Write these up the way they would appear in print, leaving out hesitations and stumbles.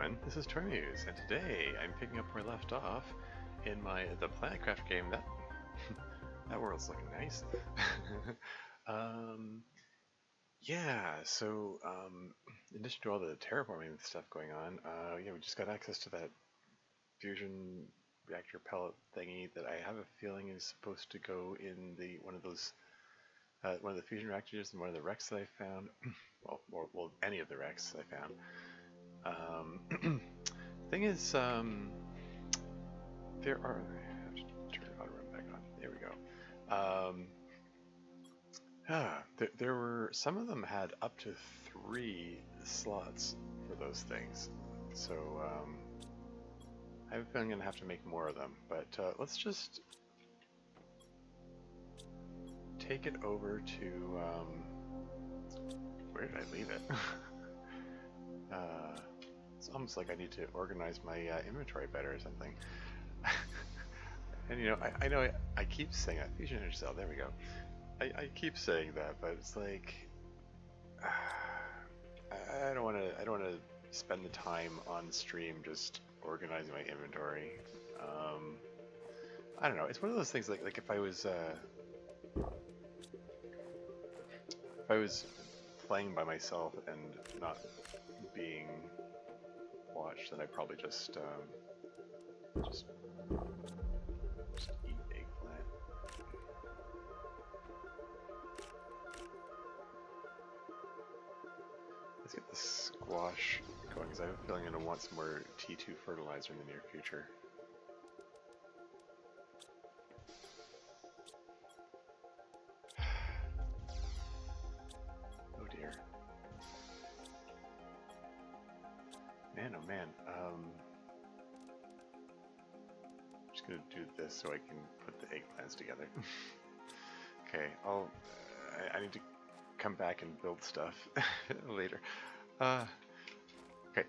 everyone, this is Muse, and today I'm picking up where I left off in the Planetcraft game. That world's looking nice. Yeah, so in addition to all the terraforming stuff going on, yeah, we just got access to that fusion reactor pellet thingy that I have a feeling is supposed to go in one of the fusion reactors and one of the wrecks that I found. well, any of the wrecks I found. Thing is, there are. I have to turn it on back on. There we go. There were some of them had up to 3 slots for those things, so I have a feeling I'm gonna have to make more of them. But let's just take it over to where did I leave it? It's almost like I need to organize my inventory better or something. And you know, I know I keep saying that. Fusion energy cell, there we go. I keep saying that, but it's like I don't want to spend the time on stream just organizing my inventory. I don't know. It's one of those things like if I was playing by myself and not being watched, then I'd probably just eat eggplant. Let's get the squash going, because I have a feeling I'm going to want some more T2 fertilizer in the near future. Oh dear. Man, oh man. I'm just going to do this so I can put the eggplants together. Okay, I need to come back and build stuff later. Okay,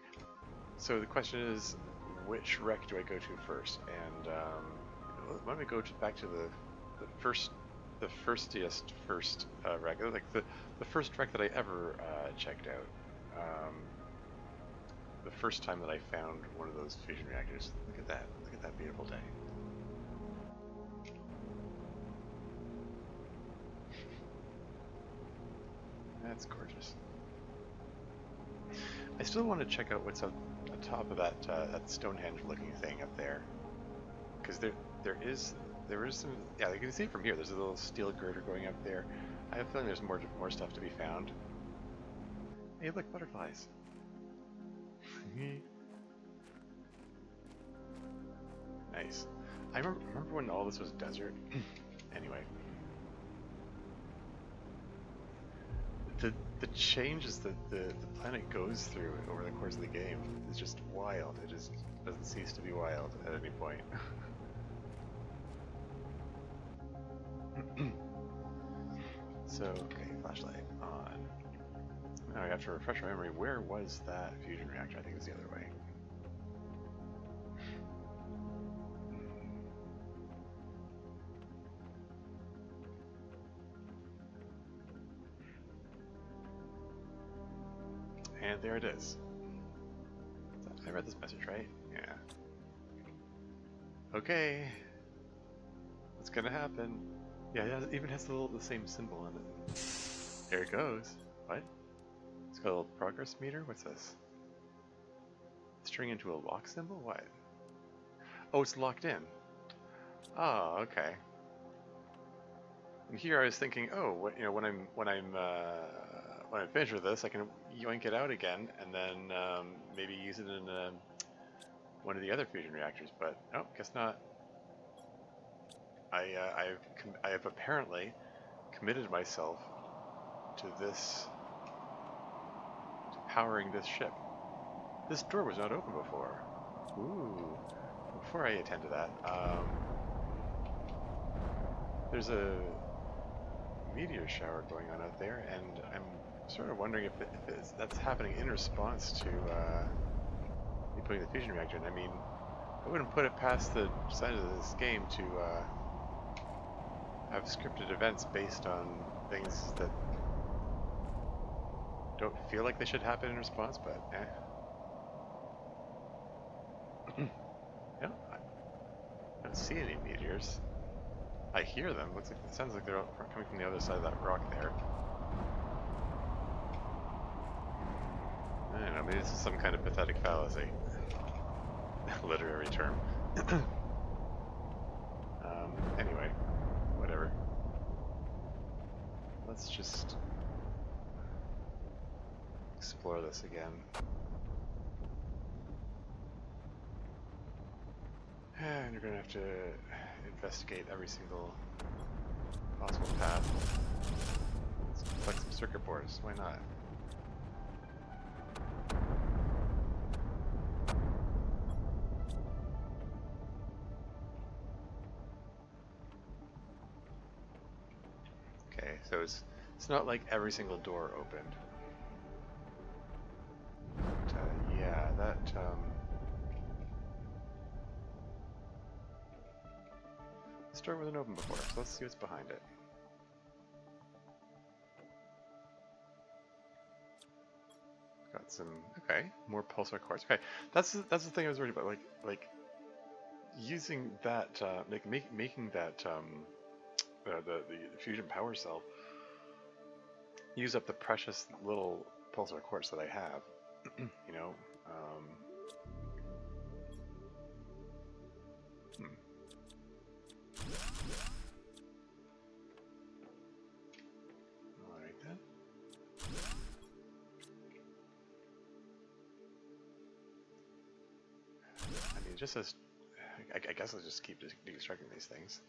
so the question is, which wreck do I go to first? And why don't we go back to the firstiest wreck, like the first wreck that I ever checked out. The first time that I found one of those fusion reactors. Look at that! Look at that beautiful day. That's gorgeous. I still want to check out what's up on top of that Stonehenge-looking thing up there, because there is some. Yeah, you can see from here. There's a little steel girder going up there. I have a feeling there's more stuff to be found. Hey, look, butterflies. Nice. I remember when all this was desert. Anyway. The changes that the planet goes through over the course of the game is just wild. It just doesn't cease to be wild at any point. So, okay, flashlight on. Now I have to refresh my memory. Where was that fusion reactor? I think it was the other way. And there it is. I read this message, right? Yeah. Okay. What's gonna happen? Yeah, it even has the same symbol on it. There it goes. What? It's got a little progress meter? What's this? It's turning into a lock symbol? What? Oh, it's locked in. Oh, okay. And here I was thinking, oh, when I'm finished with this, I can yoink it out again and then maybe use it in one of the other fusion reactors. But no, guess not. I have apparently committed myself to powering this ship. This door was not open before. Ooh. Before I attend to that, there's a meteor shower going on out there, and I'm sort of wondering if that's happening in response to me putting the fusion reactor in. I mean, I wouldn't put it past the design of this game to have scripted events based on things that don't feel like they should happen in response, but eh. Yeah, I don't see any meteors. I hear them. Looks like it sounds like they're coming from the other side of that rock there. I don't know. Maybe this is some kind of pathetic fallacy. Literary term. Anyway, whatever. Let's just explore this again. And you're gonna have to investigate every single possible path. Let's collect some circuit boards. Why not? Okay, so it's not like every single door opened. But, yeah, that this door wasn't open before, so let's see what's behind it. Got some more pulsar quartz. Okay, that's the thing I was worried about. Like using that, making that the fusion power cell use up the precious little pulsar quartz that I have. You know. All right then. I mean, just as I guess I'll just keep deconstructing these things.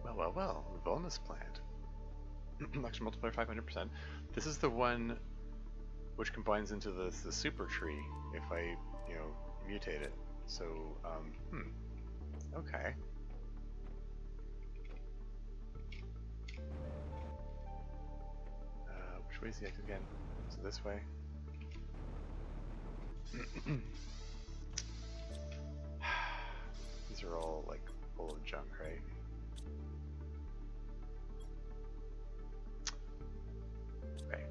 Well, the bonus plant. Action multiplier 500%. This is the one which combines into the super tree if I, mutate it. So, okay. Which way is the exit again? So this way. These are all like full of junk, right? Okay.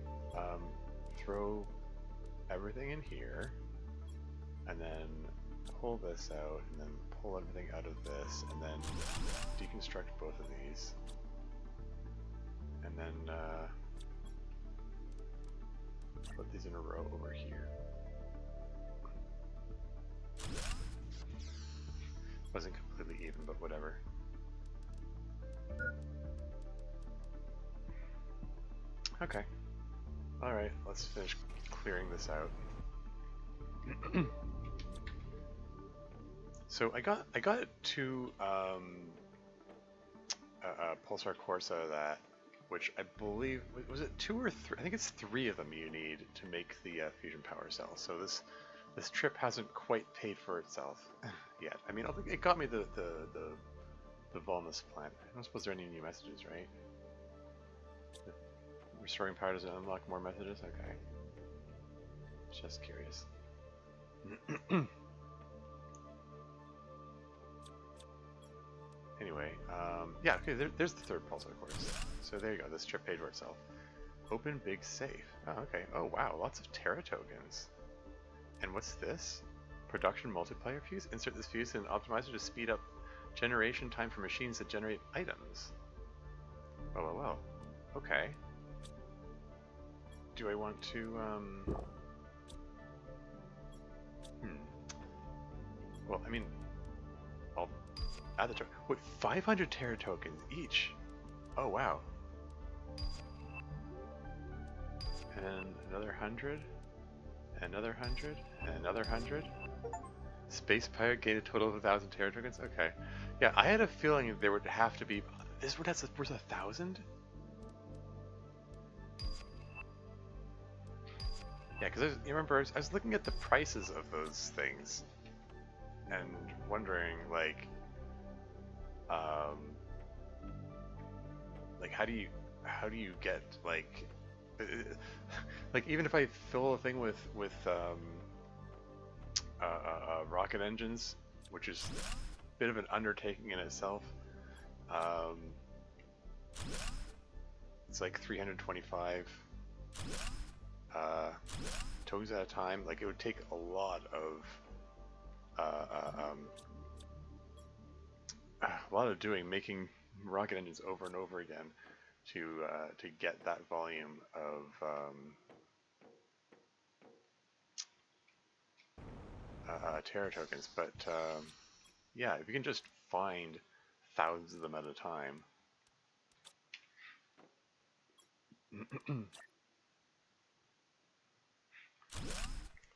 Throw everything in here, and then pull this out, and then pull everything out of this, and then deconstruct both of these, and then put these in a row over here. Wasn't completely even, but whatever. Okay. Alright, let's finish clearing this out. So I got two pulsar quartz out of that, which I believe was it 2 or 3? I think it's 3 of them you need to make the fusion power cell. So this trip hasn't quite paid for itself yet. I mean, it got me the Volnus plant. I don't suppose there are any new messages, right? Restoring power doesn't unlock more messages? Okay. Just curious. Anyway, yeah, okay, there's the third pulsar quartz. So there you go, this trip paid for itself. Open big safe. Oh, okay. Oh, wow, lots of Terra tokens. And what's this? Production multiplier fuse? Insert this fuse in an optimizer to speed up generation time for machines that generate items. Well. Okay. Do I want to, Well, I mean, I'll add the Wait, 500 Terra tokens each? Oh, wow. And another 100, and another 100, and another 100. Space Pirate gained a total of 1,000 Terra tokens? Okay. Yeah, I had a feeling there would have to be... This one has worth 1,000? Yeah, because you remember, I was looking at the prices of those things, and wondering, like how do you get, like even if I fill a thing with rocket engines, which is a bit of an undertaking in itself, it's like 325. tokens at a time, like it would take a lot of doing, making rocket engines over and over again to get that volume of Terra tokens. But yeah, if you can just find thousands of them at a time,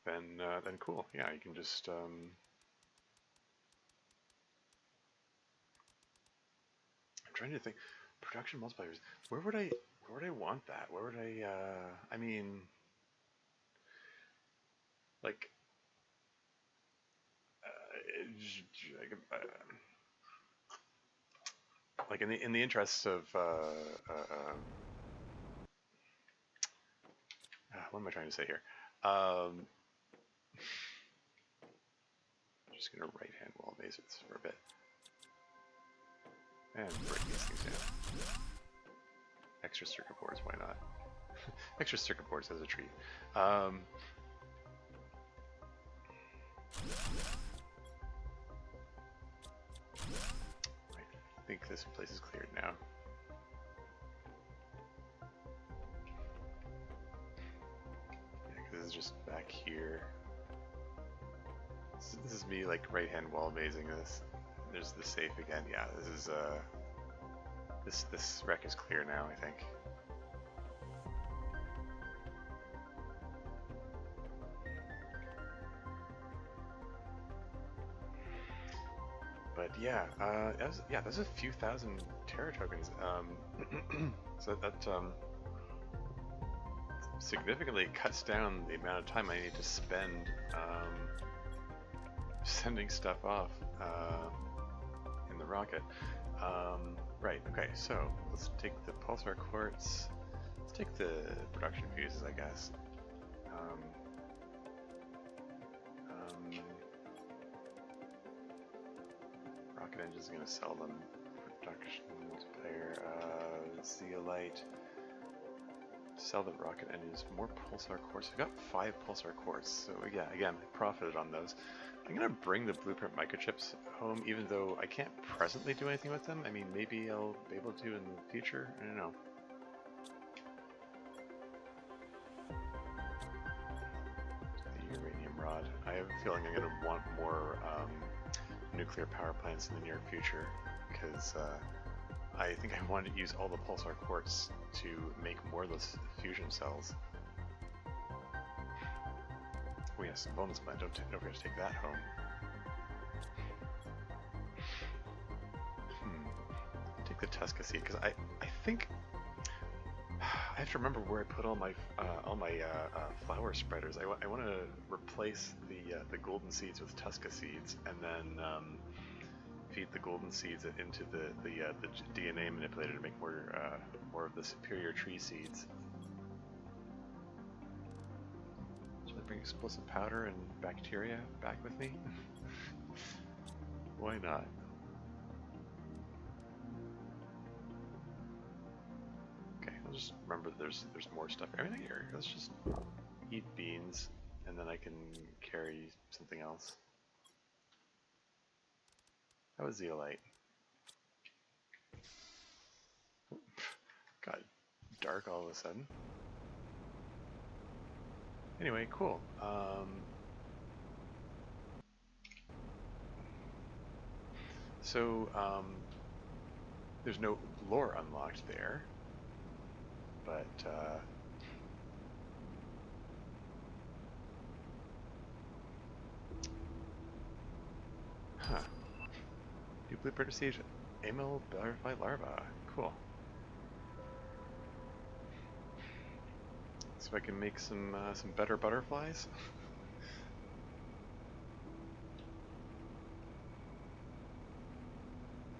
then cool. Yeah, you can just I'm trying to think. Production multipliers. Where would I want that? Where would I mean, like like in the interests of what am I trying to say here? Just gonna right hand wall masons for a bit and break these things down. Extra circuit boards, why not? Extra circuit boards as a treat. I think this place is cleared now. Yeah, because this is just back here. This is me like right hand wall mazing this. There's the safe again. Yeah, this is this wreck is clear now, I think. But yeah, there's a few thousand Terra tokens. So that significantly cuts down the amount of time I need to spend sending stuff off in the rocket. Right, okay, so let's take the pulsar quartz. Let's take the production fuses, I guess. Rocket engine's gonna sell them. Production multiplier, zeolite. Sell the rocket engines, more pulsar quartz. I got 5 pulsar quartz, so yeah, again, I profited on those. I'm gonna bring the blueprint microchips home, even though I can't presently do anything with them. I mean, maybe I'll be able to in the future. I don't know. The uranium rod. I have a feeling I'm gonna want more nuclear power plants in the near future, because I think I want to use all the pulsar quartz to make more of those fusion cells. Oh yes, bonus plant. Don't forget to take that home. Take the Tusca seed, because I think I have to remember where I put all my flower spreaders. I want to replace the golden seeds with Tusca seeds, and then feed the golden seeds into the DNA manipulator to make more of the superior tree seeds. Should I bring explosive powder and bacteria back with me? Why not? Okay, I'll just remember that there's more stuff. Everything here. Let's just eat beans, and then I can carry something else. That was zeolite. Got dark all of a sudden. Anyway, cool. So there's no lore unlocked there, but huh. New blueprint received. Amyl butterfly larva. Cool. So I can make some better butterflies.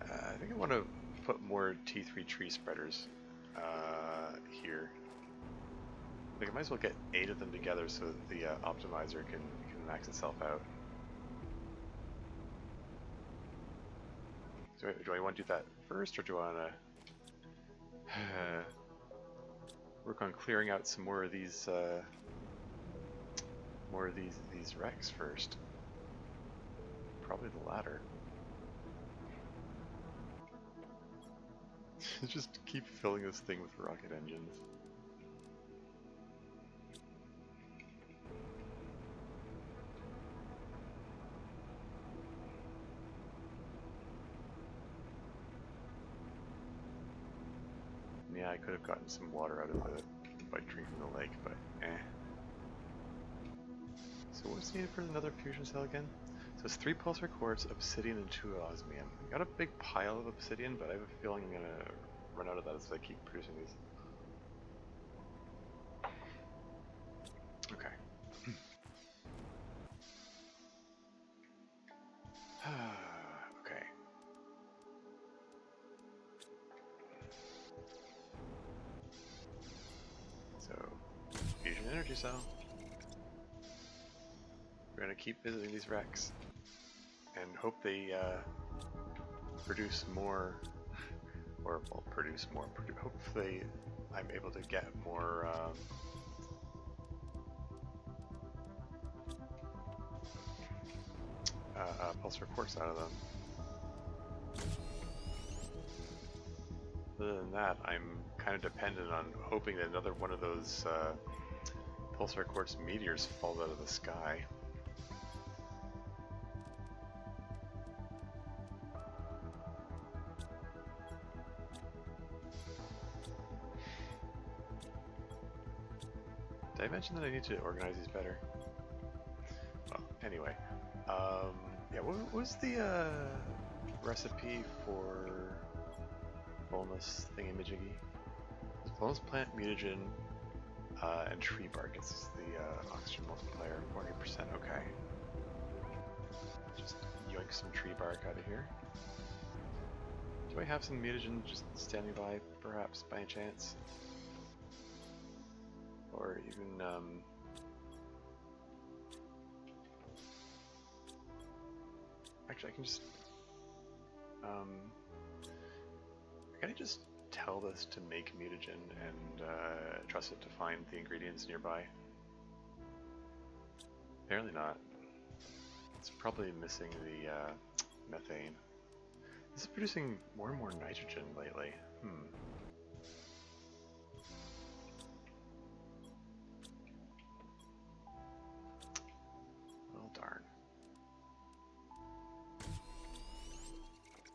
I think I want to put more T3 tree spreaders here. Like I might as well get 8 of them together so that the optimizer can max itself out. So do I want to do that first, or do I want to work on clearing out some more of these more of these wrecks first. Probably the latter. Just keep filling this thing with rocket engines. Yeah, I could have gotten some water out of it by drinking the lake, but eh. So what's needed for another fusion cell again? So it's 3 pulsar quartz, obsidian, and 2 osmium. I got a big pile of obsidian, but I have a feeling I'm gonna run out of that as I keep producing these. Okay. Okay. So, fusion energy cell. We're gonna keep visiting these wrecks and hope they produce more, or well, produce more. Hopefully, I'm able to get more. Pulsar quartz out of them. Other than that, I'm kind of dependent on hoping that another one of those pulsar quartz meteors falls out of the sky. Did I mention that I need to organize these better? Well, anyway. Yeah, what was the recipe for bonus thingamajiggy? It's bonus plant, mutagen, and tree bark. It's the oxygen multiplier, 40%. Okay. Just yoink some tree bark out of here. Do I have some mutagen just standing by, perhaps, by any chance? Or even, actually, I can just, can I just tell this to make mutagen and trust it to find the ingredients nearby? Apparently not. It's probably missing the methane. This is producing more and more nitrogen lately. Well, darn.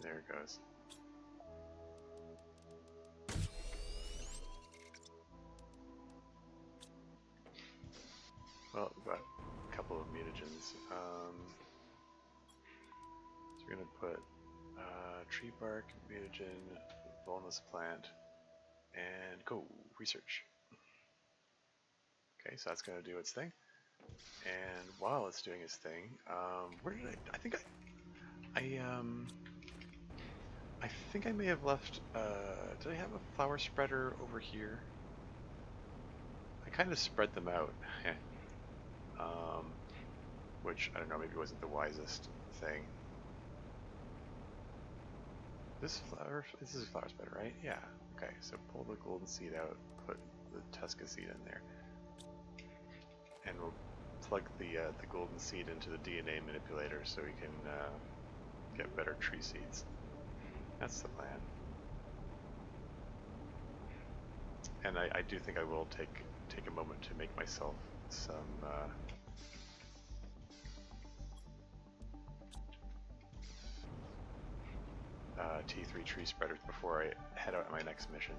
There it goes. Well, we've got a couple of mutagens. So we're going to put tree bark, mutagen, bonus plant, and go research. Okay, so that's going to do its thing. And while it's doing its thing, where did I think I think I may have left, did I have a flower spreader over here? I kind of spread them out, which, I don't know, maybe wasn't the wisest thing. This is a flower spreader, right? Yeah, okay, so pull the golden seed out, put the Tusca seed in there, and we'll plug the golden seed into the DNA manipulator so we can get better tree seeds. That's the plan. And I do think I will take a moment to make myself some T3 tree spreaders before I head out on my next mission.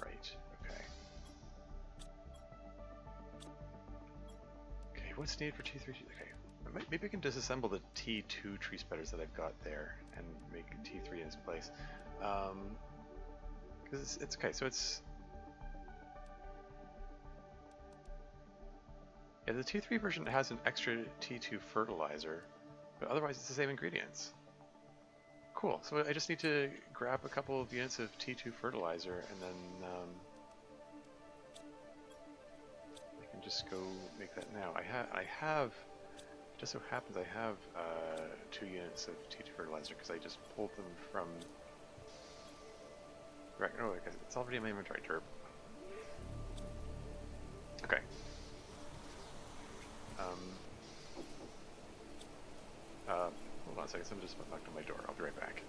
Right, okay. Okay, what's needed for T3? Okay, maybe I can disassemble the T2 tree spreaders that I've got there and make T3 in its place. Because it's okay, so it's... Yeah, the T3 version has an extra T2 fertilizer, but otherwise it's the same ingredients. Cool, so I just need to grab a couple of units of T2 fertilizer and then I can just go make that now. I have, it just so happens I have 2 units of T2 fertilizer because I just pulled them from, right, no, it's already in my inventory, derp. Okay. Hold on a second. Someone just knocked on my door. I'll be right back.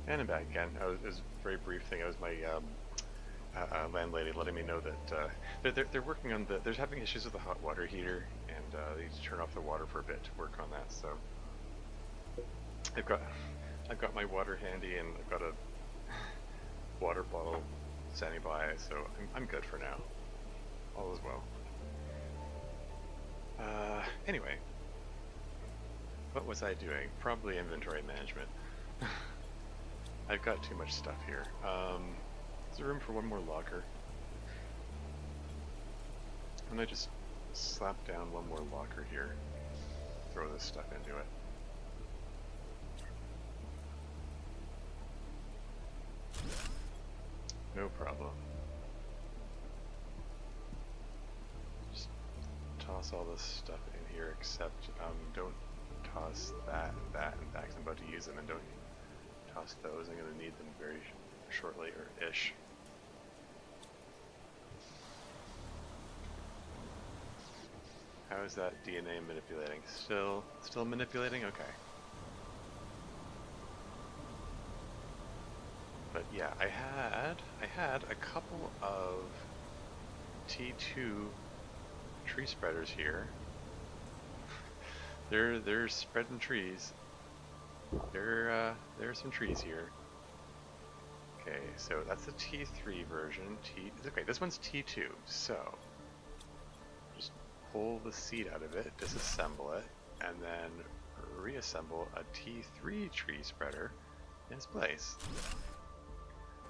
And I'm back again. It was a very brief thing. It was my landlady letting me know that they're working on they're having issues with the hot water heater, and they need to turn off the water for a bit to work on that. So I've got my water handy, and I've got a water bottle standing by, so I'm good for now. All is well. Anyway, what was I doing? Probably inventory management. I've got too much stuff here. Is there room for one more locker? I'm gonna just slap down one more locker here. Throw this stuff into it. No problem. Just toss all this stuff in here, except don't toss that and that and that, 'cause I'm about to use them, and don't toss those. I'm going to need them very shortly, or ish. How is that DNA manipulating? Still manipulating? Okay. But yeah, I had a couple of T2 tree spreaders here. They're spreading trees. There are some trees here. Okay, so that's the T3 version. Okay, this one's T2. So just pull the seed out of it, disassemble it, and then reassemble a T3 tree spreader in its place.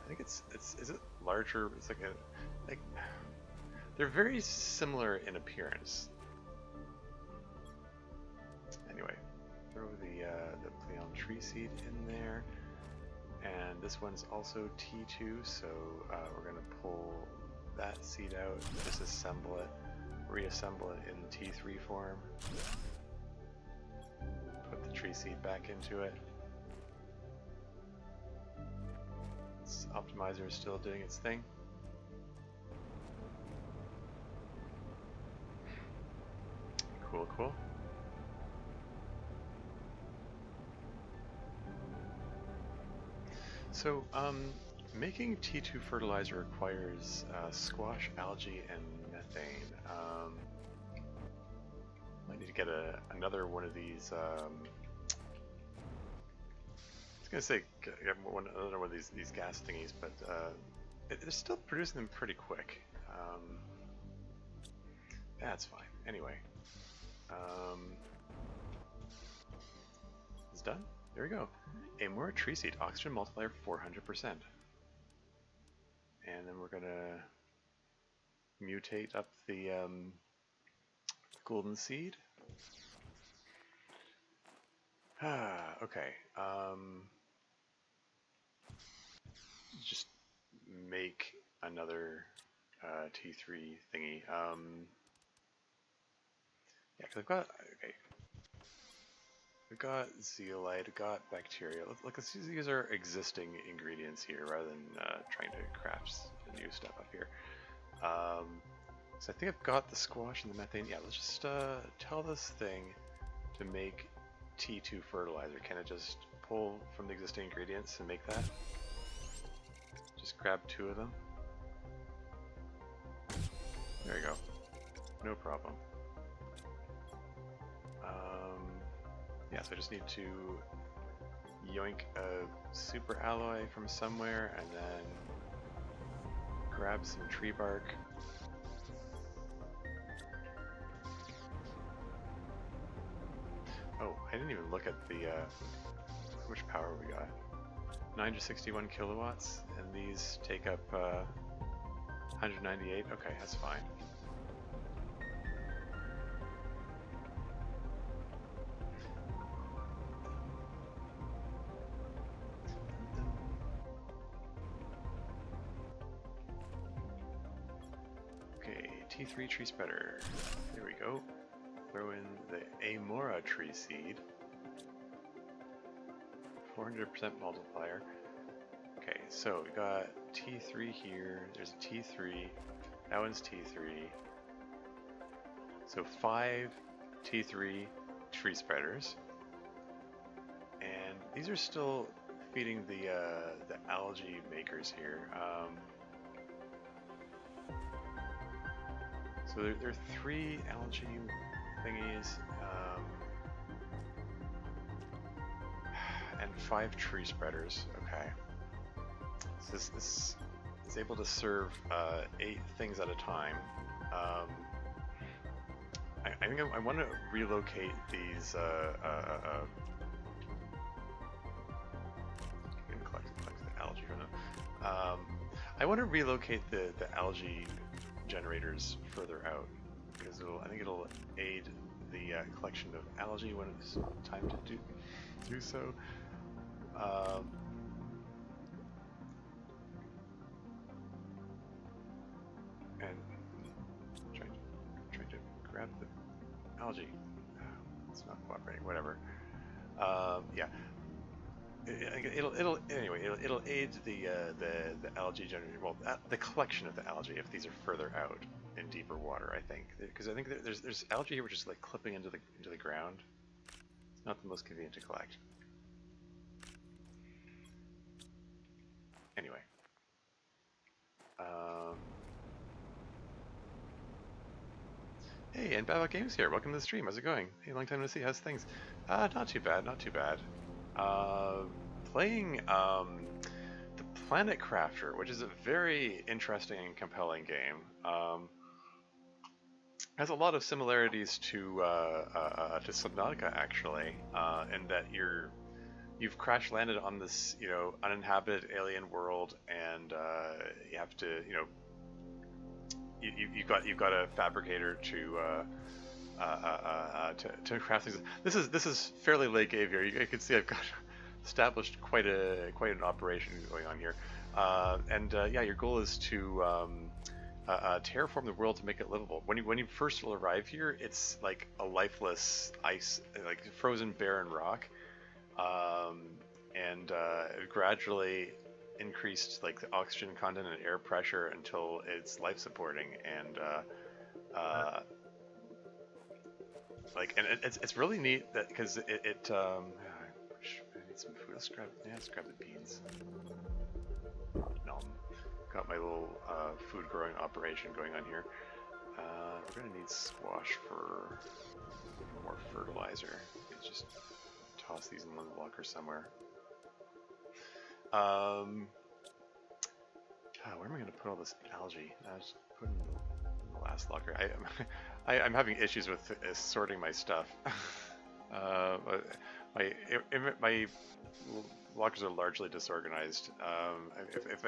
I think is it larger? It's like they're very similar in appearance. Anyway, throw the Pleon tree seed in there, and this one's also T2, so we're gonna pull that seed out, disassemble it, reassemble it in T3 form, put the tree seed back into it. This optimizer is still doing its thing. Cool, cool. So, making T2 fertilizer requires squash, algae, and methane. Might need to get another one of these. I was gonna say another one of these gas thingies, but they're still producing them pretty quick. That's fine. Anyway, it's done. There we go. A more tree seed, oxygen multiplier 400%. And then we're gonna mutate up the golden seed. Okay. Just make another T3 thingy. Yeah, because I've got zeolite, I've got bacteria. Let's use our existing ingredients here rather than trying to craft new stuff up here. So I think I've got the squash and the methane. Yeah, let's just tell this thing to make T2 fertilizer. Can it just pull from the existing ingredients and make that? Just grab 2 of them. There you go. No problem. Yeah, so I just need to yoink a super alloy from somewhere and then grab some tree bark. Oh, I didn't even look at the how much power we got. 961 kilowatts, and these take up 198. Okay, that's fine. T3 tree spreader. There we go. Throw in the Amora tree seed. 400% multiplier. Okay, so we got T3 here. There's a T3. That one's T3. So 5 T3 tree spreaders. And these are still feeding the algae makers here. So there are 3 algae thingies, and 5 tree spreaders. Okay. So this is able to serve 8 things at a time. I think I want to relocate these. Collect the algae from them. I want to relocate the algae generators further out because I think it'll aid the collection of algae when it's time to do so. And trying to grab the algae. It's not cooperating. Whatever. Yeah. It'll aid the algae generator. Well, the collection of the algae if these are further out in deeper water. I think because I think there's algae here which is like clipping into the ground. It's not the most convenient to collect. Anyway. Hey, and Miju Games here. Welcome to the stream. How's it going? Hey, long time no see. How's things? Not too bad. Not too bad. Playing the Planet Crafter, which is a very interesting and compelling game. Has a lot of similarities to Subnautica actually, in that you've crash landed on this uninhabited alien world, and you have to you've got a fabricator to craft things. This is fairly late game here. You can see I've got established quite an operation going on here, yeah, your goal is to terraform the world to make it livable. When you first will arrive here, it's like a lifeless ice, like frozen barren rock, and gradually increased like the oxygen content and air pressure until it's life supporting, and it's really neat that because I need some food. Let's grab the beans. Got my little food growing operation going on here. We're gonna need squash for more fertilizer. Let's just toss these in the locker somewhere. Where am I gonna put all this algae? I was putting in the last locker. I'm having issues with sorting my stuff. My lockers are largely disorganized. If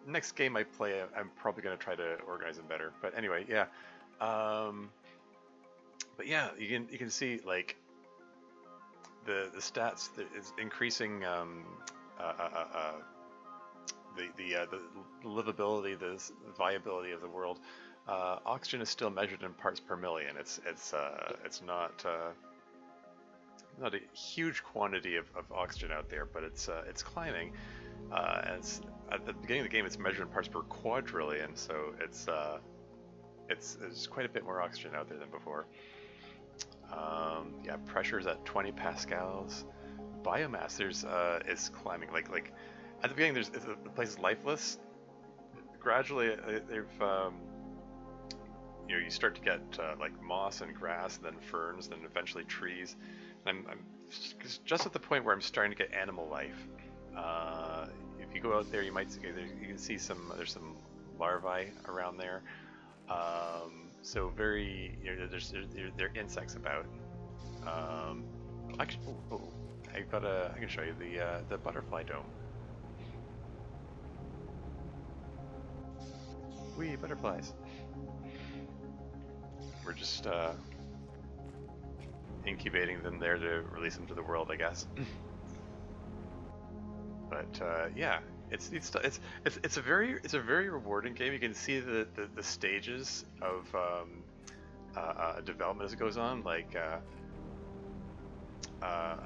next game I play, I'm probably going to try to organize them better. But anyway, yeah. But yeah, you can see like the stats that is increasing. The livability, the viability of the world. Oxygen is still measured in parts per million. It's not a huge quantity of oxygen out there, but it's climbing. At the beginning of the game, it's measured in parts per quadrillion, so there's quite a bit more oxygen out there than before. Yeah, pressure's at 20 pascals. Biomass is climbing. Like at the beginning, the place is lifeless. Gradually, they've you start to get like moss and grass, and then ferns, then eventually trees. And I'm just at the point where I'm starting to get animal life. If you go out there, you might see you can see there's some larvae around there. So very there are insects about. Actually, I can show you the butterfly dome. Wee butterflies. We're just incubating them there to release them to the world, I guess. But yeah, it's a very rewarding game. You can see the stages of development as it goes on. Uh,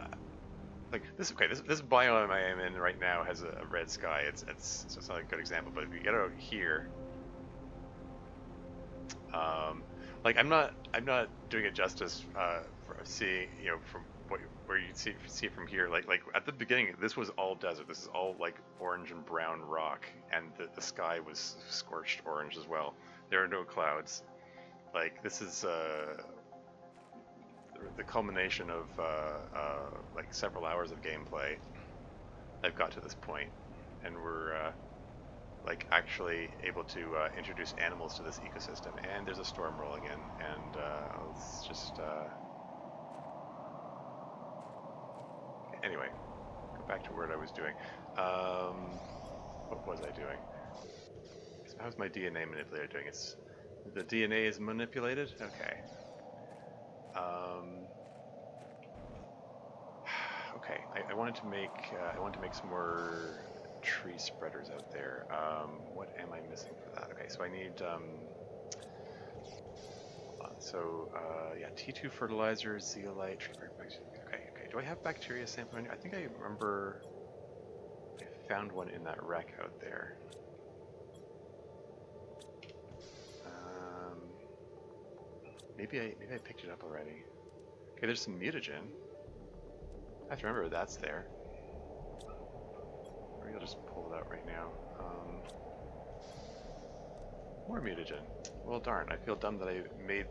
like this. Okay, this biome I am in right now has a red sky. So it's not a good example, but if you get out here, like I'm not doing it justice for seeing, you know, from where you see it from here. Like at the beginning, this was all desert. This is all like orange and brown rock, and the sky was scorched orange as well. There are no clouds. Like this is the culmination of like several hours of gameplay. I've got to this point, and we're like actually able to introduce animals to this ecosystem. And there's a storm rolling in, and let's just anyway, go back to what I was doing. What was I doing? How's my DNA manipulator doing? The DNA is manipulated. Okay. Okay. I wanted to make some more tree spreaders out there. What am I missing for that? Okay, so I need hold on. So yeah, T2 fertilizer, zeolite, tree. Okay. Do I have bacteria sampling? I think I remember I found one in that wreck out there. Maybe I picked it up already. Okay, there's some mutagen. I have to remember that's there. Maybe I'll just pull it out right now. More mutagen. Well, darn, I feel dumb that I made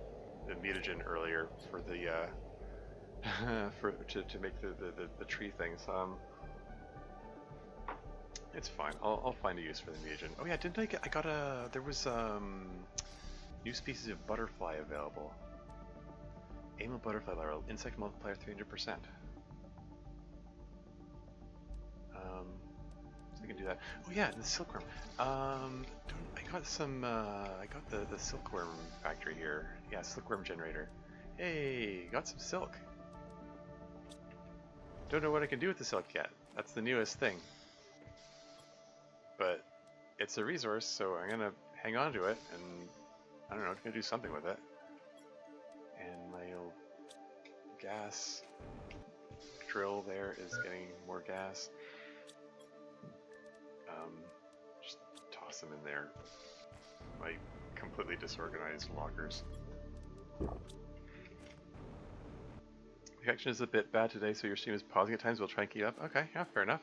the mutagen earlier for the to make the tree things. It's fine. I'll find a use for the mutagen. Oh yeah, didn't I got a there was new species of butterfly available. Annual butterfly larva, insect multiplier 300%. So I can do that. Oh yeah, the silkworm. I got some. I got the silkworm factory here. Yeah, silkworm generator. Hey, got some silk. Don't know what I can do with the silk yet. That's the newest thing. But it's a resource, so I'm gonna hang on to it, and I don't know, I'm gonna do something with it. And my old gas drill there is getting more gas. Just toss them in there. My completely disorganized lockers. The connection is a bit bad today, so your stream is pausing at times. We'll try and keep up. Okay, yeah, fair enough.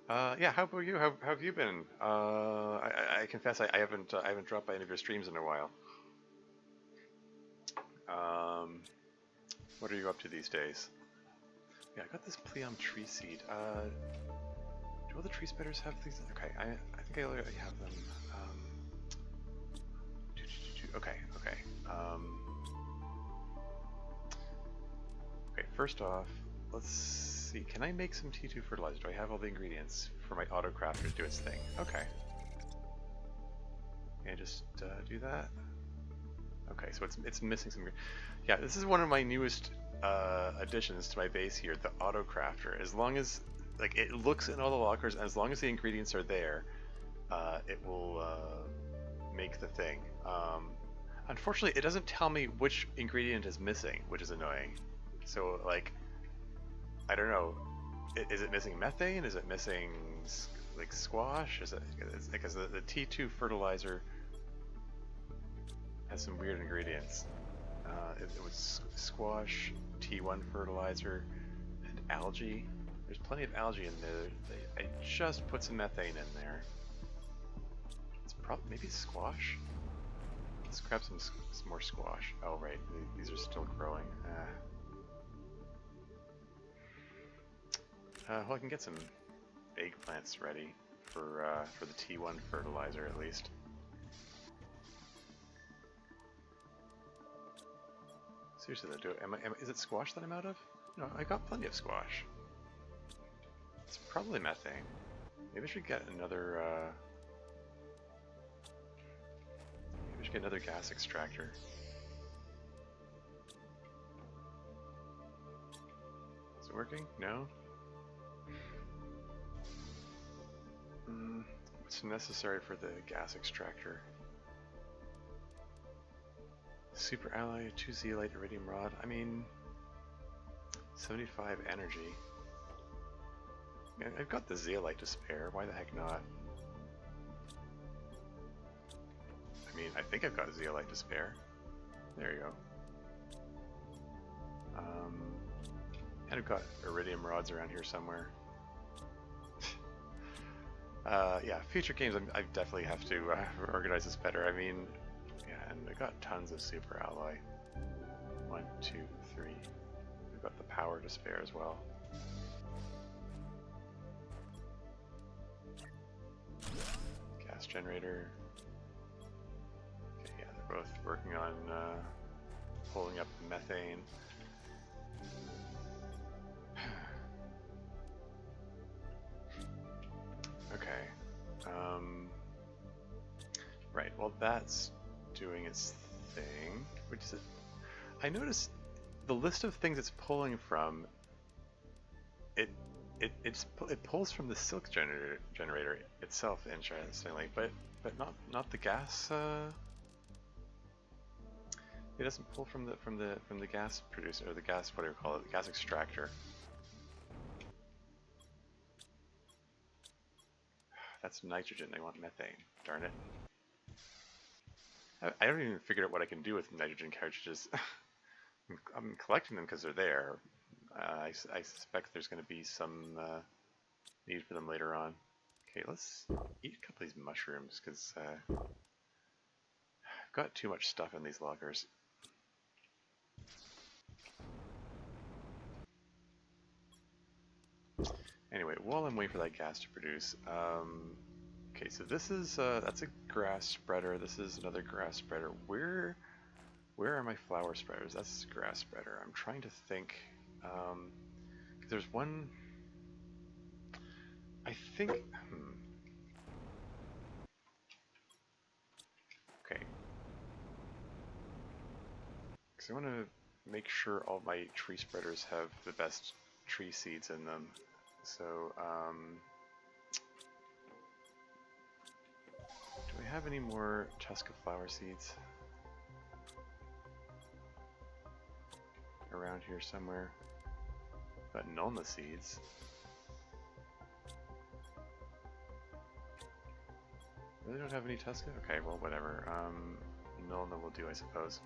Yeah, how about you? How have you been? I confess I haven't dropped by any of your streams in a while. What are you up to these days? Yeah, I got this Pleom tree seed. Do all the tree spreaders have these? Okay, I think I already have them. Okay. Okay, first off, let's see. Can I make some T2 fertilizer? Do I have all the ingredients for my auto crafter to do its thing? Okay. Can I just do that? Okay, so it's missing some. Yeah, this is one of my newest additions to my base here, the auto crafter. As long as like it looks in all the lockers, and as long as the ingredients are there, it will make the thing. Unfortunately, it doesn't tell me which ingredient is missing, which is annoying. So like, I don't know. Is it missing methane? Is it missing like squash? Is it because the T2 fertilizer has some weird ingredients. It was squash, T1 fertilizer, and algae. There's plenty of algae in there. I just put some methane in there. It's probably maybe squash. Let's grab some more squash. Oh right, these are still growing. Well, I can get some eggplants ready for the T1 fertilizer at least. Seriously though, is it squash that I'm out of? No, I got plenty of squash. It's probably methane. Maybe I should get another. Maybe I should get another gas extractor. Is it working? No. What's necessary for the gas extractor? Super alloy, 2 zeolite, iridium rod. I mean, 75 energy. I've got the zeolite to spare. Why the heck not? I mean, I think I've got zeolite to spare. There you go. And I've got iridium rods around here somewhere. Yeah, future games I definitely have to organize this better. I mean, yeah, and I got tons of super alloy. 1, 2, 3. We've got the power to spare as well. Gas generator. Okay, yeah, they're both working on pulling up methane. Okay. Right, well that's doing its thing. Which is it? I noticed the list of things it's pulling from, it pulls from the silk generator itself, interestingly, but not the gas. It doesn't pull from the gas producer, or the gas, what do you call it, the gas extractor. That's nitrogen. They want methane. Darn it. I haven't even figured out what I can do with nitrogen cartridges. I'm collecting them because they're there. I suspect there's going to be some need for them later on. Okay, let's eat a couple of these mushrooms because I've got too much stuff in these lockers. Anyway, while I'm waiting for that gas to produce, okay, so this is that's a grass spreader. This is another grass spreader. Where are my flower spreaders? That's a grass spreader. I'm trying to think. There's one. I think. Okay. Because I want to make sure all my tree spreaders have the best tree seeds in them. So, do we have any more Tusca flower seeds around here somewhere? But Nulna seeds. Really don't have any Tusca? Okay, well, whatever. Nulna will do, I suppose.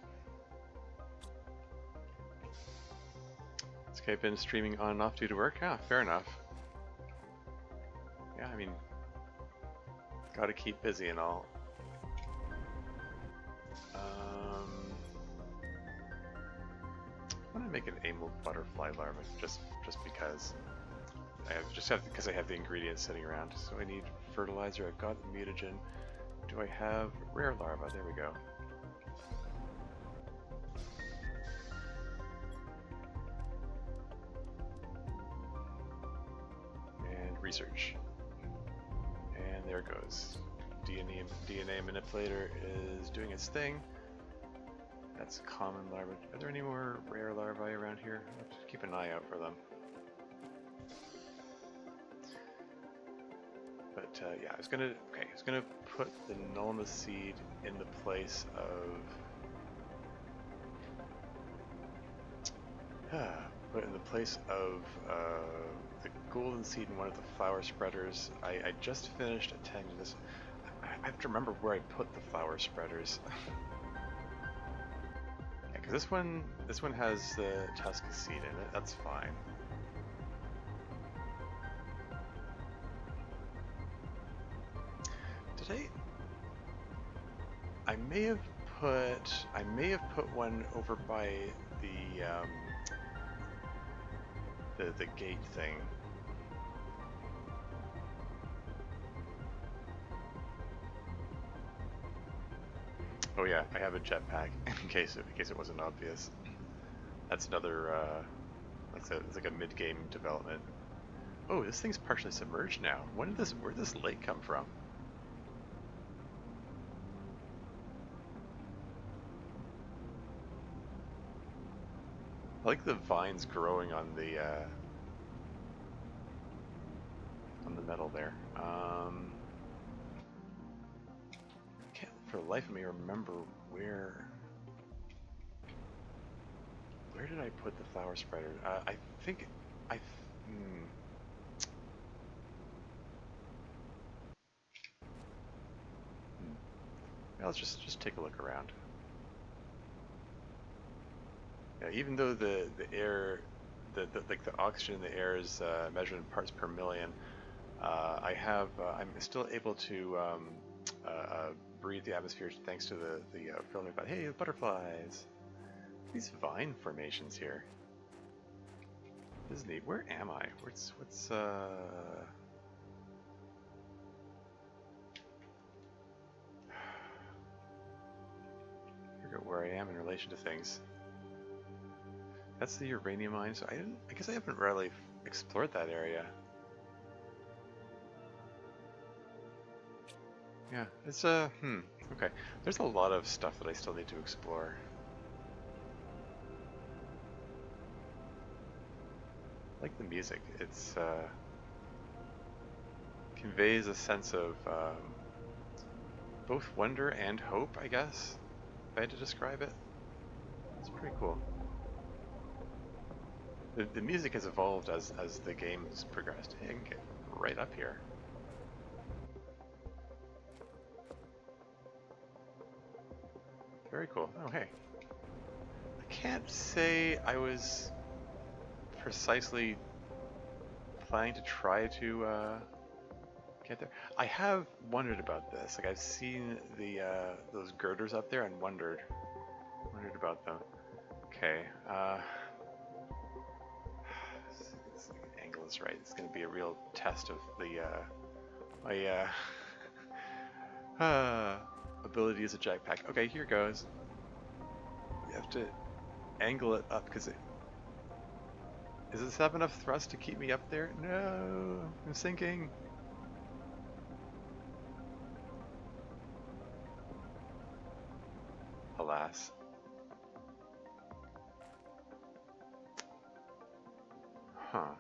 Okay, been streaming on and off due to work? Yeah, fair enough. Yeah, I mean, gotta keep busy and all. I want to make an emerald butterfly larva just because because I have the ingredients sitting around. So I need fertilizer. I've got the mutagen. Do I have rare larva? There we go. And research. And there it goes. DNA manipulator is doing its thing. That's a common larva. Are there any more rare larvae around here? I'll have to keep an eye out for them. But yeah, I was gonna put the Nulna seed in the place of the golden seed in one of the flower spreaders. I just finished attending this. I have to remember where I put the flower spreaders. Yeah, because this one has the Tusca seed in it. That's fine. Did I may have put one over by the gate thing. Oh yeah, I have a jetpack in case it wasn't obvious. That's another it's like a mid-game development. Oh, this thing's partially submerged now. Where'd this lake come from? I like the vines growing on the metal there. for the life of me remember where did I put the flower spreader? I think I. Hmm. Well, let's just take a look around. Yeah, even though the air, like the oxygen in the air is measured in parts per million, I'm still able to breathe the atmosphere thanks to the filming. But hey, the butterflies! These vine formations here. This is neat. Where am I? What's Figure out where I am in relation to things. That's the uranium mine, so I guess I haven't really explored that area. Yeah, it's okay. There's a lot of stuff that I still need to explore. I like the music. It's conveys a sense of both wonder and hope, I guess, if I had to describe it. It's pretty cool. The music has evolved as the game's progressed. Hey, I can get right up here. Very cool. Oh, hey. I can't say I was precisely planning to try to get there. I have wondered about this. Like I've seen the those girders up there and wondered about them. Okay. This angle is right. It's going to be a real test of the my ability as a jetpack. Okay, here goes. We have to angle it up because does this have enough thrust to keep me up there? No, I'm sinking. Alas. Huh.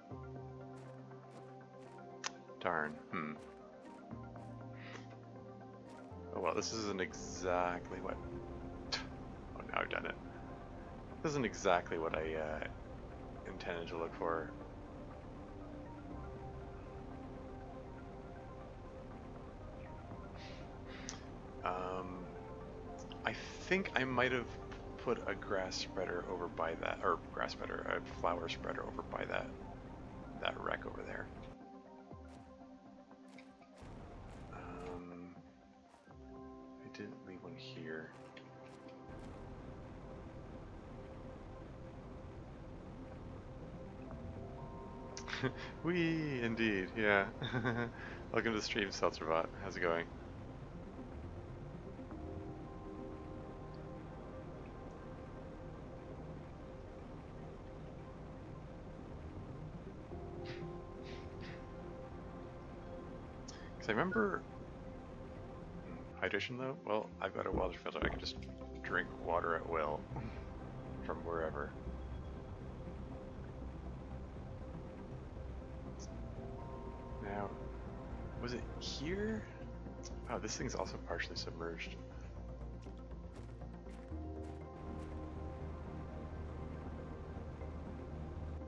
Darn. Oh well, this isn't exactly what... Oh, now I've done it. This isn't exactly what I intended to look for. I think I might have put a grass spreader over by that, or grass spreader, a flower spreader over by that wreck over there. I didn't leave one here. Wee, indeed, yeah. Welcome to the stream, Seltzerbot. How's it going? Because I remember... Hydration, though? Well, I've got a water filter. I can just drink water at will from wherever. Now, was it here? Oh, this thing's also partially submerged.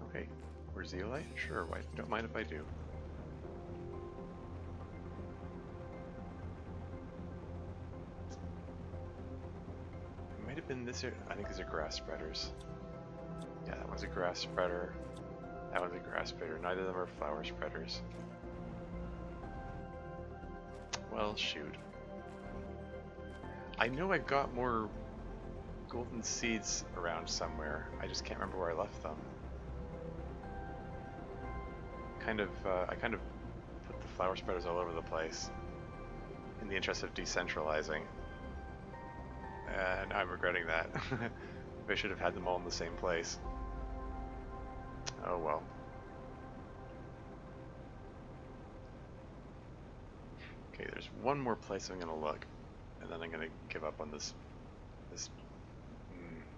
Okay, we're zeolite? Sure, why? Don't mind if I do. It might have been this area. I think these are grass spreaders. Yeah, that one's a grass spreader. That one's a grass spreader. Neither of them are flower spreaders. Well, shoot. I know I've got more golden seeds around somewhere. I just can't remember where I left them. I kind of put the flower spreaders all over the place in the interest of decentralizing. And I'm regretting that. I should have had them all in the same place. Oh well. Okay, there's one more place I'm gonna look, and then I'm gonna give up on this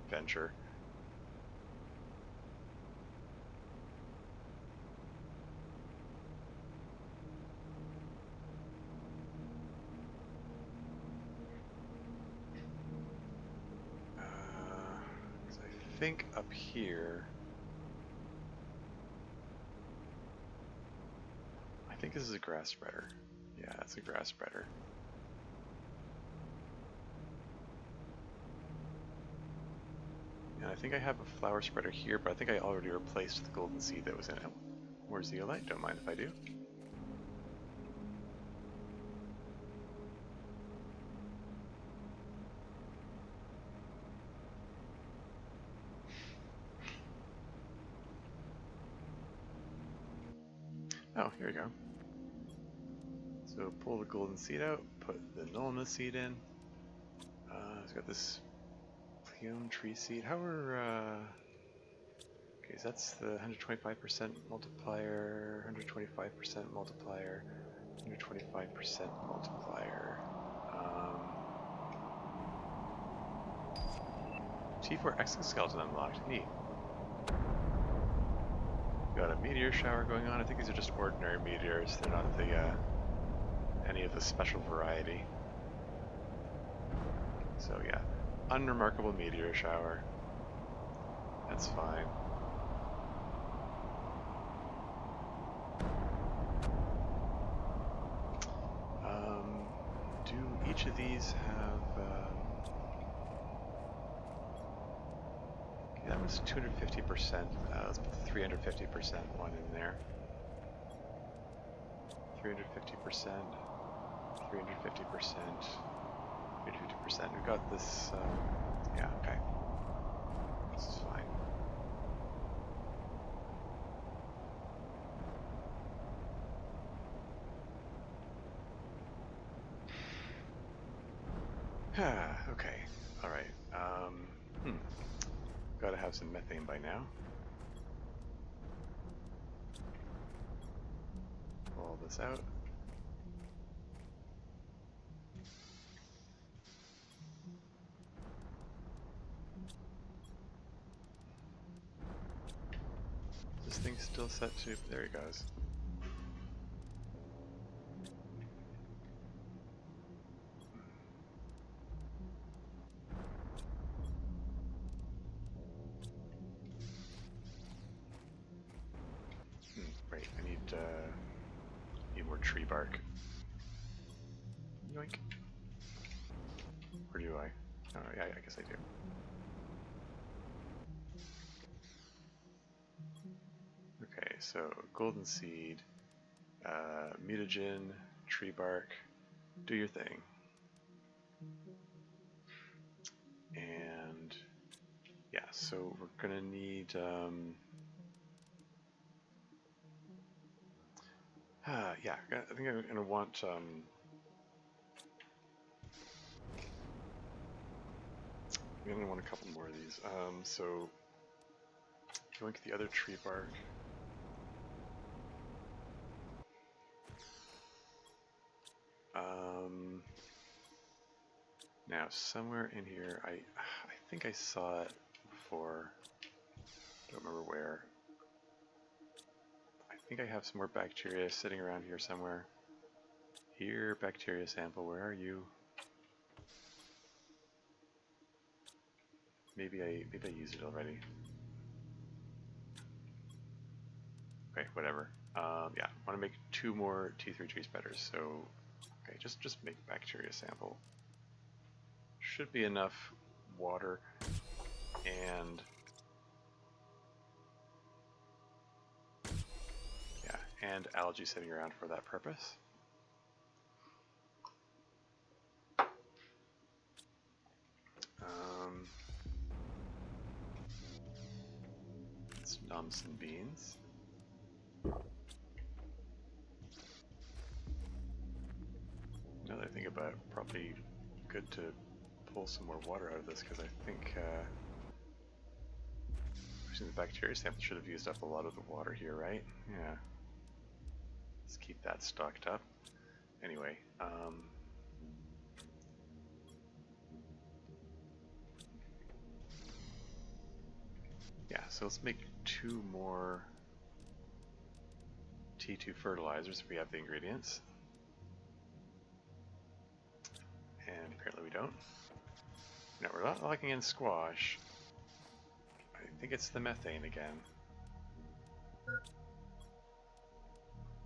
venture. think up here, I think this is a grass spreader. Yeah, it's a grass spreader. And I think I have a flower spreader here, but I think I already replaced the golden seed that was in it. More zeolite, don't mind if I do. Oh, here we go. So pull the golden seed out, put the Nulma seed in. It's got this Pleom tree seed. How are, okay, so that's the 125% multiplier, 125% multiplier, 125% multiplier. T4 exoskeleton unlocked. Neat. Got a meteor shower going on. I think these are just ordinary meteors. They're not the any of the special variety. So yeah, unremarkable meteor shower. That's fine. Do each of these have? Okay, that was 250%. Let's put the 350% one in there. 350%. 350%. 350%. We've got this. Yeah. Okay. This is fine. Okay. All right. Gotta have some methane by now. Pull all this out. This thing's still set to. There he goes. Right. I need more tree bark. Yoink. Or do I? Oh, yeah, I guess I do. Okay, so golden seed, mutagen, tree bark, do your thing. And yeah, so we're gonna need yeah, I think I'm gonna want I'm gonna want a couple more of these. So yoink the other tree bark. Now somewhere in here, I think I saw it before. Don't remember where. I think I have some more bacteria sitting around here somewhere. Here, bacteria sample, where are you? Maybe I used it already. Okay, whatever. Yeah, I want to make 2 more T3 tree spreaders. So, okay, just make bacteria sample. Should be enough water and yeah, and algae sitting around for that purpose. Let's numb some beans. Now that I think about it, probably good to pull some more water out of this because I think the bacteria sample should have used up a lot of the water here, right? Yeah. Let's keep that stocked up. Anyway, yeah, so let's make 2 more T2 fertilizers if we have the ingredients. And apparently we don't. Now we're not locking in squash. I think it's the methane again.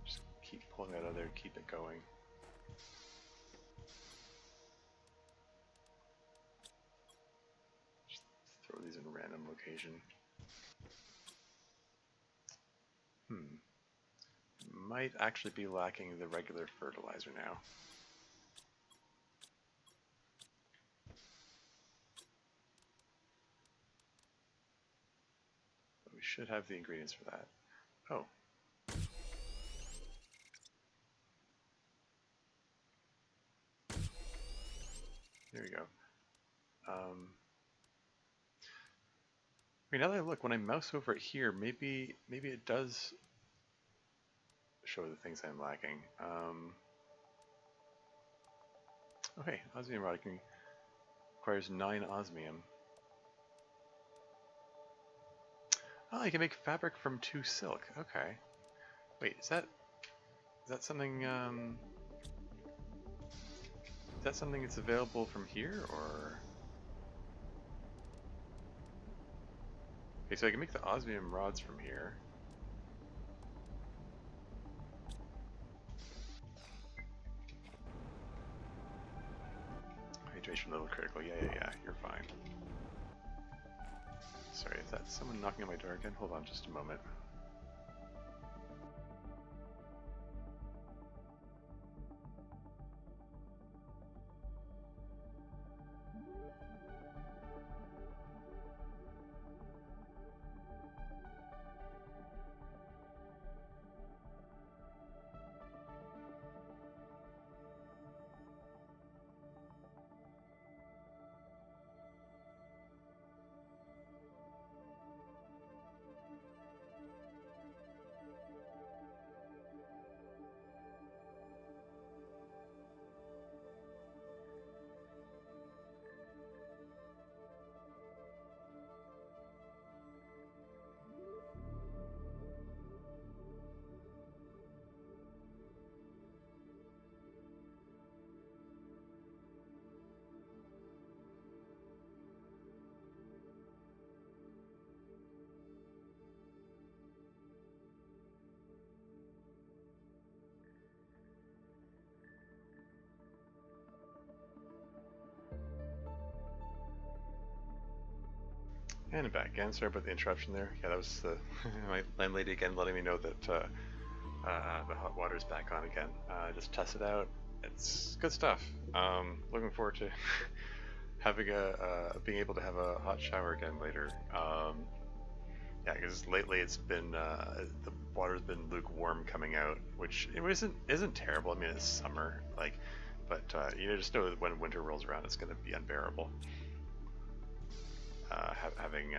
Just keep pulling it out of there, keep it going. Just throw these in a random location. Might actually be lacking the regular fertilizer now. But we should have the ingredients for that. Oh. There we go. I mean, now that I look, when I mouse over it here, maybe it does show the things I'm lacking. Okay, osmium rod requires 9 osmium. Oh, you can make fabric from 2 silk. Okay. Wait, is that something? Is that something that's available from here, or? Okay, so I can make the osmium rods from here. Hydration level critical. Yeah, you're fine. Sorry, is that someone knocking on my door again? Hold on just a moment. And I'm back again. Sorry about the interruption there. Yeah, that was my landlady again letting me know that the hot water's back on again. Just test it out. It's good stuff. Looking forward to having being able to have a hot shower again later. Yeah, because lately it's been the water's been lukewarm coming out, which it isn't terrible. I mean, it's summer, but just know that when winter rolls around, it's going to be unbearable. Having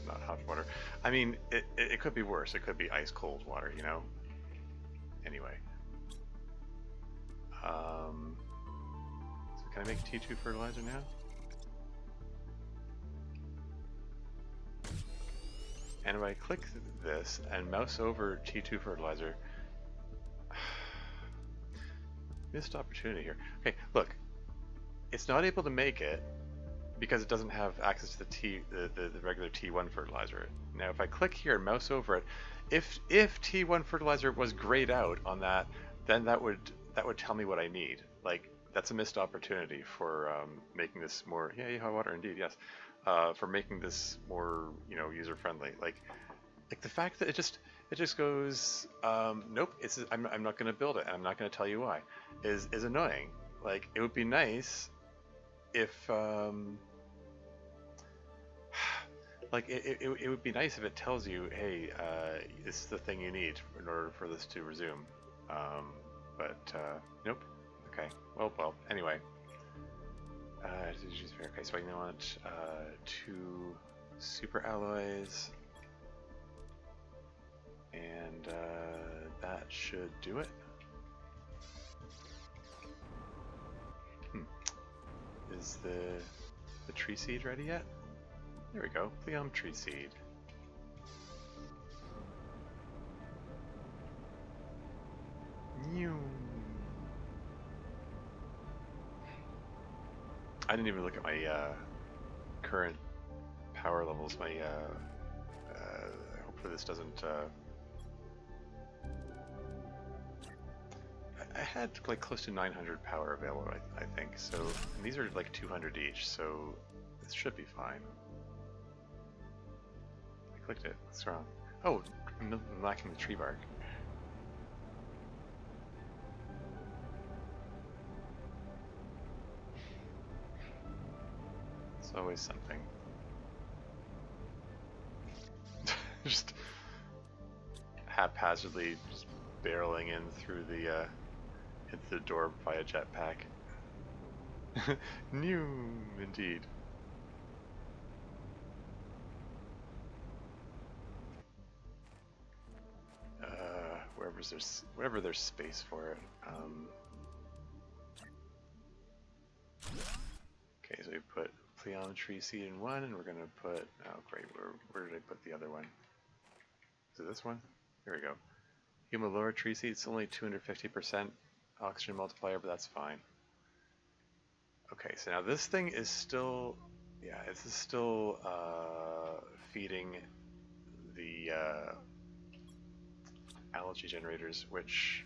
not hot water. I mean, it could be worse. It could be ice cold water, you know. Anyway, so can I make T2 fertilizer now? And if I click this and mouse over T2 fertilizer, missed opportunity here. Okay, look, it's not able to make it because it doesn't have access to the regular T1 fertilizer. Now if I click here and mouse over it, if T1 fertilizer was grayed out on that, then that would tell me what I need. Like, that's a missed opportunity for making this more, hot water indeed, yes, for making this more, user friendly. Like the fact that it just goes, nope, I'm not going to build it, and I'm not going to tell you why, is annoying. Like, it would be nice if like it would be nice if it tells you, hey, this is the thing you need in order for this to resume. But nope. Okay. Well. Anyway. Okay, so I want 2 super alloys, and that should do it. Is the tree seed ready yet? There we go, Pleom tree seed. I didn't even look at my current power levels. My hopefully this doesn't. I had like close to 900 power available, I think. So and these are like 200 each, so this should be fine. I clicked it. What's wrong? Oh, I'm lacking the tree bark. It's always something. Just haphazardly just barreling in through the into the door via jetpack. New, indeed. Wherever there's space for it. Okay, so we put pleometry seed in one, and we're gonna put. Oh, great. Where did I put the other one? Is it this one? Here we go. Humalora tree seed. It's only 250% oxygen multiplier, but that's fine. Okay, so now this thing is still, yeah, this is still feeding the algae generators, which,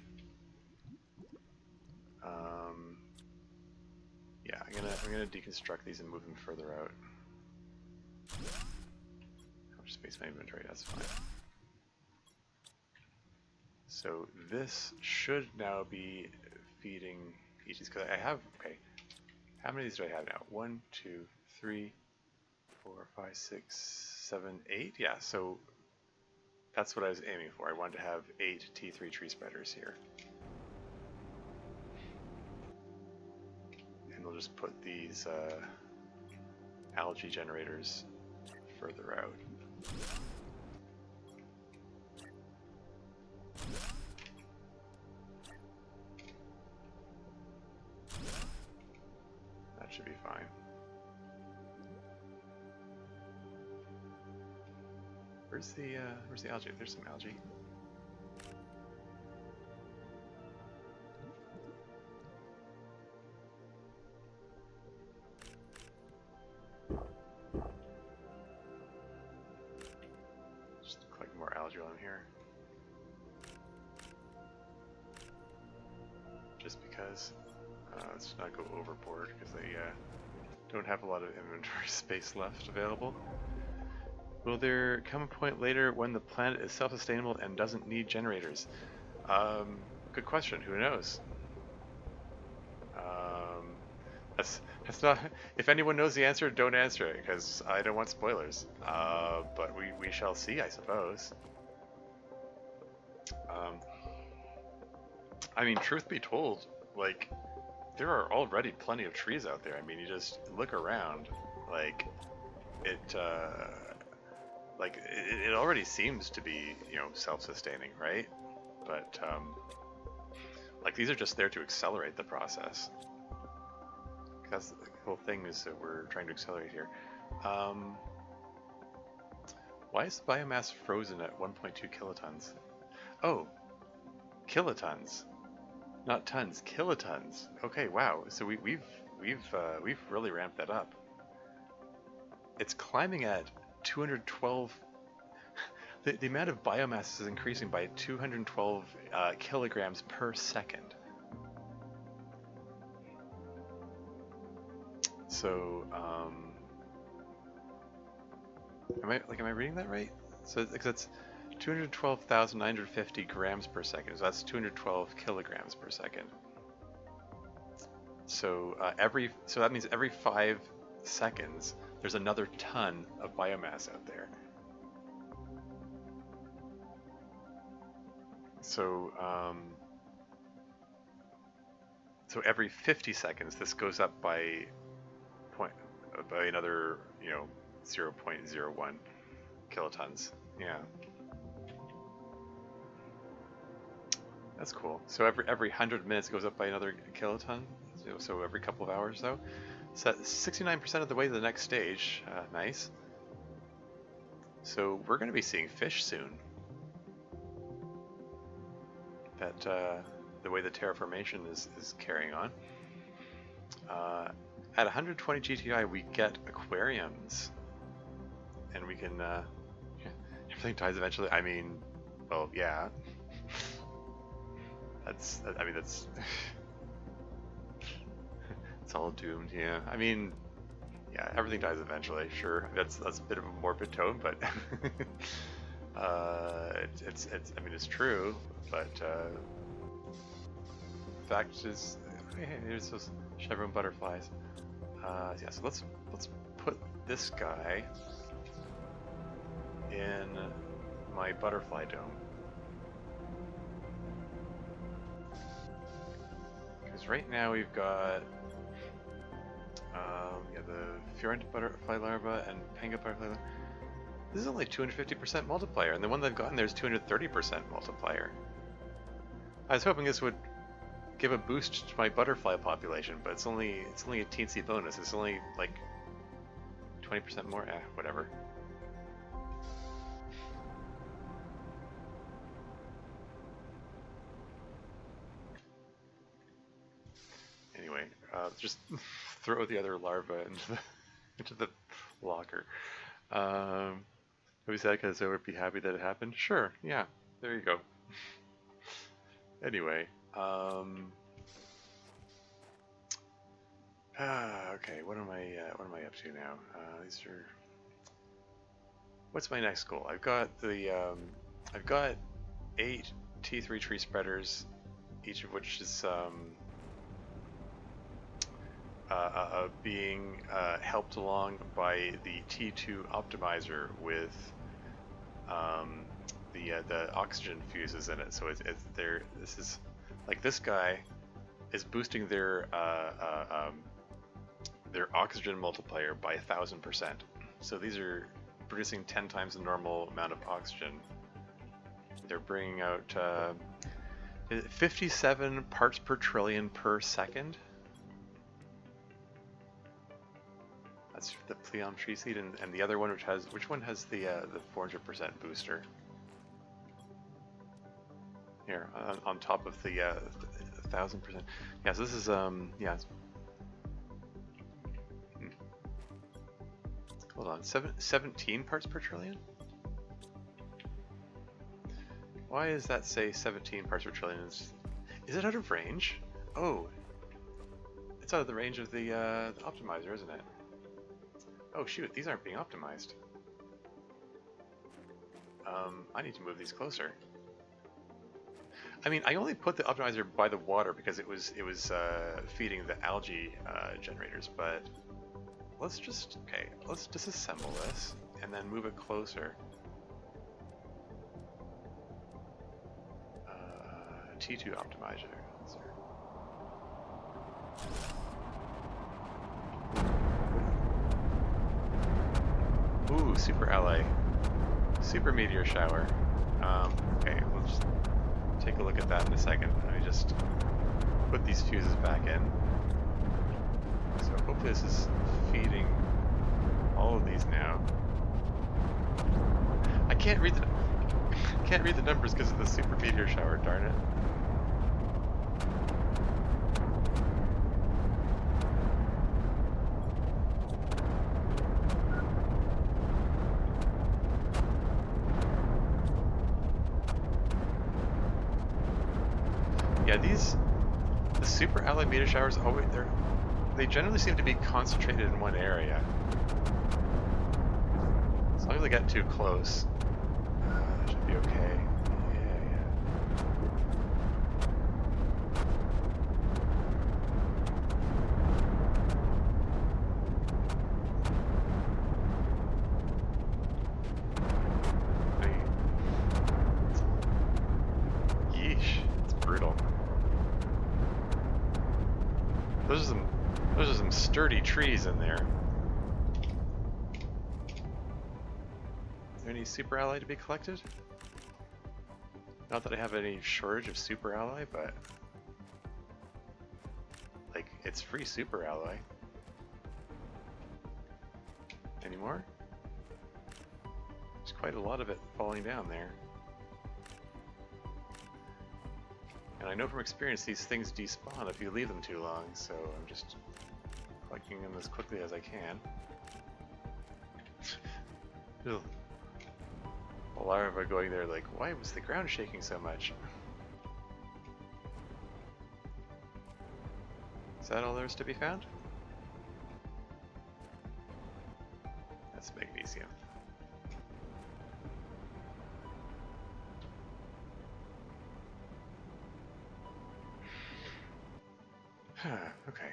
yeah, I'm gonna deconstruct these and move them further out. How much space in my inventory? That's fine. So this should now be feeding each of these, because I have, okay, how many of these do I have now? 1, 2, 3, 4, 5, 6, 7, 8. Yeah, so that's what I was aiming for. I wanted to have 8 T3 tree spreaders here. And we'll just put these algae generators further out. That should be fine. Where's the algae? There's some algae. Just collect more algae while I'm here. Just because. Let's not go overboard because they don't have a lot of inventory space left available. Will there come a point later when the planet is self-sustainable and doesn't need generators? Good question. Who knows? That's not. If anyone knows the answer, don't answer it because I don't want spoilers. But we shall see, I suppose. I mean, truth be told, like, there are already plenty of trees out there. I mean, you just look around, like, it already seems to be, you know, self-sustaining, right? But, like, these are just there to accelerate the process. That's the whole thing is that we're trying to accelerate here. Why is the biomass frozen at 1.2 kilotons? Oh, kilotons. Not tons, kilotons. Okay, wow. So we've really ramped that up. It's climbing at 212. The amount of biomass is increasing by 212 kilograms per second. So am I reading that right? So that's 212,950 grams per second. So that's 212 kilograms per second. So so that means every 5 seconds there's another ton of biomass out there. So so every 50 seconds this goes up by another, you know, 0.01 kilotons. Yeah. That's cool. So every 100 minutes goes up by another kiloton. So every couple of hours, though. So that's 69% of the way to the next stage. Nice. So we're going to be seeing fish soon. That the way the terraformation is carrying on. At 120 GTI, we get aquariums. and we can, everything dies eventually. I mean, well, yeah. I mean, that's, it's all doomed, yeah. I mean, yeah, everything dies eventually, sure. That's a bit of a morbid tone, but, I mean, it's true, but, the fact is, hey, here's those chevron butterflies. Yeah, so let's put this guy in my butterfly dome. Because right now we've got yeah, the Fiorent butterfly larva and Panga butterfly larva. This is only 250% multiplier, and the one they've gotten there is 230% multiplier. I was hoping this would give a boost to my butterfly population, but it's only a teensy bonus. It's only like 20% more. Whatever. Anyway, just throw the other larva into the locker. Maybe sad because I would be happy that it happened. Sure, yeah, there you go. Anyway, okay, what am I up to now? These are. What's my next goal? I've got 8 T3 tree spreaders, each of which is being helped along by the T2 optimizer with the oxygen fuses in it. So this is like this guy is boosting their oxygen multiplier by 1000%. So these are producing 10 times the normal amount of oxygen. They're bringing out 57 parts per trillion per second. That's the Pleon tree seed, and the other one, which one has the 400% booster? Here, on top of the 1000%. Yeah, so this is yeah. Hold on, 17 parts per trillion? Why does that say 17 parts per trillion? Is it out of range? Oh, it's out of the range of the optimizer, isn't it? Oh shoot, these aren't being optimized. I need to move these closer. I mean, I only put the optimizer by the water because it was feeding the algae generators, but let's disassemble this and then move it closer. T2 optimizer. Ooh, super ally. Super meteor shower. Okay, we'll just take a look at that in a second. Let me just put these fuses back in. So hopefully this is feeding all of these now. I can't read the numbers because of the super meteor shower, darn it. Yeah, the super ally meteor showers they generally seem to be concentrated in one area. As long as I get too close, that should be okay. Yeah. Yeesh, it's brutal. Those are some sturdy trees in there. Is there any super ally to be collected? Not that I have any shortage of super ally, but like it's free super ally. Any more? There's quite a lot of it falling down there. And I know from experience these things despawn if you leave them too long, so I'm just collecting them as quickly as I can. Ugh. A larva going there like, why was the ground shaking so much? Is that all there is to be found? That's magnesium. Okay.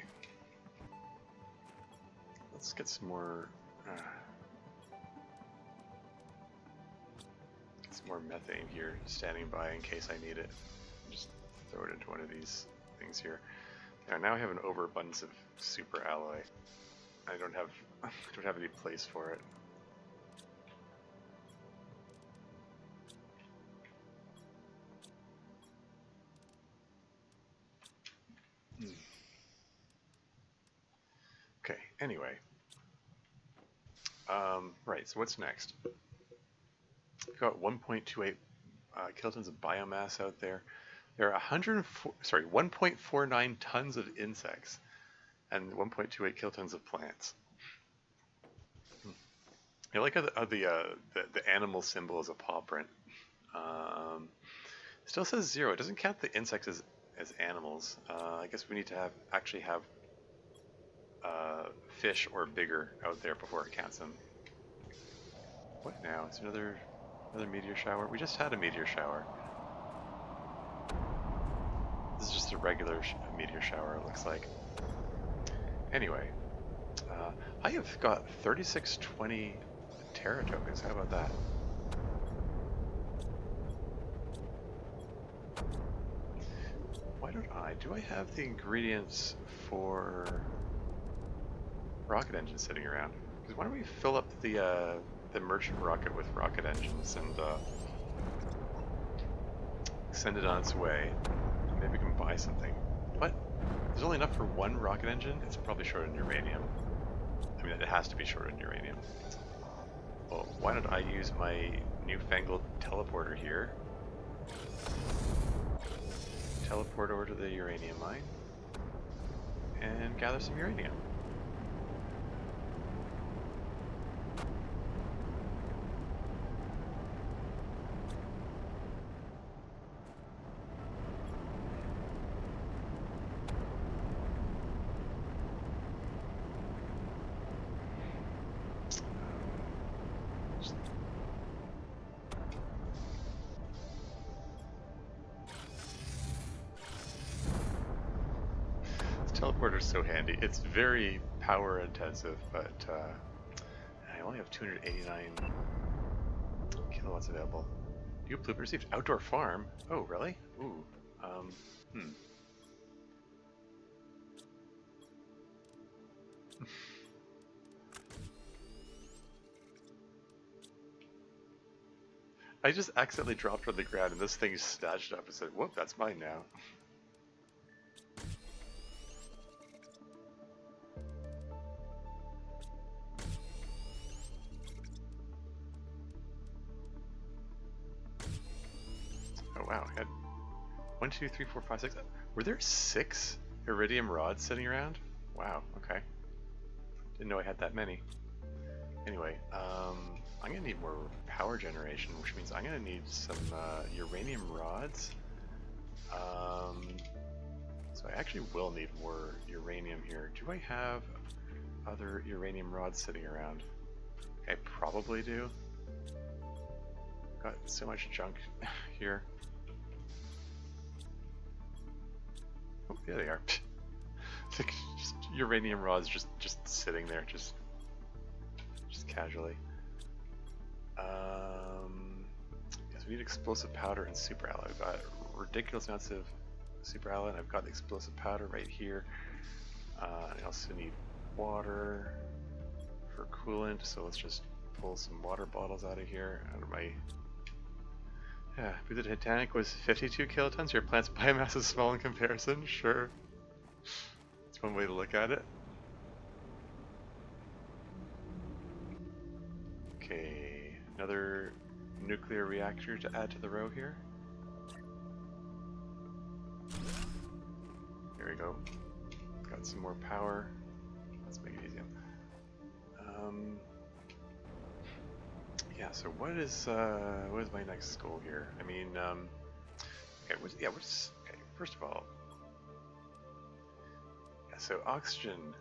Let's get some more methane here standing by in case I need it. Just throw it into one of these things here. Now I have an overabundance of super alloy. I don't have any place for it. Okay, anyway. Right, so what's next? We've got 1.28 kilotons of biomass out there. There are 1.49 tons of insects and 1.28 kilotons of plants. I like how the animal symbol is a paw print. Still says 0. It doesn't count the insects as animals. I guess we need to actually have fish or bigger out there before it counts them. What now? It's another meteor shower. We just had a meteor shower. This is just a regular meteor shower, it looks like. Anyway, I have got 3620 Terra tokens. How about that? Why don't I? Do I have the ingredients for rocket engines sitting around? Because why don't we fill up the merchant rocket with rocket engines and send it on its way. Maybe we can buy something. What? There's only enough for one rocket engine? It's probably short on uranium. I mean, it has to be short on uranium. Well, why don't I use my newfangled teleporter here? Teleport over to the uranium mine and gather some uranium. Teleporter's so handy. It's very power intensive, but I only have 289 kilowatts available. New blueprint received. Outdoor farm. Oh, really? Ooh. I just accidentally dropped on the ground and this thing snatched up and said, whoop, that's mine now. Oh wow, I had 1, 2, 3, 4, 5, 6. Were there 6 iridium rods sitting around? Wow, okay. Didn't know I had that many. Anyway, I'm gonna need more power generation, which means I'm gonna need some uranium rods. So I actually will need more uranium here. Do I have other uranium rods sitting around? I probably do. Got so much junk here. Oh, there they are. Just uranium rods just sitting there, just casually. Yes, we need explosive powder and super alloy. I've got ridiculous amounts of super alloy, and I've got the explosive powder right here. I also need water for coolant, so let's just pull some water bottles out of here. Out of my but the Titanic was 52 kilotons. Your plant's biomass is small in comparison. Sure, it's one way to look at it. Okay, another nuclear reactor to add to the row here. There we go. Got some more power. Let's make it easy. yeah. So what is my next goal here? I mean, okay, okay? First of all, yeah. So oxygen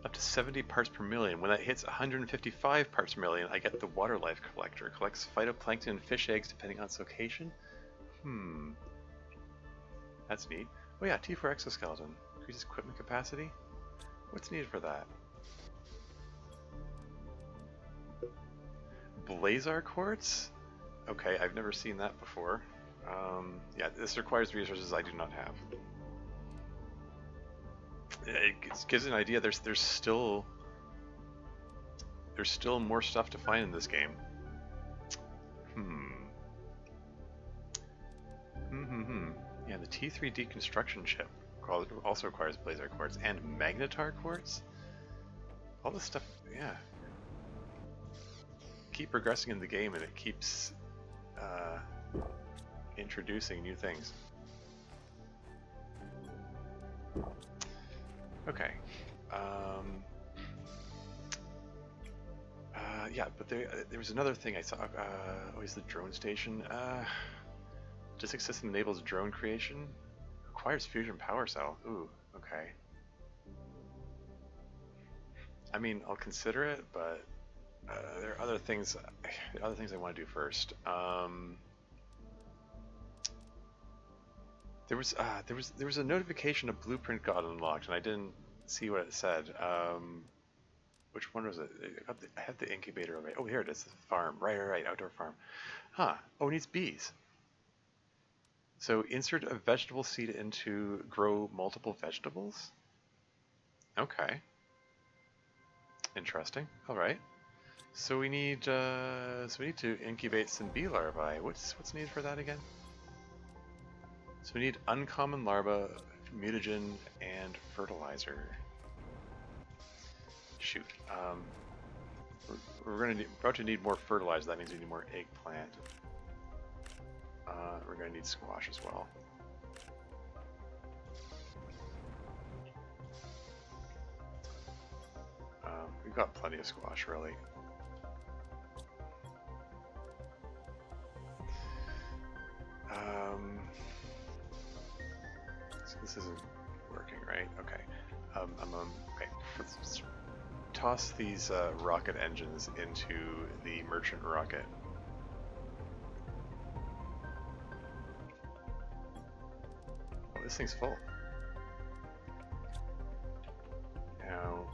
up to 70 parts per million. When that hits 155 parts per million, I get the water life collector. Collects phytoplankton and fish eggs depending on its location. That's neat. Oh yeah, T4 exoskeleton. Increases equipment capacity. What's needed for that? Blazar quartz? Okay, I've never seen that before. Yeah, this requires resources I do not have. It gives an idea. There's still more stuff to find in this game. Yeah, the T3 deconstruction chip also requires Blazar quartz and magnetar quartz. All this stuff, yeah. Keep progressing in the game, and it keeps introducing new things. Okay. Yeah, but there was another thing I saw. Is the drone station? Logistics system enables drone creation. Requires fusion power cell. Ooh, okay. I mean, I'll consider it, but there are other things. I want to do first. There was a notification a blueprint got unlocked, and I didn't see what it said. Which one was it? I had the incubator already. Oh, here it is. The farm. Right. Outdoor farm. Huh. Oh, it needs bees. So insert a vegetable seed into grow multiple vegetables. Okay. Interesting. All right. So we need to incubate some bee larvae. What's needed for that again? So we need uncommon larva, mutagen, and fertilizer. Shoot. We're about to need more fertilizer. That means we need more eggplant. We're going to need squash as well. We've got plenty of squash, really. So this isn't working, right? Okay. Okay. Let's toss these rocket engines into the merchant rocket. Oh, this thing's full. Now,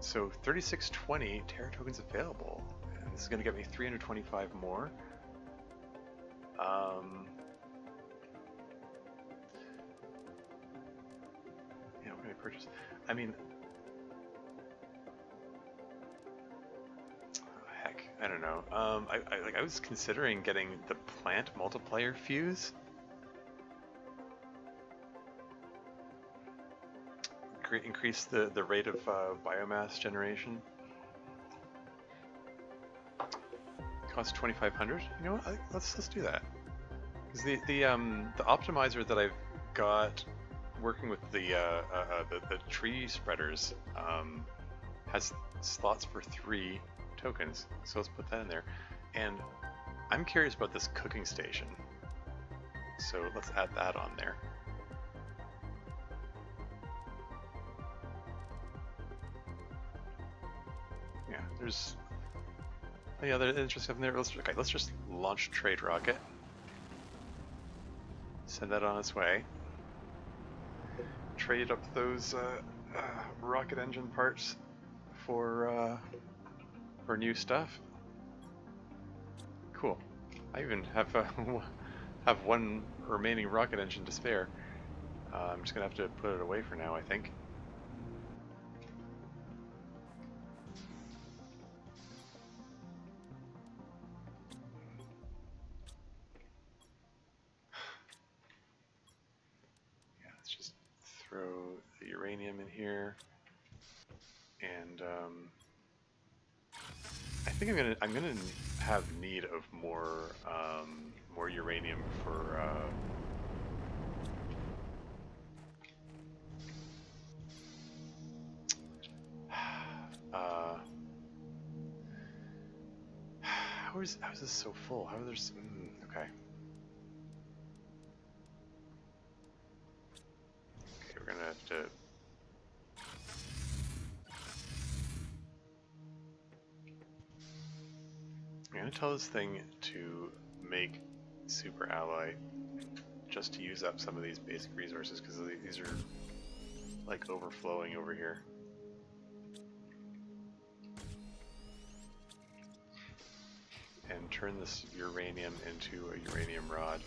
so 3620 Terra tokens available. And this is going to get me 325 more. Yeah, what can I purchase? I mean, heck, I don't know. I was considering getting the plant multiplier fuse. Increase the rate of biomass generation. Costs 2,500. You know what? Let's do that. Because the optimizer that I've got working with the tree spreaders has slots for 3 tokens. So let's put that in there. And I'm curious about this cooking station. So let's add that on there. Yeah, there's any other interesting stuff in there. Let's just launch trade rocket. Send that on its way. Trade up those rocket engine parts for new stuff. Cool. I even have have one remaining rocket engine to spare. I'm just gonna have to put it away for now, I think. Yeah, let's just throw the uranium in here, and I think I'm gonna have need of more uranium for how is this so full? How are there? Okay. Okay, we're gonna have to. I'm gonna tell this thing to make super alloy just to use up some of these basic resources because these are like overflowing over here. And turn this uranium into a uranium rod.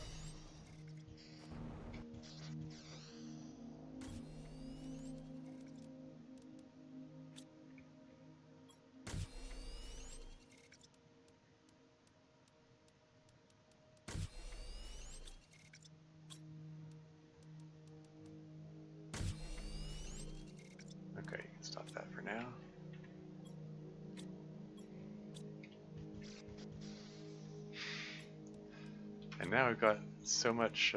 Okay, you can stop that for now. And now we've got so much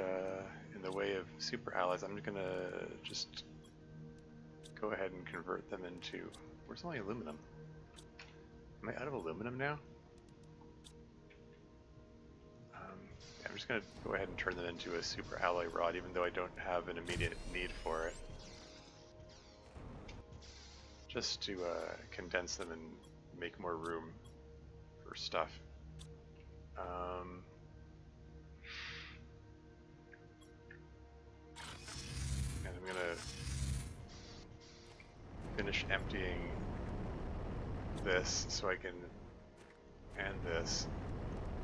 in the way of super alloys, I'm gonna just go ahead and convert them into... Where's my aluminum? Am I out of aluminum now? Yeah, I'm just gonna go ahead and turn them into a super alloy rod, even though I don't have an immediate need for it. Just to condense them and make more room for stuff. And I'm gonna finish emptying this so I can, and this,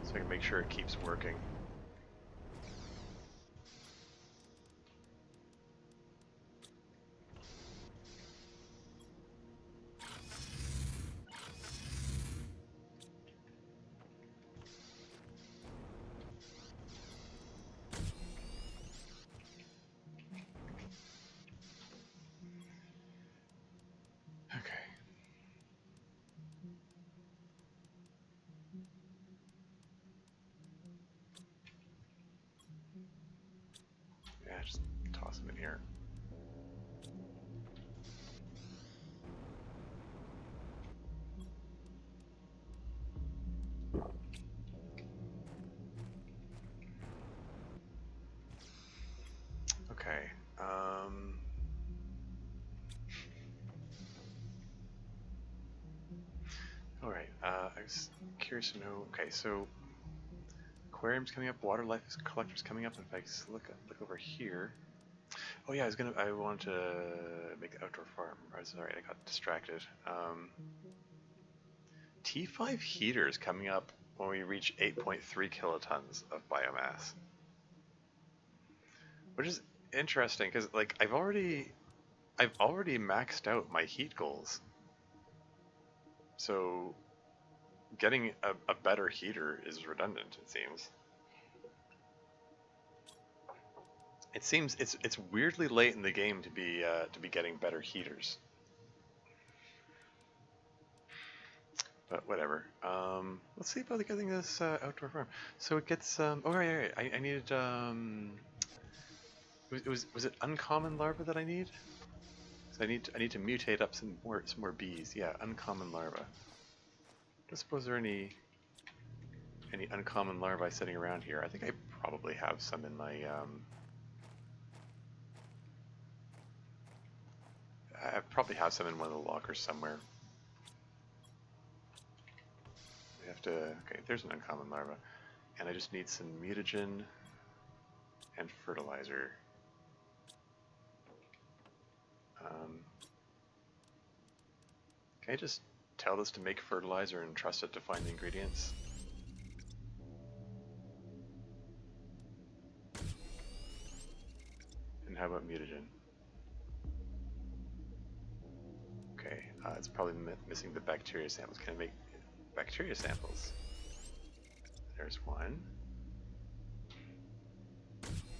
so I can make sure it keeps working. Yeah, just toss them in here. Okay. All right. I was curious to know. Okay, so aquarium's coming up, water life collector's coming up. If I look over here. Oh yeah, I wanted to make the outdoor farm. Sorry, I got distracted. T5 heater is coming up when we reach 8.3 kilotons of biomass, which is interesting because like I've already maxed out my heat goals, so getting a better heater is redundant. It seems it's weirdly late in the game to be getting better heaters. But whatever. Let's see about getting this outdoor farm. So it gets. Oh right. I needed. Was it uncommon larva that I need? So I need to mutate up some more bees. Yeah, uncommon larva. I suppose there are any uncommon larvae sitting around here. I think I probably have some in my. I probably have some in one of the lockers somewhere. We have to. Okay, there's an uncommon larva, and I just need some mutagen and fertilizer. Can I just tell this to make fertilizer and trust it to find the ingredients? And how about mutagen? Okay, it's probably missing the bacteria samples. Can I make bacteria samples? There's one.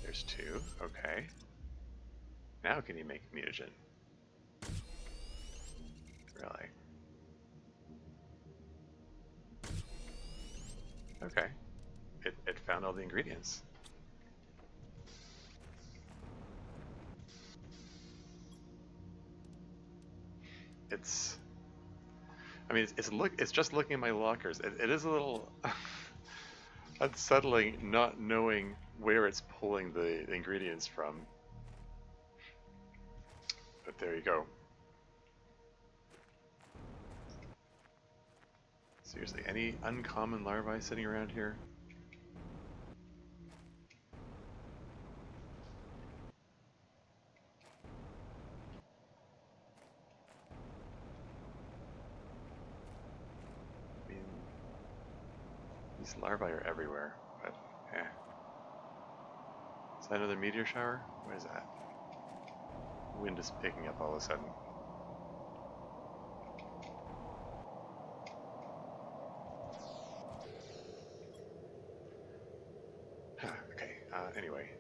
There's two. Okay. Now can you make mutagen? Really? Okay. It found all the ingredients. I mean, it's just looking at my lockers. It is a little unsettling not knowing where it's pulling the ingredients from. But there you go. Seriously, any uncommon larvae sitting around here? I mean, these larvae are everywhere, but eh. Is that another meteor shower? What is that? Wind is picking up all of a sudden. Okay, anyway,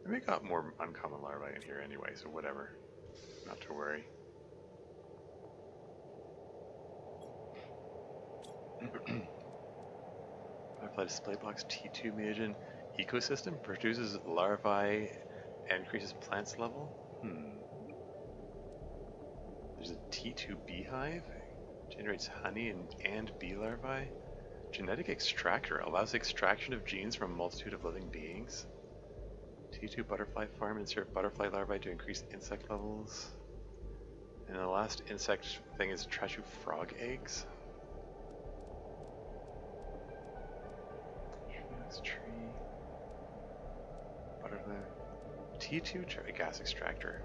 we got more uncommon larvae in here anyway, so whatever. Not to worry. Butterfly display box T2 mutagen ecosystem produces larvae and increases plants level. There's a T2 beehive, generates honey and bee larvae. Genetic extractor allows extraction of genes from a multitude of living beings. T2 butterfly farm, insert butterfly larvae to increase insect levels. And the last insect thing is Trashu frog eggs. Tree. Butterfly. T2 gas extractor.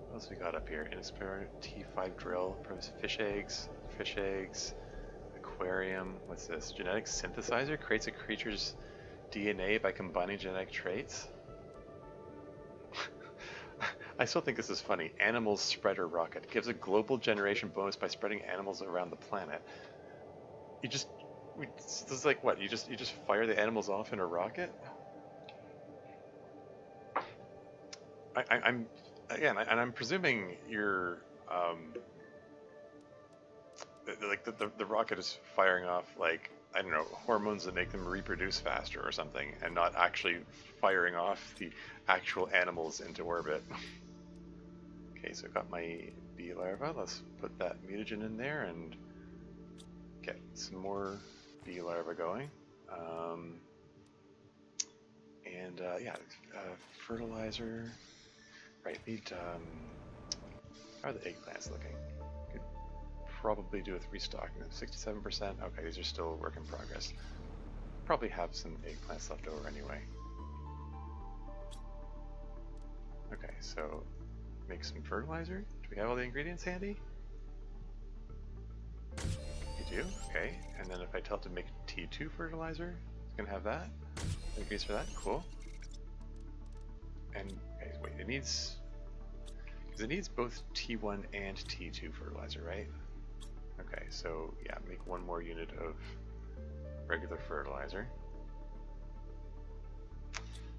What else we got up here? Inspire T5 drill, produces fish eggs, aquarium. What's this? Genetic synthesizer creates a creature's DNA by combining genetic traits. I still think this is funny. Animals spreader rocket gives a global generation bonus by spreading animals around the planet. This is like what? You just fire the animals off in a rocket? I'm presuming you're like the rocket is firing off, like, I don't know, hormones that make them reproduce faster or something, and not actually firing off the actual animals into orbit. Okay, so I got my bee larva. Let's put that mutagen in there and get some more bee larva going. Fertilizer. Right, need, how are the eggplants looking? Could probably do with restocking them. 67%, okay, these are still a work in progress. Probably have some eggplants left over anyway. Okay, so make some fertilizer. Do we have all the ingredients handy? You do? Okay, and then if I tell it to make T2 fertilizer, it's gonna have that. Ingredients for that, cool. And okay, wait, it needs both T1 and T2 fertilizer, right? Okay, so yeah, make one more unit of regular fertilizer.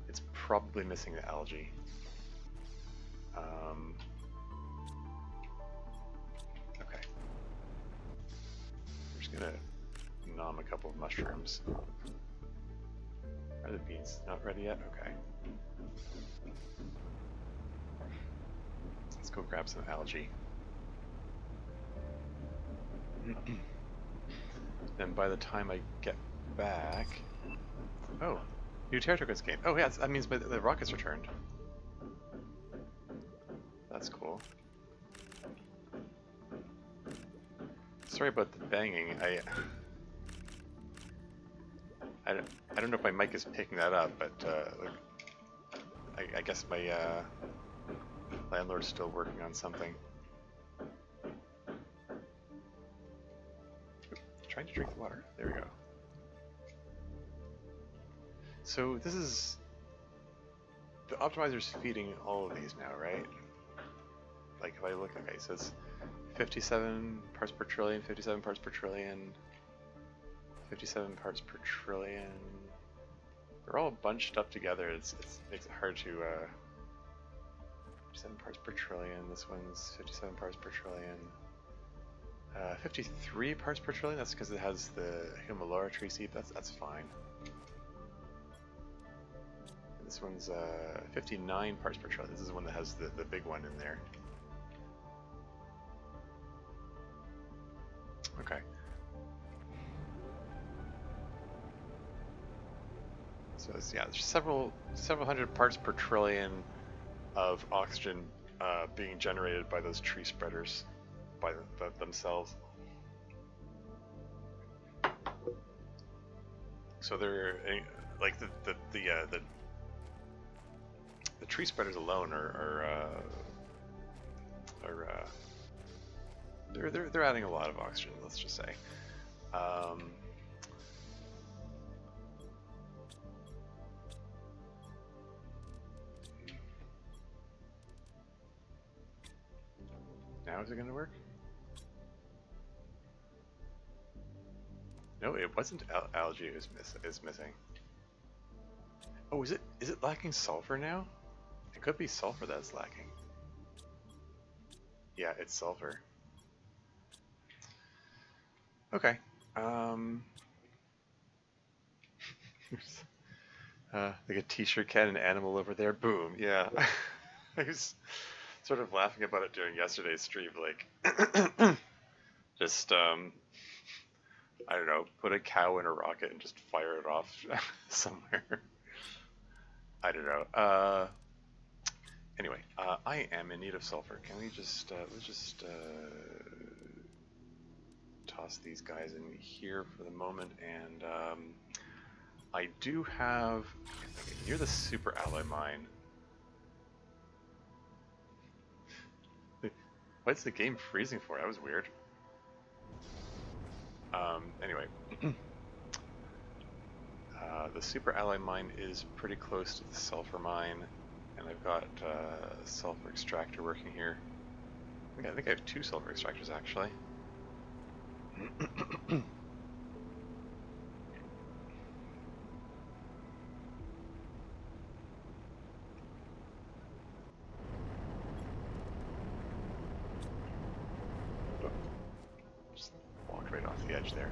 It's probably missing the algae. Okay. I'm just gonna nom a couple of mushrooms. Are the beans not ready yet? Okay. Let's go grab some algae. Then by the time I get back... Oh, new terra tokens gained. Oh yeah, that means the rockets returned. That's cool. Sorry about the banging. I don't know if my mic is picking that up, but I guess my landlord's still working on something. Trying to drink the water. There we go. So this is... The optimizer's feeding all of these now, right? Like if I look, okay, so it's 57 parts per trillion, 57 parts per trillion, 57 parts per trillion. They're all bunched up together. It makes it hard to... 57 parts per trillion. This one's 57 parts per trillion. 53 parts per trillion. That's because it has the Himalaya tree seed. That's fine. This one's 59 parts per trillion. This is the one that has the big one in there. So yeah, there's several hundred parts per trillion of oxygen being generated by those tree spreaders by themselves. So they're like the tree spreaders alone they're adding a lot of oxygen. Let's just say. Now is it going to work? No, it wasn't algae is missing. Oh, is it lacking sulfur now? It could be sulfur that's lacking. Yeah, it's sulfur. Okay. Like a t-shirt cat and animal over there. Boom. Yeah. I was sort of laughing about it during yesterday's stream. Like, just I don't know, put a cow in a rocket and just fire it off somewhere. I don't know. Anyway, I am in need of sulfur. Can we just let's just toss these guys in here for the moment, and I do have near the super alloy mine. What's the game freezing for? That was weird. Anyway, the super alloy mine is pretty close to the sulfur mine, and I've got a sulfur extractor working here. I think I have 2 sulfur extractors actually. Just walked right off the edge there.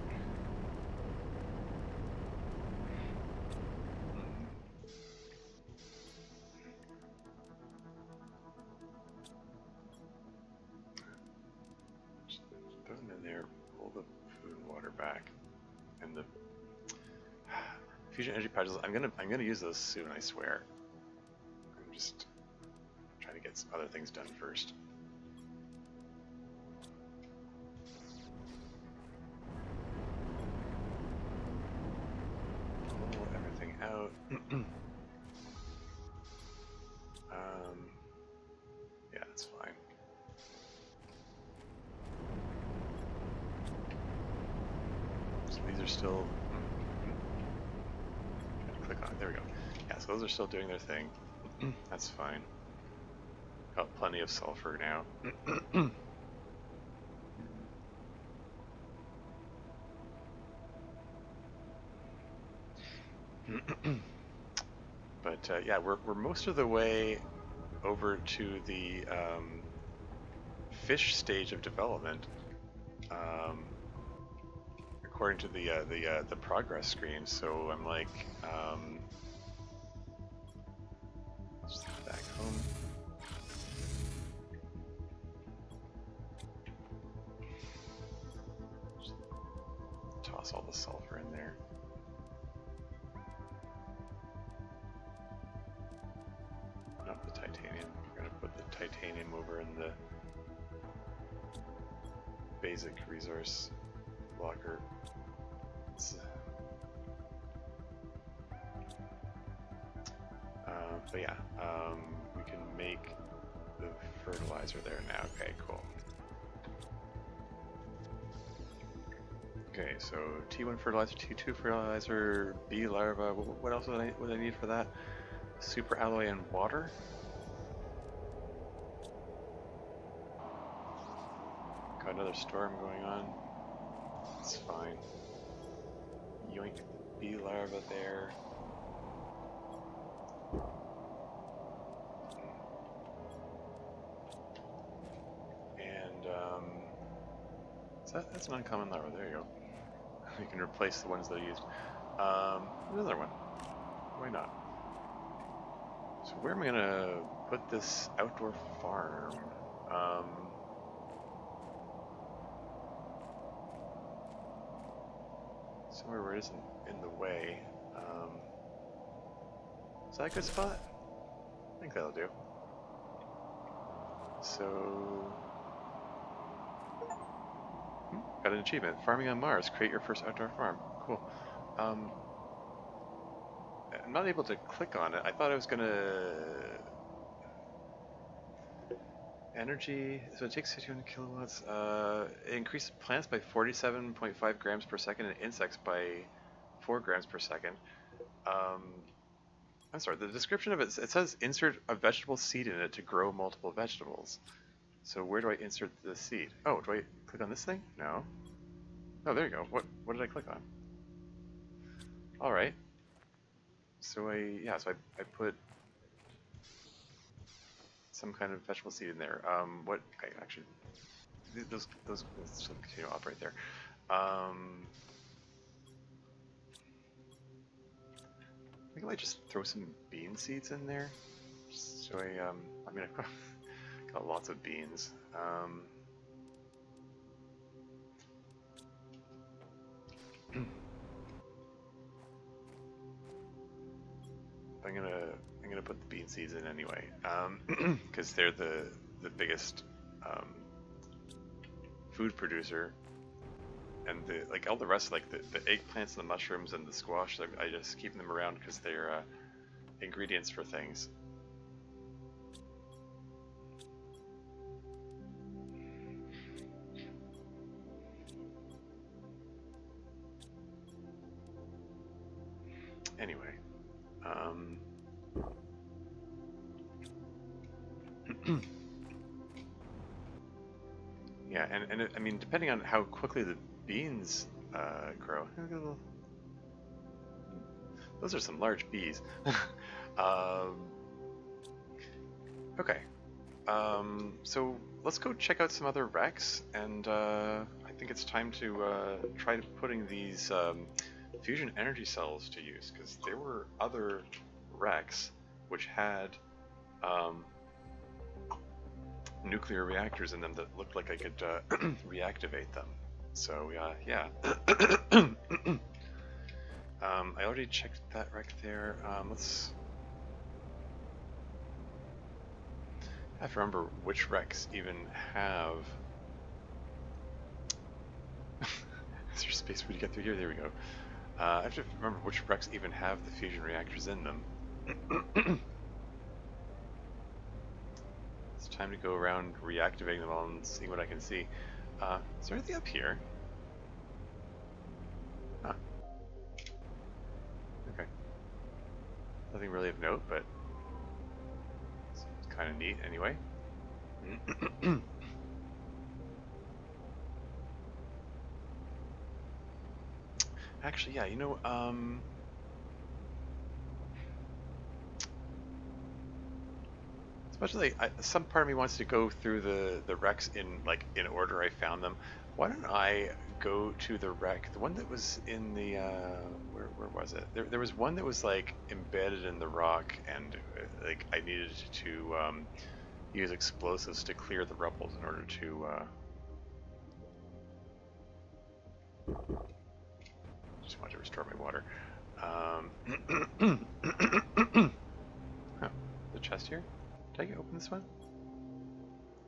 Just throw them in there, pull the food and water back, and the fusion energy patches. I'm gonna use those soon, I swear. I'm just trying to get some other things done first. Pull everything out. Yeah, that's fine. So these are still. Click on it. There we go. Yeah, so those are still doing their thing. That's fine. Got plenty of sulfur now. But yeah, we're most of the way over to the fish stage of development, according to the progress screen. So I'm like, just back home. Just toss all the sulfur in there. Not the titanium. We're gonna put the titanium over in the basic resource locker. But yeah, we can make the fertilizer there now. Okay, cool. Okay, so T1 fertilizer, T2 fertilizer, bee larva. What else would I need for that? Super alloy and water. Got another storm going on. It's fine. Yoink the bee larva there. And that's an uncommon larva. There you go. You can replace the ones that I used. Another one. Why not? So where am I gonna put this outdoor farm? Somewhere where it isn't in the way. Is that a good spot? I think that'll do. So... got an achievement. Farming on Mars. Create your first outdoor farm. Cool. I'm not able to click on it. I thought I was gonna... Energy, so it takes 61 kilowatts. It increases plants by 47.5 grams per second and insects by 4 grams per second. I'm sorry, the description of it says insert a vegetable seed in it to grow multiple vegetables. So where do I insert the seed? Oh, do I click on this thing? No. Oh, there you go. What did I click on? All right. So I put some kind of vegetable seed in there. Okay, actually, those still continue to operate there. I think I might just throw some bean seeds in there. So I mean, I've got lots of beans. I'm gonna put the bean seeds in anyway, because they're the biggest food producer, and all the rest, like the eggplants and the mushrooms and the squash, I just keep them around because they're ingredients for things. Anyway, yeah, and I mean, depending on how quickly the beans grow. Those are some large bees. Okay, so let's go check out some other wrecks, and I think it's time to try putting these fusion energy cells to use, because there were other wrecks which had nuclear reactors in them that looked like I could reactivate them. So yeah. I already checked that wreck there. I have to remember which wrecks even have... Is there space for me to get through here? There we go. I have to remember which wrecks even have the fusion reactors in them. It's time to go around reactivating them all and see what I can see. Is there anything up here? Huh. Okay. Nothing really of note, but it's kind of neat anyway. Actually, yeah, you know, as much as some part of me wants to go through the wrecks in order I found them. Why don't I go to the wreck, the one that was in the where was it? There was one that was like embedded in the rock, and like I needed to use explosives to clear the rubble in order to. Just want to restore my water. Huh, the chest here? Did I open this one?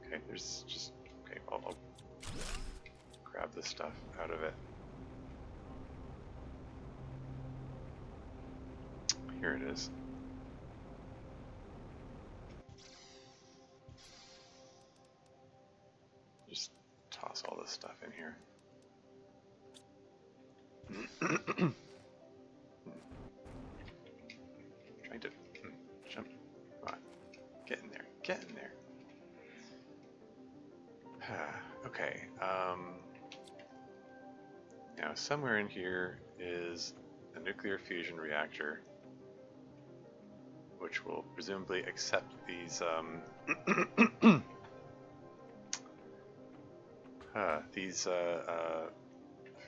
Okay, there's just... Okay, I'll grab this stuff out of it. Here it is. Just toss all this stuff in here. Trying to jump. Come on. Get in there. Get in there. Okay. Now, somewhere in here is a nuclear fusion reactor, which will presumably accept these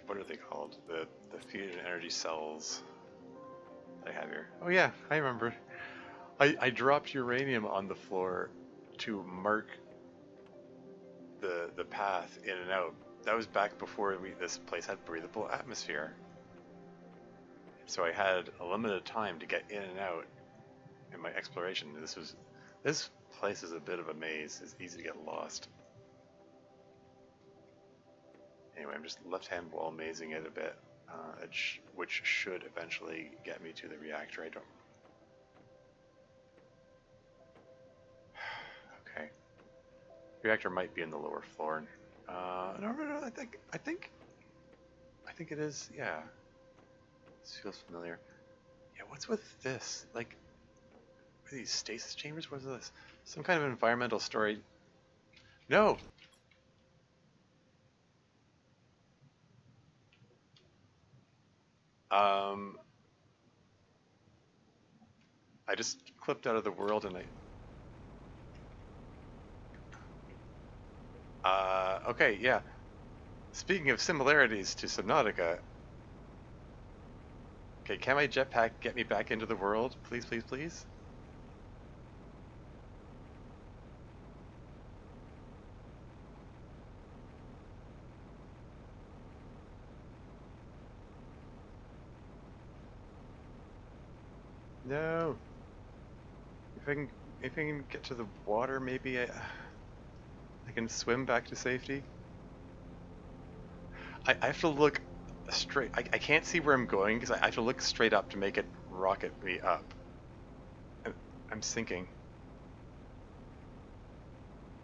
what are they called? The fusion energy cells I have here. Oh yeah, I remember. I dropped uranium on the floor to mark the path in and out. That was back before this place had breathable atmosphere. So I had a limited time to get in and out. in my exploration. This place is a bit of a maze. It's easy to get lost. Anyway, I'm just left-hand wall mazing it a bit, which should eventually get me to the reactor. I don't. Okay. Reactor might be in the lower floor. No. I think it is. Yeah. This feels familiar. Yeah. What's with this? Like, what are these stasis chambers? What is this? Some kind of environmental story. No. I just clipped out of the world and okay, yeah. Speaking of similarities to Subnautica, okay, can my jetpack get me back into the world? Please, please, please? No. If I can get to the water, maybe I can swim back to safety. I have to look straight. I can't see where I'm going because I have to look straight up to make it rocket me up. I'm sinking.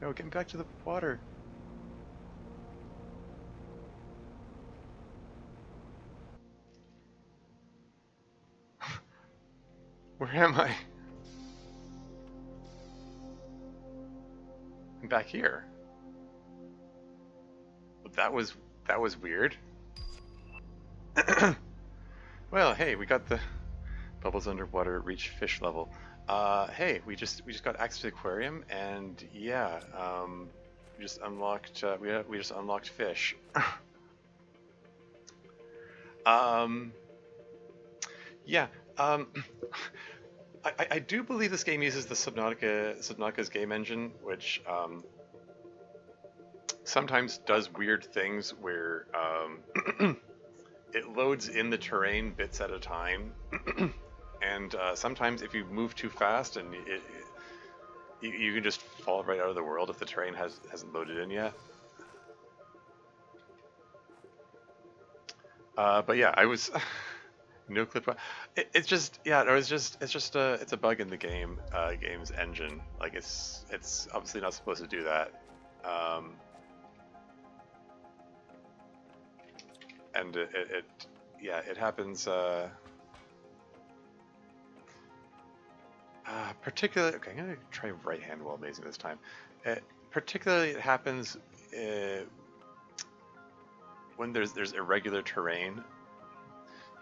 No, getting back to the water. Where am I? I'm back here. That was weird. Well, hey, we got the bubbles underwater reach fish level. Hey, we just got access to the aquarium, and yeah, we just unlocked we just unlocked fish. Yeah. I do believe this game uses the Subnautica's game engine, which sometimes does weird things where it loads in the terrain bits at a time, and sometimes if you move too fast and you can just fall right out of the world if the terrain hasn't loaded in yet. But yeah, I was no clip. It's just yeah, it's a bug in the game's engine. Like it's obviously not supposed to do that. And it happens. Particularly, okay, I'm gonna try right hand wall mazing this time. Particularly, it happens when there's irregular terrain.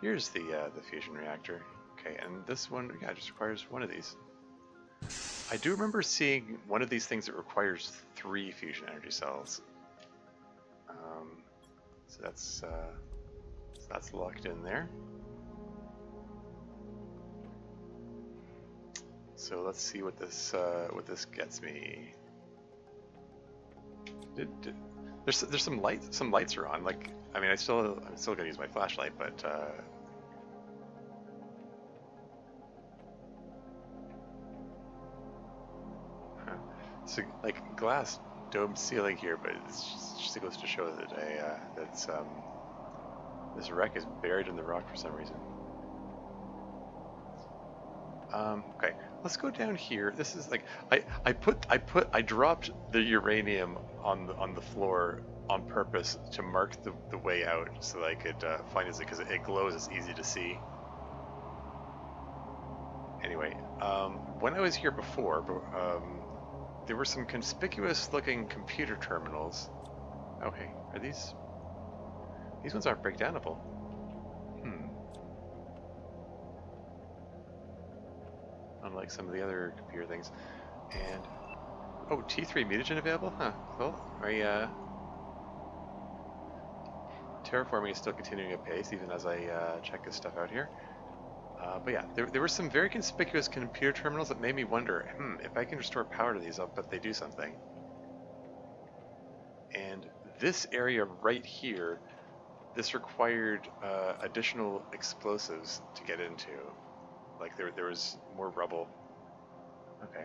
Here's the fusion reactor. Okay, and this one, yeah, just requires one of these. I do remember seeing one of these things that requires 3 fusion energy cells. So that's locked in there. So let's see what this gets me. There's some lights. Some lights are on. Like, I mean, I'm still gonna use my flashlight, but so like glass domed ceiling here, but it's just goes to show that this wreck is buried in the rock for some reason. Okay, let's go down here. This is like I dropped the uranium on the floor on purpose to mark the way out so that I could find it because it glows. It's easy to see. Anyway, when I was here before, there were some conspicuous-looking computer terminals. Oh hey, are these ones aren't breakdownable? Unlike some of the other computer things. And oh, T3 mutagen available? Huh, cool. Terraforming is still continuing at pace, even as I check this stuff out here. But yeah, there were some very conspicuous computer terminals that made me wonder, if I can restore power to these, I'll bet they do something. And this area right here, this required additional explosives to get into. Like there was more rubble. Okay.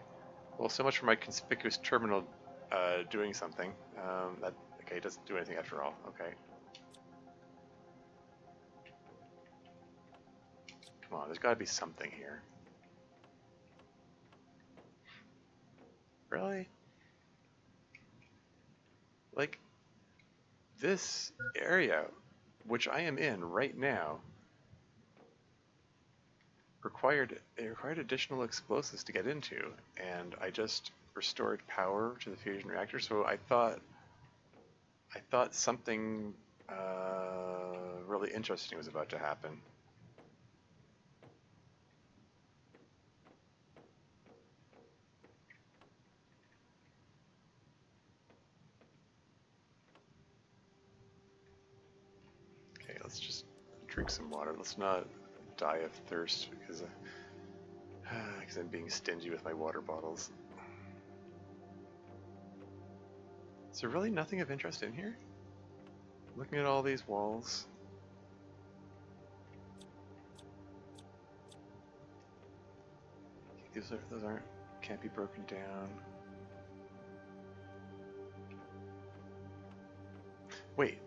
Well, so much for my conspicuous terminal doing something. That okay, it doesn't do anything after all. Okay. Come on, there's got to be something here. Really? Like, this area, which I am in right now, it required additional explosives to get into, and I just restored power to the fusion reactor. So I thought something really interesting was about to happen. Okay, let's just drink some water. Let's not die of thirst because I'm being stingy with my water bottles. Is there really nothing of interest in here? Looking at all these walls. Those can't be broken down. Wait.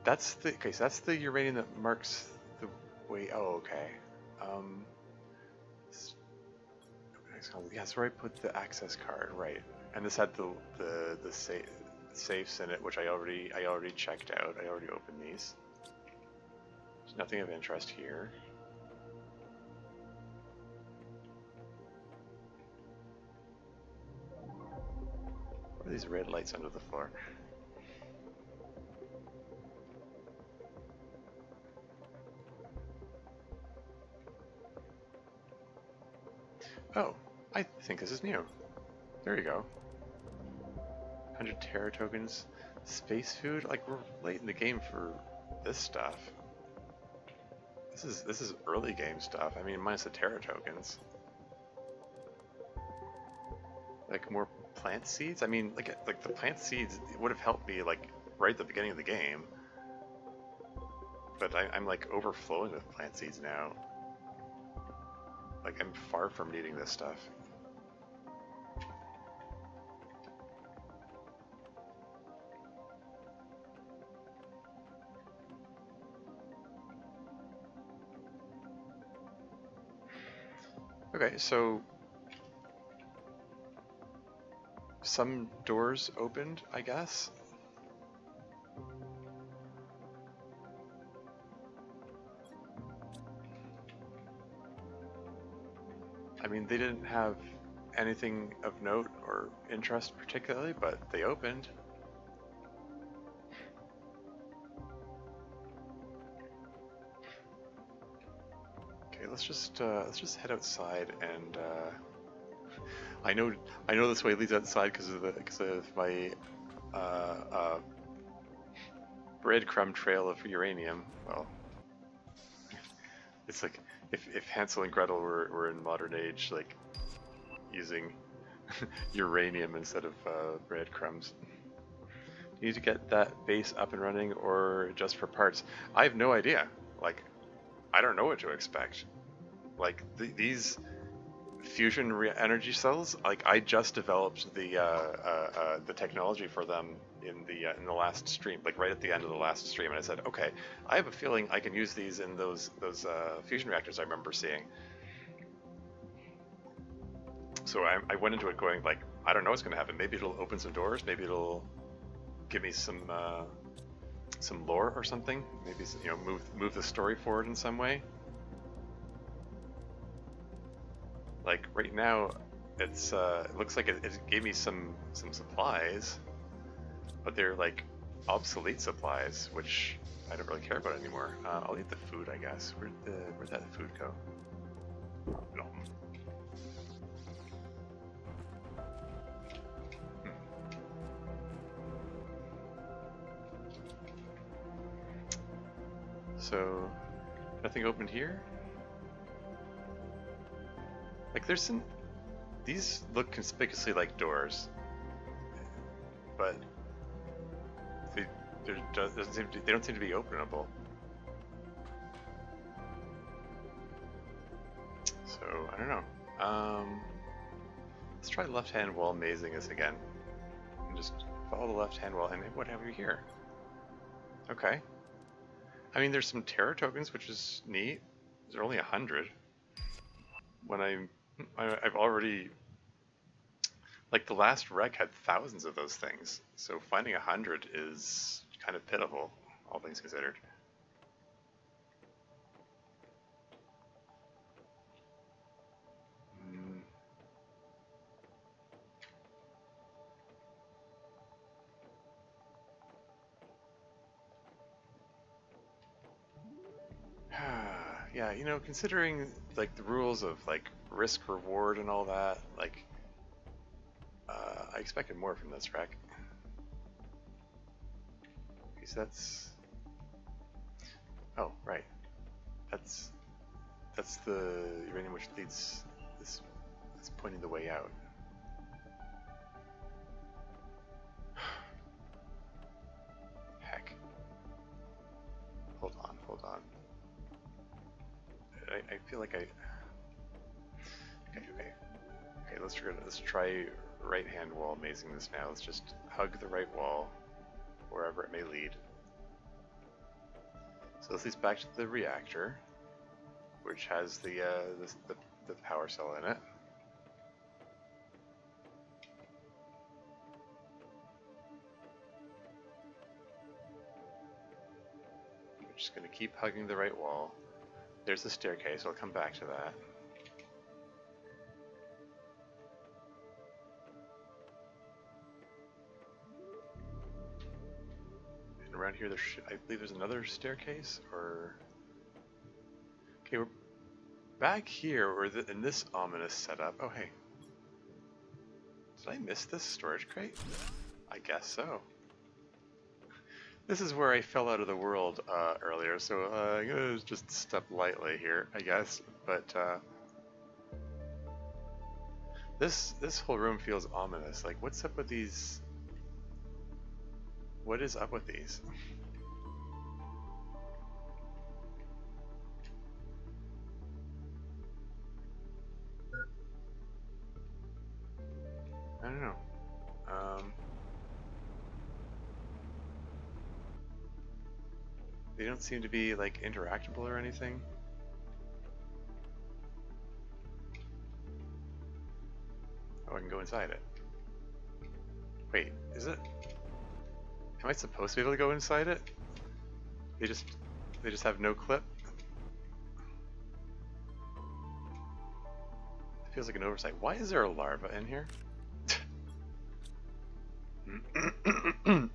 Okay, so that's the uranium that marks the way. Oh, okay. Yeah, that's where I put the access card, right? And this had the safes in it, which I already checked out. I already opened these. There's nothing of interest here. What are these red lights under the floor? Oh, I think this is new. There you go. 100 Terra tokens. Space food? Like, we're late in the game for this stuff. This is early game stuff. I mean, minus the Terra tokens. Like, more plant seeds? I mean, like the plant seeds would have helped me, like, right at the beginning of the game. But I'm like, overflowing with plant seeds now. Like, I'm far from needing this stuff. Okay, so some doors opened, I guess. I mean, they didn't have anything of note or interest particularly, but they opened. Okay, let's just head outside, and I know this way leads outside because of my breadcrumb trail of uranium. Well, it's like if Hansel and Gretel were in modern age, like using uranium instead of breadcrumbs. You need to get that base up and running, or just for parts. I have no idea. Like, I don't know what to expect. Like these fusion energy cells, like I just developed the technology for them in the last stream, like right at the end of the last stream, and I said, okay, I have a feeling I can use these in those fusion reactors I remember seeing. So I went into it going like, I don't know what's going to happen. Maybe it'll open some doors. Maybe it'll give me some lore or something. Maybe move the story forward in some way. Like right now, it looks like it gave me some supplies, but they're like obsolete supplies, which I don't really care about anymore. I'll eat the food, I guess. Where'd that food go? No. So, nothing opened here? Like there's some, these look conspicuously like doors, but they don't seem to be openable. So I don't know. Let's try left-hand wall mazing this again. And just follow the left-hand wall, and what have we here? Okay. I mean, there's some terror tokens, which is neat. There's only 100. When I've already, like, the last wreck had thousands of those things, so finding 100 is kind of pitiful, all things considered. Yeah, you know, considering like the rules of like risk reward and all that, like I expected more from this wreck. Because that's, oh right, that's the uranium which leads this. That's pointing the way out. Heck. Hold on, hold on. I feel like I. Okay. Let's try right-hand wall mazing this now. Let's just hug the right wall, wherever it may lead. So this leads back to the reactor, which has the power cell in it. We're just going to keep hugging the right wall. There's the staircase. I'll come back to that. And around here, I believe there's another staircase, or... Okay, we're back here, in this ominous setup. Oh, hey. Did I miss this storage crate? I guess so. This is where I fell out of the world earlier, so I'm gonna just step lightly here, I guess. But this whole room feels ominous. Like, what's up with these? What is up with these? I don't know. They don't seem to be like interactable or anything. Oh, I can go inside it. Wait, is it? Am I supposed to be able to go inside it? They just have no clip? It feels like an oversight. Why is there a larva in here? I'm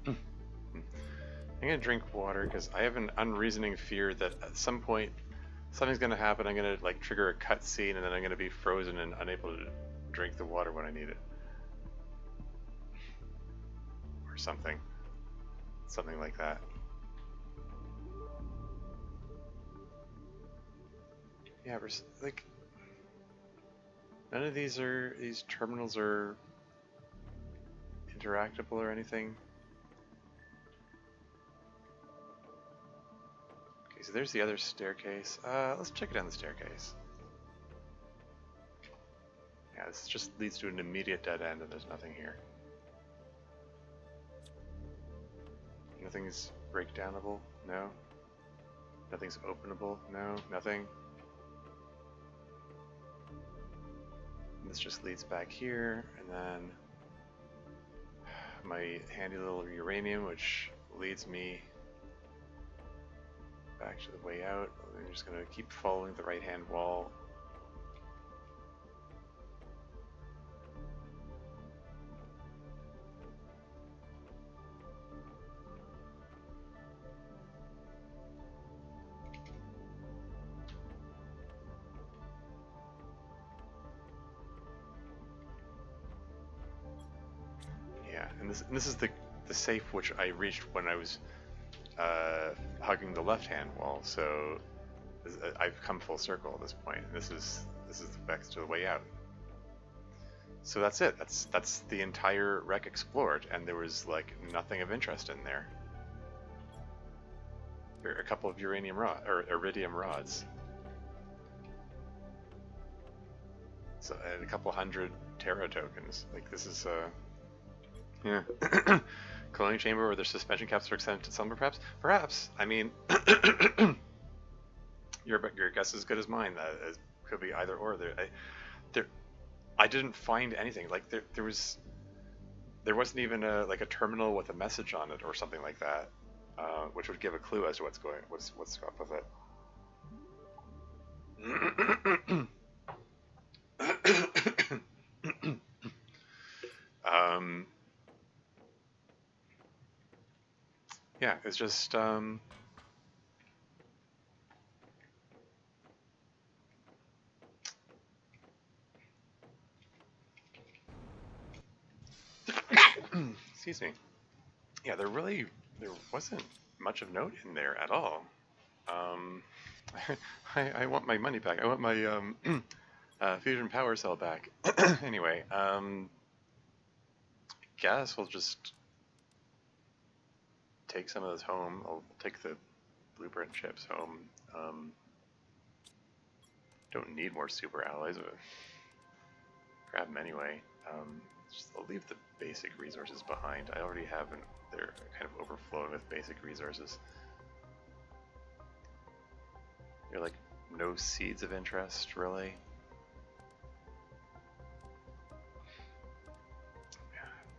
gonna drink water because I have an unreasoning fear that at some point something's gonna happen. I'm gonna like trigger a cutscene and then I'm gonna be frozen and unable to drink the water when I need it, or something like that. Yeah, like none of these terminals are interactable or anything. So there's the other staircase. Let's check it down the staircase. Yeah, this just leads to an immediate dead end and there's nothing here. Nothing's breakdownable? No. Nothing's openable? No. Nothing. And this just leads back here, and then my handy little uranium, which leads me back to the way out. I'm just going to keep following the right-hand wall. Yeah, and this is the safe which I reached when I was hugging the left-hand wall, so I've come full circle at this point. This is back to the way out. So that's it. That's the entire wreck explored, and there was like nothing of interest in there. There are a couple of iridium rods. So, and a couple hundred Terra tokens. Like, this is, yeah. Cloning chamber where their suspension caps are extended to summer, perhaps? Perhaps. I mean, your guess is as good as mine. That could be either or. I didn't find anything. Like, there wasn't even a terminal with a message on it or something like that, which would give a clue as to what's up with it. Yeah, it's just excuse me. Yeah, there wasn't much of note in there at all. I want my money back. I want my fusion power cell back. Anyway, guess we'll just take some of this home. I'll take the blueprint chips home. Don't need more super alloys, but grab them anyway. I'll leave the basic resources behind. I already have they're kind of overflowing with basic resources. You're like no seeds of interest, really.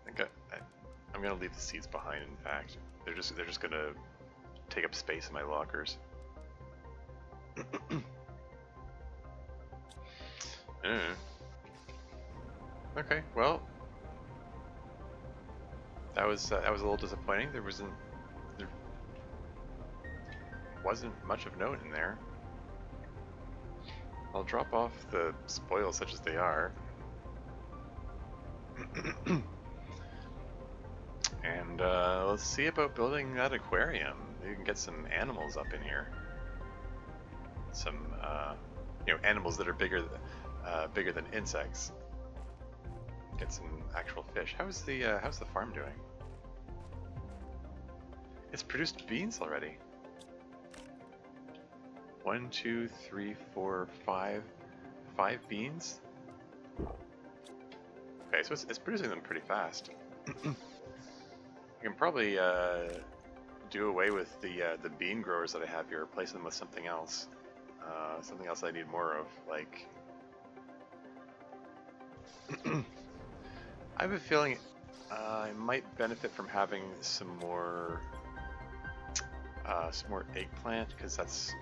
I think I'm gonna leave the seeds behind. In fact, they're just gonna take up space in my lockers. Okay, well, that was a little disappointing. There wasn't much of note in there. I'll drop off the spoils such as they are. And let's see about building that aquarium. You can get some animals up in here. Some animals that are bigger than insects. Get some actual fish. How's the farm doing? It's produced beans already. 1, 2, 3, 4, 5 beans. Okay, so it's producing them pretty fast. I can probably do away with the bean growers that I have here, replace them with something else. Something else I need more of, like. I have a feeling I might benefit from having some more eggplant, because that's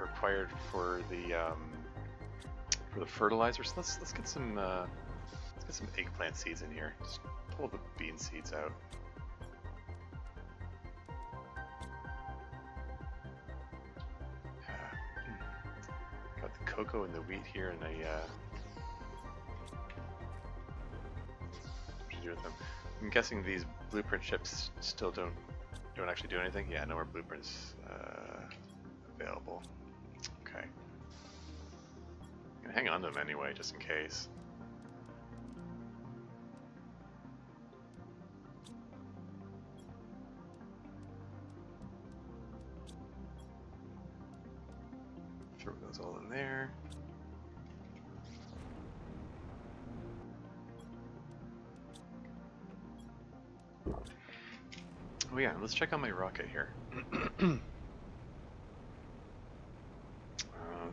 required for the fertilizer. So let's get some eggplant seeds in here. Just pull the bean seeds out. Got the cocoa and the wheat here, and what to do with them? I'm guessing these blueprint chips still don't actually do anything. Yeah, no more blueprints available. Okay. I'm gonna hang on to them anyway, just in case. Throw those all in there. Oh yeah, let's check out my rocket here.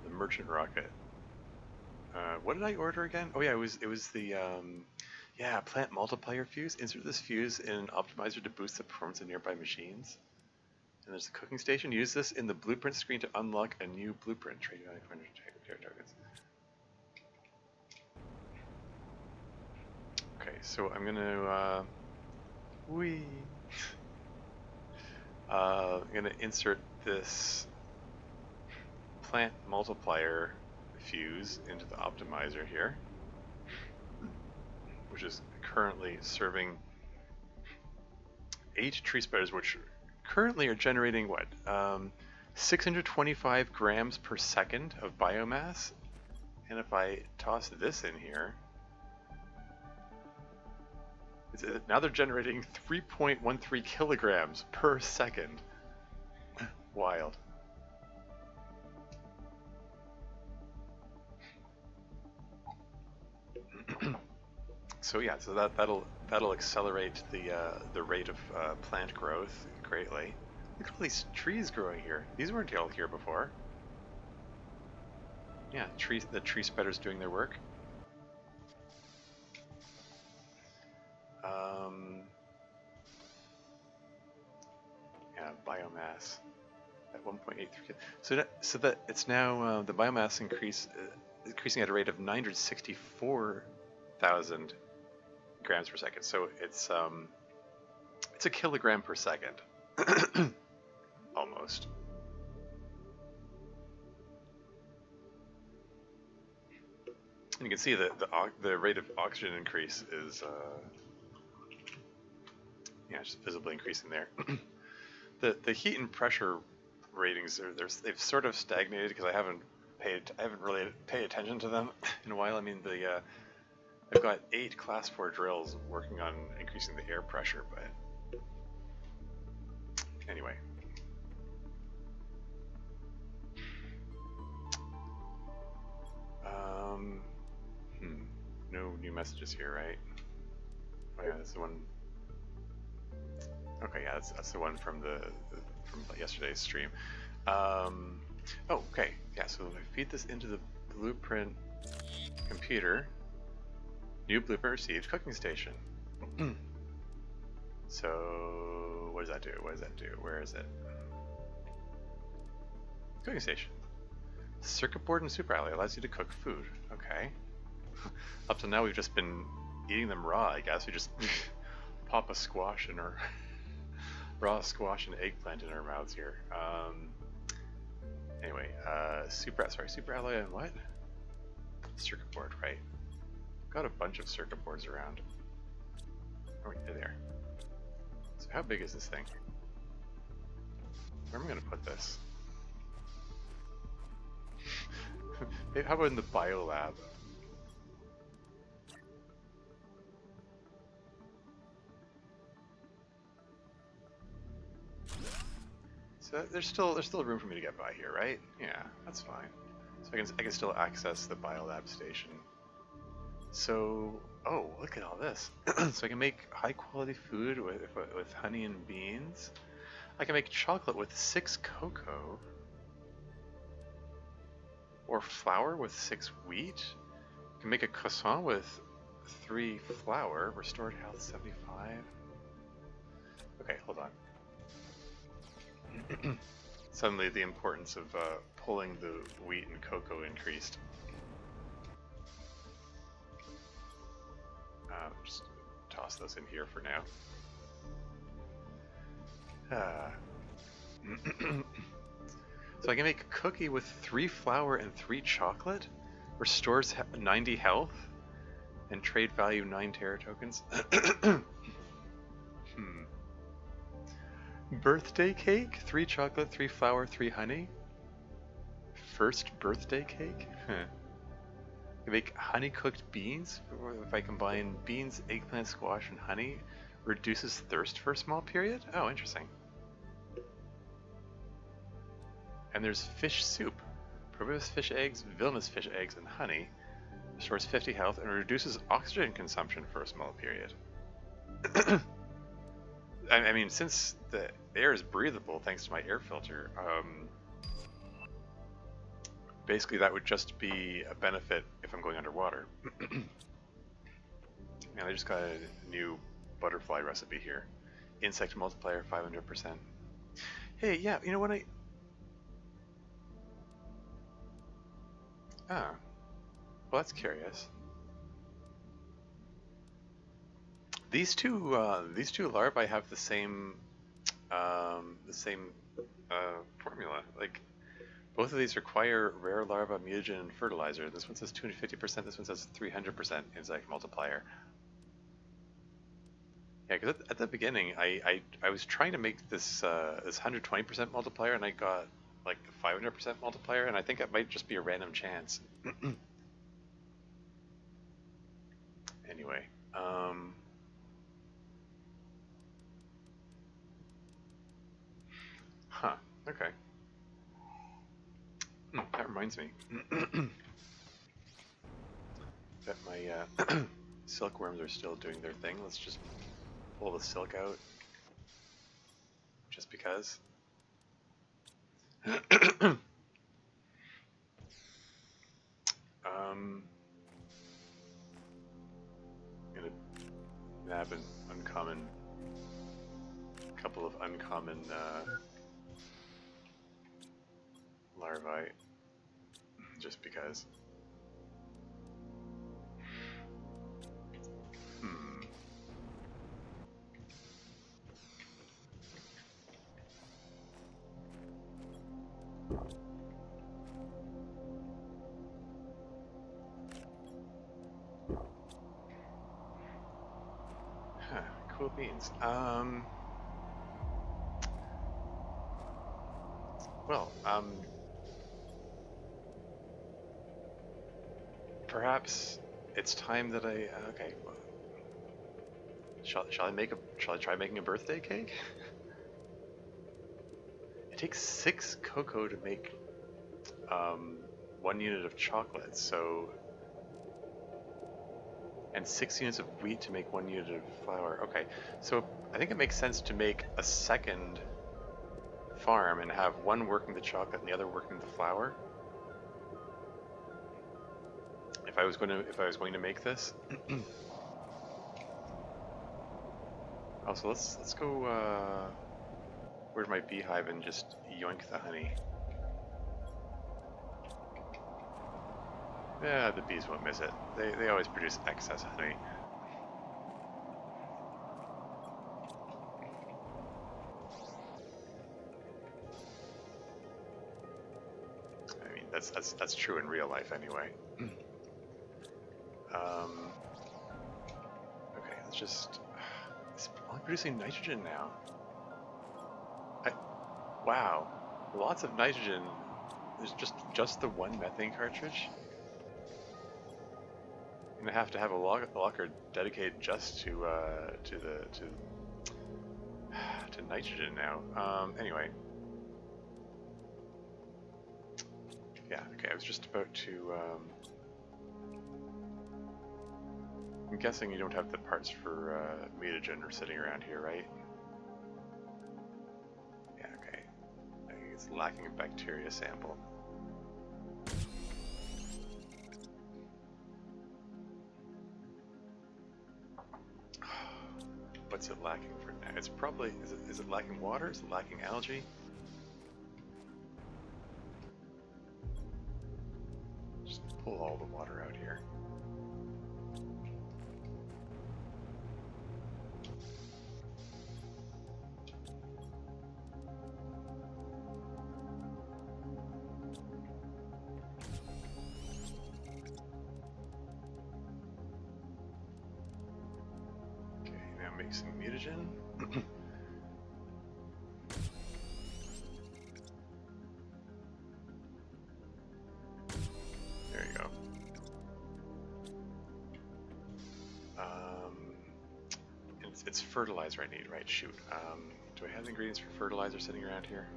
The merchant rocket. What did I order again? Oh yeah, it was the plant multiplier fuse. Insert this fuse in an optimizer to boost the performance of nearby machines. And there's a cooking station. Use this in the blueprint screen to unlock a new blueprint. Trade value for targets. Okay, so I'm gonna I'm gonna insert this plant multiplier fuse into the optimizer here, which is currently serving 8 tree spreaders, which currently are generating what? 625 grams per second of biomass. And if I toss this in here, now they're generating 3.13 kilograms per second. Wild. So yeah, so that'll accelerate the rate of plant growth greatly. Look at all these trees growing here. These weren't all here before. Yeah, the tree spreaders doing their work. Yeah, biomass at 1.83. So that it's now the biomass increasing at a rate of 964,000 grams per second. So it's a kilogram per second, almost. And you can see that the rate of oxygen increase is yeah, just visibly increasing there. The heat and pressure ratings they've sort of stagnated because I haven't really paid attention to them in a while. I mean I've got 8 class 4 drills working on increasing the air pressure, but anyway. No new messages here, right? Oh yeah, that's the one. Okay, yeah, that's the one from from yesterday's stream. Oh, okay, yeah. So if I feed this into the blueprint computer, new blueprint received, cooking station. So what does that do? What does that do? Where is it? Cooking station. Circuit board and super alloy allows you to cook food. Okay. Up till now we've just been eating them raw, I guess. We just pop a squash in our raw squash and eggplant in our mouths here. Anyway, super alloy and what? Circuit board, right? Got a bunch of circuit boards around. Oh wait, they're there. So how big is this thing? Where am I gonna put this? How about in the biolab? So there's still room for me to get by here, right? Yeah, that's fine. So I can still access the biolab station. So oh, look at all this! So I can make high quality food with honey and beans. I can make chocolate with 6 cocoa, or flour with 6 wheat. I can make a croissant with 3 flour. Restored health 75. Okay, hold on. Suddenly the importance of pulling the wheat and cocoa increased. Just toss those in here for now. So I can make a cookie with 3 flour and 3 chocolate, restores 90 health, and trade value 9 Terra tokens. Birthday cake, 3 chocolate, 3 flour, 3 honey. First birthday cake? I make honey cooked beans. If I combine beans, eggplant, squash, and honey, reduces thirst for a small period. Oh, interesting. And there's fish soup. Proboscis fish eggs, villainous fish eggs, and honey. Restores 50 health and reduces oxygen consumption for a small period. I mean, since the air is breathable thanks to my air filter, basically that would just be a benefit if I'm going underwater. Man, I just got a new butterfly recipe here. Insect multiplier 500%. Hey, yeah, you know what well, that's curious. These two larvae have the same formula. Like, both of these require rare larva mutagen fertilizer. This one says 250%. This one says 300% insect multiplier. Yeah, because at the beginning, I was trying to make this 120% multiplier, and I got like the 500% multiplier, and I think it might just be a random chance. Anyway, huh? Okay. That reminds me that my Silkworms are still doing their thing. Let's just pull the silk out, just because. I'm gonna nab an uncommon, couple of uncommon larvae, just because. Huh, cool beans. Well, perhaps it's time that I. Okay. Well, shall I try making a birthday cake? It takes 6 cocoa to make 1 unit of chocolate, so, and 6 units of wheat to make 1 unit of flour. Okay, so I think it makes sense to make a second farm and have one working the chocolate and the other working the flour. If I was going to make this. Also, let's go. Where's my beehive and just yoink the honey? Yeah, the bees won't miss it. They always produce excess honey. I mean, that's true in real life anyway. Okay, let's just. It's only producing nitrogen now. Wow, lots of nitrogen. There's just the one methane cartridge. I'm gonna have to have a locker dedicated just to nitrogen now. Anyway. Yeah, okay, I was just about to, I'm guessing you don't have the parts for mutagen or sitting around here, right? Yeah, okay. I think it's lacking a bacteria sample. What's it lacking for now? It's probably, is it lacking water? Is it lacking algae? Just pull all the water out here. Okay, now make some mutagen. There you go. It's fertilizer I need, right? Shoot. Do I have the ingredients for fertilizer sitting around here?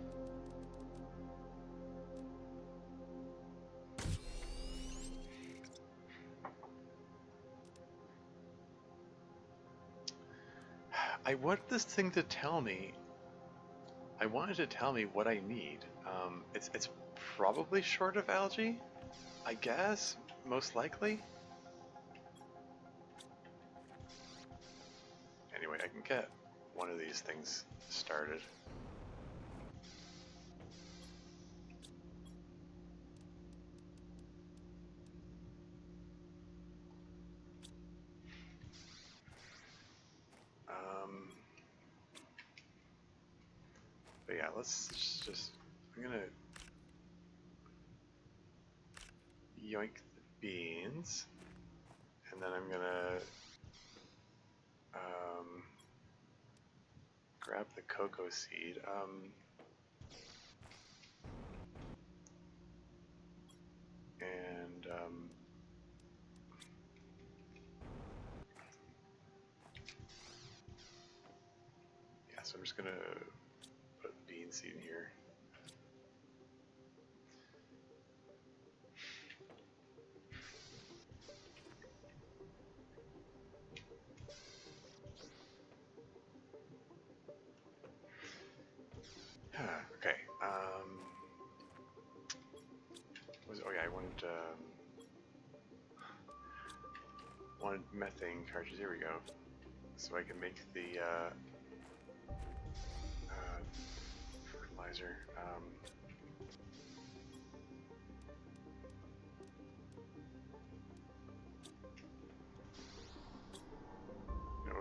I want this thing to tell me. I wanted to tell me what I need. It's probably short of algae, I guess, most likely. Anyway, I can get one of these things started. But yeah, let's just, I'm gonna yoink the beans, and then I'm gonna grab the cocoa seed. And yeah, so I'm just gonna put bean seed in here. Okay. Oh yeah, I wanted methane cartridges. Here we go. So I can make the fertilizer. No,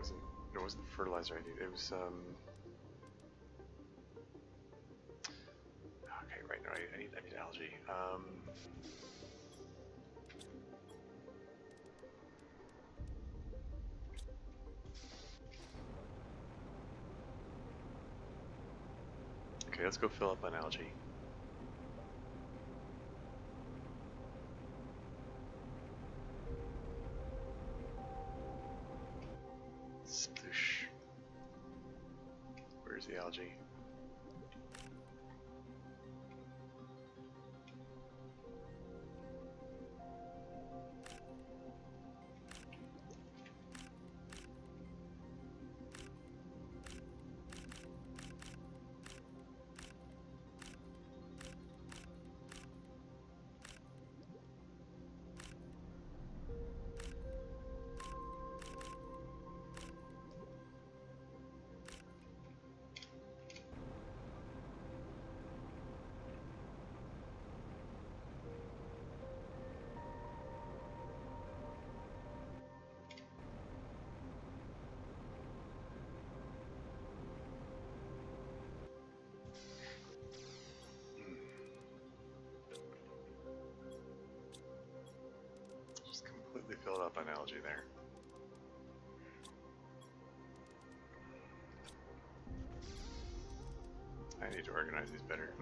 it wasn't fertilizer I needed. It was okay, right. No, I need algae. Okay, let's go fill up on algae. Sploosh. Where's the algae? Just completely filled up on algae there. I need to organize these better.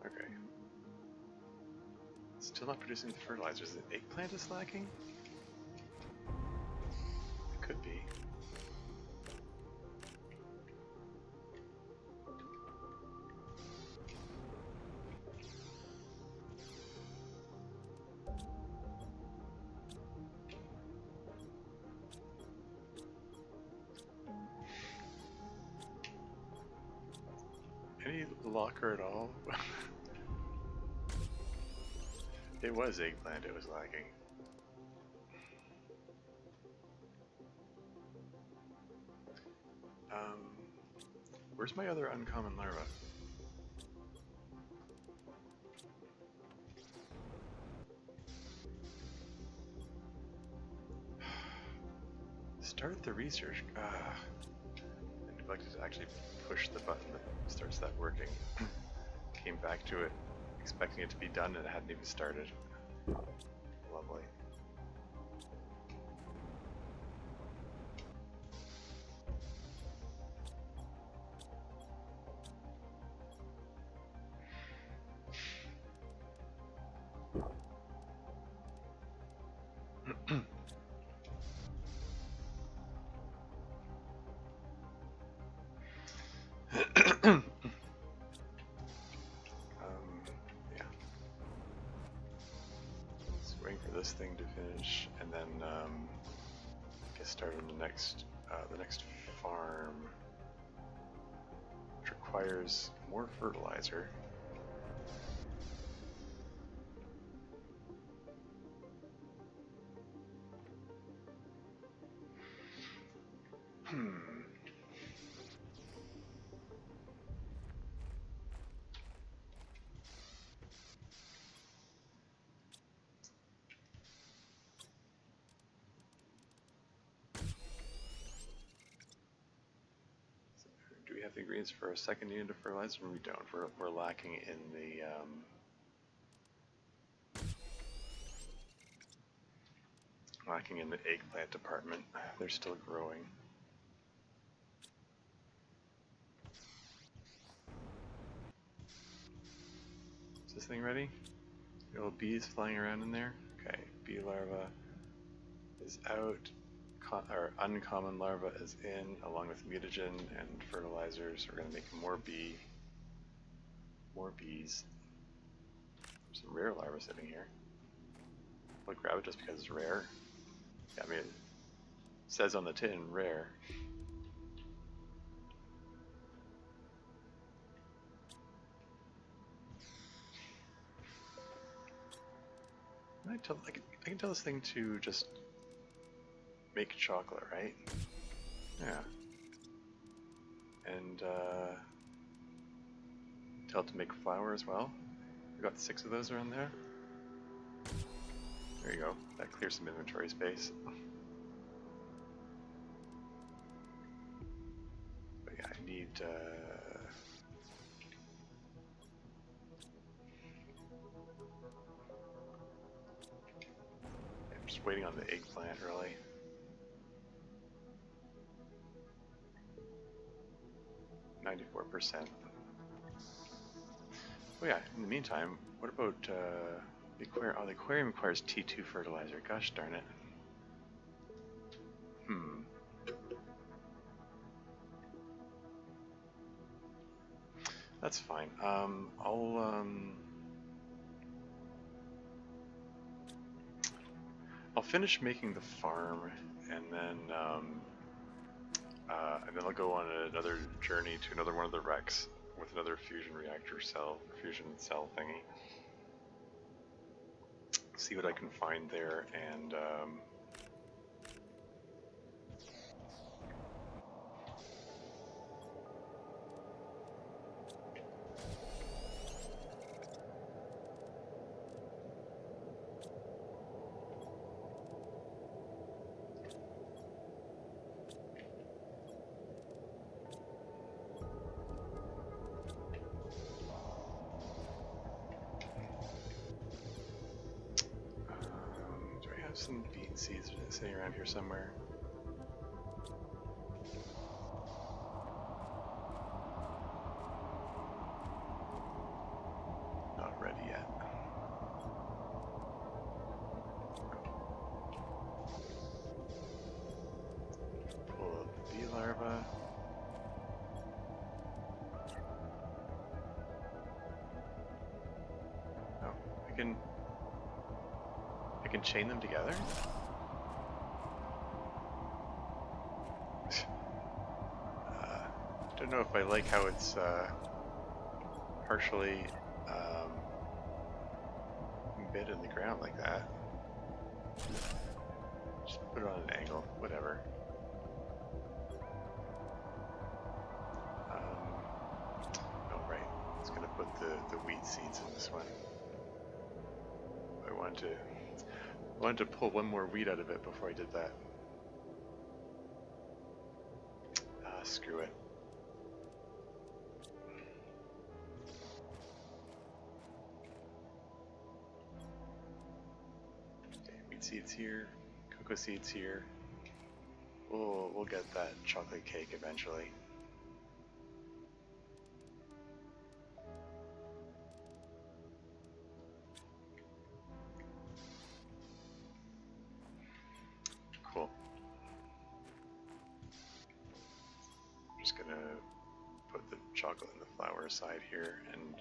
Okay. Still not producing the fertilizers. The eggplant is lacking? It could be. Any locker at all? It was eggplant it was lacking. Where's my other uncommon larva? Start the research. I neglected to actually push the button that starts that working. Came back to it, expecting it to be done, and it hadn't even started. Lovely. Yeah. Just waiting for this thing to finish, and then get started on the next farm, which requires more fertilizer. Do we have the ingredients for a second unit of fertilizer? We don't. We're lacking in the eggplant department. They're still growing. Is this thing ready? The old bees flying around in there? Okay, bee larva is out. Our uncommon larva is in, along with mutagen and fertilizers. We're going to make more bee more bees. There's some rare larvae sitting here. I'll grab it just because it's rare. Yeah, I mean, it says on the tin, rare. I can tell this thing to just make chocolate, right? Yeah. And tell it to make flour as well. We've got 6 of those around there. There you go. That clears some inventory space. But yeah, I need I'm just waiting on the eggplant, really. %. Oh yeah, in the meantime, what about the aquarium? Oh, the aquarium requires T2 fertilizer. Gosh darn it. That's fine. I'll finish making the farm, and then I'll go on another journey to another one of the wrecks with another fusion cell thingy. See what I can find there, and do I have some bean seeds sitting around here somewhere? Not ready yet. Pull up the bee larva. Oh, I can chain them together? Don't know if I like how it's partially embed in the ground like that. Just put it on an angle, whatever. Oh right, I was gonna put the wheat seeds in this one. I wanted to pull one more wheat out of it before I did that. Screw it. Okay, wheat seeds here, cocoa seeds here. We'll get that chocolate cake eventually. Cool. I'm just gonna put the chocolate and the flour aside here, and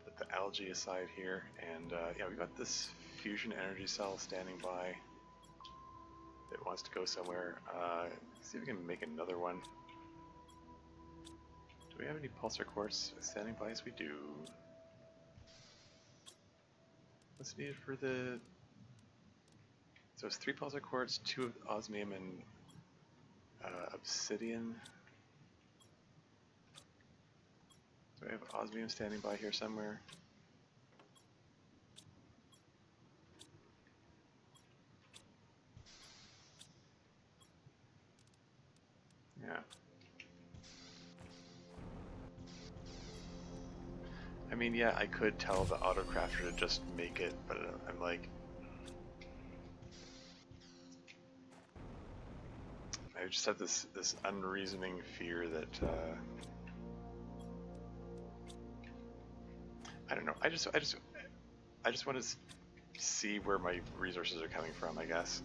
put the algae aside here, and yeah, we've got this fusion energy cell standing by. It wants to go somewhere. See if we can make another one. Do we have any pulsar quartz standing by? Yes, we do. What's needed for the... So it's 3 pulsar quartz, 2 osmium, and obsidian. Do I have osmium standing by here somewhere? Yeah. I mean, yeah, I could tell the autocrafter to just make it, but I'm like... I just have this unreasoning fear that... I don't know, I just want to see where my resources are coming from, I guess.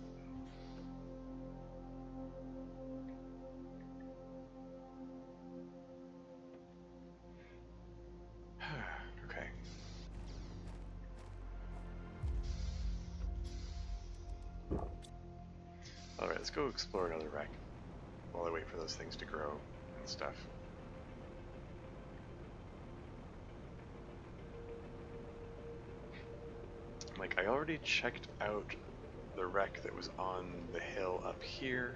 let's go explore another wreck while I wait for those things to grow and stuff. Like, I already checked out the wreck that was on the hill up here,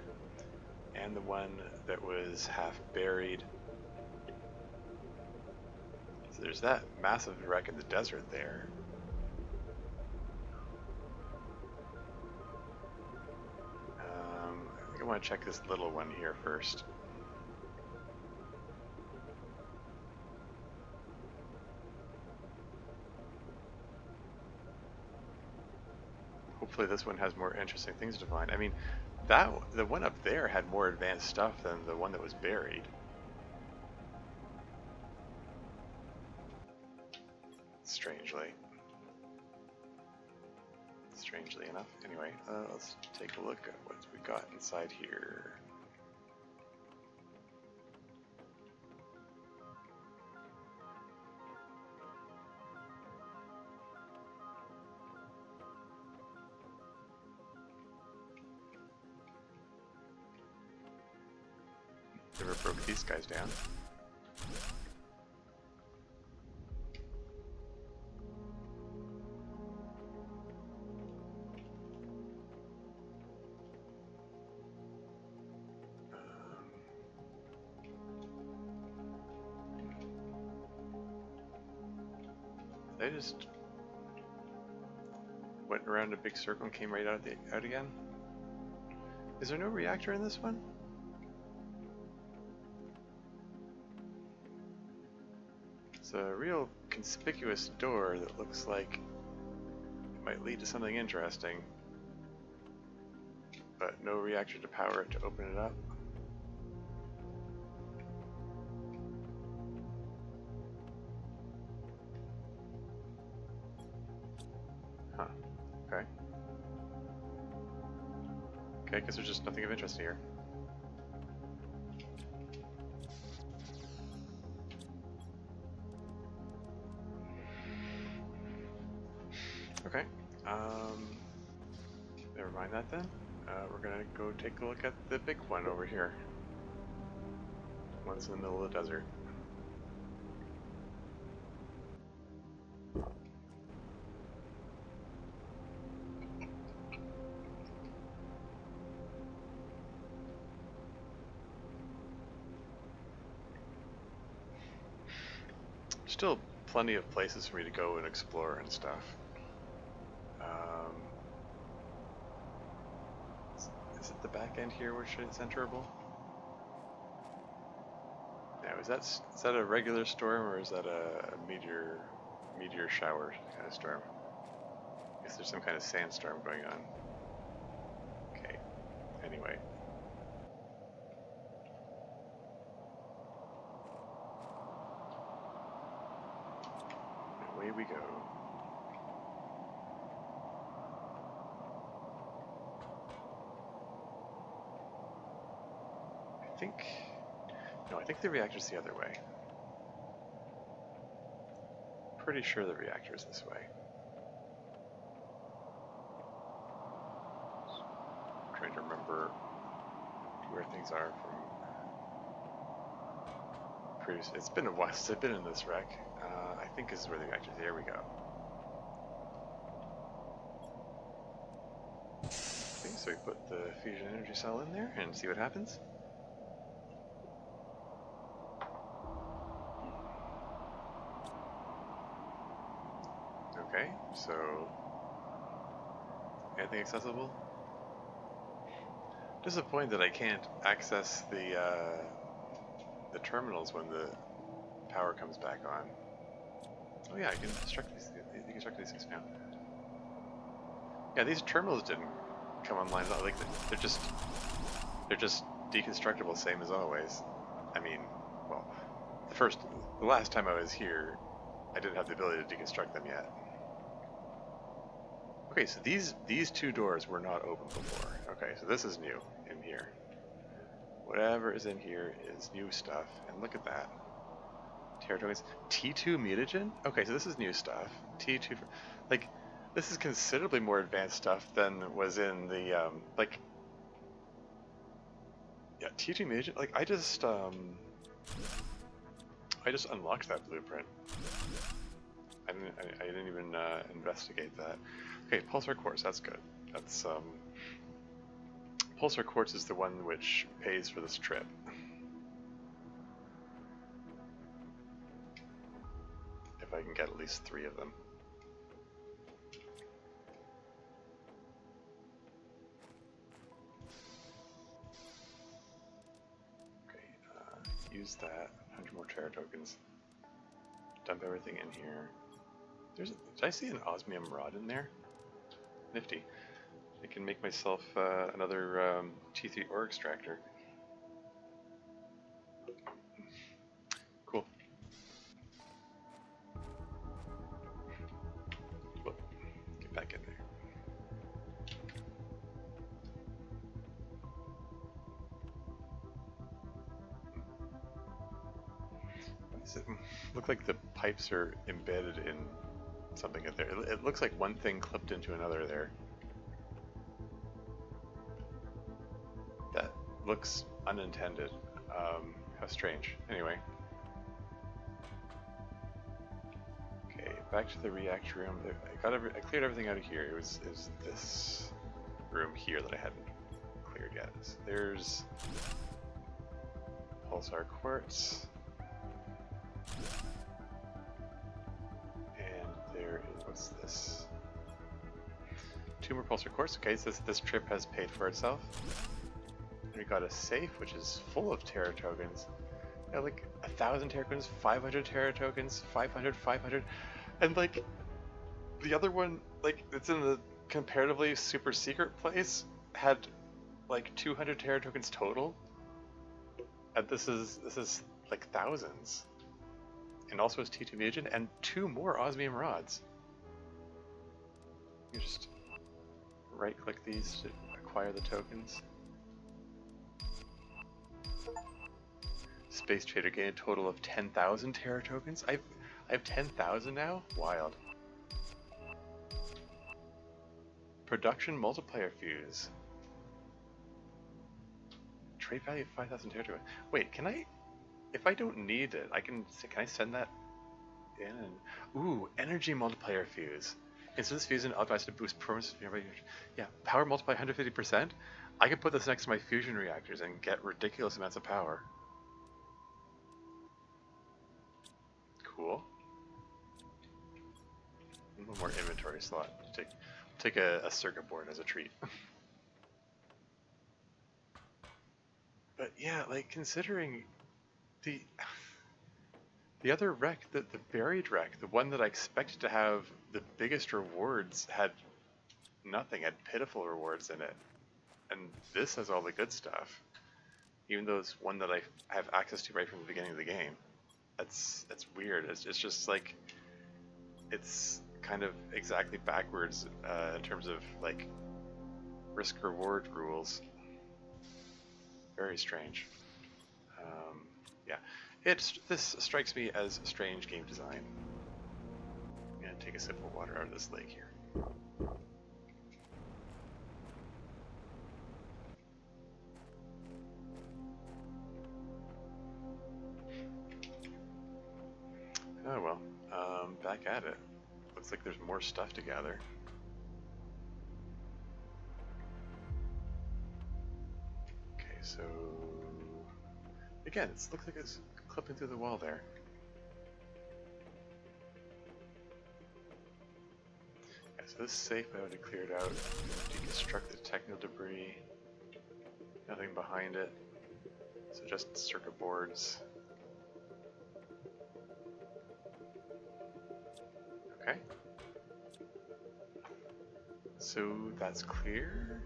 and the one that was half buried. So there's that massive wreck in the desert there. I think I want to check this little one here first. Hopefully this one has more interesting things to find. I mean, the one up there had more advanced stuff than the one that was buried. Strangely enough. Anyway, let's take a look at what we got inside here. Never broke these guys down. They just went around a big circle and came right out again. Is there no reactor in this one? It's a real conspicuous door that looks like it might lead to something interesting, but no reactor to power it to open it up. Huh. Okay. Okay, I guess there's just nothing of interest here. Okay. Never mind that then. We're gonna go take a look at the big one over here. One's in the middle of the desert. Still plenty of places for me to go and explore and stuff. Is it the back end here which is enterable? Now, is that a regular storm or is that a meteor shower kind of storm? I guess there's some kind of sandstorm going on. Okay. Anyway. Away we go. I think the reactor's the other way. Pretty sure the reactor is this way. I'm trying to remember where things are from previous. It's been a while since I've been in this wreck. I think this is where the reactor is. There we go. Okay, so we put the fusion energy cell in there and see what happens. Okay, so anything accessible? Disappointed that I can't access the terminals when the power comes back on. Oh yeah, I can construct these. You can construct these things now. Yeah, these terminals didn't come online at all. Like they're just deconstructible, same as always. I mean, well, the last time I was here, I didn't have the ability to deconstruct them yet. Okay, so these two doors were not open before. Okay, so this is new in here. Whatever is in here is new stuff, and look at that. Terratokens. T2 mutagen? Okay, so this is new stuff. T2, like, this is considerably more advanced stuff than was in the, like, Yeah, teaching the agent, like I just unlocked that blueprint. I didn't even investigate that. Okay, pulsar quartz, that's good. That's pulsar quartz is the one which pays for this trip. If I can get at least 3 of them. Okay, use that. 100 more terra tokens. Dump everything in here. Did I see an osmium rod in there? Nifty. I can make myself another T3 ore extractor. Cool. Whoop. Get back in there. Why does it look like the pipes are embedded in something in there? It looks like one thing clipped into another there. That looks unintended. How strange. Anyway. Okay, back to the reactor room. I cleared everything out of here. It was this room here that I hadn't cleared yet. So there's pulsar quartz. And there is, what's this? 2 more pulsar quartz. Okay, so this trip has paid for itself. We got a safe, which is full of terra tokens. Yeah, like 1,000 terra tokens, 500 terra tokens, 500, 500, and like the other one, like it's in the comparatively super secret place, had like 200 terra tokens total, and this is like thousands, and also has T2 agent and 2 more osmium rods. You just right-click these to acquire the tokens. Space Trader gained a total of 10,000 terra tokens. I have 10,000 now? Wild. Production multiplier fuse. Trade value of 5,000 terra tokens. Wait, can I, if I don't need it, can I send that in? Ooh, energy multiplier fuse. Instead of this fusion optimized to boost performance. Yeah, power multiply 150%. I can put this next to my fusion reactors and get ridiculous amounts of power. Cool. One more inventory slot. Take a circuit board as a treat. But yeah, like considering the other wreck, the buried wreck, the one that I expected to have the biggest rewards, had nothing, had pitiful rewards in it. And this has all the good stuff. Even though it's one that I have access to right from the beginning of the game. That's weird. It's just like, it's kind of exactly backwards in terms of like risk reward rules. Very strange. Yeah, this strikes me as strange game design. I'm gonna take a sip of water out of this lake here. Oh well, back at it. Looks like there's more stuff to gather. Okay, so again, it looks like it's clipping through the wall there. Yeah, so this safe I already cleared out. Deconstruct the techno debris. Nothing behind it. So just circuit boards. Okay. So that's clear.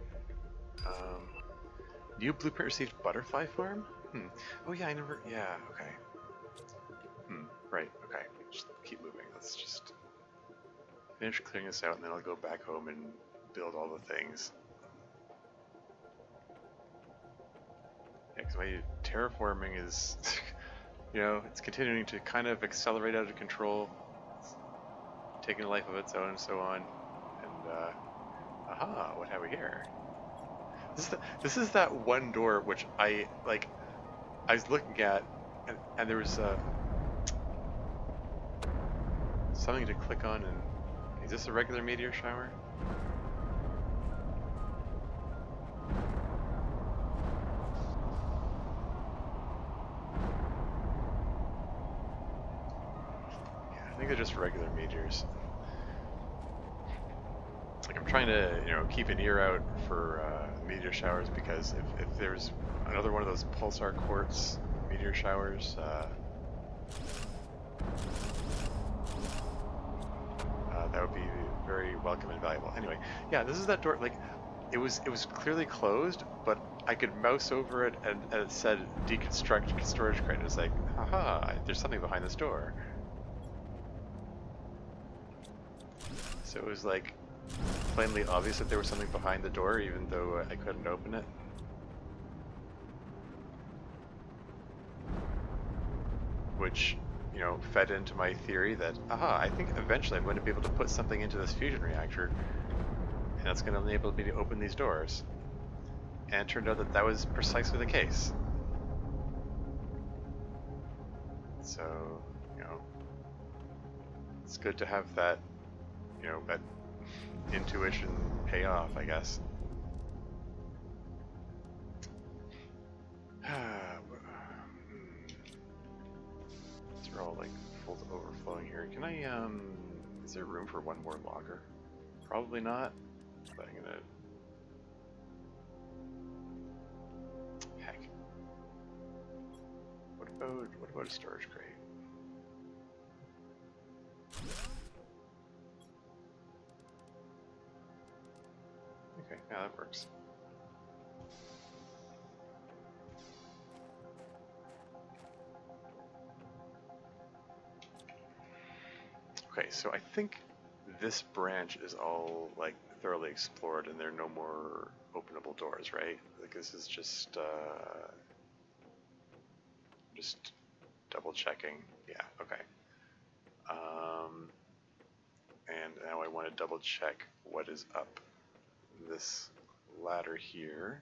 New blueprint received butterfly farm? Oh yeah, yeah, okay. Right, okay. Just keep moving. Let's just finish clearing this out and then I'll go back home and build all the things. Yeah, because my terraforming is, you know, it's continuing to kind of accelerate out of control. It's taking a life of its own and so on. And, aha, what have we here? This is that one door which I like. I was looking at, and there was something to click on. And is this a regular meteor shower? Yeah, I think they're just regular meteors. Like I'm trying to, keep an ear out for meteor showers because if there's another one of those pulsar quartz meteor showers, that would be very welcome and valuable. Anyway, yeah, this is that door. Like, it was clearly closed, but I could mouse over it and it said deconstruct storage crate. It's like, haha, there's something behind this door. So it was like plainly obvious that there was something behind the door, even though I couldn't open it. Which, fed into my theory that, I think eventually I'm going to be able to put something into this fusion reactor, and that's going to enable me to open these doors. And it turned out that that was precisely the case. So, it's good to have that, that intuition pay off, I guess. These are all like full to overflowing here. Can I, is there room for one more logger? Probably not, but I'm gonna... Heck. What about a storage crate? Okay, yeah, that works. Okay, so I think this branch is all like thoroughly explored and there are no more openable doors, right? Like this is just double checking. Yeah, okay. And now I want to double check what is up this ladder here.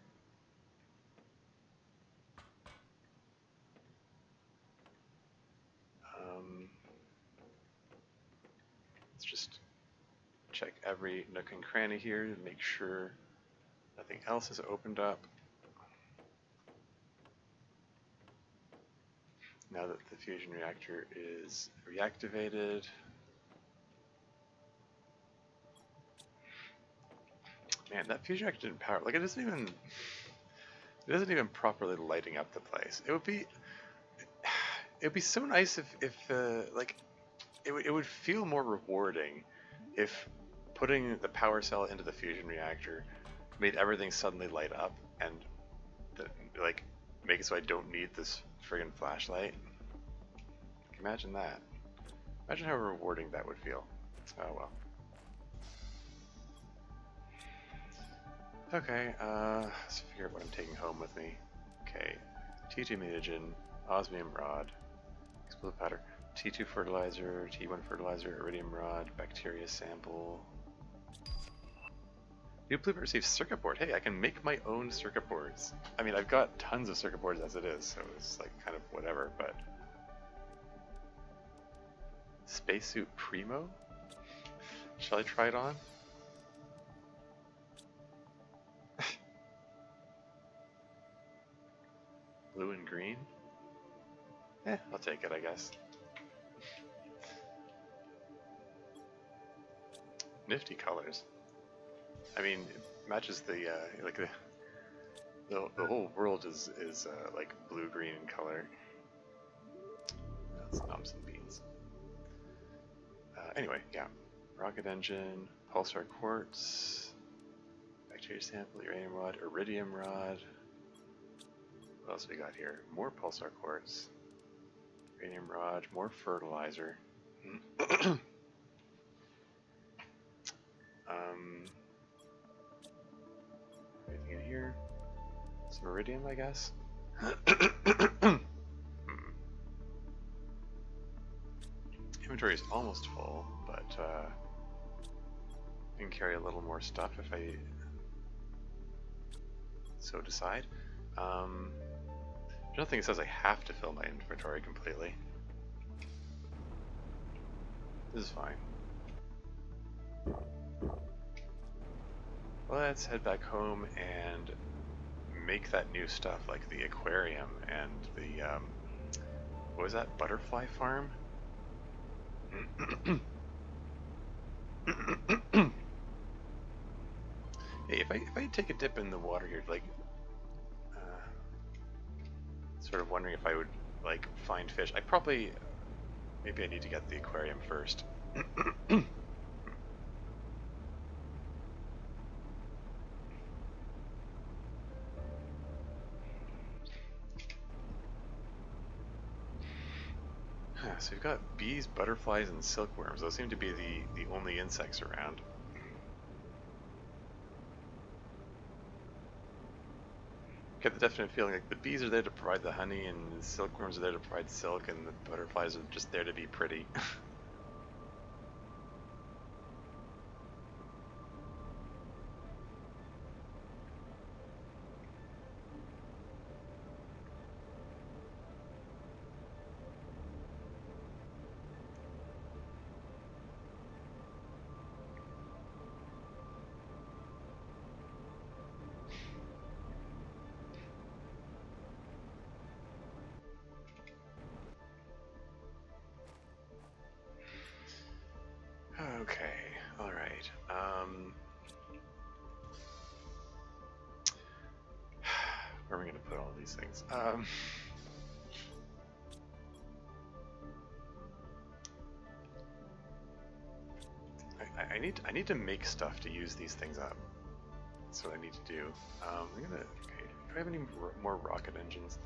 Let's just check every nook and cranny here to make sure nothing else has opened up. Now that the fusion reactor is reactivated, man, that fusion reactor didn't power. Like it isn't even properly lighting up the place. It would be so nice if like it would feel more rewarding if putting the power cell into the fusion reactor made everything suddenly light up and like make it so I don't need this friggin' flashlight. Imagine that. Imagine how rewarding that would feel. Oh well. Okay, let's figure out what I'm taking home with me. Okay, T2 mutagen, osmium rod, explosive powder, T2 fertilizer, T1 fertilizer, iridium rod, bacteria sample. New blueprint receives circuit board. Hey, I can make my own circuit boards. I mean, I've got tons of circuit boards as it is, so it's like kind of whatever, but... Spacesuit Primo? Shall I try it on? Blue and green? I'll take it, I guess. Nifty colors. I mean, it matches the like the whole world is like blue green in color. That's knobs and beans. Anyway, yeah, rocket engine, pulsar quartz, bacteria sample, uranium rod, iridium rod. What else we got here? More pulsar quartz, uranium rod, more fertilizer. Anything in here? Some iridium, I guess. Inventory is almost full, but I can carry a little more stuff if I so decide. There's nothing that says I have to fill my inventory completely. This is fine. Let's head back home and make that new stuff, like the aquarium and the, what was that, butterfly farm? Hey, if I take a dip in the water here, like, sort of wondering if I would, like, find fish. I probably, maybe I need to get the aquarium first. So we've got bees, butterflies, and silkworms. Those seem to be the only insects around. Get the definite feeling like the bees are there to provide the honey, and the silkworms are there to provide silk, and the butterflies are just there to be pretty. Okay, alright. Where are we going to put all these things? I need to make stuff to use these things up. That's what I need to do. I'm gonna. Okay, do I have any more rocket engines?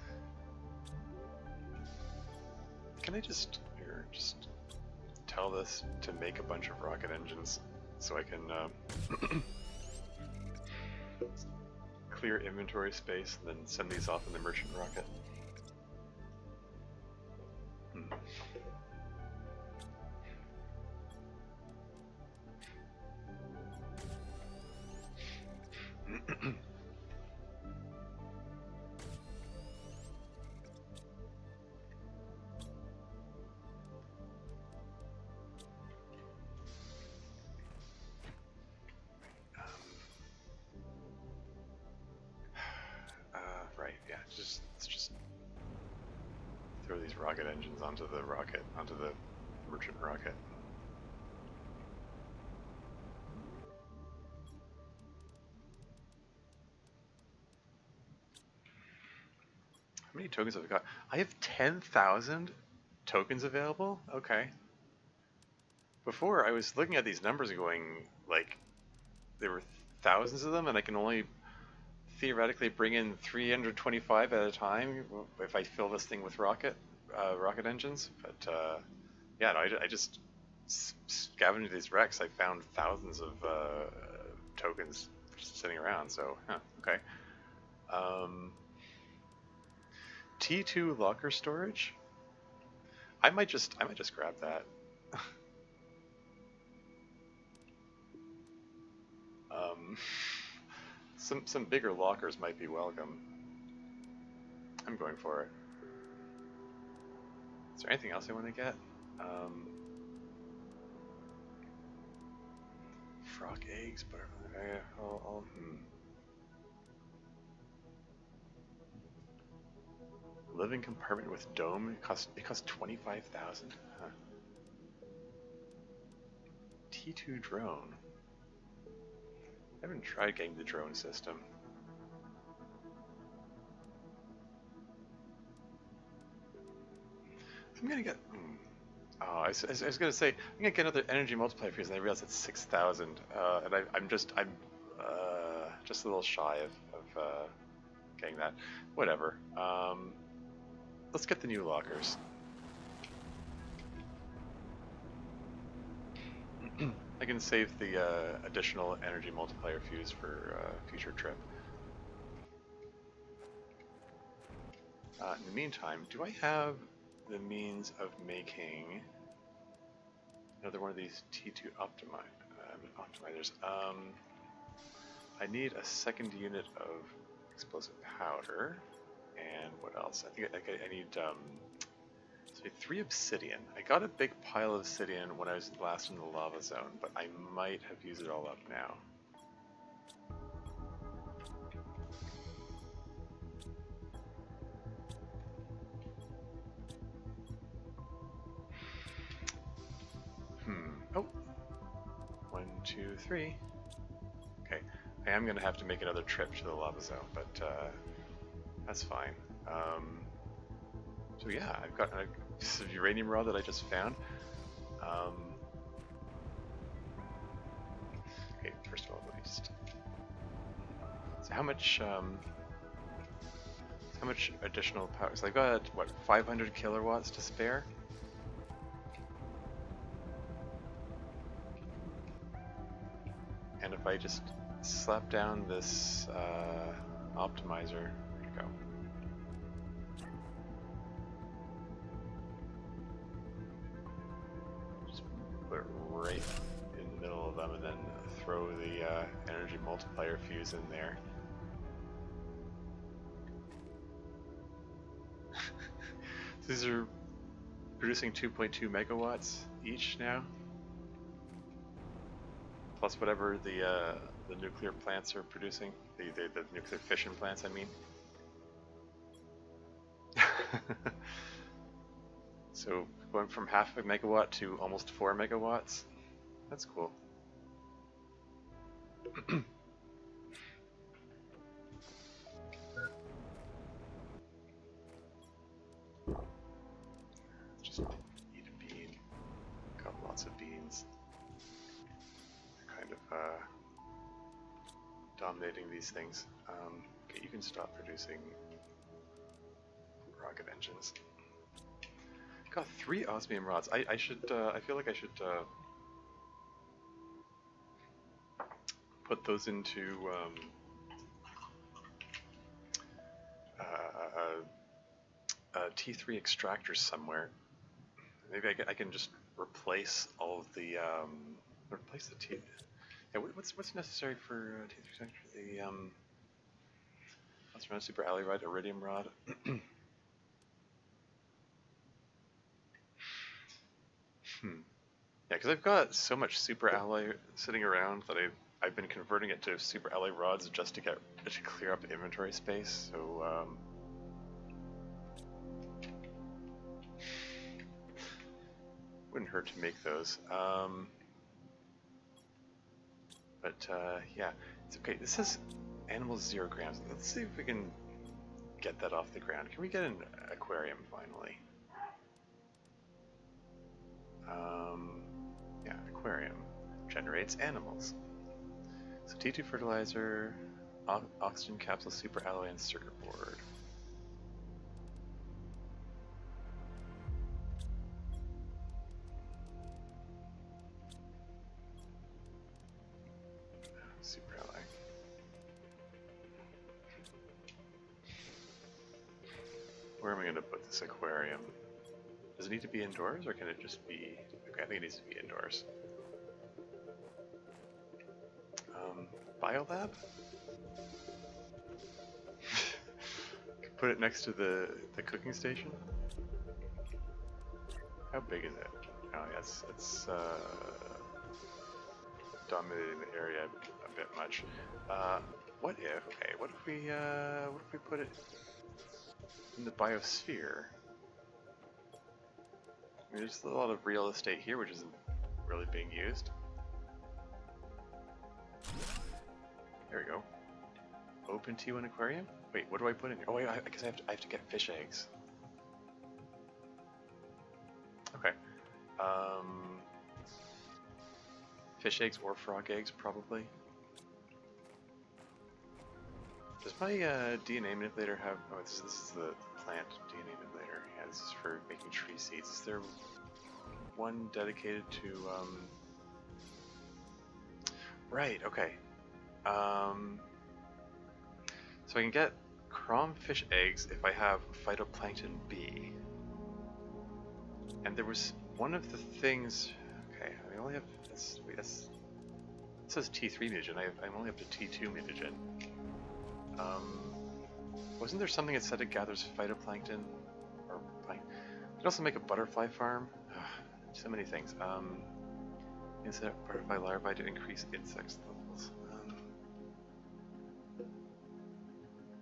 Can I just tell this to make a bunch of rocket engines so I can clear inventory space and then send these off in the merchant rocket? Right, yeah, let's just throw these rocket engines onto the merchant rocket. How many tokens have I got? I have 10,000 tokens available? Okay. Before, I was looking at these numbers and going, like, there were thousands of them, and I can only theoretically bring in 325 at a time if I fill this thing with rocket engines. But yeah, no, I just scavenged these wrecks. I found thousands of tokens just sitting around. So okay. T2 locker storage. I might just grab that. Some bigger lockers might be welcome. I'm going for it. Is there anything else I want to get? Frog eggs, but living compartment with dome. It costs 25,000. Huh. T2 drone. I haven't tried getting the drone system. I'm gonna get. Oh, I was gonna say I'm gonna get another energy multiplier fuse, and I realized it's 6,000, and I'm just a little shy of getting that. Whatever. Let's get the new lockers. I can save the additional energy multiplier fuse for future trip. In the meantime, do I have the means of making another one of these T2 optimizers? I need a second unit of explosive powder. And what else? I think I need so 3 obsidian. I got a big pile of obsidian when I was last in the lava zone, but I might have used it all up now. Oh, 1, 2, 3. Okay, I am gonna have to make another trip to the lava zone, but that's fine. So yeah, I've got a piece of uranium rod that I just found. Okay, first of all, let me just. So how much additional power? So I've got what 500 kilowatts to spare. And if I just slap down this optimizer, where'd it go? Just put it right in the middle of them and then throw the energy multiplier fuse in there. These are producing 2.2 megawatts each now. Plus whatever the nuclear plants are producing, the nuclear fission plants, I mean. So going from half a megawatt to almost 4 megawatts, that's cool. Just eat a bean. Got lots of beans. They're kind of dominating these things. Okay, you can stop producing rocket engines. Got 3 osmium rods. I should. I feel like I should put those into T3 extractors somewhere. Maybe I can just replace all of the replace the T. Yeah, what's necessary for T3 extractor? The let's run a super alloy rod, iridium rod. Yeah, because I've got so much super alloy sitting around that I've been converting it to super alloy rods just to clear up inventory space. So wouldn't hurt to make those. But yeah, it's okay. This says animals 0 grams. Let's see if we can get that off the ground. Can we get an aquarium finally? Yeah, aquarium generates animals. So T2 fertilizer, oxygen capsule, super alloy, and circuit board. Super alloy. Where am I going to put this aquarium? Does it need to be indoors, or can it just be... Okay, I think it needs to be indoors. Biolab? Put it next to the cooking station? How big is it? Oh yes, it's dominating the area a bit much. What if? Okay, what if we put it in the biosphere? I mean, there's a lot of real estate here which isn't really being used. There we go. Open T1 aquarium? Wait, what do I put in here? Oh wait, I guess I have to get fish eggs. Okay. Fish eggs or frog eggs, probably. Does my DNA manipulator have... Oh, this is the plant DNA manipulator. Yeah, this is for making tree seeds. Is there one dedicated to... Right, okay. So I can get crom fish eggs if I have phytoplankton B. And there was one of the things... Okay, I only have... Wait, it says T3 mutagen. I'm only up to T2 mutagen. Wasn't there something that said it gathers phytoplankton? Or plankton? You can also make a butterfly farm. So many things. Instead of butterfly larvae to increase insect levels.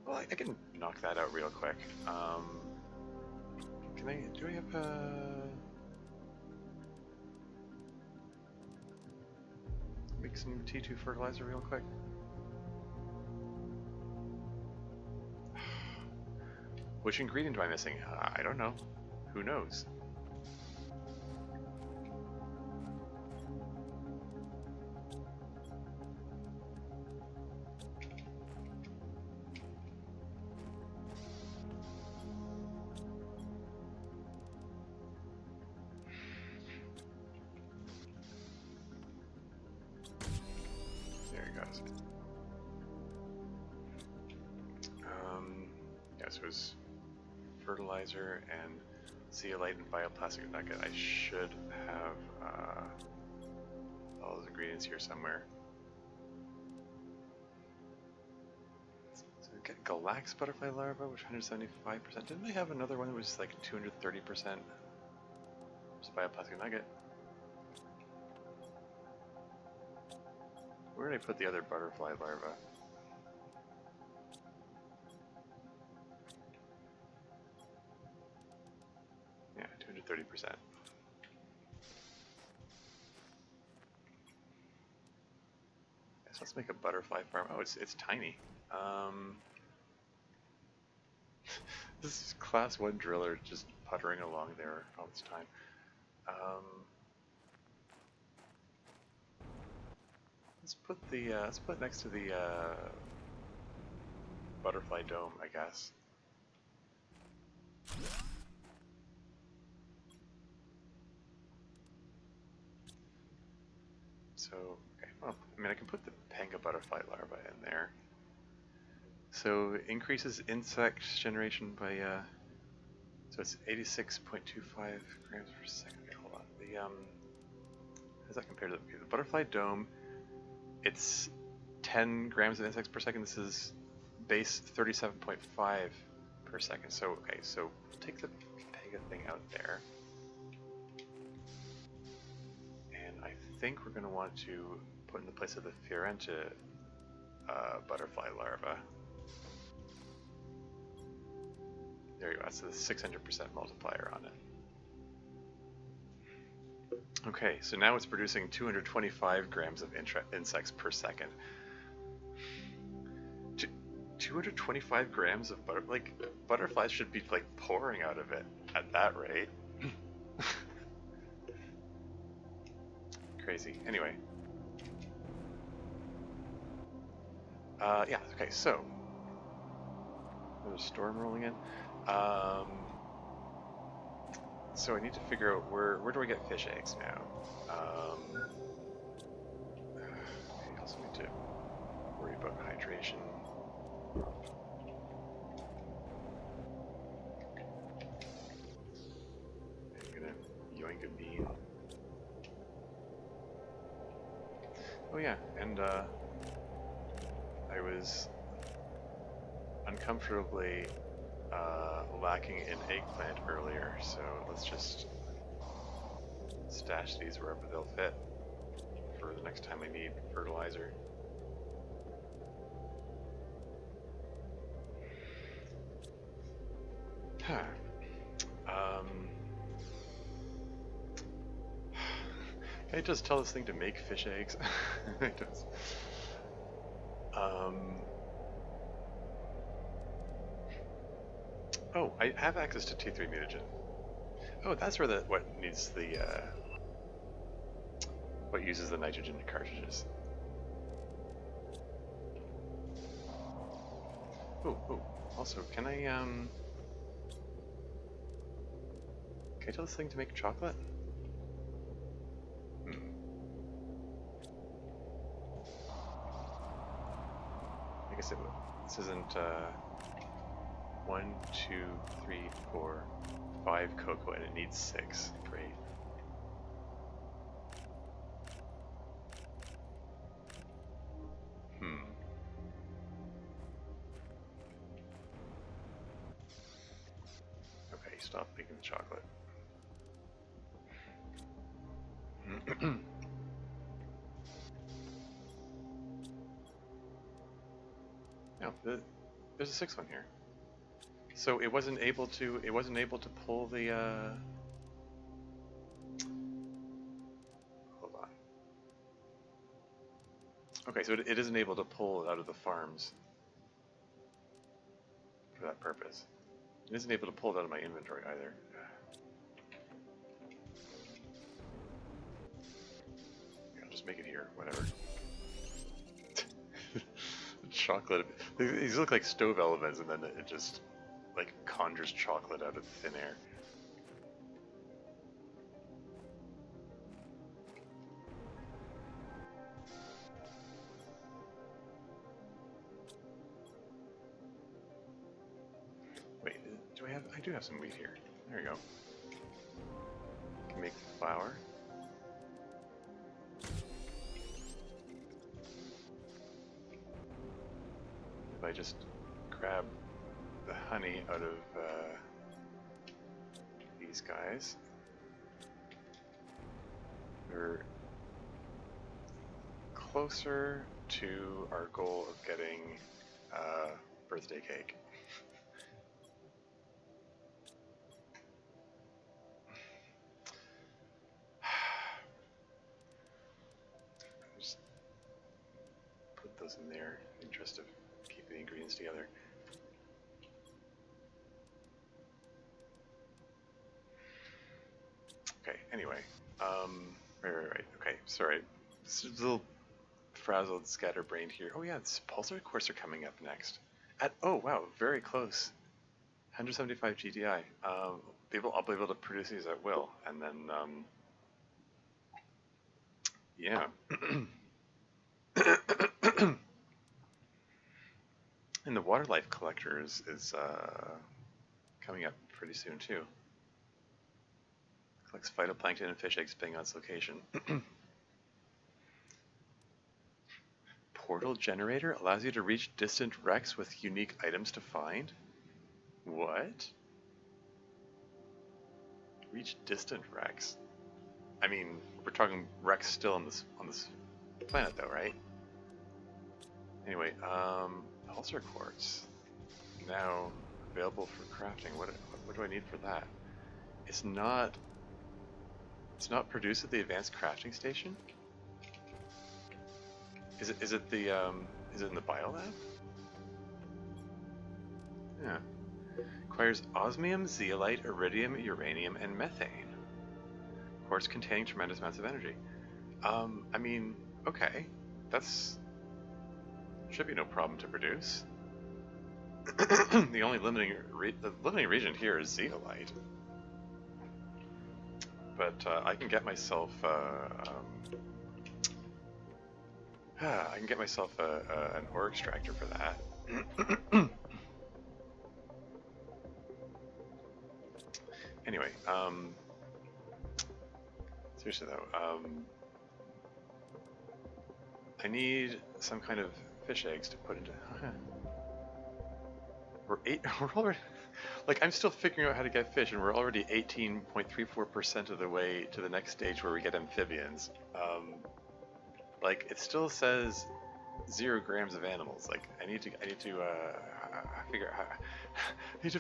Well, I can knock that out real quick. Can I? Do we have make some T2 fertilizer real quick? Which ingredient am I missing? I don't know. Who knows? There it goes. Yes, it was fertilizer and zeolite and bioplastic nugget. I should have all those ingredients here somewhere. So we get Galax butterfly larva, which 175%. Didn't they have another one that was like 230%? Just bioplastic nugget. Where did I put the other butterfly larva? Yeah, 230%. So let's make a butterfly farm. Oh, it's tiny. This is class 1 driller just puttering along there all this time. Let's put it next to the butterfly dome, I guess. So, okay, well, I mean, I can put the panga butterfly larva in there. So, increases insect generation by, so it's 86.25 grams per second. Okay, hold on. How does that compare to the butterfly dome? It's 10 grams of insects per second. This is base 37.5 per second. So, okay, so we'll take the panga thing out there. And I think we're going to want to put in the place of the Fiorenta butterfly larva. There you go, that's the 600% multiplier on it. Okay, so now it's producing 225 grams of insects per second. 225 grams of butterflies should be like pouring out of it at that rate. Crazy. Anyway. Yeah, okay, so there's a storm rolling in. So I need to figure out where do I get fish eggs now? I also need to worry about hydration. I'm gonna yoink a bean. Oh yeah, and I was uncomfortably lacking in eggplant earlier, so let's just stash these wherever they'll fit for the next time I need fertilizer. Huh. Can I just tell this thing to make fish eggs? It does. Oh, I have access to T3 mutagen. Oh, that's where what needs the what uses the nitrogen cartridges. Oh, also, can I tell this thing to make chocolate? I guess this isn't 1, 2, 3, 4, 5 cocoa, and it needs 6. Great. chocolate. No, there's a sixth one here. So it wasn't able to pull the hold on. Okay, so it isn't able to pull it out of the farms for that purpose. It isn't able to pull it out of my inventory either. I'll just make it here, whatever. Chocolate. These look like stove elements, and then it just like conjures chocolate out of thin air. Wait, do I have? I do have some wheat here. There we go. Can make flour. If I just grab the honey out of these guys, we're closer to our goal of getting birthday cake. Just put those in there in the interest of keeping the ingredients together. Okay, anyway, right, okay, sorry, just a little frazzled, scatterbrained here. Oh yeah, the pulsar cores are coming up next. Oh wow, very close. 175 GDI. I'll be able to produce these at will, and then yeah. And the water life collector is coming up pretty soon too. Collects phytoplankton and fish eggs depending on its location. Portal generator allows you to reach distant wrecks with unique items to find. What? Reach distant wrecks? I mean, we're talking wrecks still on this planet, though, right? Anyway, pulsar quartz now available for crafting. What do I need for that? It's not produced at the advanced crafting station. Is it in the biolab? Yeah. Requires osmium, zeolite, iridium, uranium, and methane. Quartz containing tremendous amounts of energy. I mean, okay, should be no problem to produce. The only limiting region here is zeolite, but I can get myself an ore extractor for that. Anyway, seriously though, I need some kind of fish eggs to put into. We're already, like, I'm still figuring out how to get fish, and we're already 18.34% of the way to the next stage where we get amphibians. Like, it still says 0 grams of animals. Like, I need to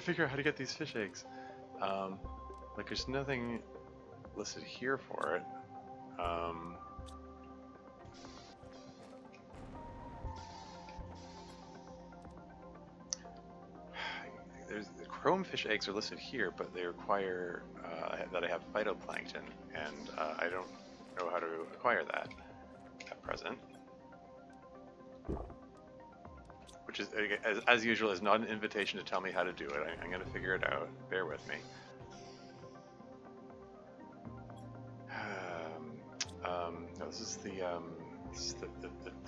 figure out how to get these fish eggs. Like, there's nothing listed here for it. The chrome fish eggs are listed here, but they require that I have phytoplankton, and I don't know how to acquire that at present. Which is, as usual, is not an invitation to tell me how to do it. I'm going to figure it out. Bear with me. No, this is the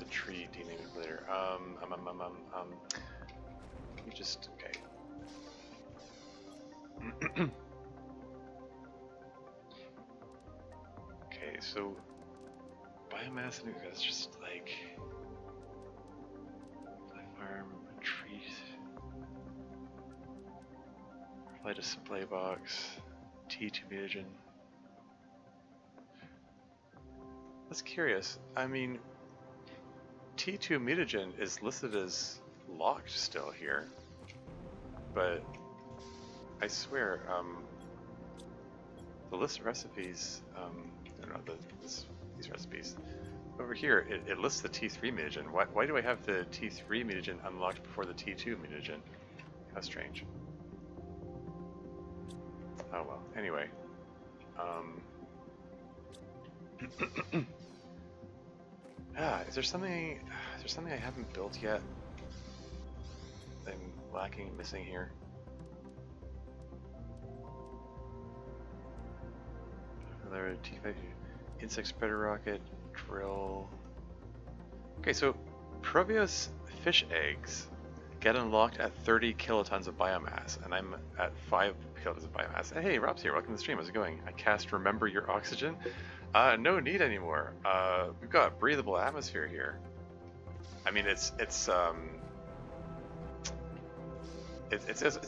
tree demanipulator. Let me just, okay. Okay, so biomass, that's just like fly farm, retreat, fly display box, T2 mutagen. That's curious. I mean, T2 mutagen is listed as locked still here, but I swear, the list of recipes, I don't know, these recipes, over here, it lists the T3 mutagen. Why do I have the T3 mutagen unlocked before the T2 mutagen? How strange. Oh well, anyway. Is there something I haven't built yet that I'm lacking, missing here? Another T5 insect spreader rocket, drill. Okay, so Provios fish eggs get unlocked at 30 kilotons of biomass, and I'm at 5 kilotons of biomass. Hey, Rob's here. Welcome to the stream. How's it going? I cast Remember Your Oxygen. No need anymore. We've got breathable atmosphere here. I mean, it's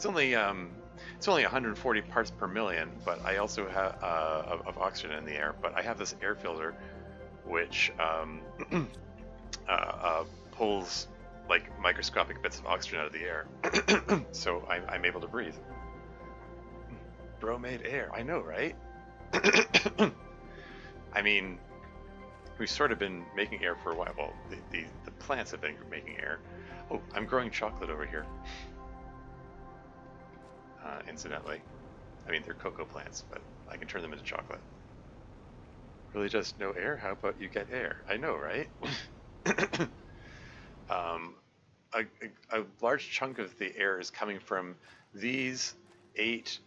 only 140 parts per million, but I also have of oxygen in the air. But I have this air filter, which pulls like microscopic bits of oxygen out of the air, so I'm able to breathe. Bro made air. I know, right? I mean, we've sort of been making air for a while. Well, the plants have been making air. Oh, I'm growing chocolate over here. Incidentally. I mean, they're cocoa plants, but I can turn them into chocolate. Really just no air? How about you get air? I know, right? A large chunk of the air is coming from these 8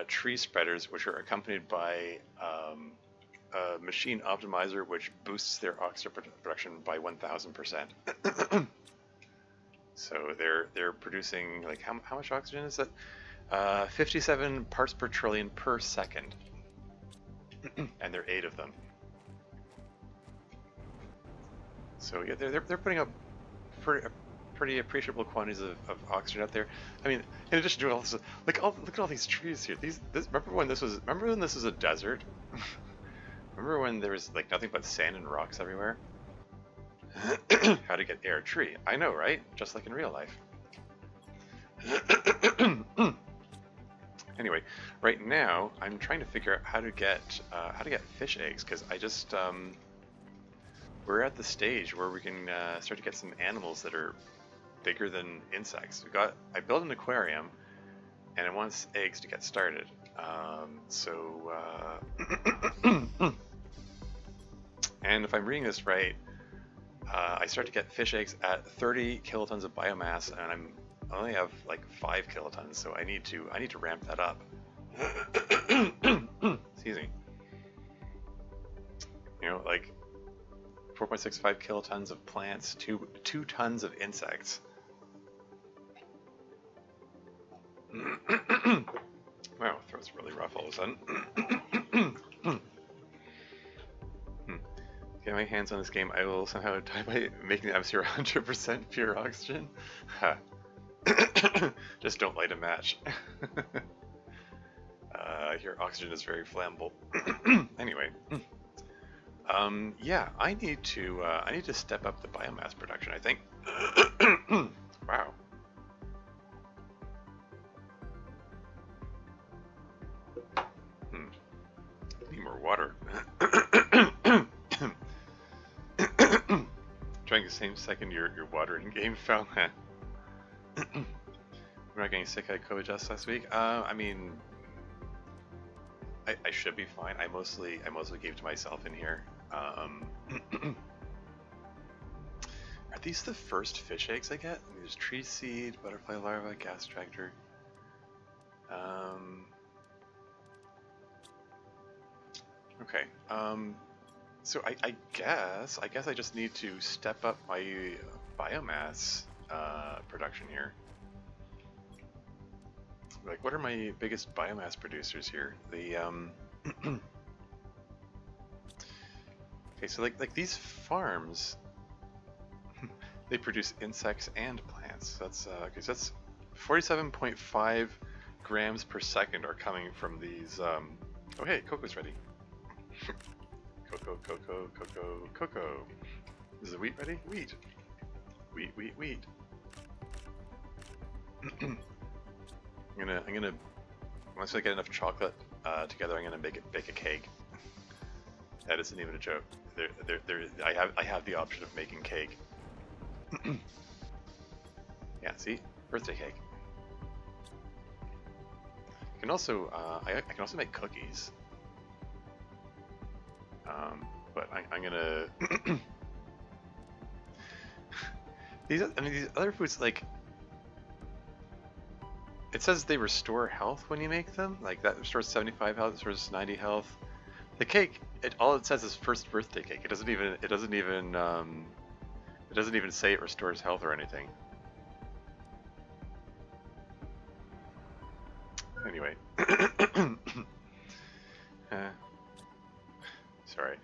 tree spreaders, which are accompanied by a machine optimizer, which boosts their oxygen production by 1,000%. So they're producing, like, how much oxygen is that? 57 parts per trillion per second, and there are 8 of them. So yeah, they're putting up pretty appreciable quantities of oxygen out there. I mean, in addition to all this, look at all these trees here. Remember when this was a desert? Remember when there was like nothing but sand and rocks everywhere? How to get air? Tree. I know, right? Just like in real life. Anyway, right now I'm trying to figure out how to get fish eggs, because I just we're at the stage where we can start to get some animals that are bigger than insects. I built an aquarium, and it wants eggs to get started. And if I'm reading this right, I start to get fish eggs at 30 kilotons of biomass, and I only have like 5 kilotons, so I need to ramp that up. Excuse me. You know, like 4.65 kilotons of plants, 2 tons of insects. Wow, throat's really rough all of a sudden. Get my hands on this game, I will somehow die by making the atmosphere 100% pure oxygen. Just don't light a match. Your oxygen is very flammable. Anyway, yeah, I need to step up the biomass production, I think. Wow. Need more water. Drank the same second your water in game fell. We're not getting sick. I had COVID just last week. I mean, I should be fine. I mostly gave to myself in here. Are these the first fish eggs I get? There's tree seed, butterfly larva, gas tractor. Okay. So I guess I just need to step up my biomass production here. Like, what are my biggest biomass producers here? The okay, so like these farms, they produce insects and plants. That's okay. So that's 47.5 grams per second are coming from these Oh hey, Coco's ready. Cocoa, cocoa, cocoa, cocoa. Is the wheat ready? Wheat. Wheat, wheat, wheat. I'm gonna once I get enough chocolate together, I'm gonna bake a cake. That isn't even a joke. I have the option of making cake. Yeah, see, birthday cake. I can also I can also make cookies. But I'm gonna these other foods, like, it says they restore health when you make them. Like that restores 75 health, it restores 90 health. The cake, all it says is first birthday cake. It doesn't even say it restores health or anything. Anyway. Sorry.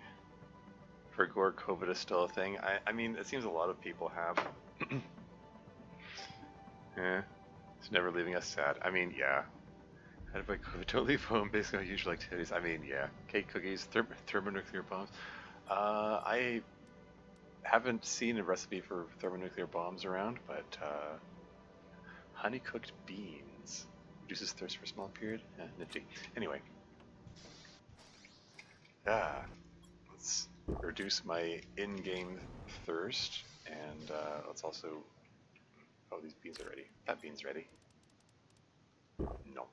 For gore, COVID is still a thing. I mean, it seems a lot of people have. Yeah. It's never leaving us sad. I mean, yeah. How to buy COVID? Don't leave home. Basically, usual activities. I mean, yeah. Cake, cookies, thermonuclear bombs. I haven't seen a recipe for thermonuclear bombs around, but honey cooked beans reduces thirst for a small period. Nifty. Anyway, let's reduce my in-game thirst, and let's also. Oh, these beans are ready. That bean's ready. No.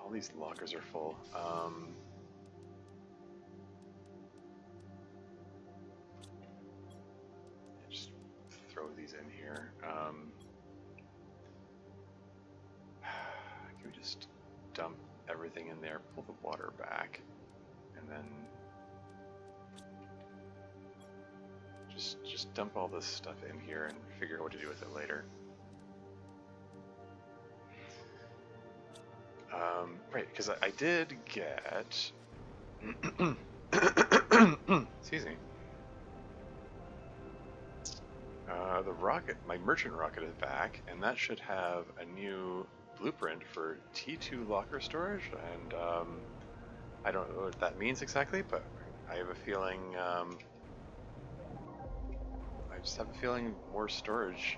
All these lockers are full. Just throw these in here. Can we just dump everything in there, pull the water back, and then just dump all this stuff in here and figure out what to do with it later. Right, because I did get excuse me. The rocket, my merchant rocket is back, and that should have a new blueprint for T2 locker storage, and I don't know what that means exactly, but I have a feeling, I just have a feeling more storage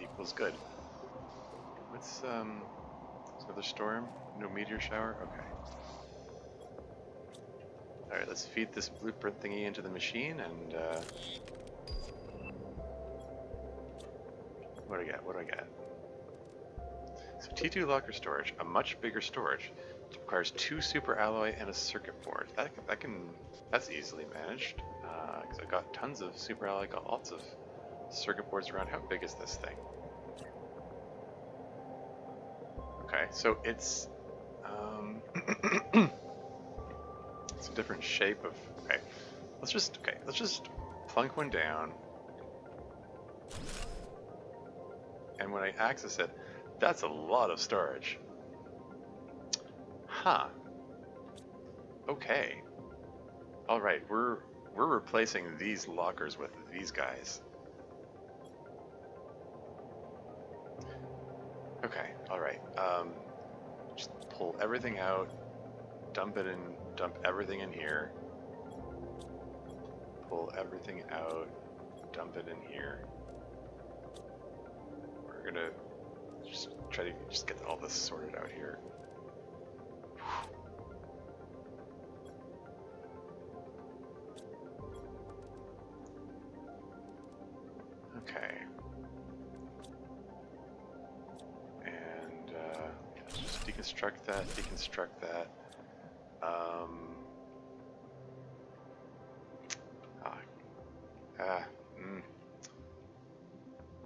equals good. What's another storm? No meteor shower? Okay. Alright, let's feed this blueprint thingy into the machine, and what do I get? What do I get? So T2 locker storage, a much bigger storage. It requires 2 super alloy and a circuit board. That's easily managed. Because I've got tons of super alloy, got lots of circuit boards around. How big is this thing? Okay, so it's it's a different shape of. Okay, let's just plunk one down. And when I access it, that's a lot of storage. Huh. Okay. All right, we're replacing these lockers with these guys. Okay. All right. Just pull everything out, dump everything in here. Pull everything out, dump it in here. We're gonna just try to get all this sorted out here. Okay. And just deconstruct that,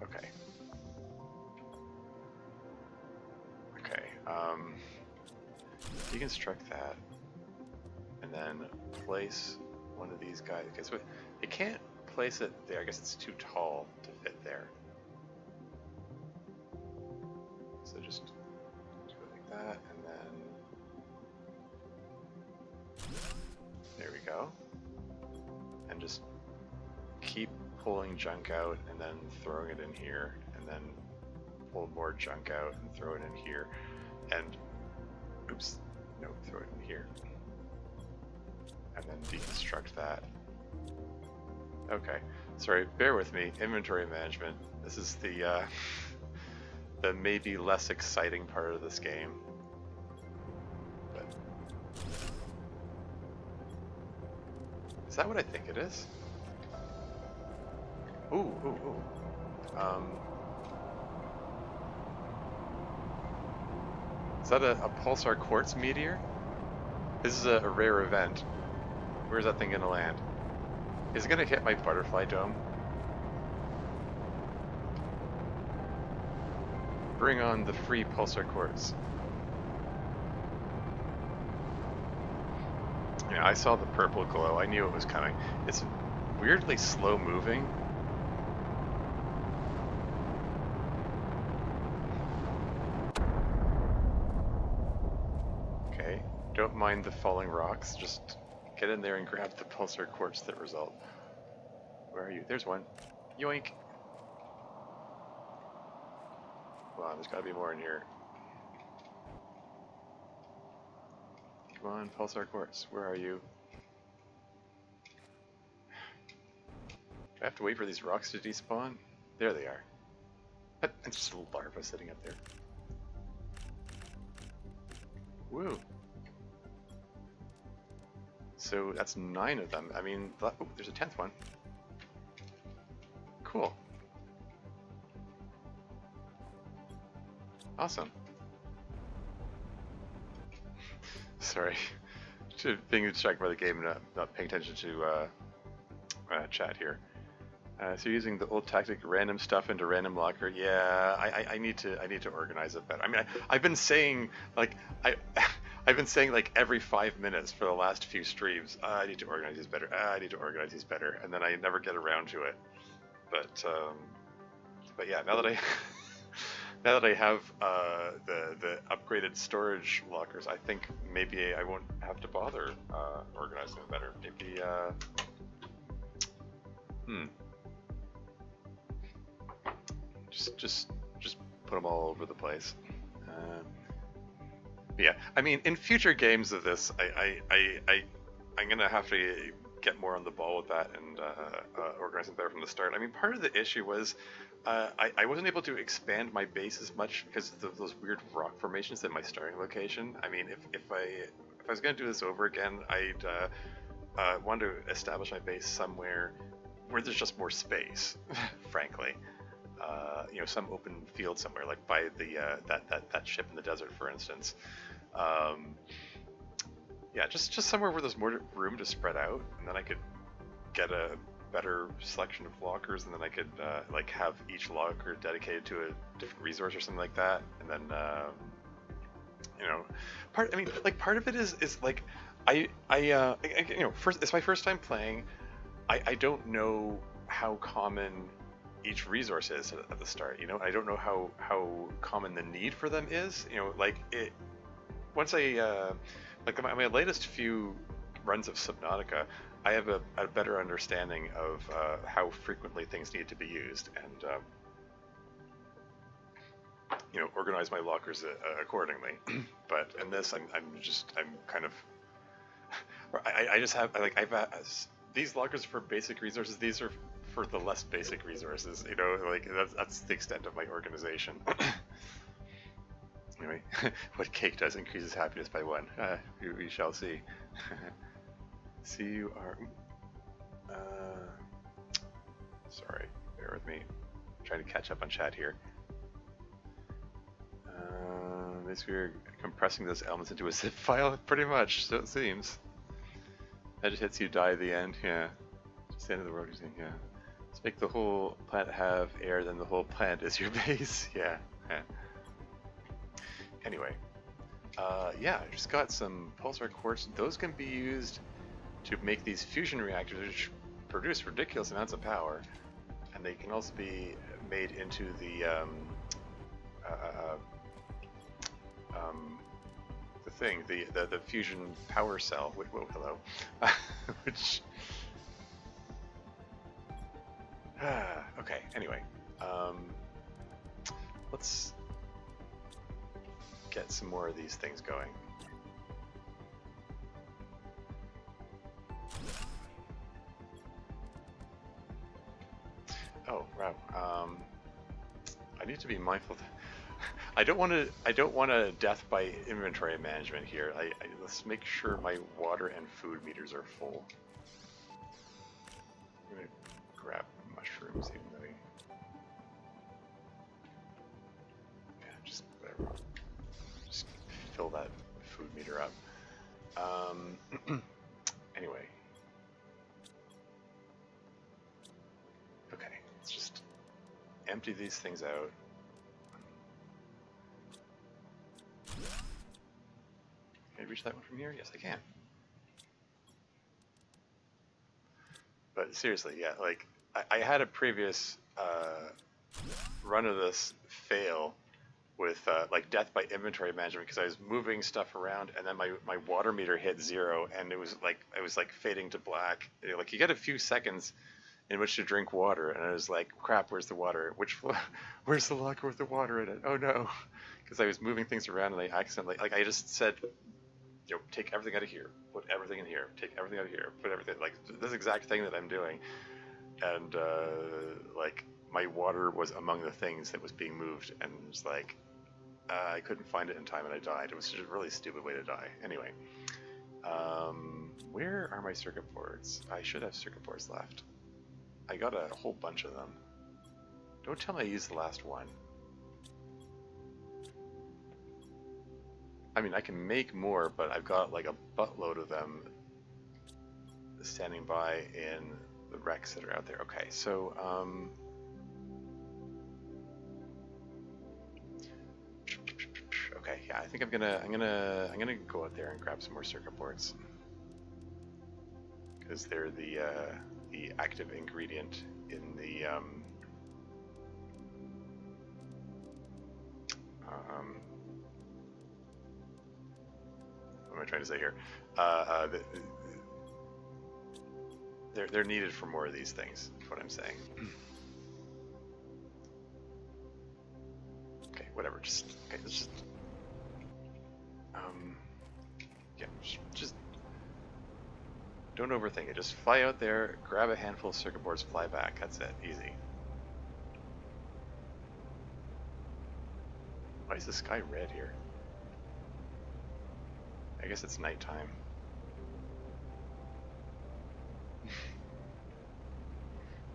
Okay. Okay. Deconstruct that, and then place one of these guys. Okay, so it can't place it there. I guess it's too tall to fit there. So just do it like that, and then there we go. And just keep pulling junk out and then throwing it in here, and then pull more junk out and throw it in here, and oops, no, throw it in here, and then deconstruct that. Okay, sorry, bear with me. Inventory management. This is the the maybe less exciting part of this game. But is that what I think it is? Ooh, ooh, ooh. Is that a pulsar quartz meteor? This is a rare event. Where's that thing gonna land? Is it gonna hit my butterfly dome? Bring on the free pulsar quartz. Yeah, I saw the purple glow. I knew it was coming. It's weirdly slow moving. Okay, don't mind the falling rocks. Just get in there and grab the pulsar quartz that result. Where are you? There's one. Yoink! Come on, there's gotta be more in here. Come on, pulsar quartz. Where are you? Do I have to wait for these rocks to despawn? There they are. It's just a larva sitting up there. Woo! So that's 9 of them. I mean, oh, there's a 10th one. Cool. Awesome. Sorry. Being distracted by the game and not paying attention to chat here. So using the old tactic, random stuff into random locker. Yeah, I need to organize it better. I mean, I've been saying like I've been saying like every 5 minutes for the last few streams. I need to organize these better. I need to organize these better, and then I never get around to it. But yeah, now that I now that I have the upgraded storage lockers, I think maybe I won't have to bother organizing them better. Maybe just put them all over the place. Yeah, I mean, in future games of this, I'm gonna have to get more on the ball with that and organize them better from the start. I mean, part of the issue was I wasn't able to expand my base as much because of those weird rock formations in my starting location. I mean, if I was gonna do this over again, I'd want to establish my base somewhere where there's just more space, frankly. You know, some open field somewhere, like by the that ship in the desert, for instance. Yeah, just somewhere where there's more room to spread out, and then I could get a better selection of lockers, and then I could like have each locker dedicated to a different resource or something like that, and then you know, part of it is like I you know, it's my first time playing. I don't know how common each resource is at the start, you know. I don't know how common the need for them is, you know. Like it once I like my latest few runs of Subnautica, I have a better understanding of how frequently things need to be used, and you know, organize my lockers accordingly. But in this, I'm kind of I just have like these lockers are for basic resources. These are for the less basic resources. You know, like that's the extent of my organization. Anyway, what cake does increases happiness by 1. We shall see. See, you are. Sorry, bear with me. I'm trying to catch up on chat here. Basically, we're compressing those elements into a zip file, pretty much. So it seems. That just hits you, die at the end. Yeah, just the end of the world. You're saying, yeah. Let's make the whole planet have air, then the whole planet is your base. Yeah. Yeah. Anyway, yeah, I just got some pulsar quartz. Those can be used to make these fusion reactors, which produce ridiculous amounts of power, and they can also be made into the thing, the fusion power cell. Whoa, hello, which Okay, anyway. Let's get some more of these things going. Oh, wow. I need to be mindful. I don't want to death by inventory management here. Let's make sure my water and food meters are full. I'm gonna grab mushrooms even though just whatever. Just fill that food meter up. Anyway. Okay, let's just empty these things out. Can I reach that one from here? Yes, I can. But seriously, yeah, like, I had a previous run of this fail with like death by inventory management because I was moving stuff around and then my water meter hit 0 and it was like I was like fading to black. Like you get a few seconds in which to drink water and I was like, crap, where's the water? Where's the locker with the water in it? Oh no, because I was moving things around and I accidentally, like, I just said, you know, take everything out of here, put everything in here, take everything out of here, put everything, like this exact thing that I'm doing, and like my water was among the things that was being moved, and it's like I couldn't find it in time and I died. It was just a really stupid way to die. Anyway, where are my circuit boards? I should have circuit boards left. I got a whole bunch of them. Don't tell me I used the last one. I mean, I can make more, but I've got like a buttload of them standing by in the wrecks that are out there. Okay, so okay, yeah, I think I'm gonna go out there and grab some more circuit boards because they're the active ingredient in the what am I trying to say here? They're needed for more of these things, is what I'm saying. Okay, whatever, okay, let's just, yeah, just don't overthink it. Just fly out there, grab a handful of circuit boards, fly back. That's it, easy. Why is the sky red here? I guess it's nighttime.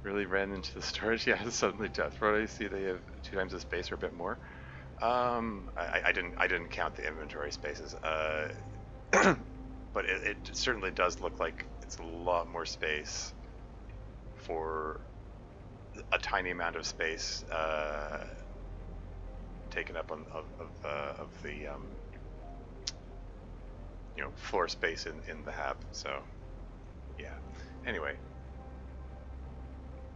Really ran into the storage. Yeah, suddenly Death Road. I see they have 2 times the space or a bit more. I didn't count the inventory spaces. But it certainly does look like it's a lot more space for a tiny amount of space taken up of the you know, floor space in the hab. So yeah. Anyway,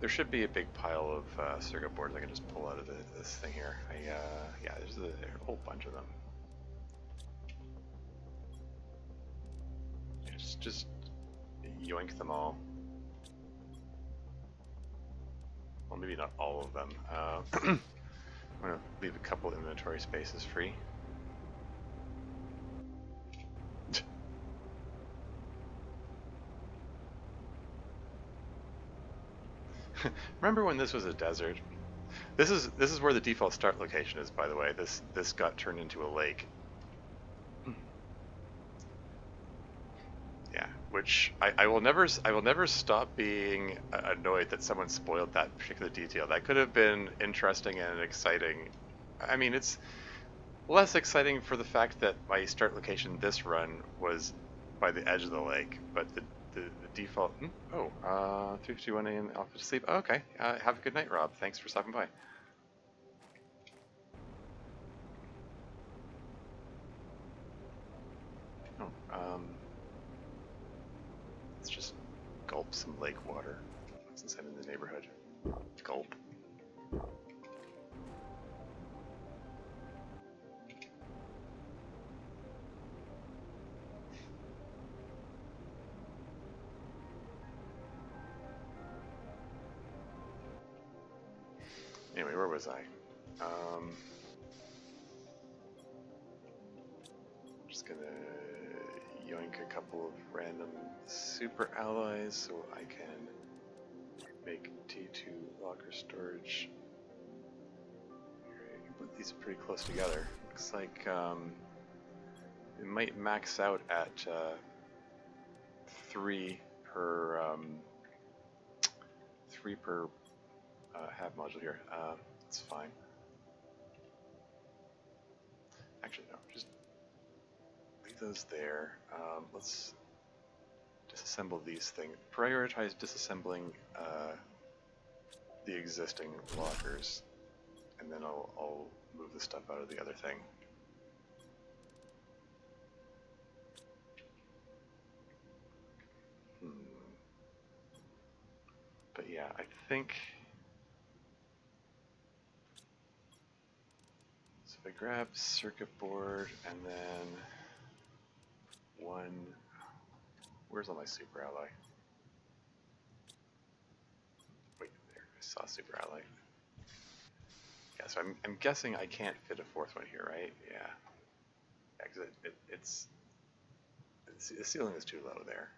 there should be a big pile of circuit boards I can just pull out of this thing here. Yeah, there's a whole bunch of them. Just yoink them all. Well, maybe not all of them. I'm gonna leave a couple inventory spaces free. Remember when this was a desert? This is where the default start location is, by the way. This got turned into a lake. Yeah, which I will never stop being annoyed that someone spoiled that particular detail. That could have been interesting and exciting. I mean, it's less exciting for the fact that my start location this run was by the edge of the lake, but the default. 3:51 a.m. off to sleep. Oh, okay. Have a good night, Rob. Thanks for stopping by. Oh, let's just gulp some lake water since I'm in the neighborhood. Gulp. where was I? Just gonna yoink a couple of random super allies so I can make T2 locker storage. I can put these pretty close together. Looks like it might max out at 3 per half module here. It's fine. Actually, no, just leave those there. Let's disassemble these things. Prioritize disassembling the existing lockers, and then I'll move the stuff out of the other thing. But yeah, I think... So if I grab circuit board and then one... Where's all my super ally? Wait, there, I saw super ally. Yeah, so I'm guessing I can't fit a fourth one here, right? Yeah. Yeah, because it's... The ceiling is too low there.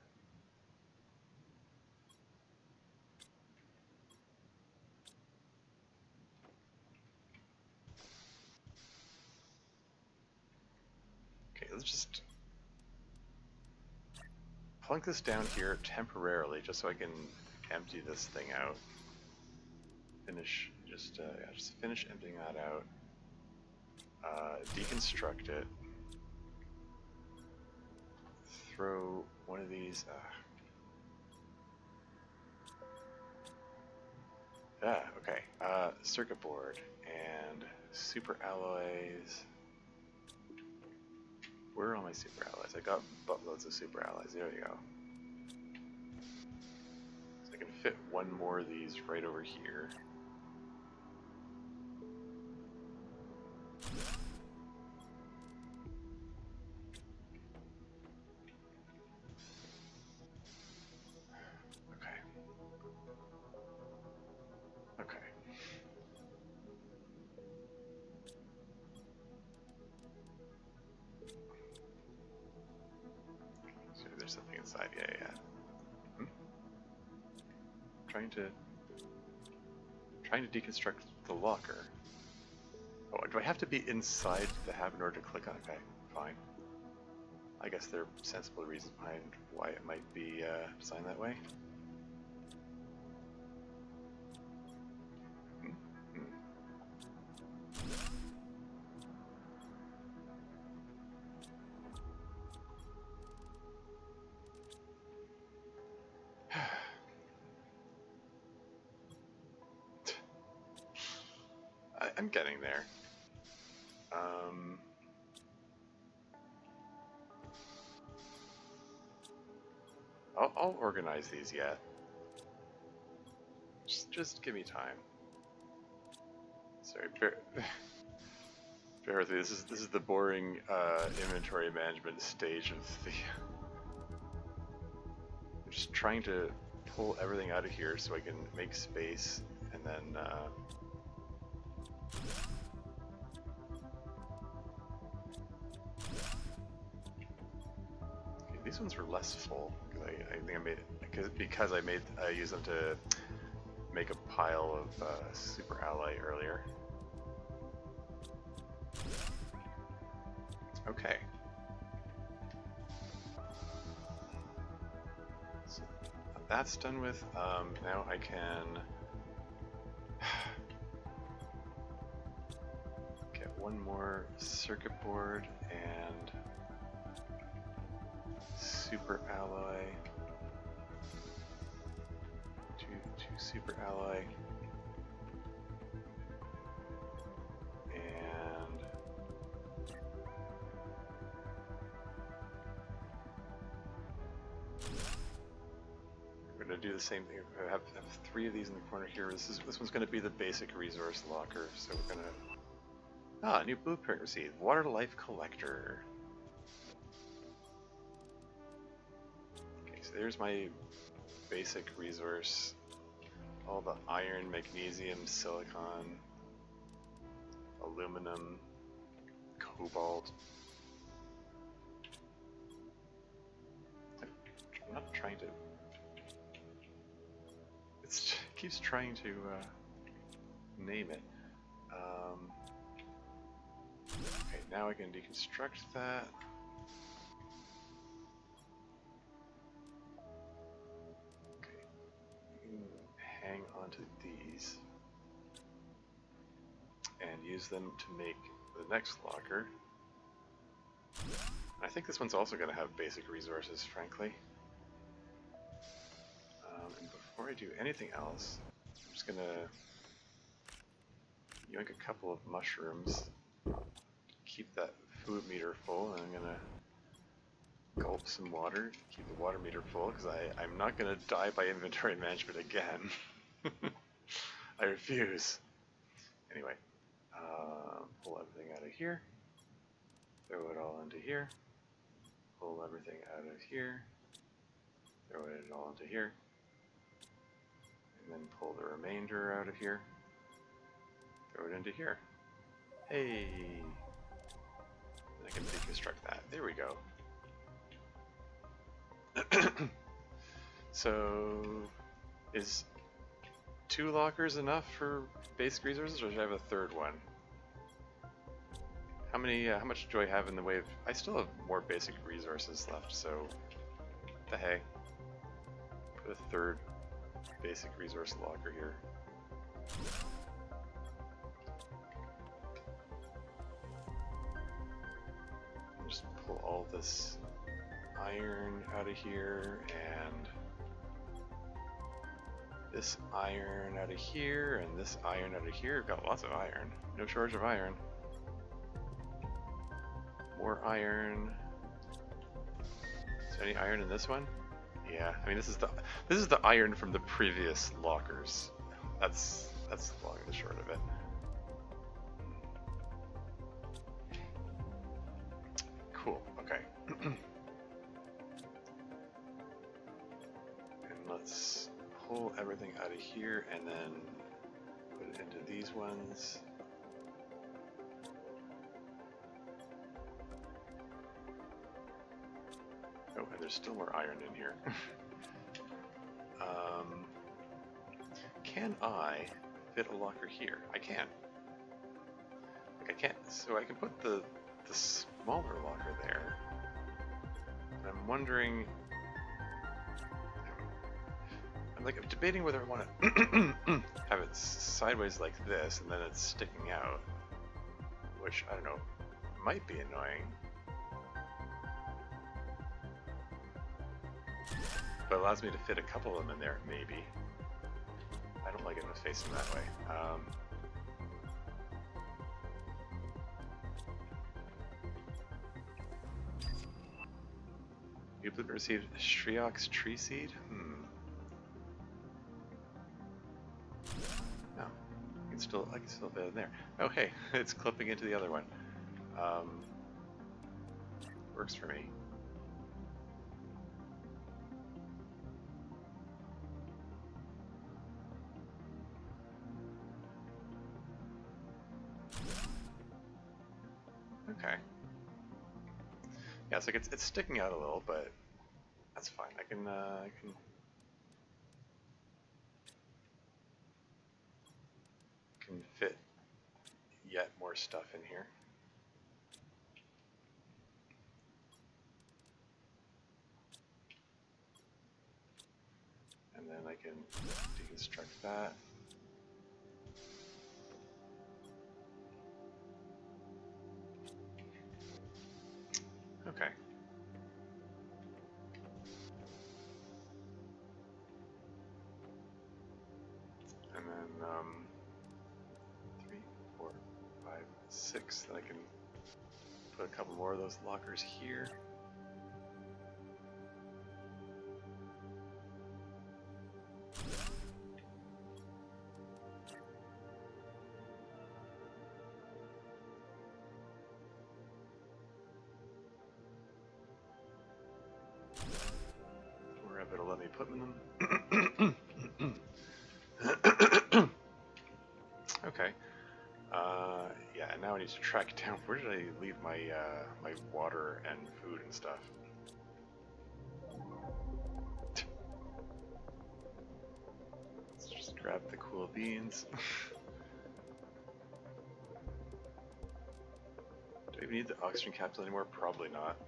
Okay, let's just plunk this down here temporarily just so I can empty this thing out. Finish, just finish emptying that out. Deconstruct it. Throw one of these. Okay. Circuit board and super alloys. Where are all my super alloys? I got buttloads of super alloys. There we go. So I can fit one more of these right over here. Okay. Okay. So there's something inside. Yeah. Trying to deconstruct the locker. Oh, do I have to be inside the hab in order to click on it? Okay, fine. I guess there are sensible reasons behind why it might be designed that way. I'm getting there. I'll organize these yet. Just give me time. Sorry, bear with me. This is the boring inventory management stage of the. I'm just trying to pull everything out of here so I can make space, and then. Okay, these ones were less full because I think I made because I used them to make a pile of super ally earlier. Okay. So that's done with. Now I can get one more circuit board and super alloy. Two super alloy. And we're gonna do the same thing. I have 3 of these in the corner here. This one's gonna be the basic resource locker. So we're gonna new blueprint received. Water life collector. Okay, so there's my basic resource. All the iron, magnesium, silicon. aluminum, cobalt. I'm not trying to... It keeps trying to name it. Okay, now I can deconstruct that. Okay, hang onto these and use them to make the next locker. I think this one's also going to have basic resources, frankly. And before I do anything else, I'm just going to yoink a couple of mushrooms, keep that food meter full, and I'm going to gulp some water, keep the water meter full, because I'm not going to die by inventory management again. I refuse. Anyway, pull everything out of here, throw it all into here, pull everything out of here, throw it all into here, and then pull the remainder out of here, throw it into here. Hey! And I can deconstruct that. There we go. So, is 2 lockers enough for basic resources, or should I have a third one? How many? How much do I have in the way of? I still have more basic resources left, so what the hey? Put a third basic resource locker here. Just pull all this iron out of here and this iron out of here and this iron out of here. I've got lots of iron. No shortage of iron. More iron. Is there any iron in this one? Yeah, I mean this is the iron from the previous lockers. That's the long and the short of it. Cool. Okay. And let's pull everything out of here and then put it into these ones. Oh, and there's still more iron in here. Can I fit a locker here? I can. Like I can't. So I can put the smaller locker there. And I'm wondering. I'm debating whether I want to have it sideways like this, and then it's sticking out, which I don't know, might be annoying. But it allows me to fit a couple of them in there, maybe. I don't like it facing that way. You received Shriox tree seed? No. I can still fit it in there. Oh hey, it's clipping into the other one. Works for me. Okay. Yeah, it's like it's sticking out a little, but that's fine. I can fit yet more stuff in here. And then I can deconstruct that. Okay. And then 3, 4, 5, 6. Then I can put a couple more of those lockers here. Wherever it'll let me put them. Okay. Yeah, and now I need to track down where did I leave my my water and food and stuff. Let's just grab the cool beans. Do I even need the oxygen capsule anymore? Probably not.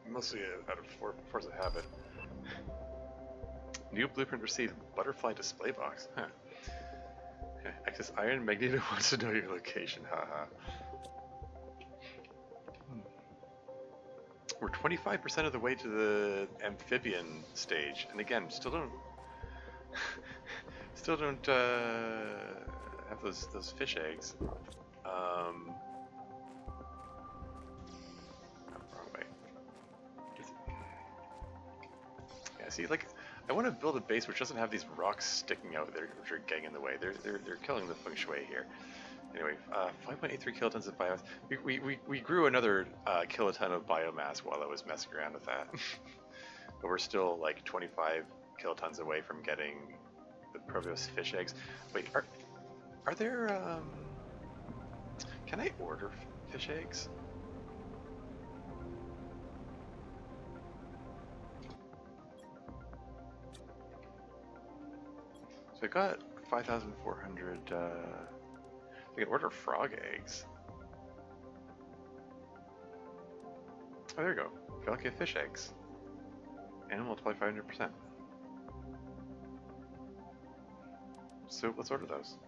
Mostly out of force of habit. New blueprint received. Butterfly display box. Huh. Okay. Access Iron Magneto wants to know your location. Haha. We're 25% of the way to the amphibian stage, and again, still don't have those fish eggs. Wrong way. Yeah, see, like, I want to build a base which doesn't have these rocks sticking out there, which are getting in the way. They're killing the feng shui here. Anyway, 5.83 kilotons of biomass. We grew another kiloton of biomass while I was messing around with that. But we're still like 25 kilotons away from getting the Proteus fish eggs. Wait, are there, can I order fish eggs? So I got 5,400, I can order frog eggs. Oh, there you go. Velkia fish eggs. And multiply 500%. So let's order those.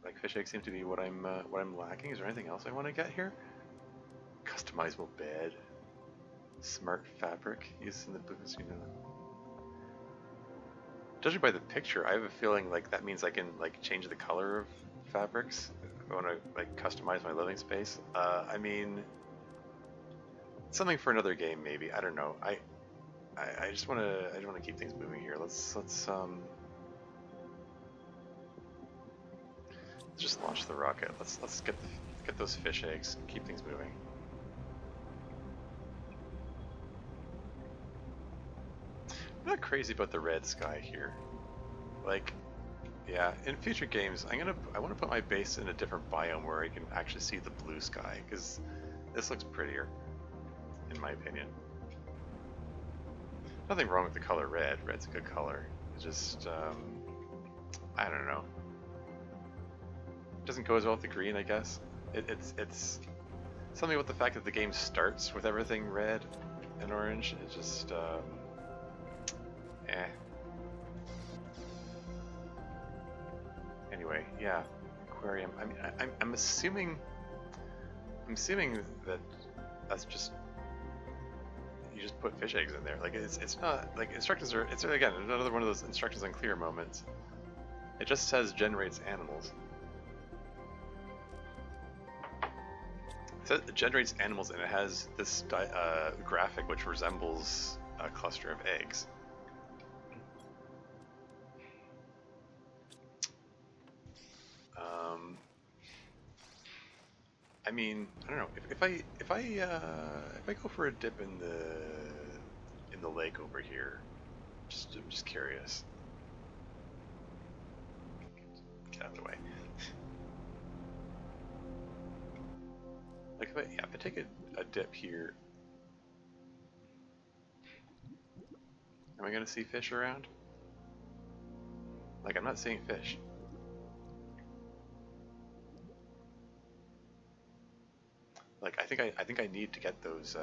Like fish eggs seem to be what I'm lacking. Is there anything else I want to get here? Customizable bed. Smart fabric used in the books, you know. Judging by the picture, I have a feeling like that means I can like change the color of fabrics if I want to like customize my living space. I mean, something for another game maybe. I don't know. I just want to keep things moving here. Let's just launch the rocket. Let's get those fish eggs and keep things moving. I'm not crazy about the red sky here. Like, yeah, in future games, I want to put my base in a different biome where I can actually see the blue sky, because this looks prettier, in my opinion. Nothing wrong with the color red. Red's a good color. It's just, I don't know. It doesn't go as well with the green, I guess. It's something with the fact that the game starts with everything red and orange. It's just, eh. Anyway, yeah, aquarium. I mean, I'm assuming that that's just you just put fish eggs in there. Like it's not like instructions are. It's again another one of those instructions unclear moments. It just says generates animals. It says it generates animals, and it has this graphic which resembles a cluster of eggs. I mean, I don't know. If I go for a dip in the lake over here, I'm just curious. Get out of the way. Like if I take a dip here, am I gonna see fish around? Like I'm not seeing fish. Like I think I need to get those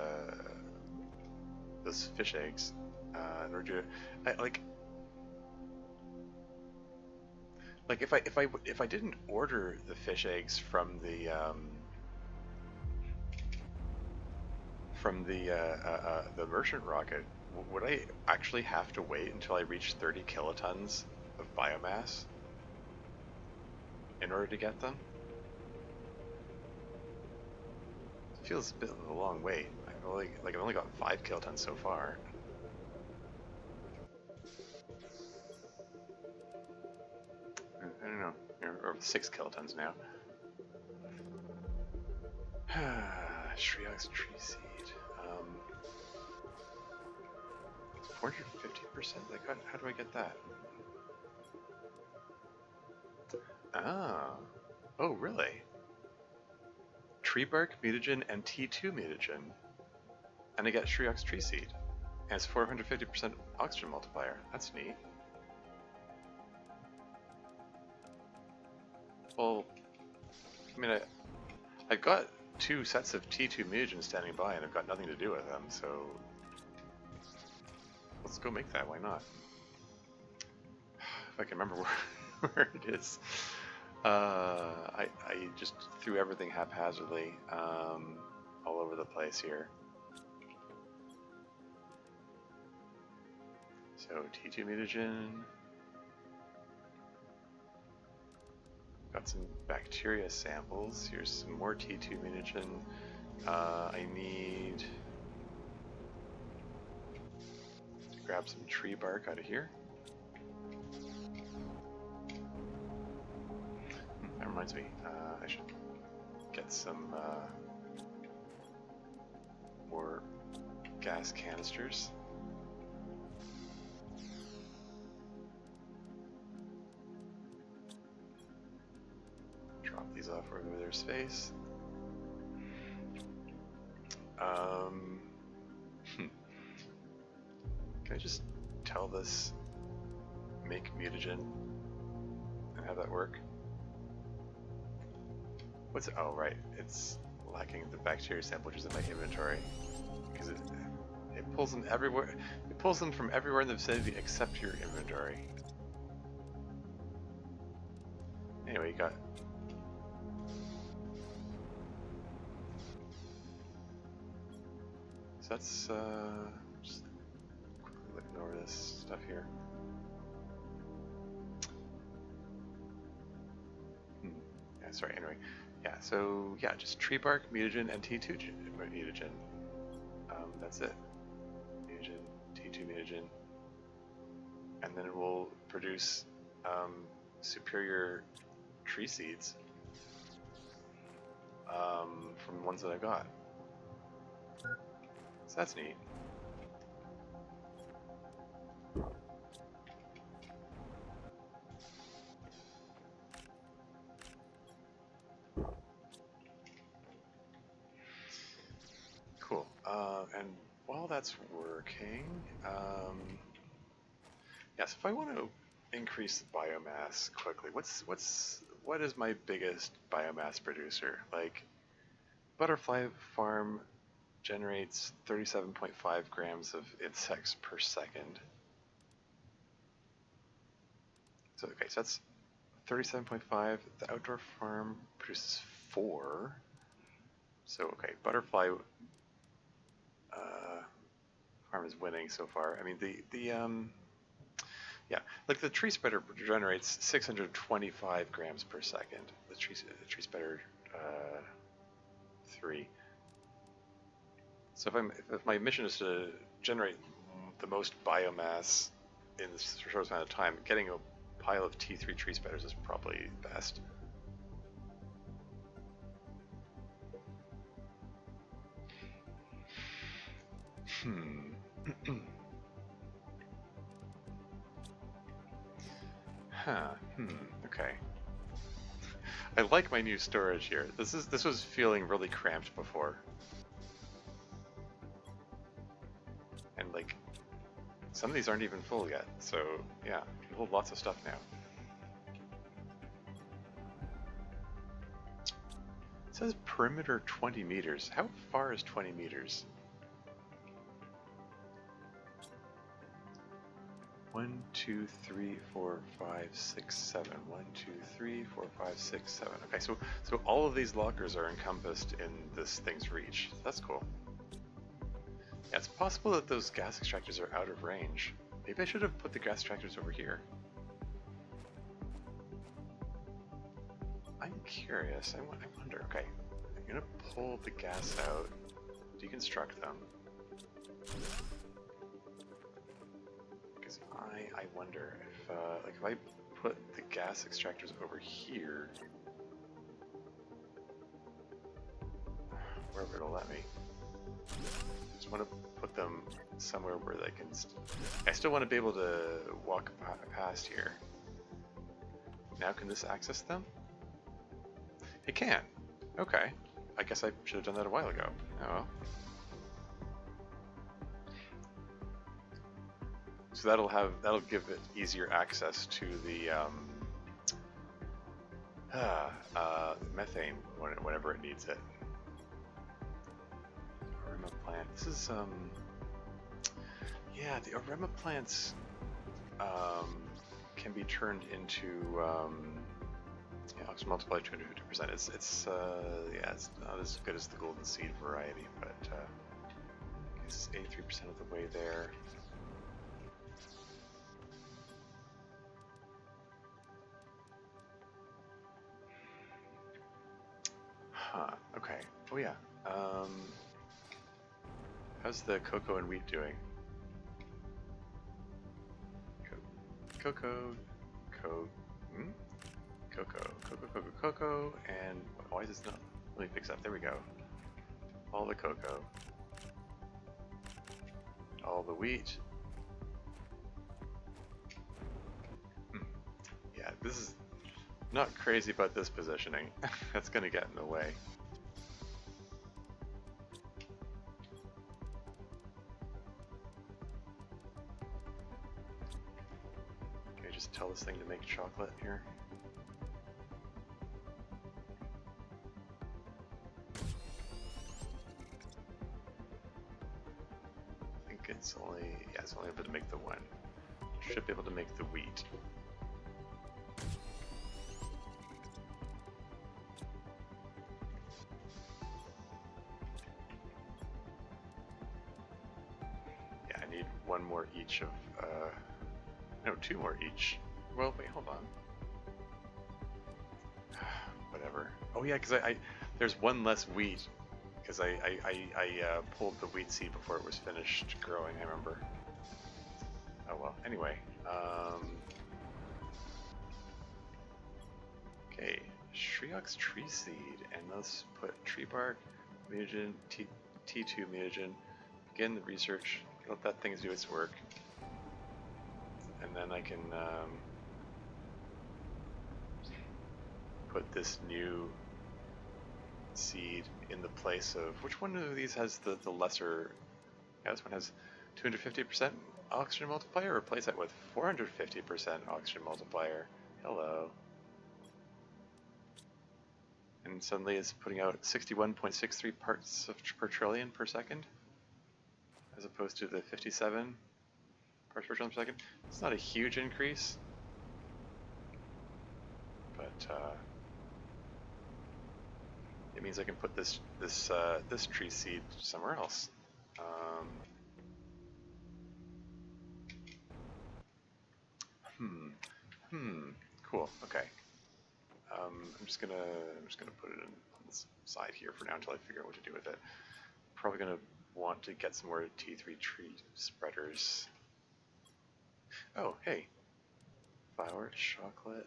fish eggs in order to like if I didn't order the fish eggs from the merchant rocket, would I actually have to wait until I reach 30 kilotons of biomass in order to get them? Feels a bit of a long wait. I've only got 5 kilotons so far. I don't know, or 6 kilotons now. Shriox tree seed. 450%. Like, how do I get that? Ah. Oh, really? Tree bark, mutagen, and T2 mutagen. And I get Shriox tree seed. And it's 450% oxygen multiplier. That's neat. Well, I mean, I've got 2 sets of T2 mutagens standing by and I've got nothing to do with them, so let's go make that, why not? If I can remember where it is. I just threw everything haphazardly all over the place here. So T2 mutagen. Got some bacteria samples. Here's some more T2 mutagen. I need to grab some tree bark out of here. That reminds me, I should get some more gas canisters. Drop these off over their space. Can I just tell this make mutagen and have that work? What's it? Oh, right. It's lacking the bacteria sample, which is in my inventory. Because it pulls them everywhere. It pulls them from everywhere in the vicinity except your inventory. Anyway, you got... So that's, just quickly looking over this stuff here. Yeah, sorry, anyway. Yeah, so, yeah, just tree bark, mutagen, and T2 mutagen. That's it. Mutagen, T2 mutagen. And then it will produce superior tree seeds from the ones that I got. So that's neat. Cool. And while that's working, yes, if I want to increase the biomass quickly, what is my biggest biomass producer? Like, butterfly farm generates 37.5 grams of insects per second. So okay, so that's 37.5. The outdoor farm produces 4. So okay, butterfly farm is winning so far. I mean yeah, like the tree spreader generates 625 grams per second. The tree spreader 3. So if my mission is to generate the most biomass in this short amount of time, getting a pile of T3 tree spreaders is probably best. Okay. I like my new storage here. This was feeling really cramped before. And like, some of these aren't even full yet, so yeah, you can hold lots of stuff now. It says perimeter 20 meters. How far is 20 meters? 1, 2, 3, 4, 5, 6, 7. 1, 2, 3, 4, 5, 6, 7. Okay, so all of these lockers are encompassed in this thing's reach. That's cool. Yeah, it's possible that those gas extractors are out of range. Maybe I should have put the gas extractors over here. I'm curious. I wonder. Okay, I'm gonna pull the gas out, deconstruct them. I wonder if, like, if I put the gas extractors over here, wherever it'll let me. Just want to put them somewhere where they can. I still want to be able to walk past here. Now can this access them? It can. Okay. I guess I should have done that a while ago. Oh well. So that'll give it easier access to the methane whenever it needs it. Arema plant. This is yeah, the arema plants can be turned into yeah, oxygen multiplier 250%. It's yeah, it's not as good as the golden seed variety, but it's 83% of the way there. Huh, okay. Oh yeah. How's the cocoa and wheat doing? Cocoa, cocoa, and why is this not? Let me fix that. There we go. All the cocoa, all the wheat. Yeah, this is not crazy about this positioning. That's gonna get in the way. Just tell this thing to make chocolate here. I think it's only, yeah, it's only able to make the one. Should be able to make the wheat. Yeah, I need one more each of, no, two more each. Well, wait, hold on. Whatever. Oh yeah, because there's one less wheat because I pulled the wheat seed before it was finished growing. I remember. Oh well. Anyway. Okay. Shriox tree seed, and let's put tree bark, mutagen, T2 mutagen. Begin the research. Let that thing do its work. And then I can put this new seed in the place of, which one of these has the lesser, yeah, this one has 250% oxygen multiplier, replace that with 450% oxygen multiplier. Hello. And suddenly it's putting out 61.63 parts per trillion per second, as opposed to the 57 parts per trillion per second. It's not a huge increase, but it means I can put this tree seed somewhere else. Cool. Okay. I'm just gonna put it on this side here for now until I figure out what to do with it. Probably gonna want to get some more T3 tree spreaders. Oh, hey. Flour, chocolate,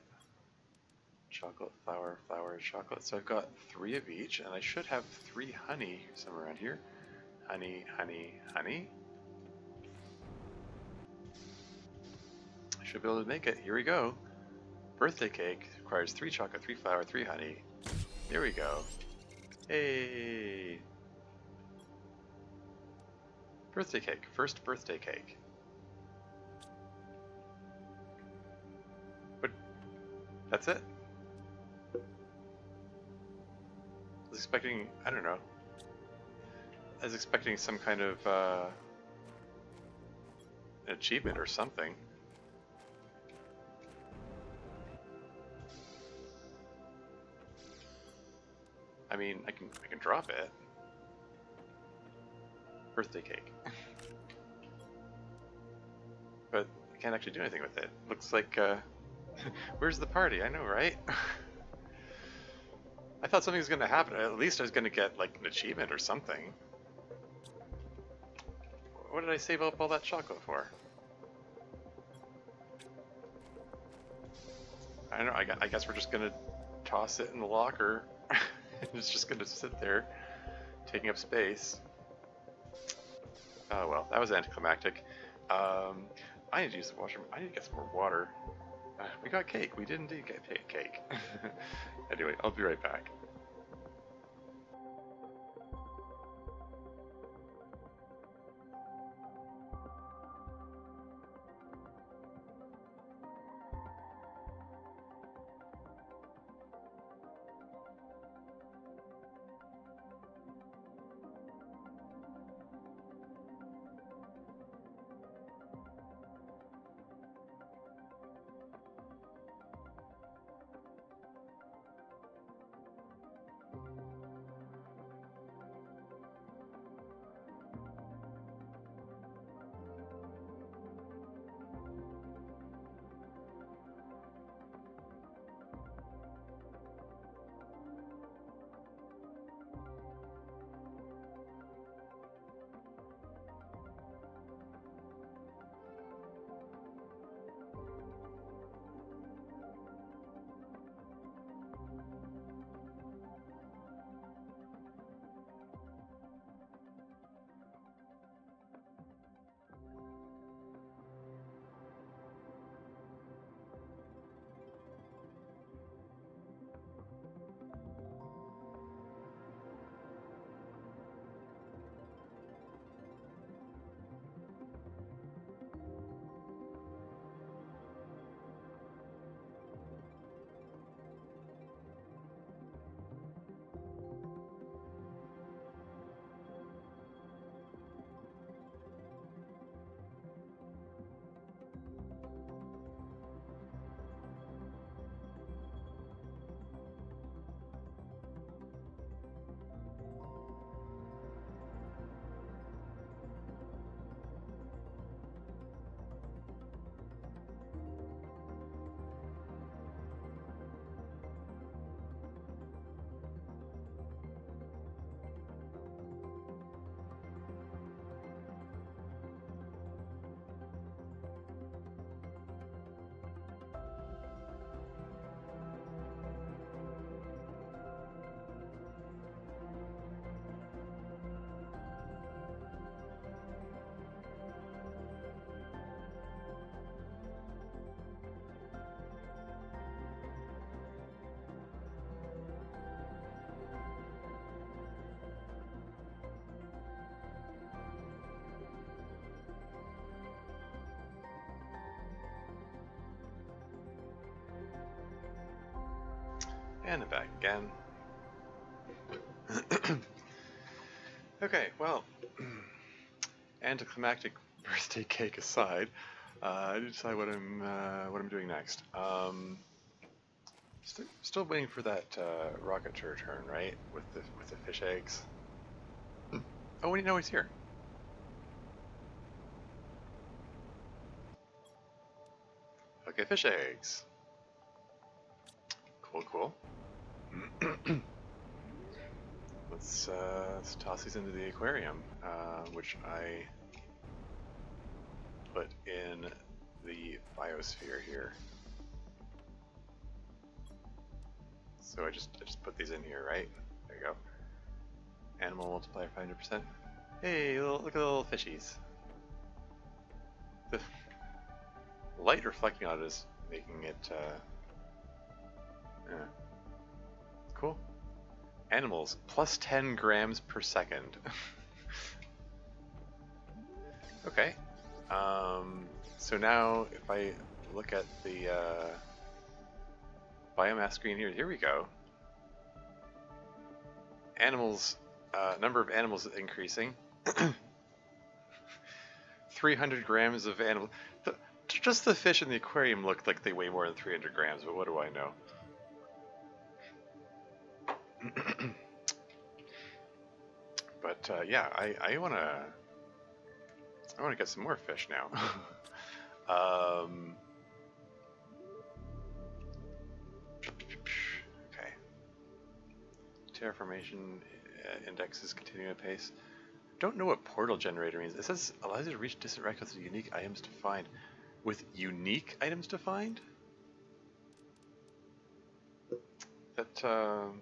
flour, chocolate. So I've got 3 of each, and I should have 3 honey somewhere around here. Honey, honey, honey. I should be able to make it. Here we go. Birthday cake requires 3 chocolate, 3 flour, 3 honey. Here we go. Hey! Birthday cake. First birthday cake. But that's it? I was expecting, I don't know. I was expecting some kind of an achievement or something. I mean, I can drop it. Birthday cake. But I can't actually do anything with it. Looks like, where's the party? I know, right? I thought something was going to happen. At least I was going to get, like, an achievement or something. What did I save up all that chocolate for? I don't know. I guess we're just going to toss it in the locker. It's just going to sit there, taking up space. Oh well, that was anticlimactic. I need to use the washroom. I need to get some more water. We got cake. We did indeed get cake. Anyway, I'll be right back. And I'm back again. Okay, well, anticlimactic birthday cake aside, I need to decide what I'm doing next. Still waiting for that rocket to return, right? With the fish eggs. Oh, wait, no, he's here. Okay, fish eggs. Cool. Let's toss these into the aquarium, which I put in the biosphere here. So I just put these in here, right? There you go. Animal multiplier 500%. Hey, look at the little fishies. The light reflecting on it is making it cool. Animals, plus 10 grams per second. Okay. So now if I look at the biomass screen here we go. Animals, number of animals increasing. 300 grams of animal. Just the fish in the aquarium look like they weigh more than 300 grams, but what do I know? But yeah, I wanna get some more fish now. Okay. Terraformation index is continuing apace. Don't know what portal generator means. It says allows you to reach distant records with unique items to find. With unique items to find? That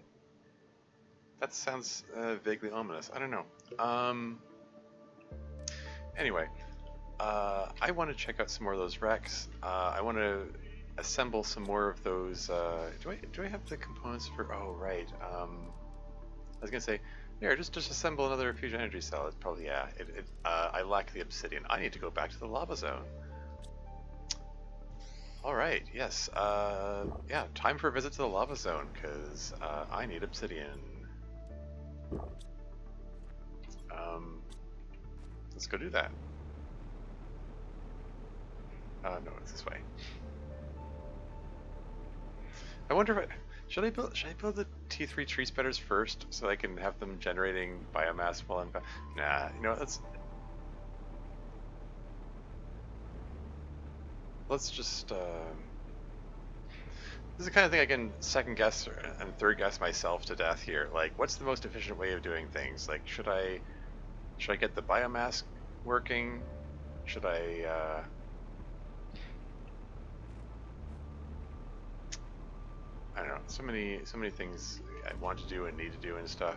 sounds vaguely ominous. I don't know. Anyway, I want to check out some more of those wrecks. I want to assemble some more of those. Do I have the components for? Oh right. I was gonna say, here, just assemble another fusion energy cell. It's probably yeah. I lack the obsidian. I need to go back to the lava zone. All right. Yes. Yeah. Time for a visit to the lava zone because I need obsidian. Let's go do that. No, it's this way. I wonder if should I build the T3 tree spreaders first so I can have them generating biomass while I'm nah, you know, let's just this is the kind of thing I can second guess and third guess myself to death here. Like, what's the most efficient way of doing things? Like, should I get the biomass working? Should I I don't know, so many things I want to do and need to do and stuff.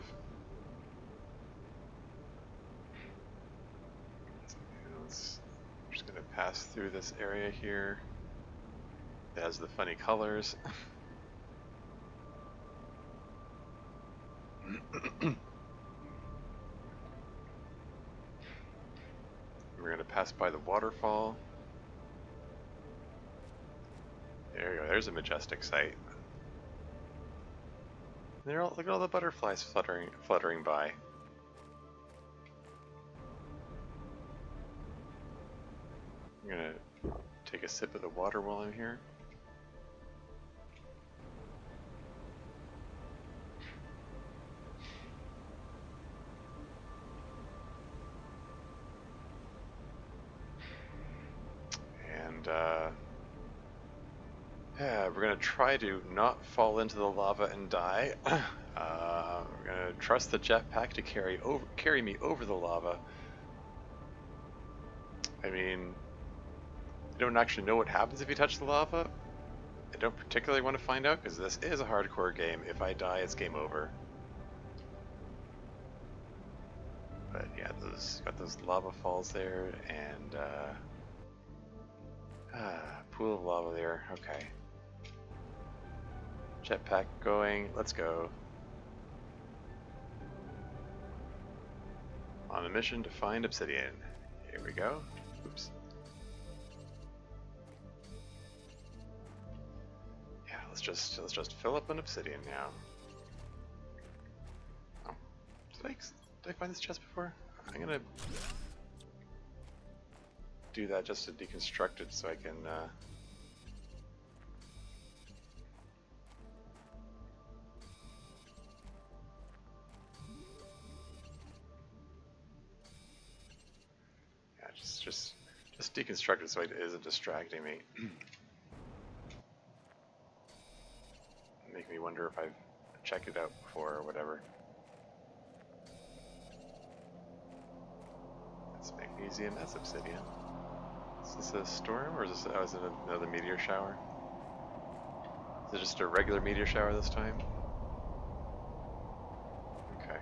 I'm just gonna pass through this area here. It has the funny colors. We're gonna pass by the waterfall. There you go. There's a majestic sight. Look at all the butterflies fluttering by. I'm gonna take a sip of the water while I'm here. And yeah, we're gonna try to not fall into the lava and die. We're gonna trust the jetpack to carry me over the lava. I mean, I don't actually know what happens if you touch the lava. I don't particularly want to find out because this is a hardcore game. If I die, it's game over. But yeah, got those lava falls there, and pool of lava there. Okay. Jetpack going. Let's go. On a mission to find obsidian. Here we go. Oops. Yeah, let's just fill up an obsidian now. Oh, did I find this chest before? I'm gonna do that just to deconstruct it so I can yeah, just deconstruct it so it isn't distracting me. Make me wonder if I've checked it out before or whatever. That's magnesium, that's obsidian. Is this a storm or is it another meteor shower? Is it just a regular meteor shower this time? Okay.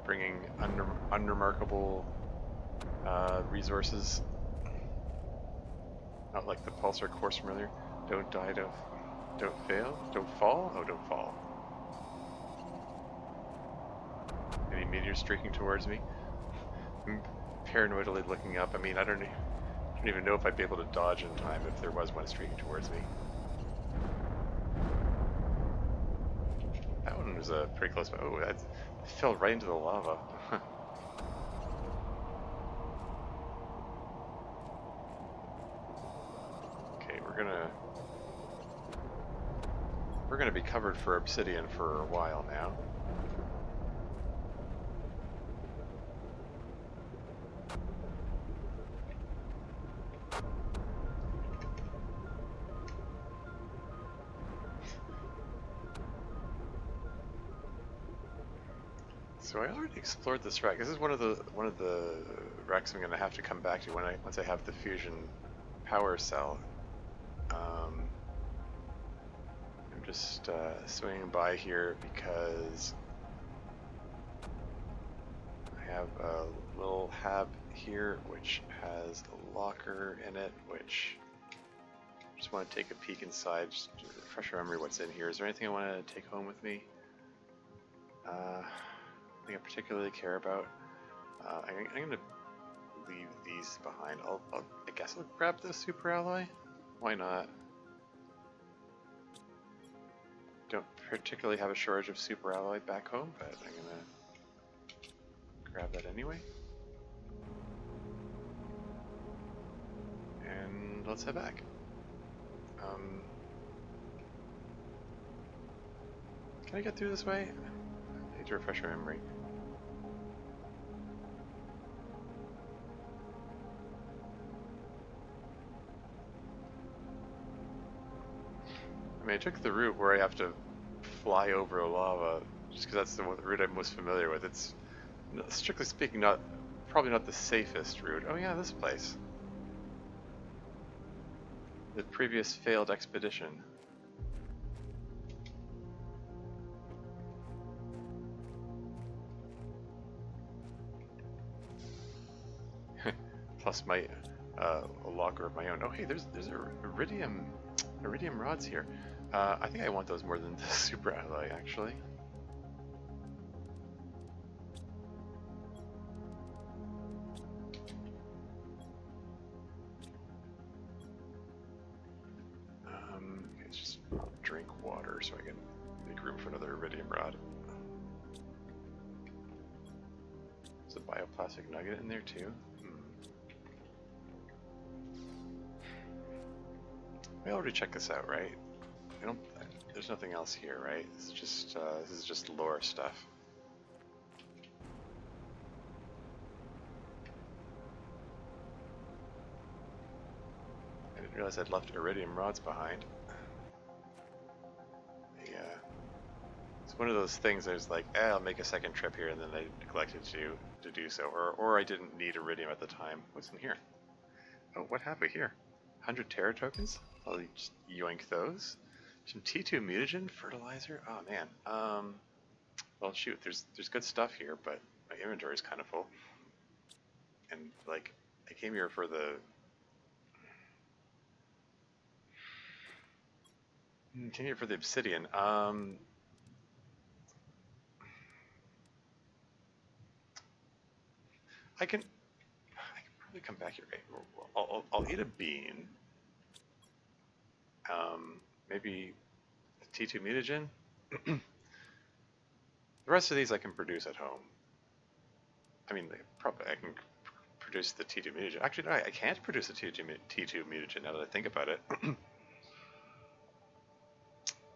Bringing unremarkable resources. Not like the pulsar course from earlier. Don't die, don't fail, don't fall? Oh, don't fall. Any meteors streaking towards me? I'm paranoidally looking up. I mean, I don't even know if I'd be able to dodge in time if there was one streaking towards me. That one was pretty close. Oh, that fell right into the lava. Okay, we're gonna be covered for obsidian for a while now. So I already explored this wreck. This is one of the wrecks I'm gonna have to come back to once I have the fusion power cell. I'm just swinging by here because I have a little hab here, which has a locker in it, which I just want to take a peek inside, just to refresh my memory what's in here. Is there anything I want to take home with me? Nothing I particularly care about. I'm going to leave these behind. I guess I'll grab the super alloy. Why not? Don't particularly have a shortage of super alloy back home, but I'm going to grab that anyway. And let's head back. Can I get through this way? I need to refresh my memory. I mean, I took the route where I have to fly over lava, just because that's the route I'm most familiar with. It's, strictly speaking, probably not the safest route. Oh yeah, this place. The previous failed expedition. Plus my a locker of my own. Oh hey, there's iridium rods here. I think I want those more than the super alloy actually. Let's just drink water so I can make room for another iridium rod. There's a bioplastic nugget in there too. I already checked this out, right? There's nothing else here, right? This is just lore stuff. I didn't realize I'd left iridium rods behind. It's one of those things that's like, I'll make a second trip here, and then I neglected to do so, or I didn't need iridium at the time. What's in here? Oh, what have we here? 100 Terra tokens? I'll just yoink those. Some T2 mutagen fertilizer. Oh man. Well, shoot. There's good stuff here, but my inventory is kind of full. And like, I came here for the. Came here for the obsidian. I can probably come back here. Right? I'll eat a bean. Maybe T2 mutagen. The rest of these I can produce at home. I mean, probably I can produce the T2 mutagen. Actually, no, I can't produce the T2 mutagen now that I think about it.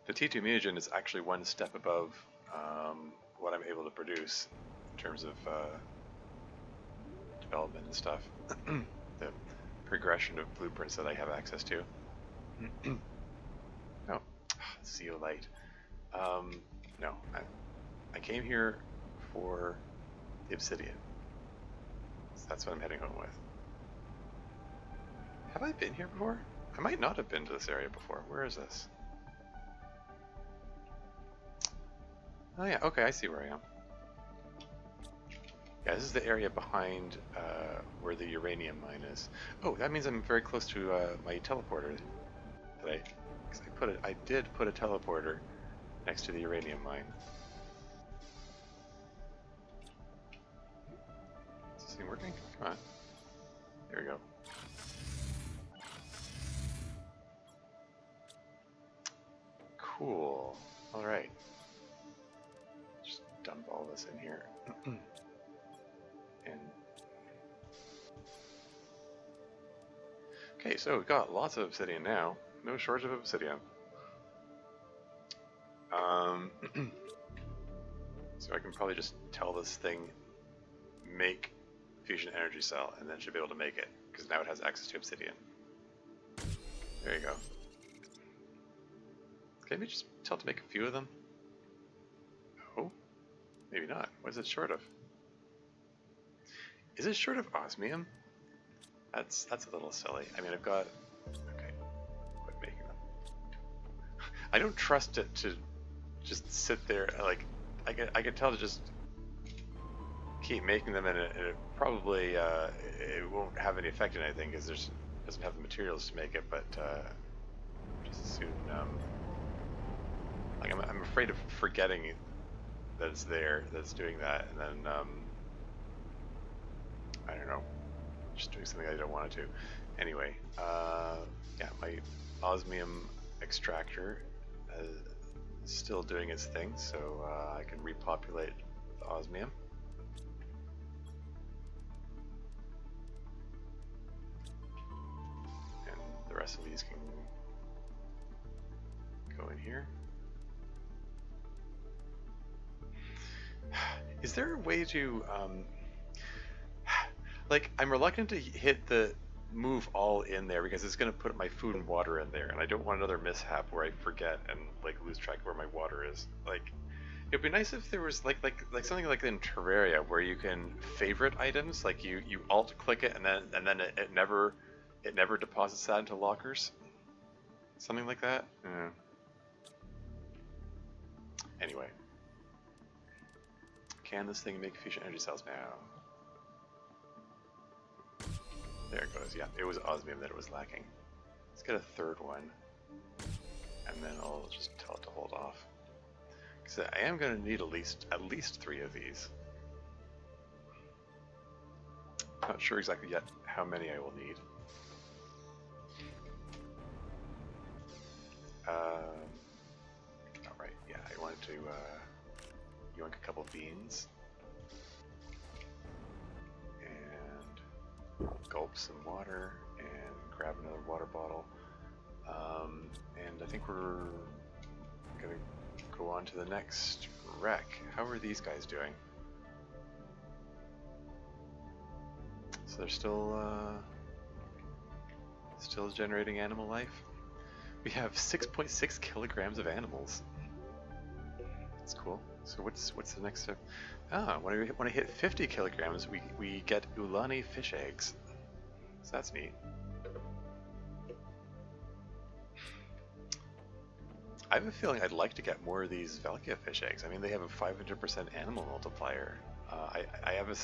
The T2 mutagen is actually one step above what I'm able to produce in terms of development and stuff. The progression of blueprints that I have access to. Oh, zeolite. No, I came here for the obsidian. So that's what I'm heading home with. Have I been here before? I might not have been to this area before. Where is this? Oh yeah, okay, I see where I am. Yeah, this is the area behind where the uranium mine is. Oh, that means I'm very close to my teleporter. I did put a teleporter next to the uranium mine. Is this thing working? Come on. There we go. Cool. All right. Just dump all this in here. And okay, so we've got lots of obsidian now. No shortage of obsidian. So I can probably just tell this thing make fusion energy cell, and then should be able to make it because now it has access to obsidian. There you go. Can we just tell it to make a few of them? No, maybe not. What is it short of? Is it short of osmium? That's a little silly. I mean, I've got. Okay, quit making them. I don't trust it to just sit there. Like I can tell to just keep making them, and it probably it won't have any effect on anything because it doesn't have the materials to make it. But just as soon, like I'm afraid of forgetting that it's there, that it's doing that, and then I don't know, just doing something I don't want to do. Anyway, yeah, my osmium extractor is still doing its thing, so I can repopulate the osmium. And the rest of these can go in here. Is there a way to, like, I'm reluctant to hit the move all in there because it's going to put my food and water in there, and I don't want another mishap where I forget and like lose track of where my water is. Like, it'd be nice if there was like something like in Terraria where you can favorite items, like you alt click it and then it never deposits that into lockers. Something like that. Yeah. Anyway. Can this thing make fusion energy cells now? There it goes. Yeah, it was osmium that it was lacking. Let's get a third one, and then I'll just tell it to hold off. Because I am going to need at least 3 of these. Not sure exactly yet how many I will need. Alright, yeah, I wanted to yoink a couple beans. And gulp some water and grab another water bottle. And I think we're going to go on to the next wreck. How are these guys doing? So they're still generating animal life. We have 6.6 kilograms of animals. That's cool. So what's the next step? Ah, when I hit 50 kilograms, we get Ulani fish eggs. So that's neat. I have a feeling I'd like to get more of these Velkia fish eggs. I mean, they have a 500% animal multiplier. I have a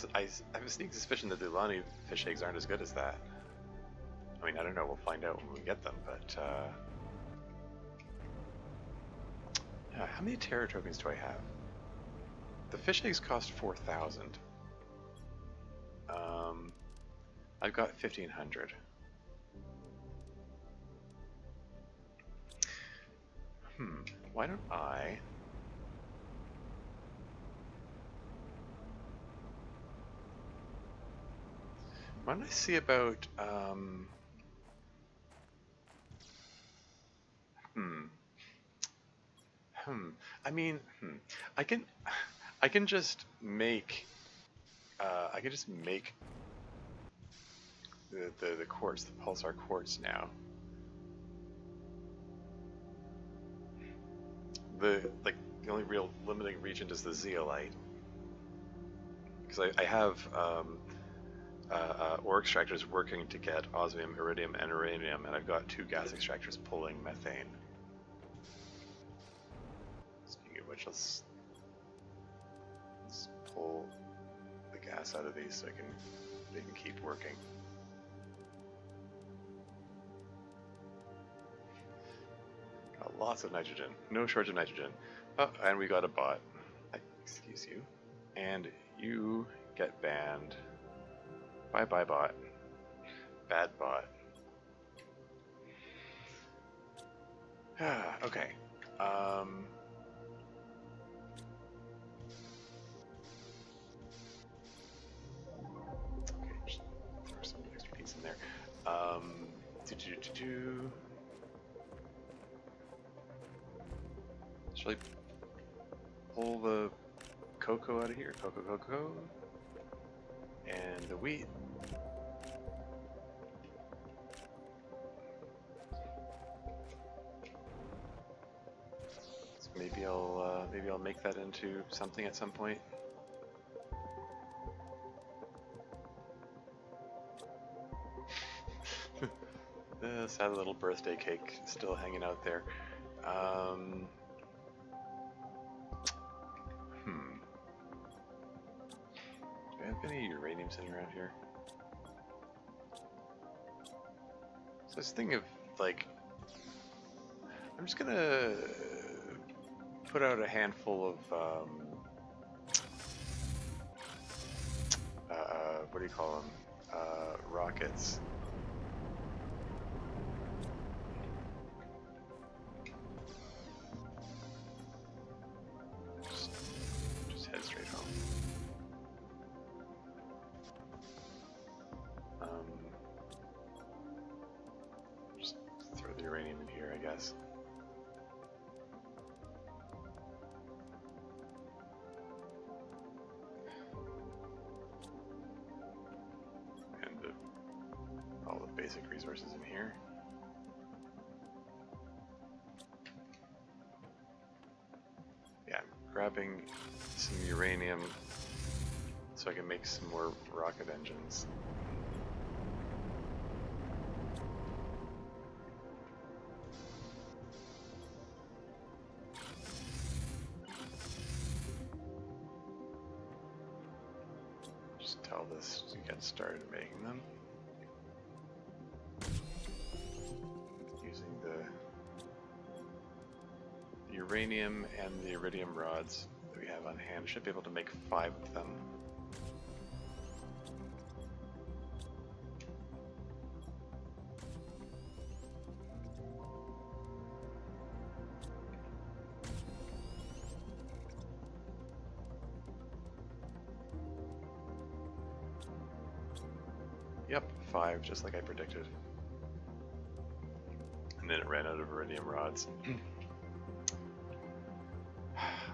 sneaky suspicion that the Ulani fish eggs aren't as good as that. I mean, I don't know. We'll find out when we get them. But how many Terra tokens do I have? The fish eggs cost 4,000. I've got 1,500. Why don't I... Why don't I see about... I mean, I can just make the quartz, the pulsar quartz now. The only real limiting region is the zeolite, because I have ore extractors working to get osmium, iridium, and uranium, and I've got 2 gas extractors pulling methane. Speaking of which, let's pull the gas out of these so they can keep working. Got lots of nitrogen, no shortage of nitrogen. Oh, and we got a bot. Excuse you. And you get banned. Bye bye bot. Bad bot. Okay. Okay, just throw some extra beans in there. Shall I pull the cocoa out of here? Cocoa. And the wheat. So maybe I'll make that into something at some point. The sad little birthday cake still hanging out there. have any uranium sitting around here? So I was thinking of, like, I'm just gonna put out a handful of, what do you call them? Rockets. Just head straight home. Just throw the uranium in here, I guess. And all the basic resources in here. Yeah, I'm grabbing some uranium so I can make some more rocket engines. Just tell this to get started making them. Using the uranium and the iridium rods that we have on hand. Should be able to make 5 of them. Yep, 5, just like I predicted. And then it ran out of iridium rods.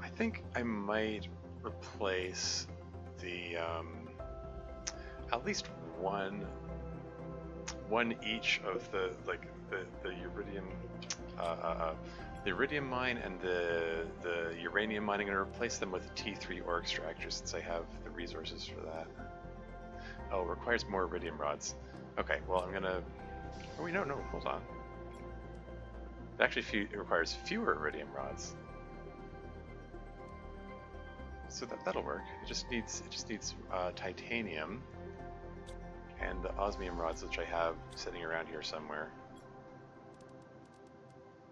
I think I might replace the at least one each of the iridium mine and the uranium mine. I'm gonna replace them with a T3 ore extractor since I have the resources for that. Oh, it requires more iridium rods. Okay, well I'm gonna. Oh wait, no, hold on. It actually requires fewer iridium rods. So that'll work. It just needs titanium and the osmium rods, which I have sitting around here somewhere.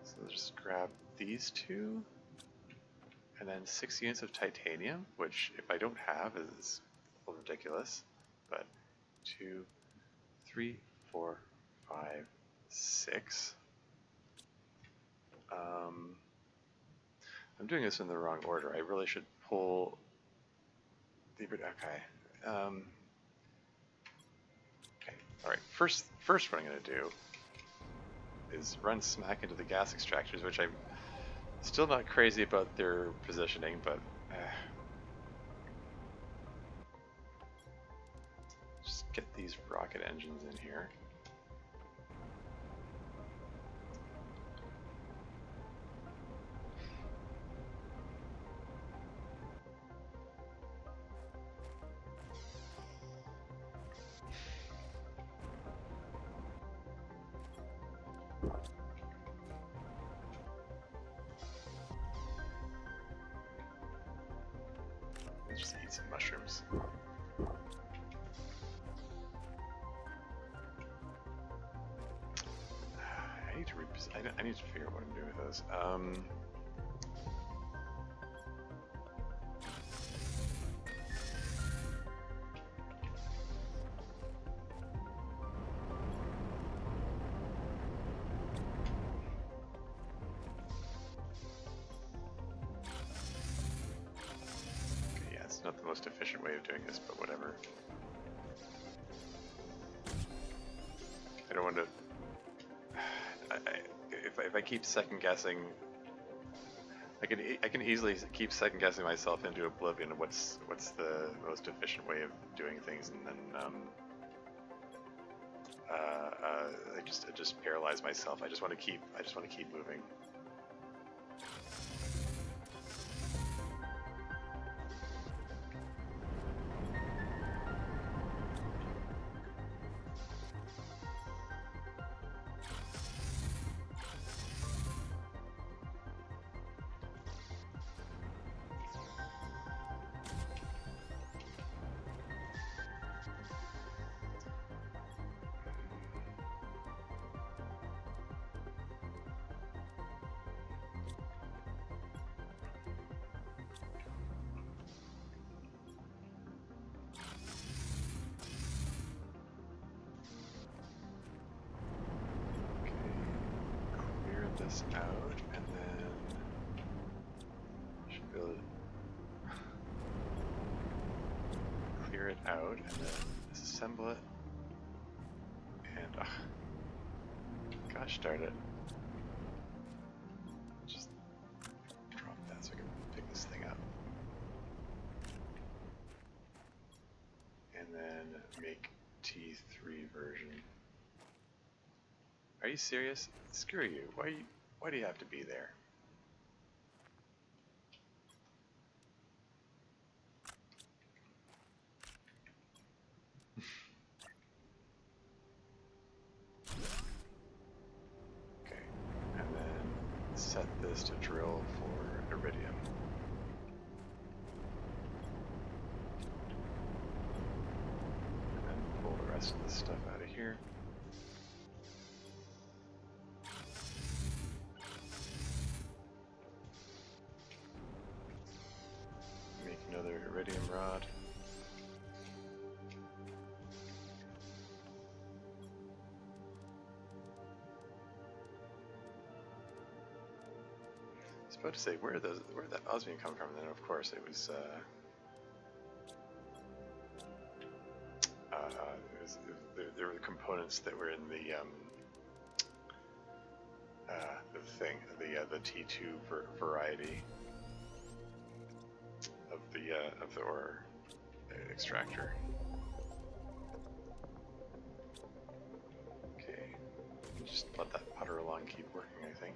So let's just grab these 2, and then 6 units of titanium, which if I don't have is a little ridiculous. But 2, 3, 4, 5, 6. I'm doing this in the wrong order. I really should pull the okay. Okay. All right. First, what I'm going to do is run smack into the gas extractors, which I'm still not crazy about their positioning, but just get these rocket engines in here. Let's just eat some mushrooms. I need to figure out what I'm doing with those. Okay, yeah, it's not the most efficient way of doing this, but whatever. I don't want to. If I keep second guessing, I can easily keep second guessing myself into oblivion of what's the most efficient way of doing things, and then I just paralyze myself. I just want to keep moving. this out, and then should be able to clear it out, and then disassemble it. And gosh darn it! Just drop that so I can pick this thing up, and then make T3 version. Are you serious? Screw you. Why do you have to be there? Okay. And then set this to drill for iridium. And then pull the rest of this stuff out of here. Make another iridium rod. I was about to say, where did that osmium come from? And then of course it was there were the components that were in the thing, the T2 variety of the ore extractor. Okay, just let that putter along, keep working, I think.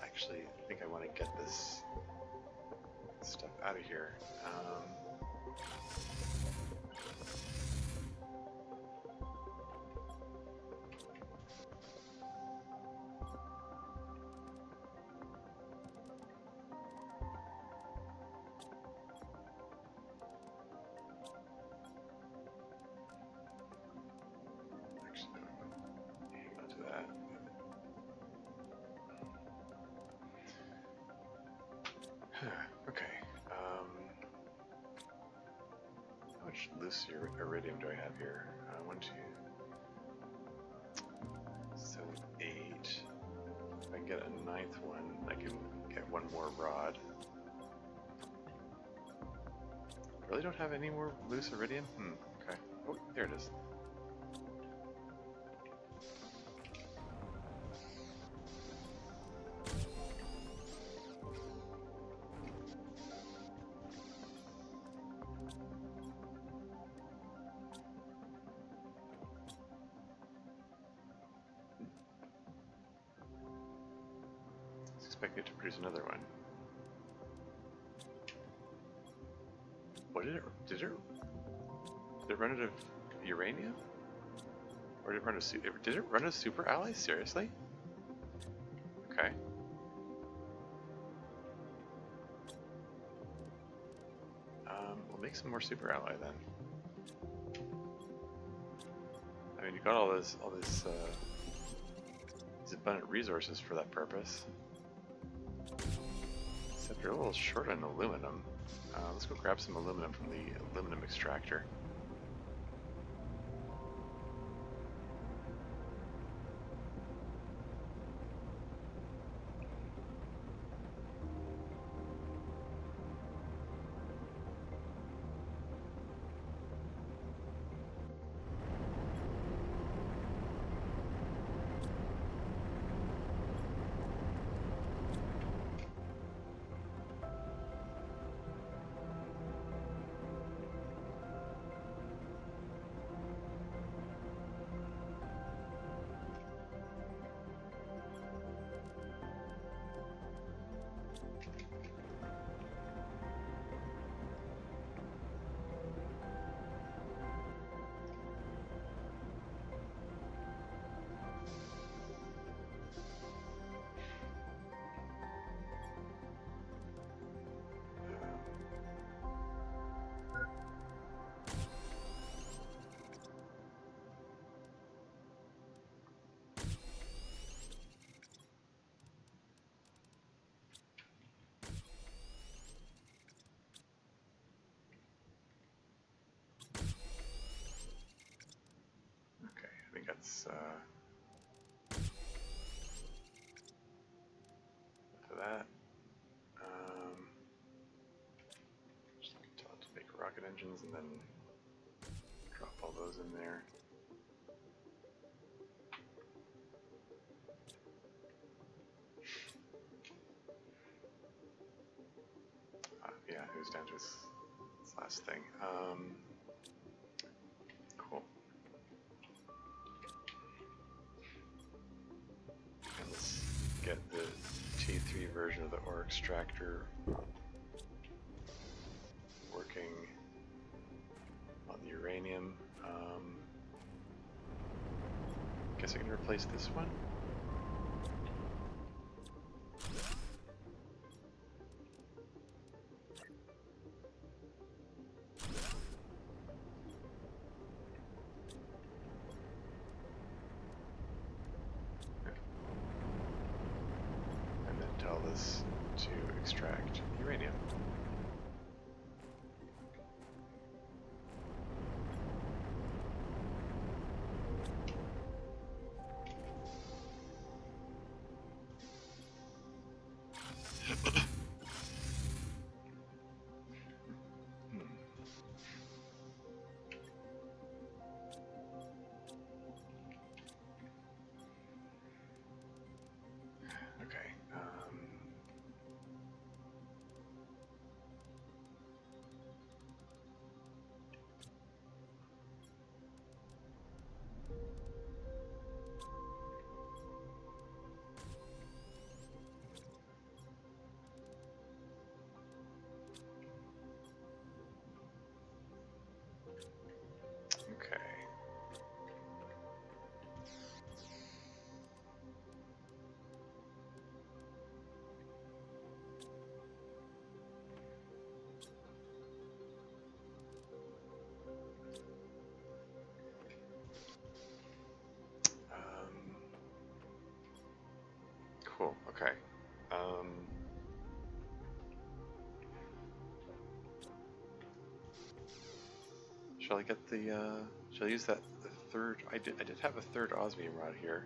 Actually, I think I want to get this stuff out of here. Actually, hang on to that. Okay. How much loose iridium do I have here? 1, 2, 7, 8. If I can get a 9th one, I can get one more rod. Really don't have any more loose iridium? Okay. Oh, there it is. Expect it to produce another one. What did it run out of uranium? Or did it run a super ally? Seriously? Okay. We'll make some more super ally then. I mean, you got all these abundant resources for that purpose. Except you're a little short on aluminum. Let's go grab some aluminum from the aluminum extractor. for that. Just tell it to make rocket engines and then drop all those in there. Yeah, who's down to this last thing? Cool. And let's get the T3 version of the ore extractor working on the uranium. Guess I can replace this one. And then tell this to extract uranium. Okay. Okay. Cool. Okay. Shall I get the? Shall I use that the third? I did have a third osmium rod here.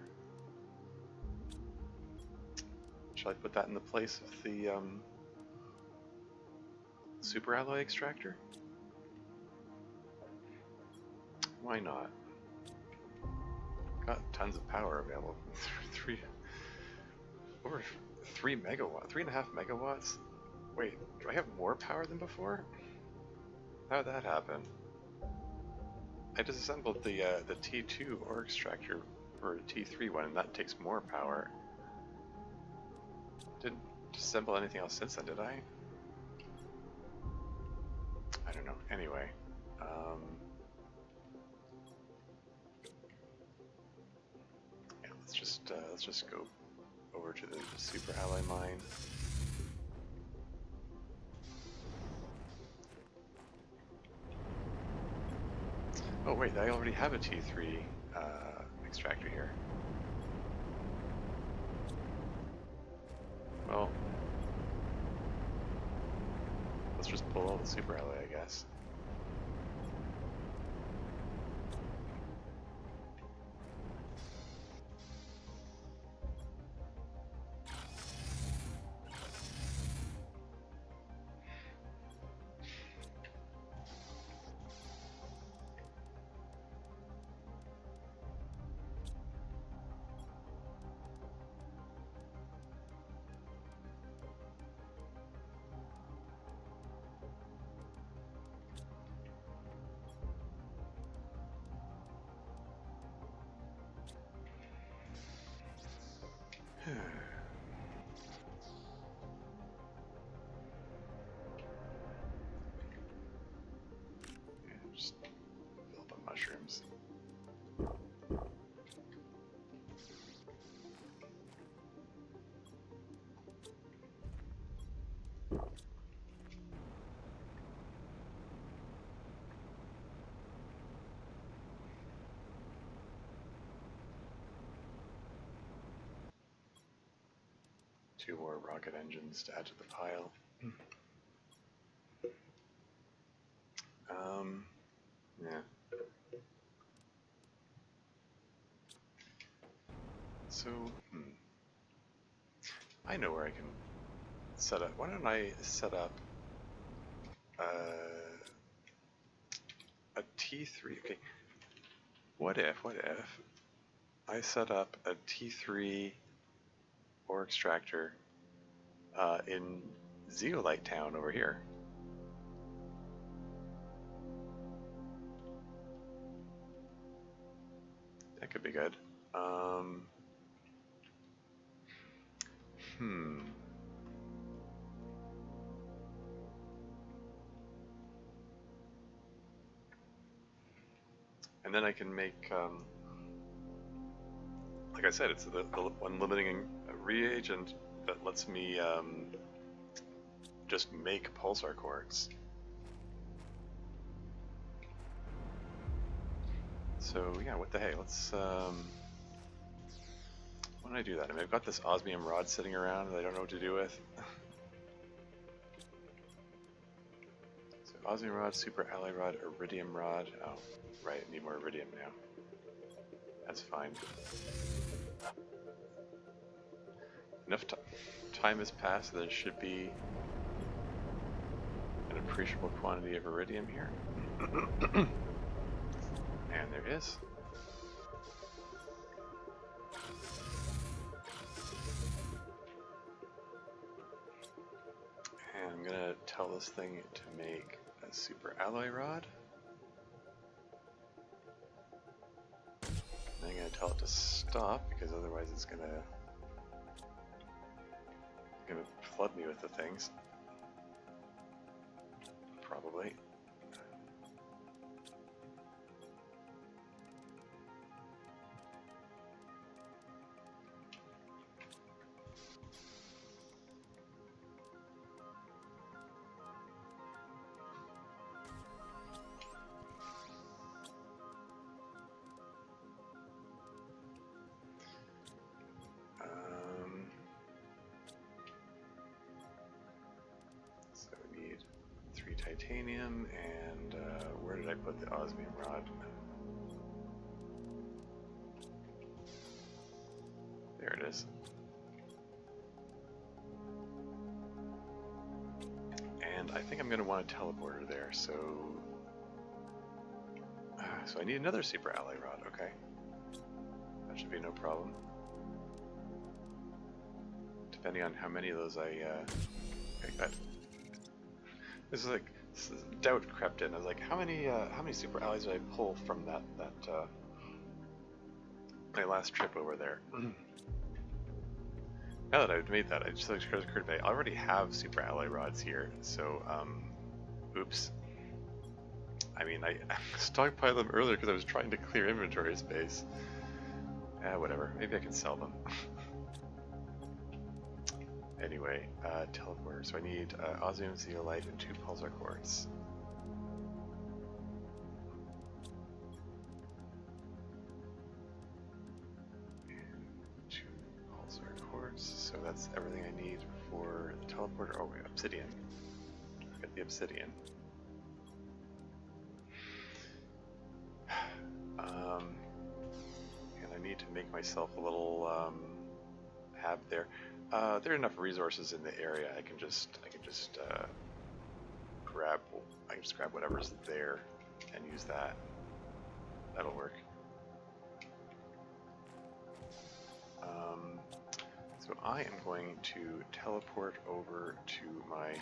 Shall I put that in the place of the super alloy extractor? Why not? Got tons of power available. Over 3 megawatts, 3.5 megawatts. Wait, do I have more power than before? How'd that happen? I disassembled the T2 ore extractor for a T3 one, and that takes more power. Didn't disassemble anything else since then, did I? I don't know. Anyway, yeah, let's just go over to the super alloy mine. Oh wait, I already have a T3 extractor here. Well, let's just pull all the super alloy, I guess. Just fill up on mushrooms. 2 more rocket engines to add to the pile. Yeah. So, I know where I can set up. Why don't I set up a T3? Okay. What if I set up a T3 ore extractor in Zeolite Town over here? That could be good. And then I can make, like I said, it's the one limiting reagent that lets me just make pulsar quartz. So yeah, what the hey, let's, why don't I do that? I mean, I've got this osmium rod sitting around that I don't know what to do with. So osmium rod, super alloy rod, iridium rod. Oh, right, I need more iridium now. That's fine. Enough time has passed, there should be an appreciable quantity of iridium here. And there is. And I'm gonna tell this thing to make a super alloy rod. And I'm gonna tell it to stop because otherwise it's gonna flood me with the things. Probably. So we need 3 titanium and where did I put the osmium rod? There it is. And I think I'm going to want a teleporter there, so I need another super alloy rod, okay. That should be no problem. Depending on how many of those I got. This is like, doubt crept in. I was like, how many super alloys did I pull from that my last trip over there? Now that I've made that, I just occurred to me, I already have super alloy rods here, so, oops. I mean, I stockpiled them earlier because I was trying to clear inventory space. Whatever, maybe I can sell them. Anyway, teleporter, so I need osmium zeolite and 2 pulsar quartz. So that's everything I need for the teleporter. Oh, obsidian. Get the obsidian. And I need to make myself a little hab there. There are enough resources in the area. I can just grab whatever's there and use that. That'll work. So I am going to teleport over to my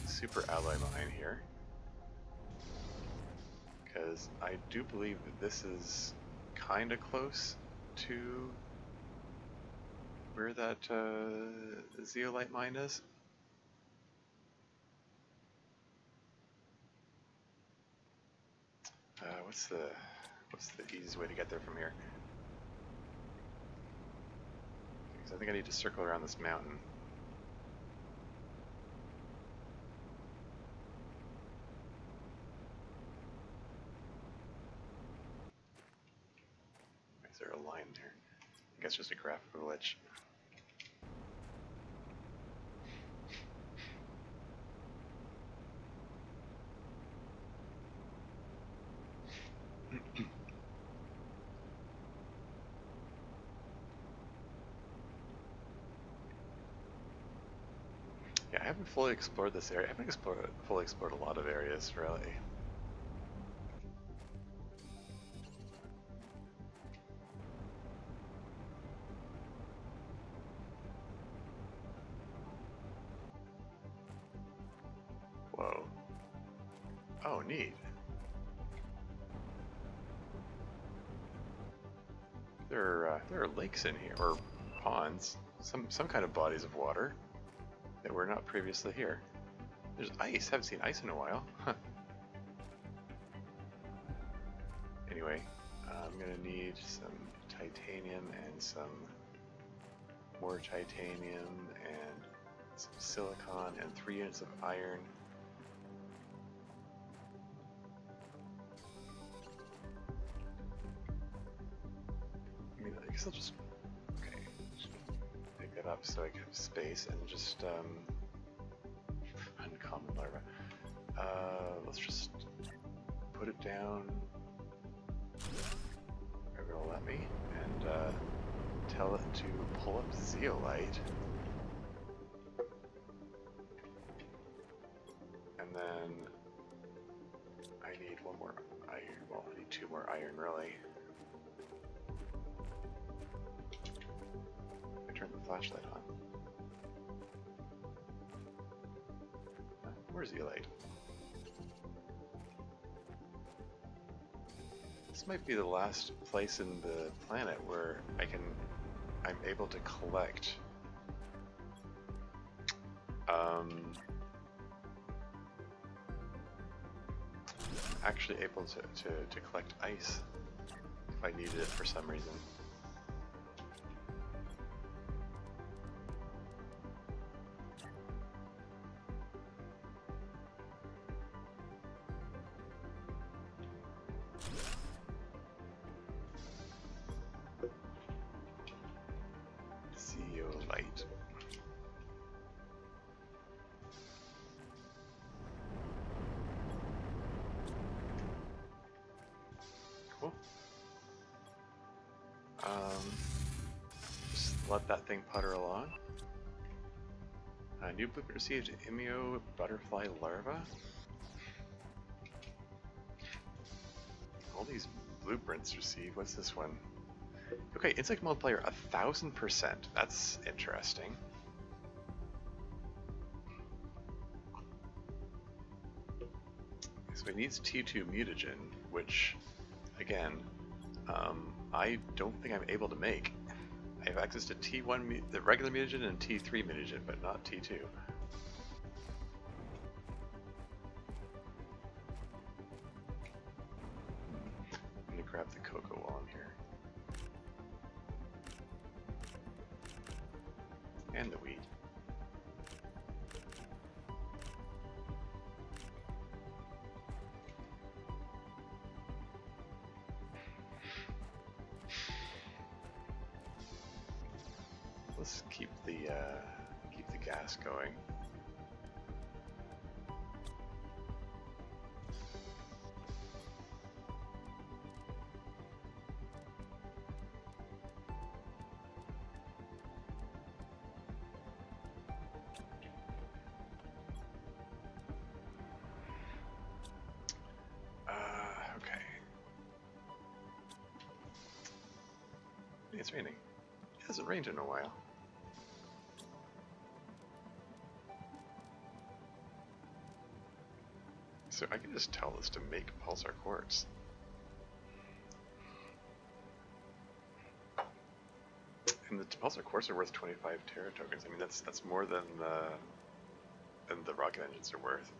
super alloy mine here, because I do believe that this is kind of close to where that zeolite mine is. What's the easiest way to get there from here? Because I think I need to circle around this mountain. Is there a line there? I guess just a graphical glitch. haven't fully explored this area. I haven't fully explored a lot of areas, really. Whoa. Oh, neat. There are lakes in here, or ponds, some kind of bodies of water that were not previously here. There's ice. Haven't seen ice in a while. Huh. Anyway, I'm gonna need some titanium and some more titanium and some silicon and 3 units of iron. I mean, I guess I'll just pick that up so I can have space and just uncommon larva. Let's just put it down. They're gonna let me, and tell it to pull up zeolite, and then I need one more iron. Well, I need 2 more iron, really. I turn the flashlight on. Where's zeolite? This might be the last place in the planet where I'm able to collect actually able to collect ice if I needed it for some reason. Zeolite. Cool. Just let that thing putter along. New blueprint received, Imio butterfly larva. All these blueprints received. What's this one? Okay, insect multiplier 1000%. That's interesting. So it needs T2 mutagen, which, again, I don't think I'm able to make. I have access to T1, the regular mutagen, and T3 mutagen, but not T2. I'm gonna grab the cocoa while I'm here. And the wheat. Let's keep the gas going. Okay. It's raining. It hasn't rained in a while. So I can just tell this to make pulsar quartz. And the pulsar quartz are worth 25 Terra tokens. I mean, that's more than the rocket engines are worth.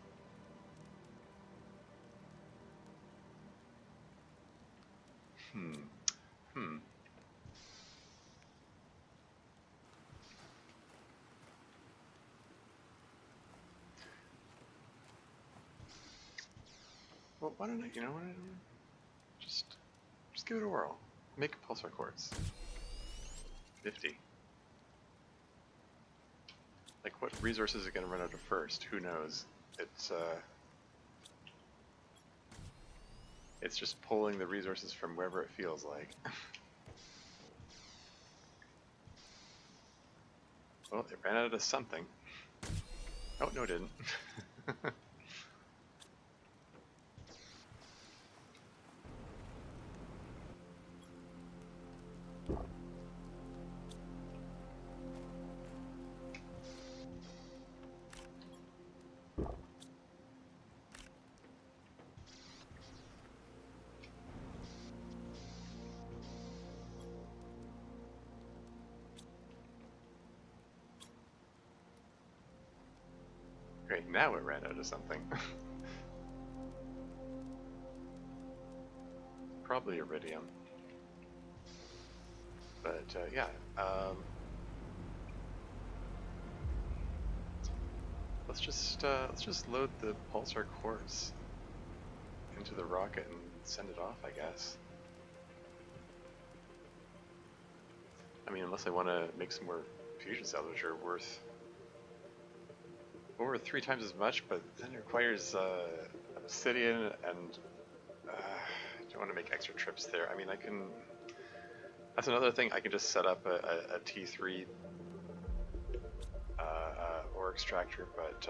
Well, why don't I, you know what, just give it a whirl. Make a pulsar quartz. 50. Like, what resources are going to run out of first? Who knows? It's just pulling the resources from wherever it feels like. Well, it ran out of something. Oh, no it didn't. Great, now it ran out of something. Probably iridium. But yeah, let's just load the pulsar quartz into the rocket and send it off, I guess. I mean, unless I want to make some more fusion cells, which are worth over 3 times as much, but then it requires obsidian, and I don't want to make extra trips there. I mean, I can. That's another thing. I can just set up a T3 ore extractor, but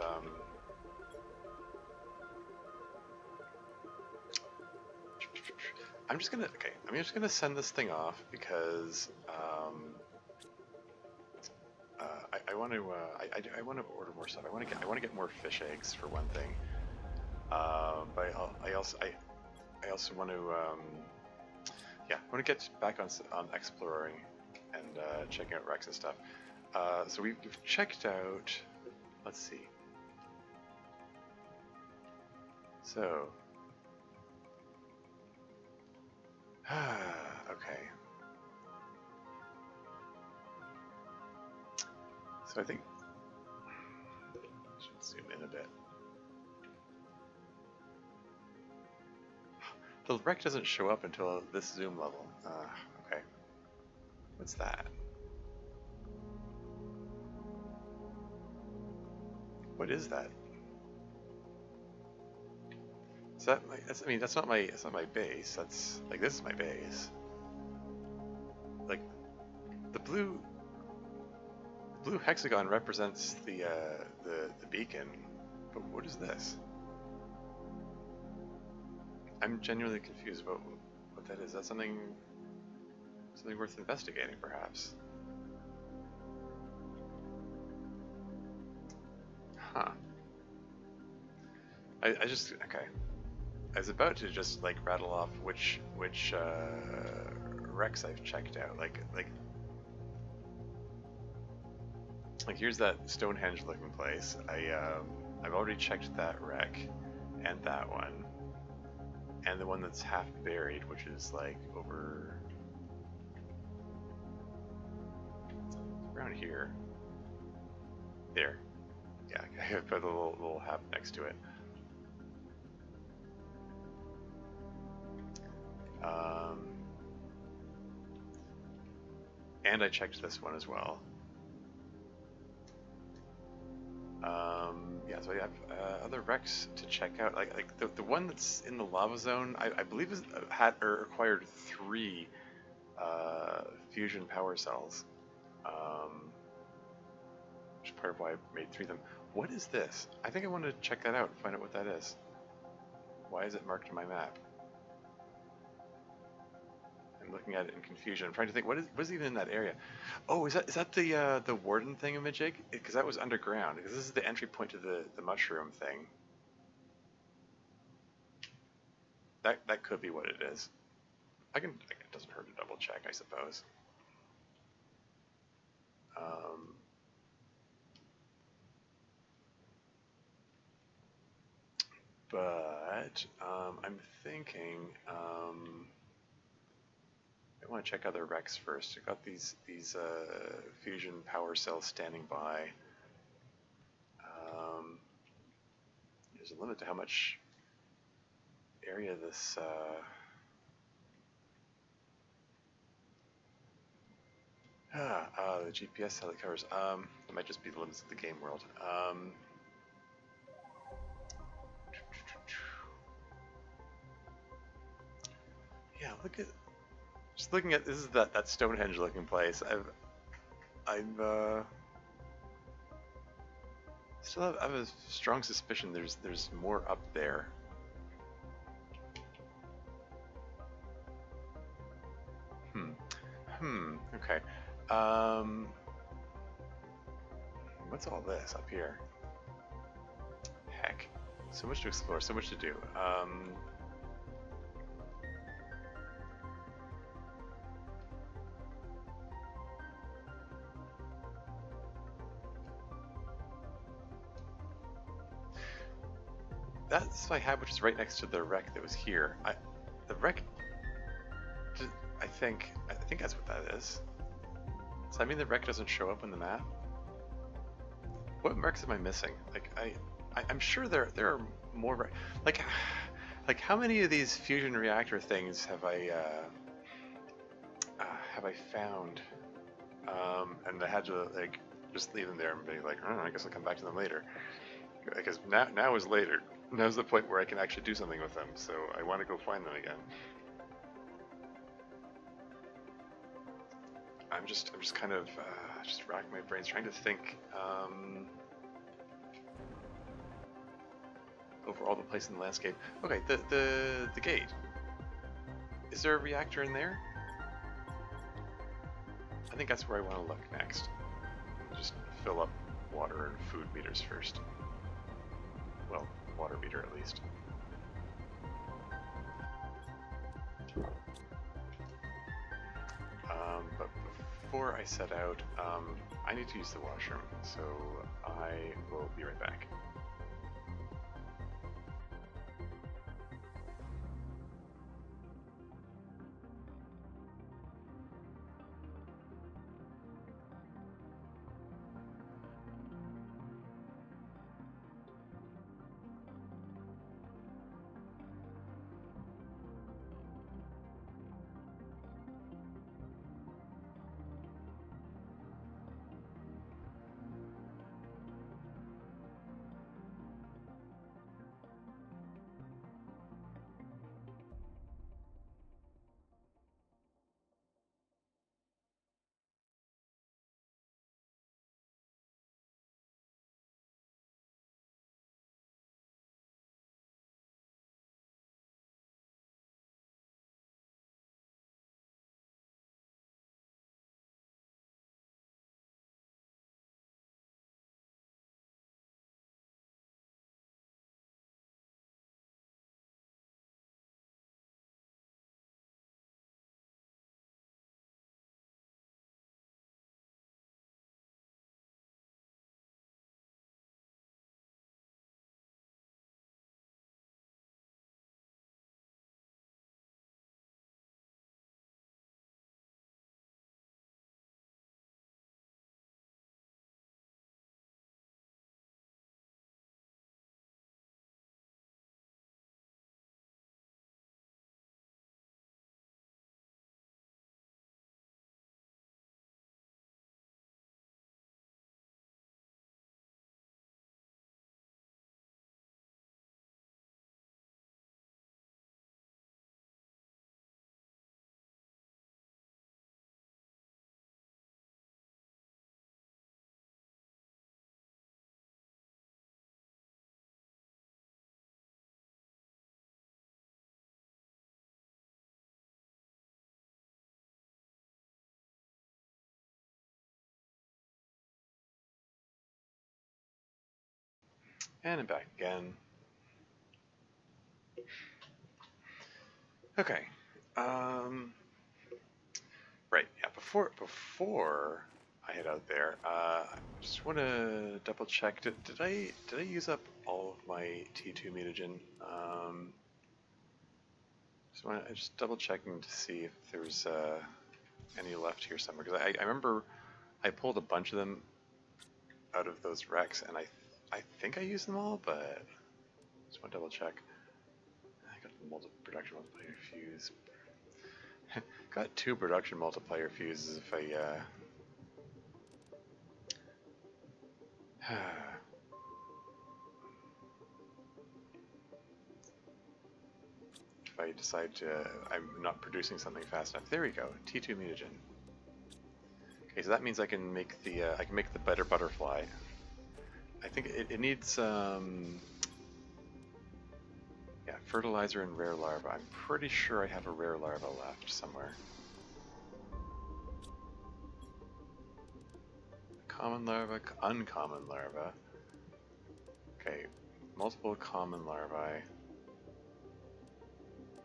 I'm just gonna send this thing off because I want to I want to order more stuff. I want to get more fish eggs for one thing. But I also want to yeah, I want to get back on exploring and checking out wrecks and stuff. So we've checked out. Let's see. So. Okay. So I think I should zoom in a bit. The wreck doesn't show up until this zoom level. Okay. What's that? What is that? Is that my? That's, I mean, that's not my base. That's like this is my base. Like the blue hexagon represents the beacon, but what is this? I'm genuinely confused about what that is. That's something worth investigating, perhaps. Huh. I just okay. I was about to just like rattle off which wrecks I've checked out. Like here's that Stonehenge looking place. I've already checked that wreck and that one. And the one that's half buried, which is like over around here. There. Yeah, I put a little half next to it. And I checked this one as well. Yeah, so I have other wrecks to check out. Like the one that's in the lava zone, I believe had or acquired 3 fusion power cells. Which is part of why I made 3 of them. What is this? I think I want to check that out and find out what that is. Why is it marked on my map? I'm looking at it in confusion. I'm trying to think what is even in that area. Oh, is that the warden thingamajig? Because that was underground. Because this is the entry point to the mushroom thing. That could be what it is. It doesn't hurt to double check, I suppose. But I'm thinking. I want to check other wrecks first. I've got these fusion power cells standing by. There's a limit to how much area this. The GPS how it covers. It might just be the limits of the game world. Yeah, just looking at this is that Stonehenge looking place. Still have a strong suspicion there's more up there. Okay. What's all this up here? Heck. So much to explore, so much to do. That's my hat, which is right next to the wreck that was here. The wreck. I think that's what that is. Does that mean the wreck doesn't show up on the map? What wrecks am I missing? Like I'm sure there are more. Like how many of these fusion reactor things have I found? And I had to like just leave them there and be like, oh, I guess I'll come back to them later. Because now is later. Now's the point where I can actually do something with them. So I want to go find them again. I'm just kind of just racking my brains trying to think over all the places in the landscape. Okay, the gate. Is there a reactor in there? I think that's where I want to look next. Just fill up water and food meters first. Well, water meter at least. But before I set out, I need to use the washroom, so I will be right back. And I'm back again. Okay. Right. Yeah. Before I head out there, I just want to double check. Did I use up all of my T2 mutagen? Just double checking to see if there's any left here somewhere. Because I remember I pulled a bunch of them out of those wrecks, and I think I used them all, but just want to double check. I got the production multiplier fuse. Got 2 production multiplier fuses if I if I decide I'm not producing something fast enough. There we go, T2 mutagen. Okay, so that means I can make the better butterfly, I think it needs yeah, fertilizer and rare larva. I'm pretty sure I have a rare larva left somewhere. Common larva, uncommon larva. Okay, multiple common larvae.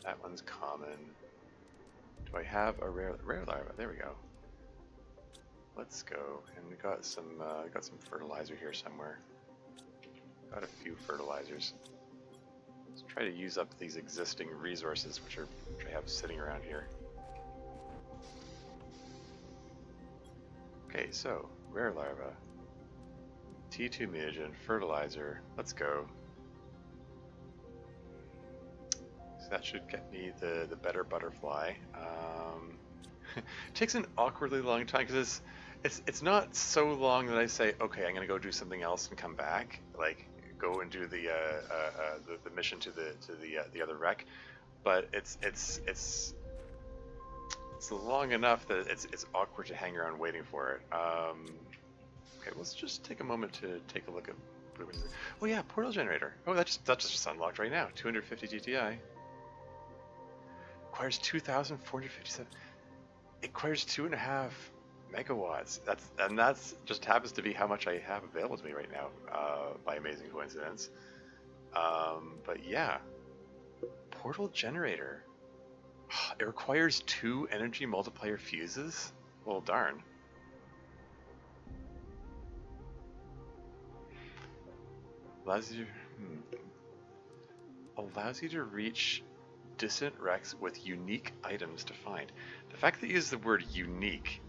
That one's common. Do I have a rare larva? There we go. Let's go. And we got some fertilizer here somewhere. Got a few fertilizers. Let's try to use up these existing resources which I have sitting around here. Okay, so rare larva, T2 mutagen, fertilizer. Let's go. So that should get me the better butterfly. It takes an awkwardly long time because it's not so long that I say, okay, I'm gonna go do something else and come back, like go and do the mission to the other wreck, but it's long enough that it's awkward to hang around waiting for it. Okay, let's just take a moment to take a look at. Oh yeah, portal generator. Oh, that just unlocked right now. 250 GTI. Requires 2,457. It requires 2.5 megawatts. That's just happens to be how much I have available to me right now, by amazing coincidence. But yeah, portal generator. It requires 2 energy multiplier fuses? Well, darn. Allows you to reach distant wrecks with unique items to find. The fact that you use the word unique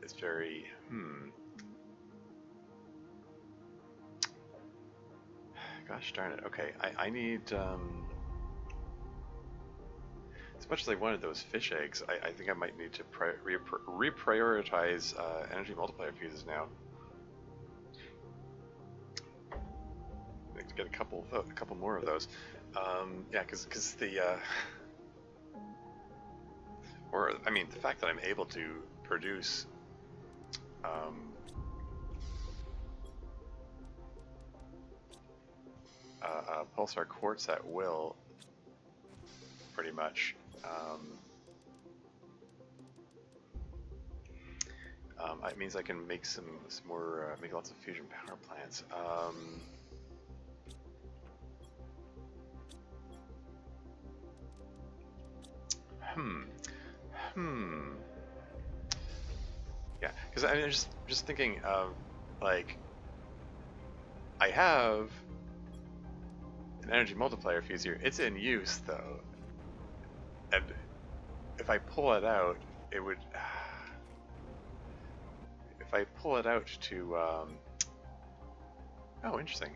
is very, Gosh darn it. Okay, I need, as much as I wanted those fish eggs, I think I might need to reprioritize energy multiplier fuses now. I need to get a couple more of those. Yeah, because the or I mean the fact that I'm able to produce pulsar quartz at will, pretty much. It means I can make some more, make lots of fusion power plants. Yeah, because I mean, just thinking of, like, I have an energy multiplier fuse here. It's in use though, and if I pull it out, it would. If I pull it out to, oh, interesting.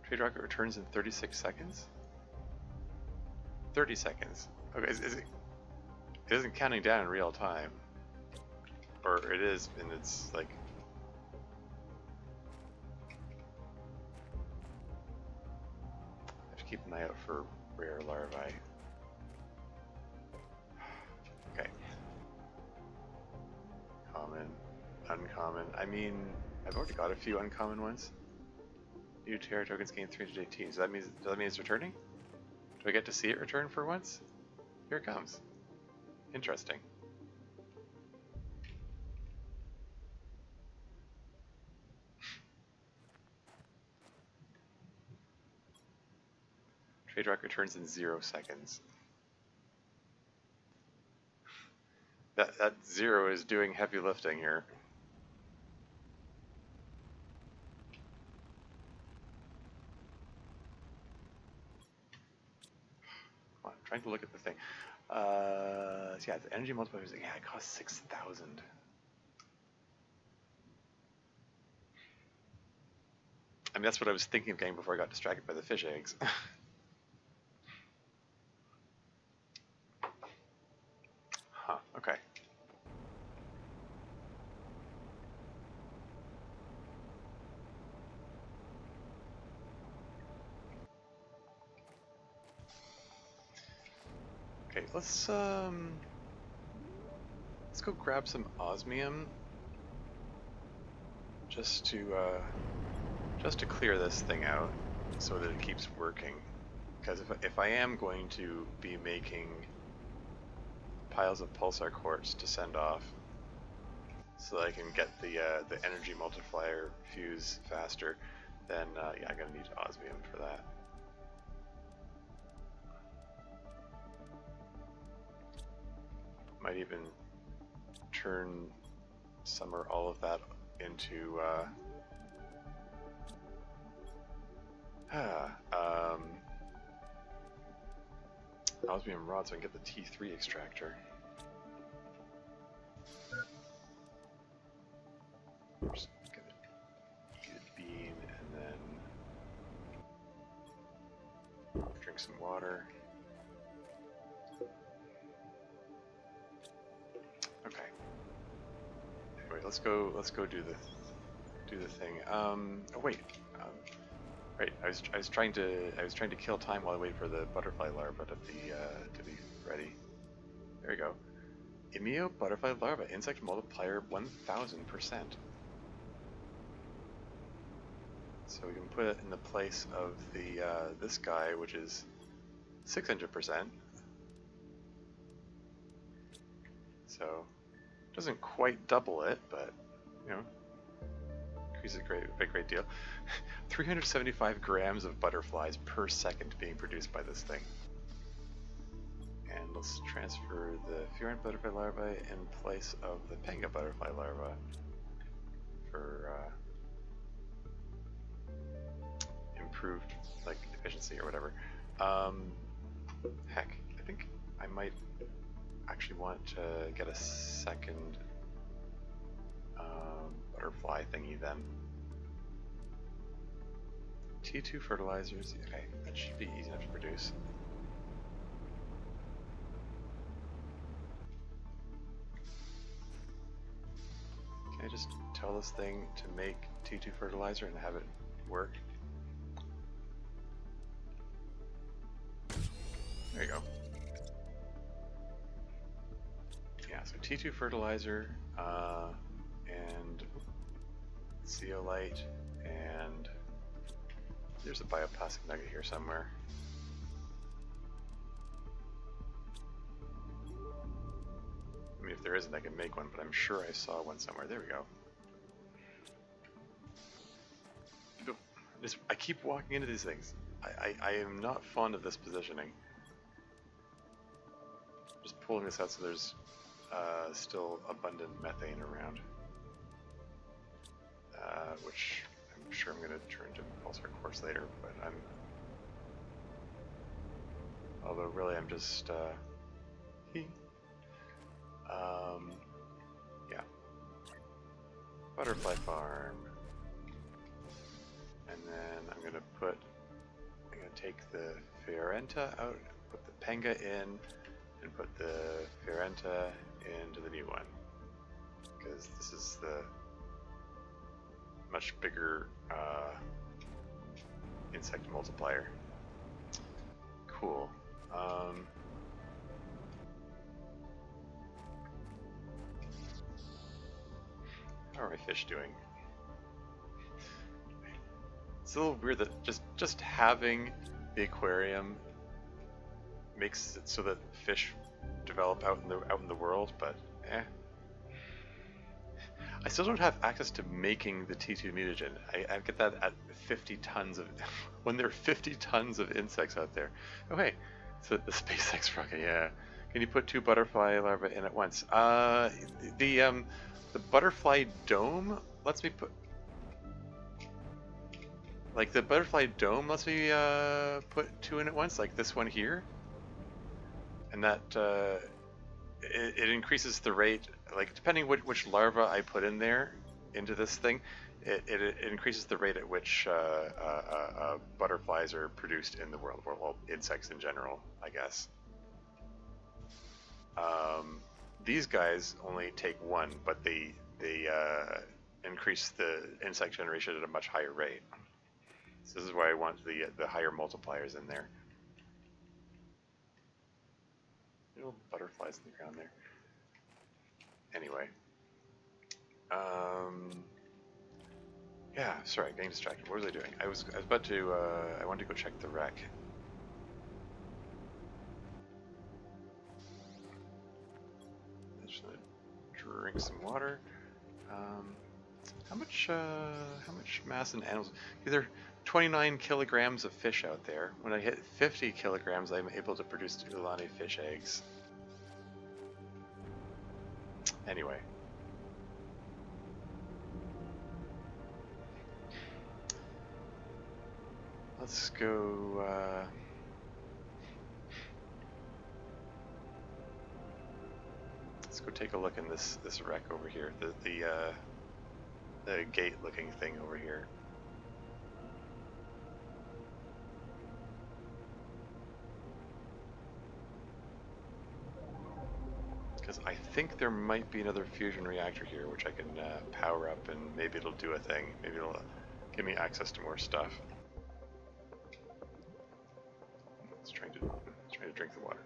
Trade rocket returns in 36 seconds. 30 seconds. Okay, it isn't counting down in real time, or it is, and it's like. I have to keep an eye out for rare larvae. Okay. Common, uncommon. I mean, I've already got a few uncommon ones. New Terra tokens gain 318. So does that mean it's returning? Do I get to see it return for once? Here it comes. Interesting. Trade rock returns in 0 seconds. That 0 is doing heavy lifting here. Come on, I'm trying to look at the thing. Yeah, the energy multiplier is, yeah, it costs 6,000. I mean, that's what I was thinking of getting before I got distracted by the fish eggs. Huh, okay. Okay, let's go grab some osmium. just to clear this thing out so that it keeps working. Because if I am going to be making piles of pulsar quartz to send off, so that I can get the energy multiplier fuse faster, then yeah, I'm gonna need osmium for that. Might even turn some or all of that into osmium rod so I can get the T3 extractor. Just gonna eat a bean and then drink some water. Okay. Anyway, let's go do the thing. Oh wait. Right, I was trying to kill time while I wait for the butterfly larva to be ready. There we go. Emio butterfly larva insect multiplier 1000%. So we can put it in the place of the this guy, which is 600%. So it doesn't quite double it, but you know, increases a great deal. 375 grams of butterflies per second being produced by this thing. And let's transfer the Furan butterfly larva in place of the Panga butterfly larva for improved like efficiency or whatever. Heck, I think I might actually want to get a second butterfly thingy then. T2 fertilizers, okay, that should be easy enough to produce. Can I just tell this thing to make T2 fertilizer and have it work? There you go. Yeah, so T2 fertilizer, and zeolite, and there's a bioplastic nugget here somewhere. I mean, if there isn't, I can make one, but I'm sure I saw one somewhere. There we go. I keep walking into these things. I am not fond of this positioning. Just pulling this out so there's still abundant methane around, which I'm sure I'm going to turn to pulsar quartz later, but although really I'm just, yeah, butterfly farm, and then I'm going to take the Fiorenta out, put the Panga in, and put the Fiorenta into the new one, because this is the much bigger insect multiplier. Cool. How are my fish doing? It's a little weird that just having the aquarium makes it so that fish develop out in the world, but eh. I still don't have access to making the T2 mutagen. I get that at 50 tons of when there are 50 tons of insects out there. Oh hey, so the SpaceX rocket, yeah. Can you put 2 butterfly larvae in at once? The butterfly dome lets me put, like, the butterfly dome lets me put 2 in at once, like this one here, and that it increases the rate, like depending which larva I put in there into this thing, it increases the rate at which butterflies are produced in the world, well, insects in general, I guess. These guys only take 1, but they increase the insect generation at a much higher rate. So this is why I want the higher multipliers in there. Little butterflies in the ground there. Anyway, Yeah, sorry, getting distracted. What was I doing? I was about to, I wanted to go check the wreck. Just gonna drink some water. How much mass in animals? There are 29 kilograms of fish out there. When I hit 50 kilograms, I'm able to produce Ulani fish eggs. Anyway. Let's go, let's go take a look in this wreck over here. The gate-looking thing over here. Because I think there might be another fusion reactor here, which I can power up, and maybe it'll do a thing. Maybe it'll give me access to more stuff. It's trying to drink the water.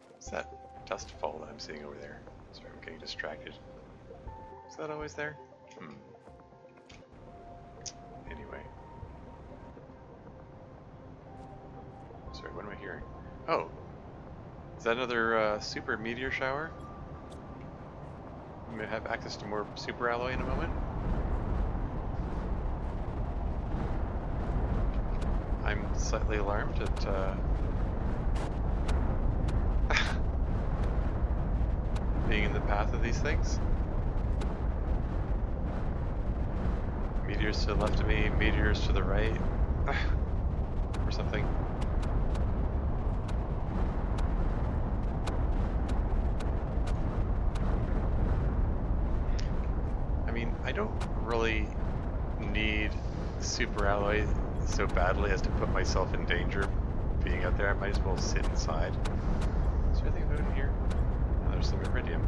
What's that dust fall that I'm seeing over there? Sorry, I'm getting distracted. Is that always there? Anyway. Sorry, what am I hearing? Oh! Is that another super meteor shower? I'm going to have access to more super alloy in a moment. I'm slightly alarmed at being in the path of these things. Meteors to the left of me, meteors to the right, or something. I mean, I don't really need super alloy so badly as to put myself in danger being out there. I might as well sit inside. Is there anything about in here? Oh, there's some iridium.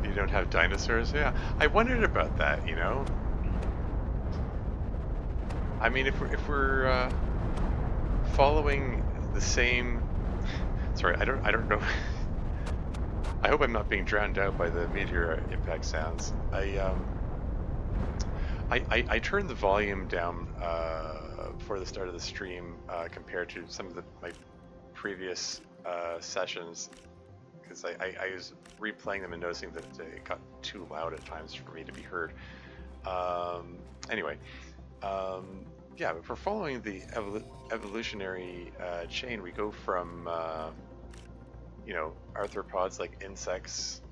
You don't have dinosaurs? Yeah, I wondered about that, you know? I mean, if we're following the same... Sorry, I don't know. I hope I'm not being drowned out by the meteor impact sounds. I turned the volume down for the start of the stream compared to some of my previous sessions, because I was replaying them and noticing that it got too loud at times for me to be heard. Anyway, yeah, if we're following the evolutionary chain, we go from you know, arthropods like insects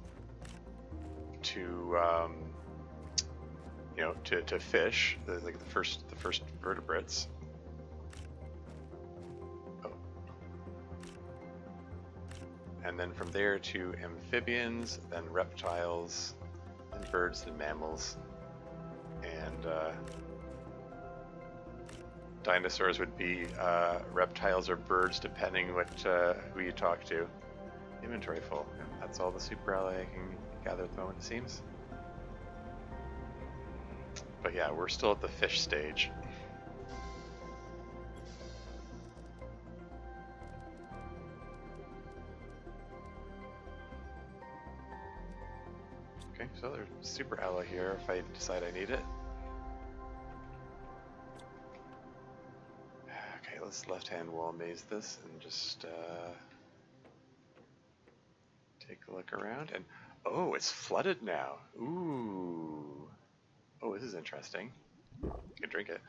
to you know, to fish, like the first vertebrates. Oh. And then from there to amphibians, then reptiles, and birds and mammals, and dinosaurs would be reptiles or birds, depending what who you talk to. Inventory full. Yeah, that's all the super alloy I can gather at the moment, it seems. But yeah, we're still at the fish stage. Okay, so there's super alloy here if I decide I need it. Okay, let's left-hand wall maze this and just take a look around. And oh, it's flooded now. Ooh. Oh, this is interesting. You can drink it.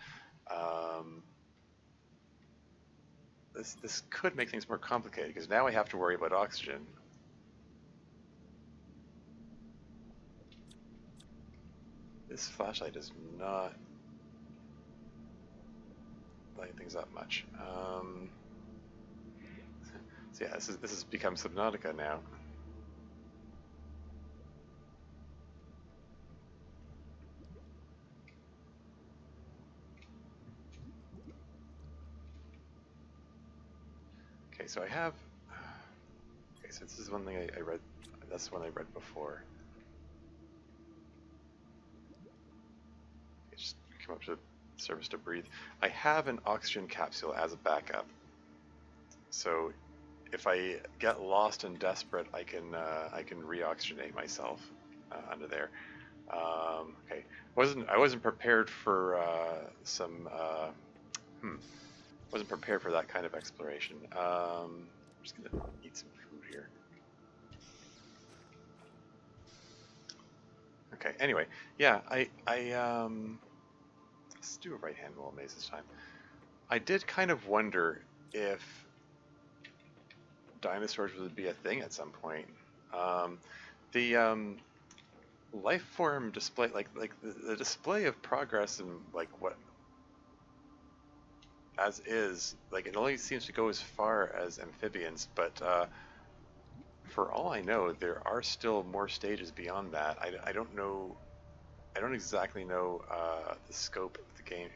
This could make things more complicated, because now I have to worry about oxygen. This flashlight is not lighting things up much. So yeah, this has become Subnautica now. Okay, so I have. Okay, so this is one thing I read. That's one I read before. Just come up to the surface to breathe. I have an oxygen capsule as a backup. So if I get lost and desperate, I can re-oxygenate myself under there. Okay, I wasn't prepared for wasn't prepared for that kind of exploration. I'm just gonna eat some food here. Okay. Anyway, yeah, let's do a right hand roll maze this time. I did kind of wonder if dinosaurs would be a thing at some point. The life form display, like the display of progress and like what as is, like it only seems to go as far as amphibians, but for all I know, there are still more stages beyond that. I don't know. I don't exactly know the scope of the game.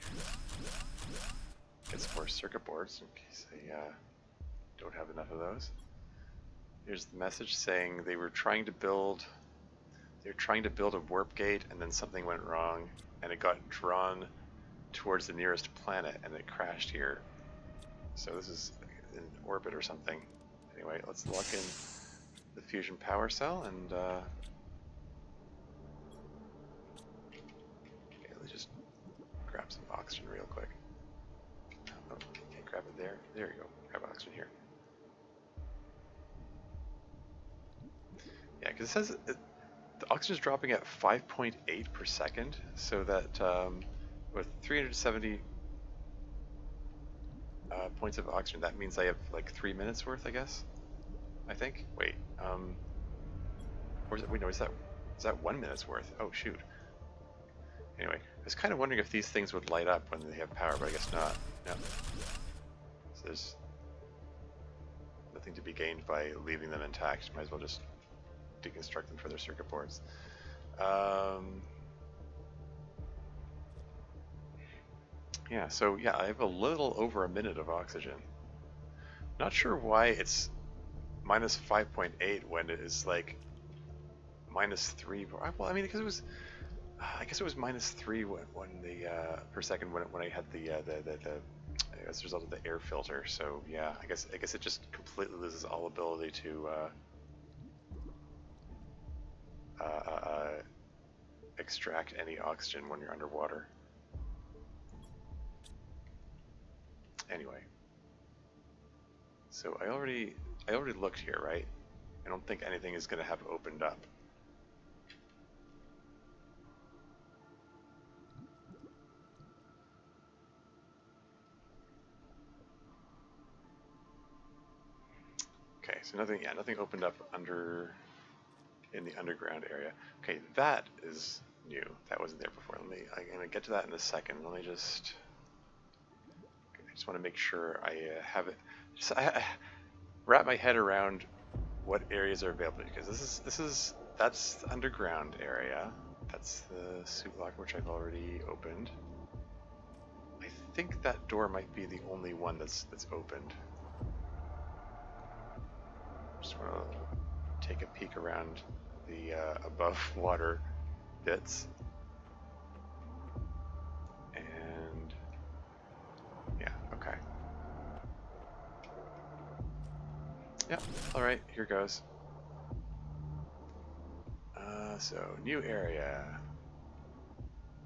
Get some more circuit boards in case I don't have enough of those. Here's the message saying they were trying to build. They're trying to build a warp gate, and then something went wrong, and it got drawn towards the nearest planet, and it crashed here. So this is in orbit or something. Anyway, let's lock in the fusion power cell, and okay, let's just grab some oxygen real quick. Oh, can't grab it there. There you go. Grab oxygen here. Yeah, because it says the oxygen is dropping at 5.8 per second, so that with 370 points of oxygen, that means I have like 3 minutes worth, I guess. I think. Wait. Or is it? Wait, no. Is that 1 minute's worth? Oh shoot. Anyway, I was kind of wondering if these things would light up when they have power, but I guess not. No. So there's nothing to be gained by leaving them intact. Might as well just deconstruct them for their circuit boards. Yeah, so yeah, I have a little over a minute of oxygen. Not sure why it's minus 5.8 when it is like minus 3. Well, I mean, because it was, I guess it was minus 3 when the per second when I had the as a result of the air filter. So yeah, I guess it just completely loses all ability to extract any oxygen when you're underwater. Anyway, so I already looked here, right? I don't think anything is going to have opened up. Okay, so nothing opened up in the underground area. Okay, that is new. That wasn't there before. I'm gonna get to that in a second. Let me just. I just want to make sure I have it. I wrap my head around what areas are available, because that's the underground area. That's the suit locker, which I've already opened. I think that door might be the only one that's opened. Just want to take a peek around the above water bits. And yeah, okay. Yep, alright, here goes. So, new area.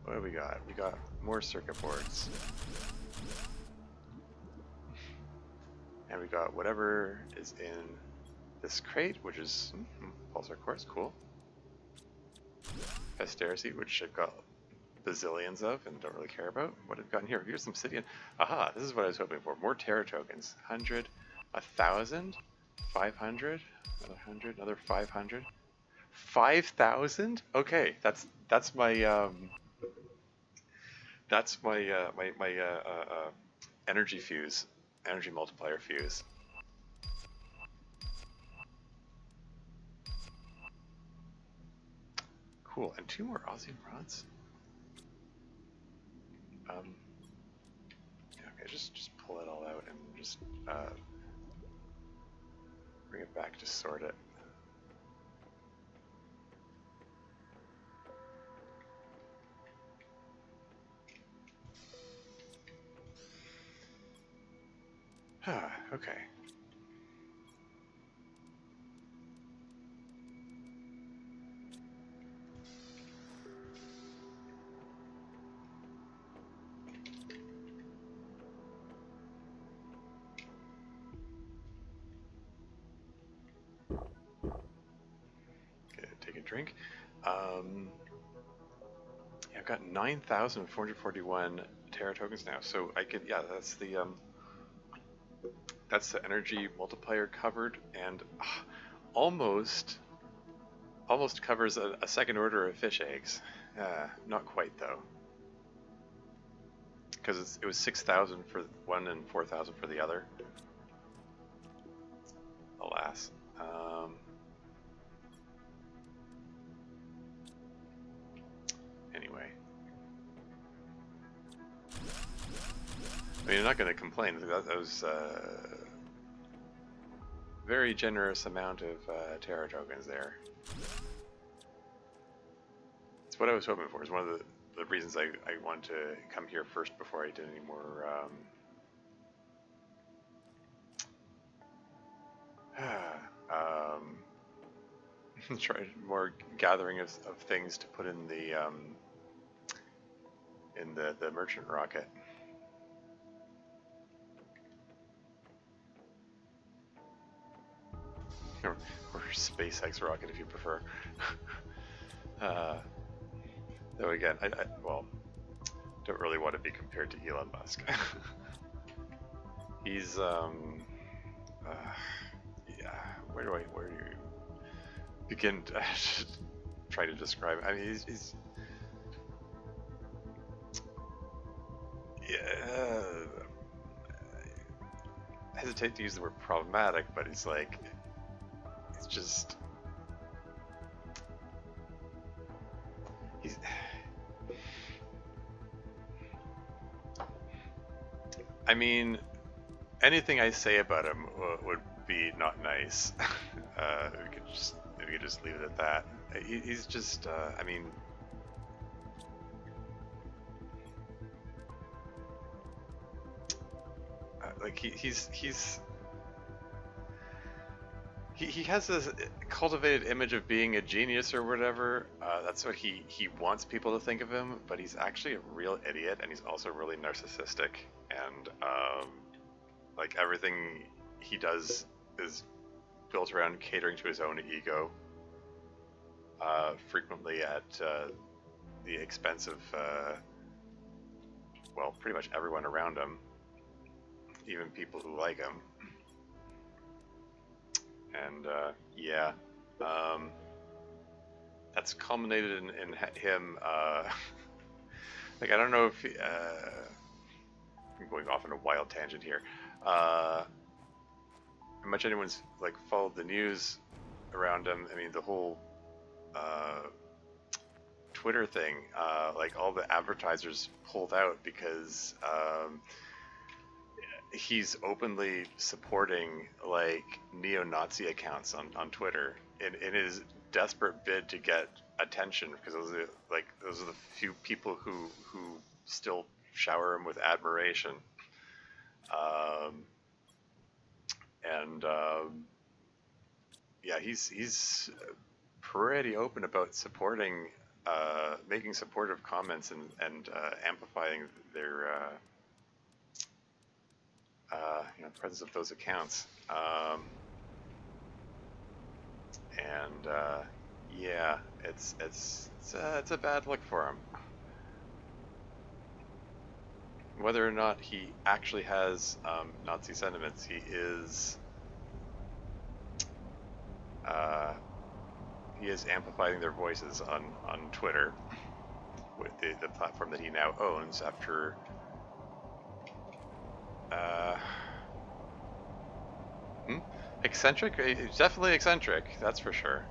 What do we got? We got more circuit boards. And we got whatever is in this crate, which is pulsar quartz, cool. Festive, which I've got bazillions of and don't really care about. What have we got in here? Here's some obsidian. Aha, this is what I was hoping for. More Terra tokens. 100, 1,000, 500, another 100, another 500. 5,000? Okay, that's my energy fuse, energy multiplier fuse. Cool, and 2 more Aussie rods. Okay, just pull it all out and just Bring it back to sort it. Okay. Okay, take a drink. Yeah, I've got 9,441 Terra tokens now, so I could, yeah, that's the energy multiplier covered, and almost covers a second order of fish eggs. Not quite though, because it was 6,000 for one and 4,000 for the other. Alas. Anyway, I mean, I'm not going to complain. That was very generous amount of Terra tokens there. It's what I was hoping for. It's one of the reasons I wanted to come here first before I did any more try more gathering of things to put in the merchant rocket. Or SpaceX rocket if you prefer. Though again, I well, don't really want to be compared to Elon Musk. He's yeah, where do you begin to try to describe? I mean, he's yeah, I hesitate to use the word problematic, but it's like, it's just, I mean, anything I say about him would be not nice. We could just leave it at that. He's just, I mean, like he has this cultivated image of being a genius or whatever. That's what he wants people to think of him, but he's actually a real idiot, and he's also really narcissistic, and like everything he does is built around catering to his own ego, frequently at the expense of well, pretty much everyone around him, even people who like him. And yeah, that's culminated in him. Like, I don't know if I'm going off on a wild tangent here. How much anyone's like followed the news around him? I mean, the whole Twitter thing. Like, all the advertisers pulled out because he's openly supporting like neo-Nazi accounts on Twitter in his desperate bid to get attention, because those are the few people who still shower him with admiration. Yeah, he's pretty open about supporting, making supportive comments and amplifying their presence of those accounts. Yeah, it's a bad look for him. Whether or not he actually has Nazi sentiments, he is amplifying their voices on Twitter, with the platform that he now owns after eccentric? He's definitely eccentric, that's for sure.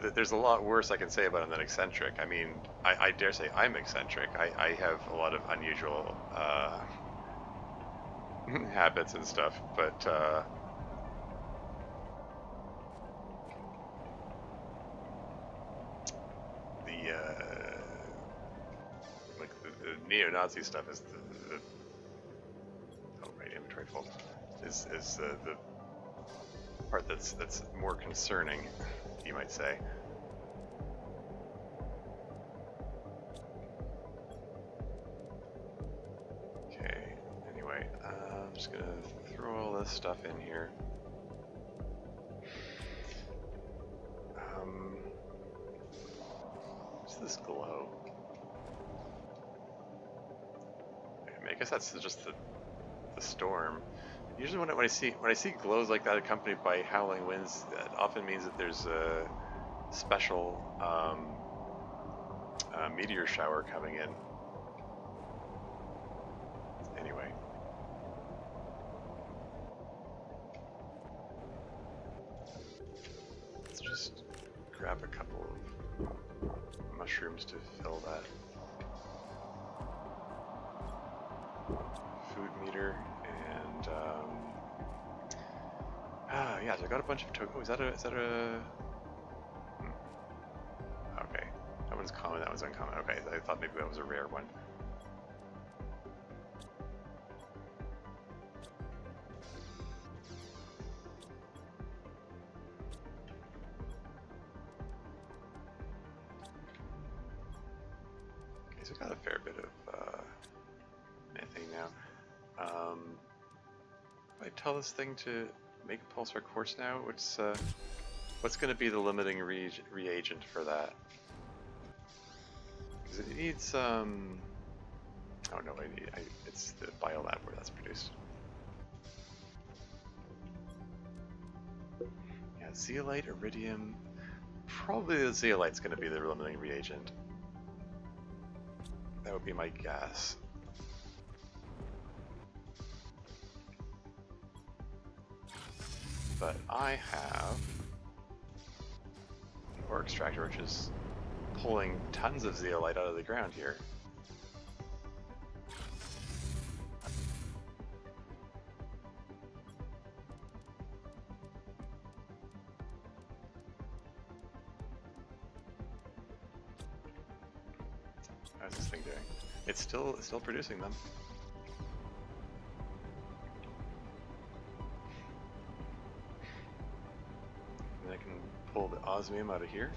But there's a lot worse I can say about him than eccentric. I mean, I dare say I'm eccentric. I have a lot of unusual habits and stuff, but the like the neo-Nazi stuff is the oh right, inventory full is the part that's more concerning, you might say. Okay. Anyway, I'm just gonna throw all this stuff in here. What's this glow? I guess that's just the storm. Usually when I see glows like that accompanied by howling winds, that often means that there's a special meteor shower coming in. Anyway. Let's just grab a couple of mushrooms to fill that. Food meter and yeah, so I got a bunch of tokens. Oh, is that a okay. That one's common, that one's uncommon. Okay, I thought maybe that was a rare one. Okay, so I got a fair bit of anything now. If I tell this thing to make a pulsar quartz now, what's going to be the limiting reagent for that? Because it needs oh no, it's the biolab where that's produced. Yeah, zeolite, iridium. Probably the zeolite's going to be the limiting reagent. That would be my guess. But I have an ore extractor, which is pulling tons of zeolite out of the ground here. How's this thing doing? It's still producing them. And I can pull the osmium out of here.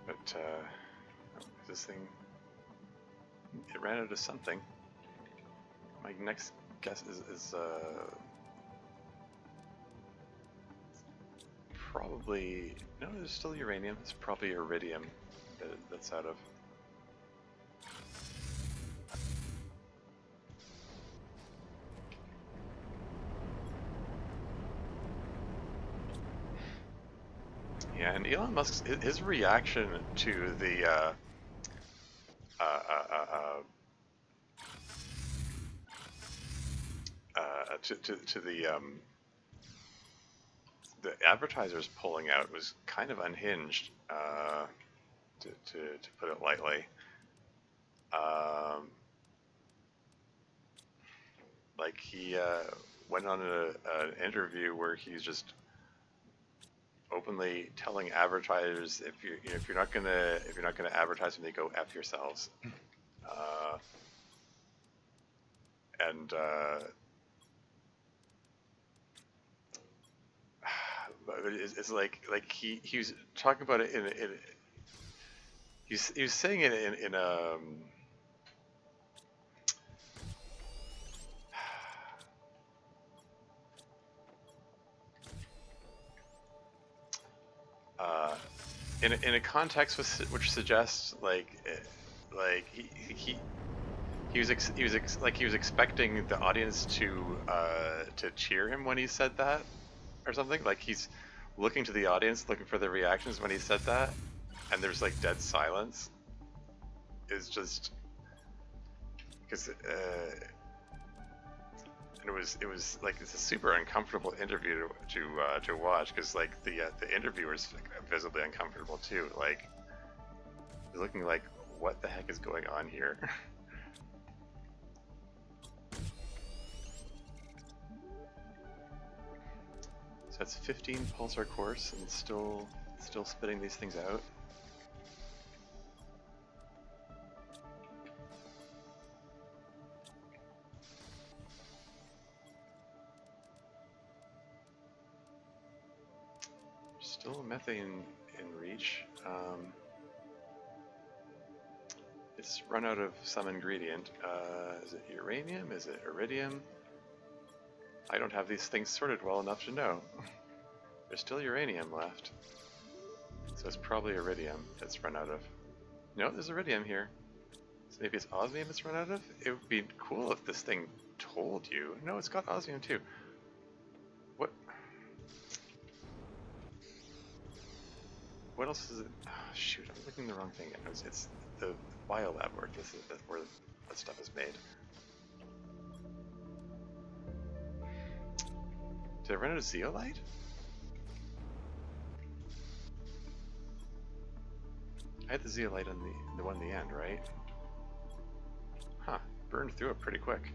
But this thing, it ran out of something. My next guess is probably, no, there's still uranium. It's probably iridium that's out of. Yeah, and Elon Musk's his reaction to the to the advertisers pulling out was kind of unhinged, to put it lightly. Like he went on an interview where he's just openly telling advertisers, if you're not gonna advertise when they go F yourselves, and it's like he was talking about it in he was saying it in in a context which suggests like he was expecting the audience to cheer him when he said that or something. Like he's looking to the audience, looking for their reactions when he said that, and there's like dead silence. Is just because and it was like it's a super uncomfortable interview to watch because like the interviewer's visibly uncomfortable too. Like he's looking like, what the heck is going on here? So that's 15 pulsar course and still spitting these things out. Still methane in reach. It's run out of some ingredient. Is it uranium? Is it iridium? I don't have these things sorted well enough to know. There's still uranium left. So it's probably iridium that's run out of. No, there's iridium here. So maybe it's osmium it's run out of? It would be cool if this thing told you. No, it's got osmium too. What? What else is it? Oh, shoot, I'm looking at the wrong thing. It's the biolab where where that stuff is made. Did I run out of zeolite? I had the zeolite on the one in the end, right? Huh, burned through it pretty quick.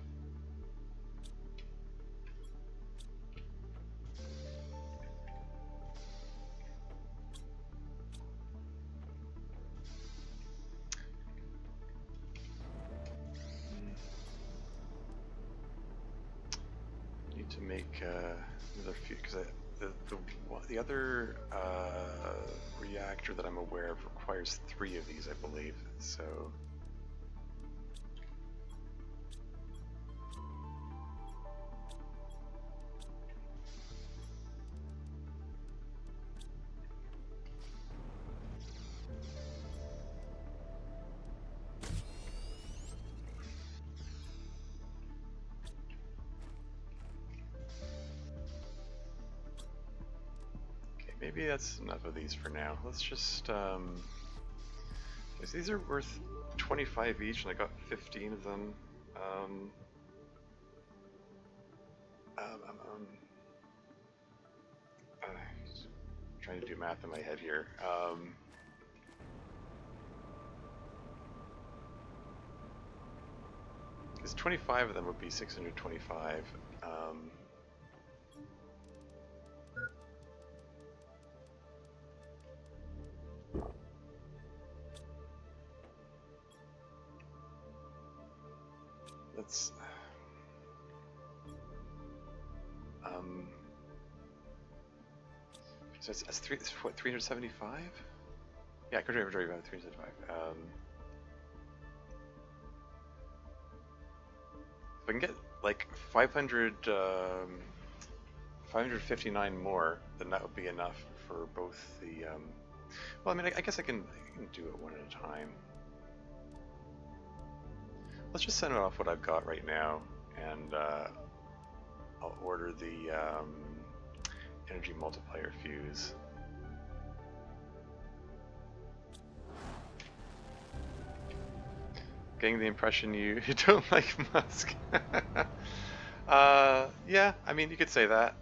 Need to make another few because the other reactor that I'm aware of requires 3 of these, I believe. So. Maybe that's enough of these for now. Let's just, because these are worth 25 each and I got 15 of them. Trying to do math in my head here. Because 25 of them would be 625. Let's so it's what, 375? Yeah, could have 375. If I can get like 559 more, then that would be enough for both the. Well, I mean, I guess I can do it one at a time. Let's just send it off what I've got right now, and I'll order the energy multiplier fuse. Getting the impression you don't like Musk. Yeah, I mean, you could say that.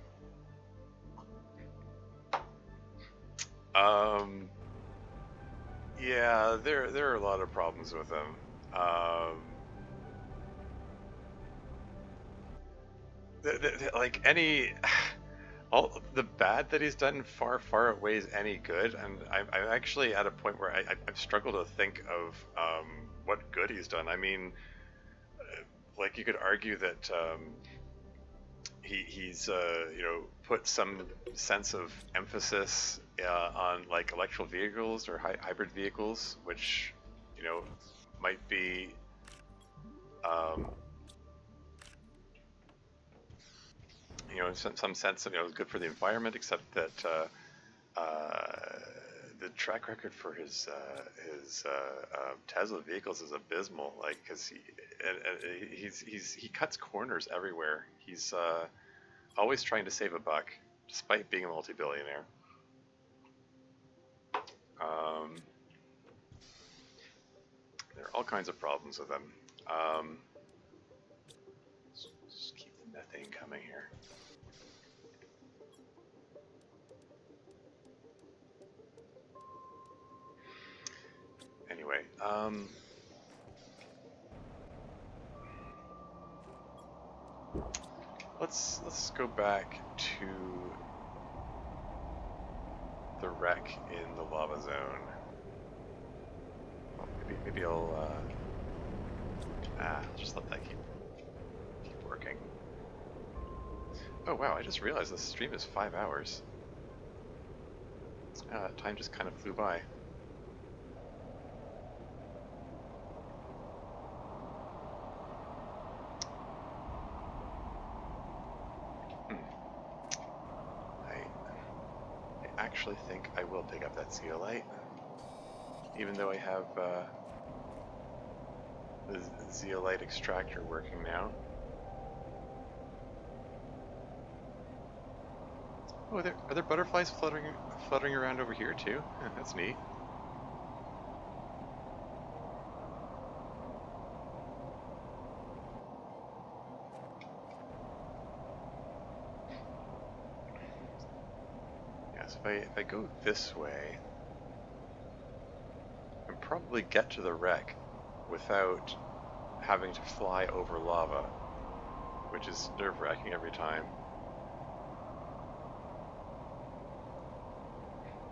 Yeah, there are a lot of problems with him. Like any, all the bad that he's done far outweighs any good, and I'm actually at a point where I've struggled to think of what good he's done. I mean, like you could argue that he's you know, put some sense of emphasis on like electrical vehicles or hybrid vehicles, which, you know, might be you know, some sense of, you know, good for the environment, except that the track record for his Tesla vehicles is abysmal. Like, because he cuts corners everywhere. He's always trying to save a buck, despite being a multi-billionaire. Um, there are all kinds of problems with them. Um, just keep the methane coming here. Anyway, let's go back to the wreck in the lava zone. Well, maybe I'll just let that keep working. Oh wow! I just realized this stream is 5 hours. Time just kind of flew by. I actually think I will pick up that zeolite, even though I have the zeolite extractor working now. Oh, are there butterflies fluttering around over here too? That's neat. Yeah, so if I go this way, I can probably get to the wreck without having to fly over lava, which is nerve-wracking every time.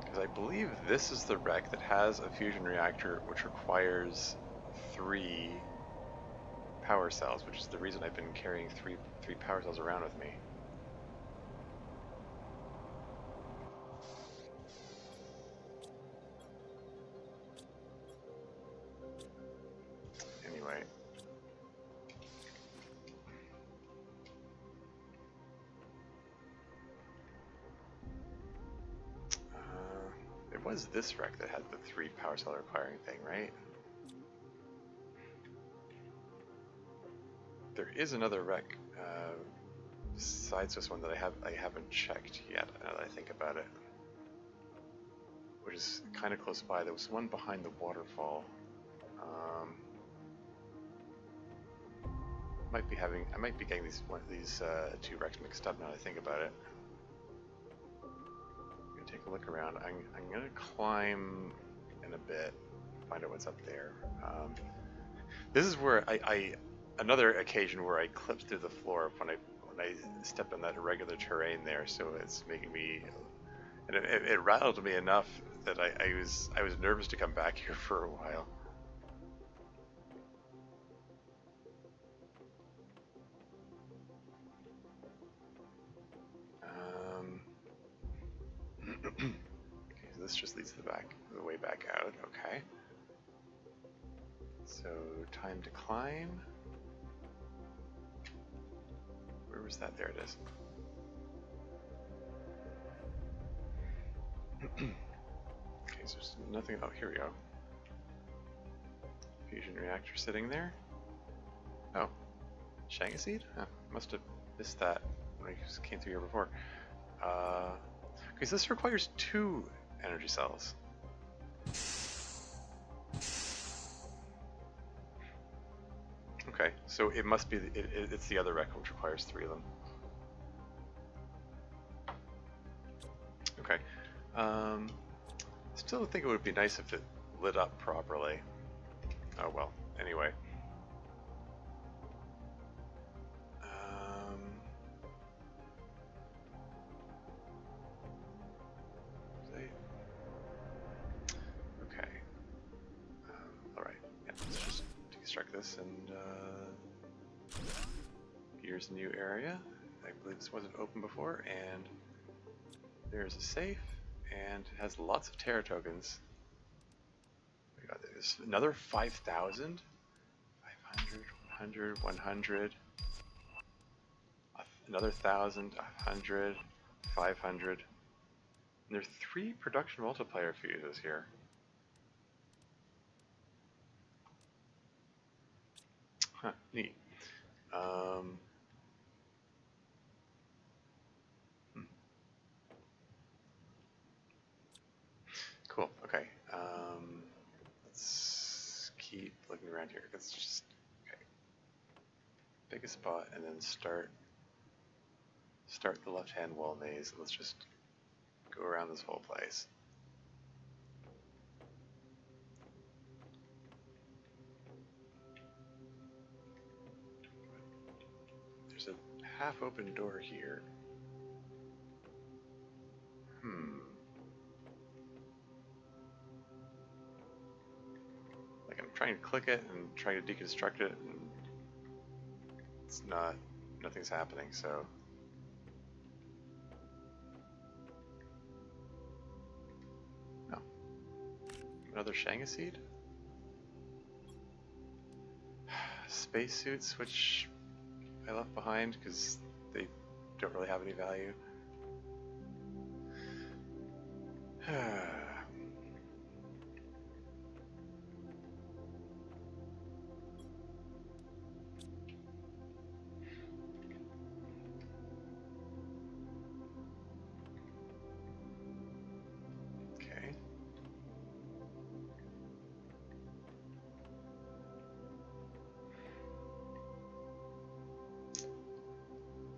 Because I believe this is the wreck that has a fusion reactor which requires 3 power cells, which is the reason I've been carrying three power cells around with me. Anyway. It was this wreck that had the 3 power cell requiring thing, right? There is another wreck besides this one that I haven't checked yet, now that I think about it. Which is kind of close by. There was one behind the waterfall. I might be getting these 2 wrecks mixed up now that I think about it. I'm gonna take a look around. I'm gonna climb in a bit, find out what's up there. This is where another occasion where I clipped through the floor when I stepped on that irregular terrain there, so it's making me, and it rattled me enough that I was nervous to come back here for a while. Okay, so this just leads the way back out. Okay. So time to climb. Where was that? There it is. Okay, so there's nothing. Oh, here we go. Fusion reactor sitting there. Oh, Shanga seed? Huh, must have missed that when I came through here before. Okay, so this requires 2 energy cells. Okay, so it must be it's the other wreck which requires 3 of them. Okay. Still think it would be nice if it lit up properly. Oh well. Anyway. Okay. All right. Yeah, let's just deconstruct this and here's a new area. I believe this wasn't open before, and there's a safe, and it has lots of Terra tokens. We got this. Another 5,000? 500, 100, 100. Another 1,000, 100, 500. And there's 3 production multiplier fuses here. Huh, neat. Cool, okay. around here. Let's just pick a spot and then start the left-hand wall maze. Let's just go around this whole place. There's a half-open door here. Like I'm trying to click it and trying to deconstruct it, and it's not, nothing's happening, so. No. Another Shanga seed? Spacesuits, which I left behind because they don't really have any value. Okay.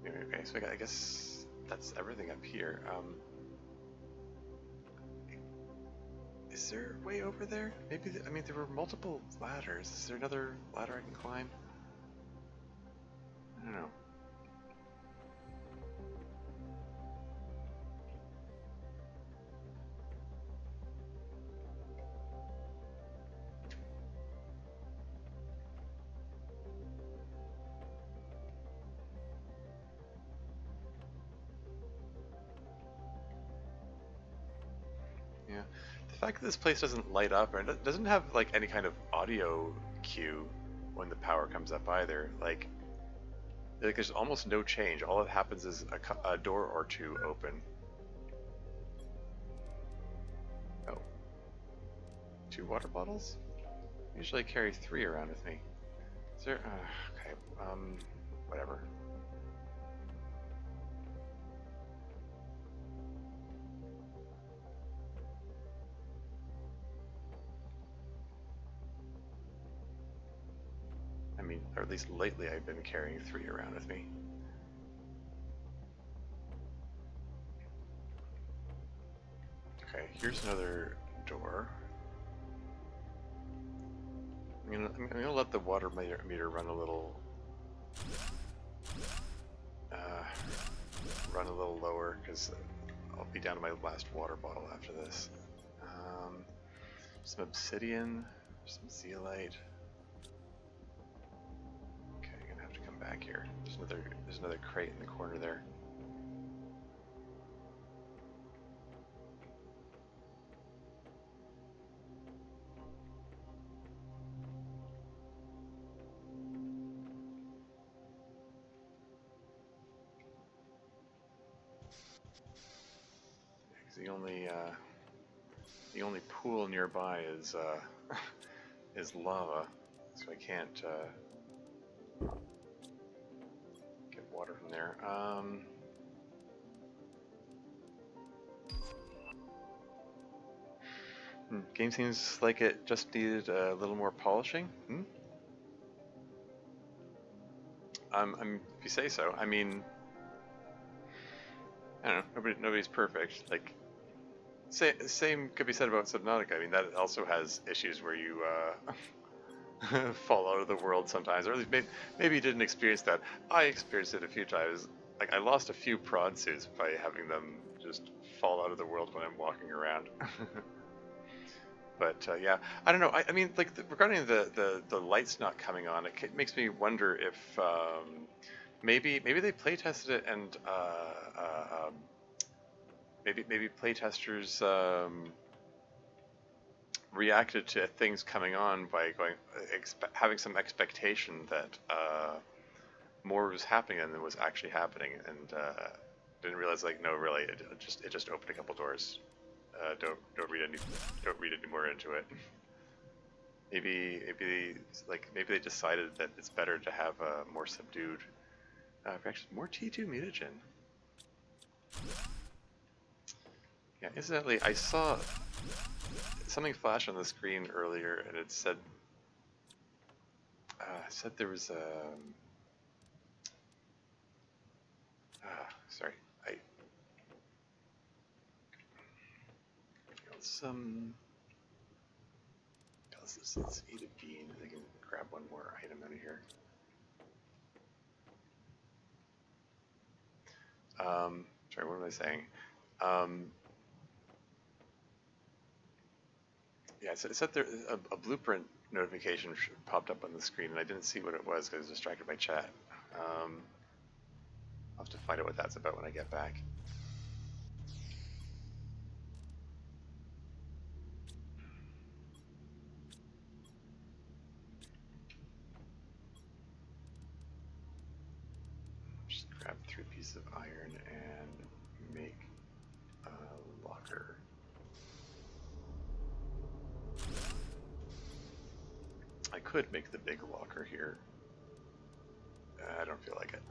Okay, so I guess that's everything up here. Is there a way over there? Maybe, I mean, there were multiple ladders. Is there another ladder I can climb? I don't know. Yeah. The fact that this place doesn't light up, or it doesn't have like any kind of audio cue when the power comes up either. Like there's almost no change. All that happens is a door or two open. Oh. 2 water bottles? Usually I carry 3 around with me. Is there, okay, whatever. I mean, or at least lately I've been carrying 3 around with me. Okay, here's another door. I'm gonna let the water meter run a little lower because I'll be down to my last water bottle after this. Some obsidian, some zeolite. Okay, I'm gonna have to come back here. There's another crate in the corner there. The only pool nearby is is lava, so I can't get water from there. Game seems like it just needed a little more polishing. If you say so. I mean, I don't know. Nobody's perfect. Like, same could be said about Subnautica. I mean, that also has issues where you fall out of the world sometimes, or at least maybe you didn't experience that. I experienced it a few times. Like, I lost a few prawn suits by having them just fall out of the world when I'm walking around. But yeah, I don't know. I mean, like regarding the lights not coming on, it makes me wonder if maybe they play tested it and maybe playtesters reacted to things coming on by having some expectation that more was happening than was actually happening, and didn't realize, like, no, really, it just opened a couple doors. Don't read any more into it. Maybe they decided that it's better to have a more subdued. Actually, more T2 mutagen. Yeah, incidentally, I saw something flash on the screen earlier, and it said Said there was sorry, I some. Let's eat a bean. I can grab one more item out of here. Sorry, what am I saying? Yeah, it said there a blueprint notification popped up on the screen, and I didn't see what it was because I was distracted by chat. I'll have to find out what that's about when I get back. Just grab 3 pieces of iron and make a locker. I could make the big locker here. I don't feel like it.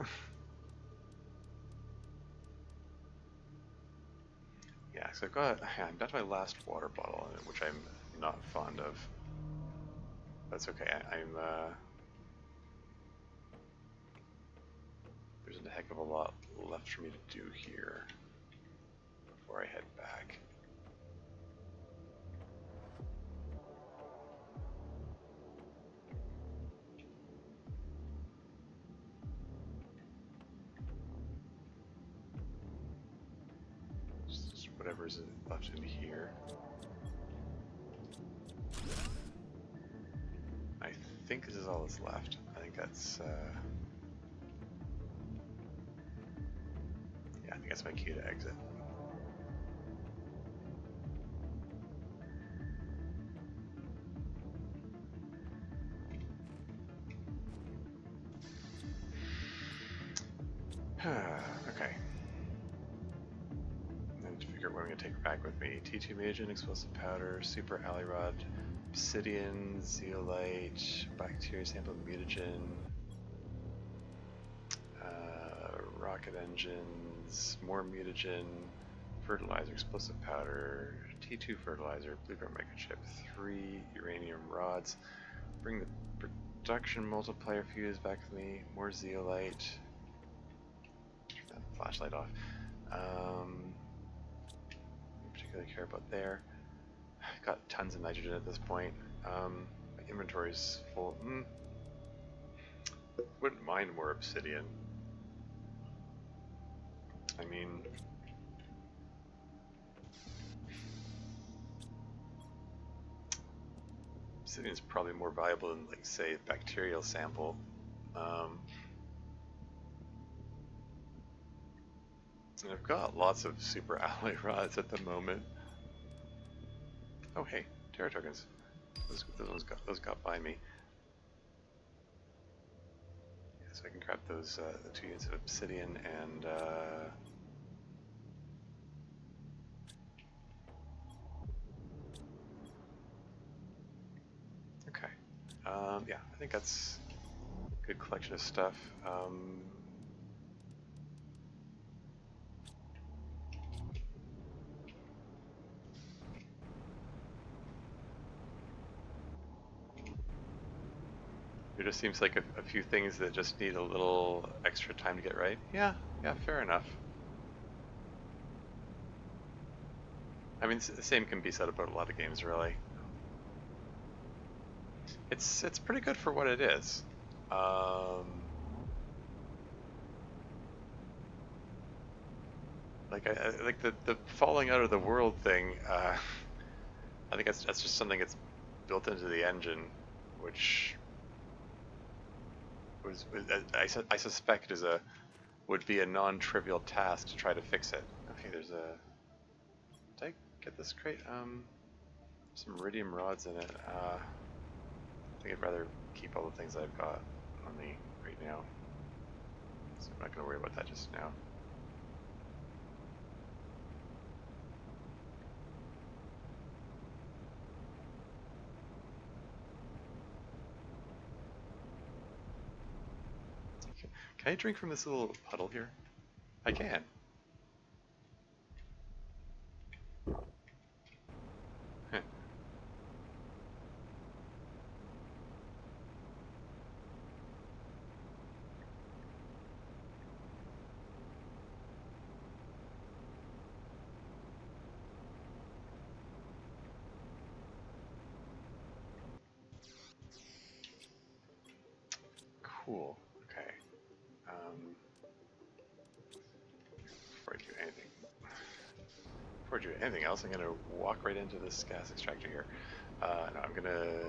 Yeah, so I'm down to my last water bottle, which I'm not fond of. That's okay. There's a heck of a lot left for me to do here before I head back. Just whatever's left in here. I think this is all that's left. I think that's yeah, I think that's my key to exit. Okay. And to figure out what I'm going to take back with me. T2 Magen, explosive powder, super alley rod, obsidian, zeolite, bacteria sample, mutagen, rocket engines, more mutagen, fertilizer, explosive powder, T2 fertilizer, blueprint microchip, 3 uranium rods, bring the production multiplier fuse back with me, more zeolite, turn that flashlight off. Don't particularly care about there. I've got tons of nitrogen at this point. My inventory's full. Wouldn't mind more obsidian. I mean, obsidian is probably more valuable than, like, say, a bacterial sample. And I've got lots of super alloy rods at the moment. Oh hey, Terra tokens. Those got by me. Yeah, so I can grab those the 2 units of obsidian and okay. Yeah, I think that's a good collection of stuff. There just seems like a few things that just need a little extra time to get right. Yeah, fair enough. I mean, the same can be said about a lot of games, really. It's pretty good for what it is. Like I like the falling out of the world thing. I think that's just something that's built into the engine, which I suspect would be a non-trivial task to try to fix it. Okay, there's a. Did I get this crate? Some iridium rods in it. I think I'd rather keep all the things I've got on me right now. So I'm not going to worry about that just now. Can I drink from this little puddle here? I can. Huh. cool. Okay. Before I do anything else, I'm gonna walk right into this gas extractor here. No, I'm gonna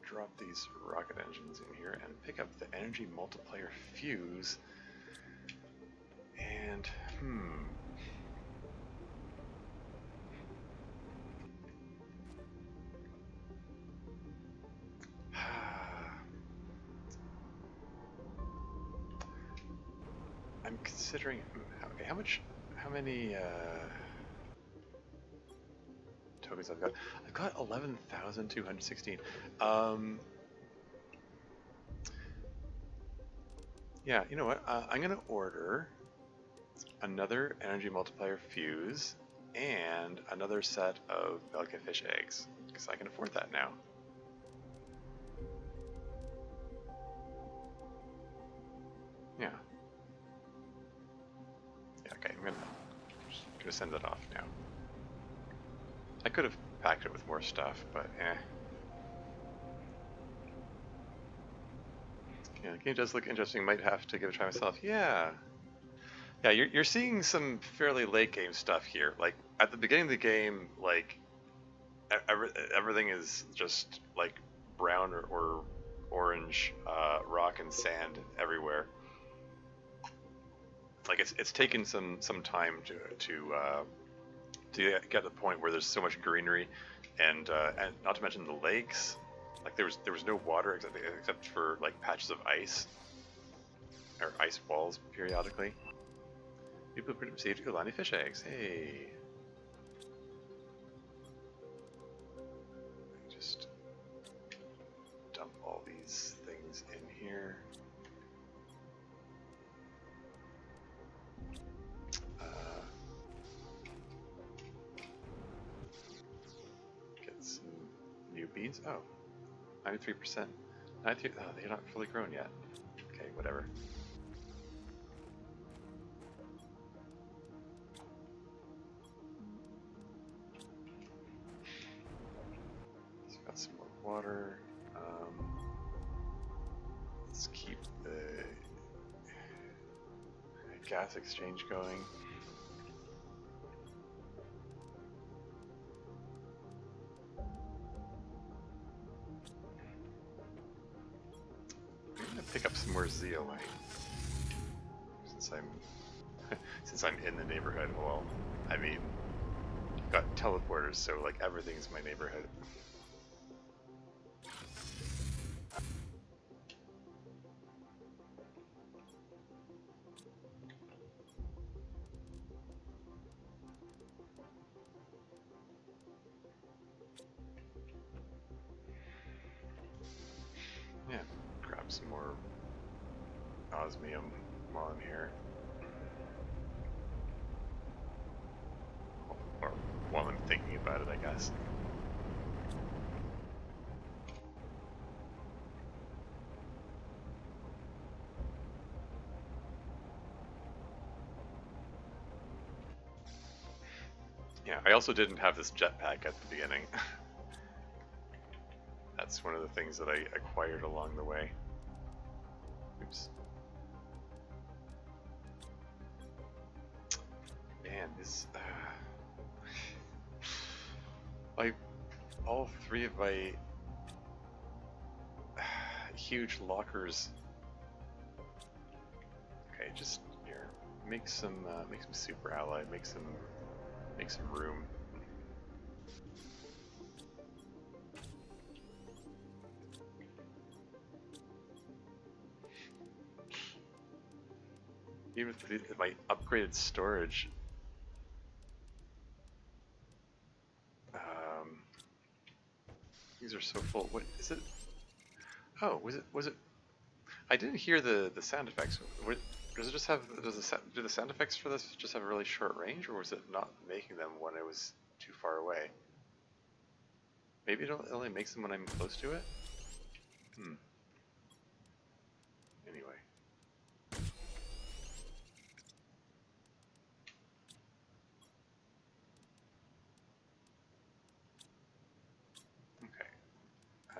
drop these rocket engines in here and pick up the energy multiplier fuse. And I'm considering. Okay, how many tokens I've got? I've got 11,216. Yeah, you know what? I'm gonna order another energy multiplier fuse and another set of Belka fish eggs because I can afford that now. Yeah. Yeah. Okay. I'm gonna send that off now. I could have packed it with more stuff, but eh. Yeah, the game does look interesting. Might have to give it a try myself. Yeah. Yeah, you're seeing some fairly late game stuff here. Like at the beginning of the game, like everything is just like brown or orange rock and sand everywhere. Like it's taken some time to get to the point where there's so much greenery, and not to mention the lakes. Like there was no water except for like patches of ice or ice walls periodically. People received Ulani fish eggs. Hey. Just dump all these things in here. Get some new beans. Oh, 93%. 93. Oh, they're not fully grown yet. Okay, whatever. Just got some more water. Let's keep the gas exchange going. I'm gonna pick up some more zeolite since I'm in the neighborhood. Well, I mean, I've got teleporters, so like everything's my neighborhood. Yeah, grab some more osmium while I'm here. Or while I'm thinking about it, I guess. Yeah, I also didn't have this jetpack at the beginning. That's one of the things that I acquired along the way. Oops. Man, this... all three of my huge lockers... Okay, just here. Make some super ally. Make some room. Even if my upgraded storage, these are so full. What is it? Oh, was it? I didn't hear the sound effects. Does it just have? Do the sound effects for this just have a really short range, or was it not making them when it was too far away? Maybe it only makes them when I'm close to it. Anyway.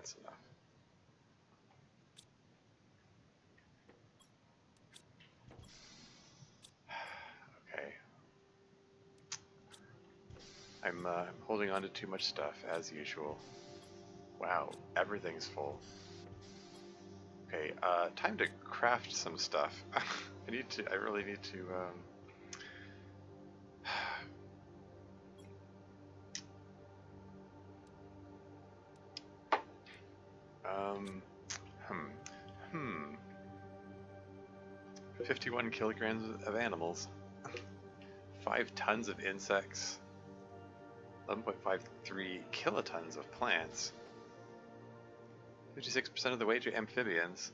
That's enough. Okay. I'm holding on to too much stuff, as usual. Wow, everything's full. Okay, time to craft some stuff. I really need to, um, hmm. 51 kilograms of animals. 5 tons of insects. 11.53 kilotons of plants. 56% of the weight to amphibians.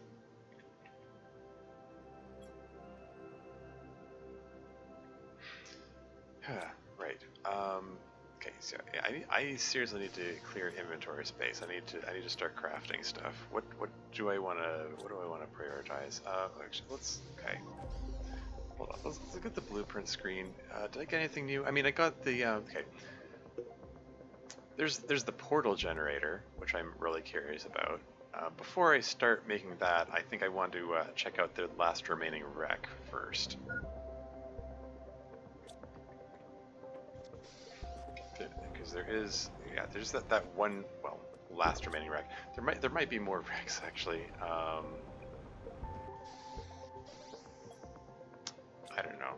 Right. Okay. So I seriously need to clear inventory space. I need to start crafting stuff. What do I want to prioritize? Actually, okay. Hold on. Let's look at the blueprint screen. Did I get anything new? I mean, I got the okay. There's the portal generator, which I'm really curious about. Before I start making that, I think I want to check out the last remaining wreck first. Because there's that one, well, last remaining wreck. There might be more wrecks actually. I don't know.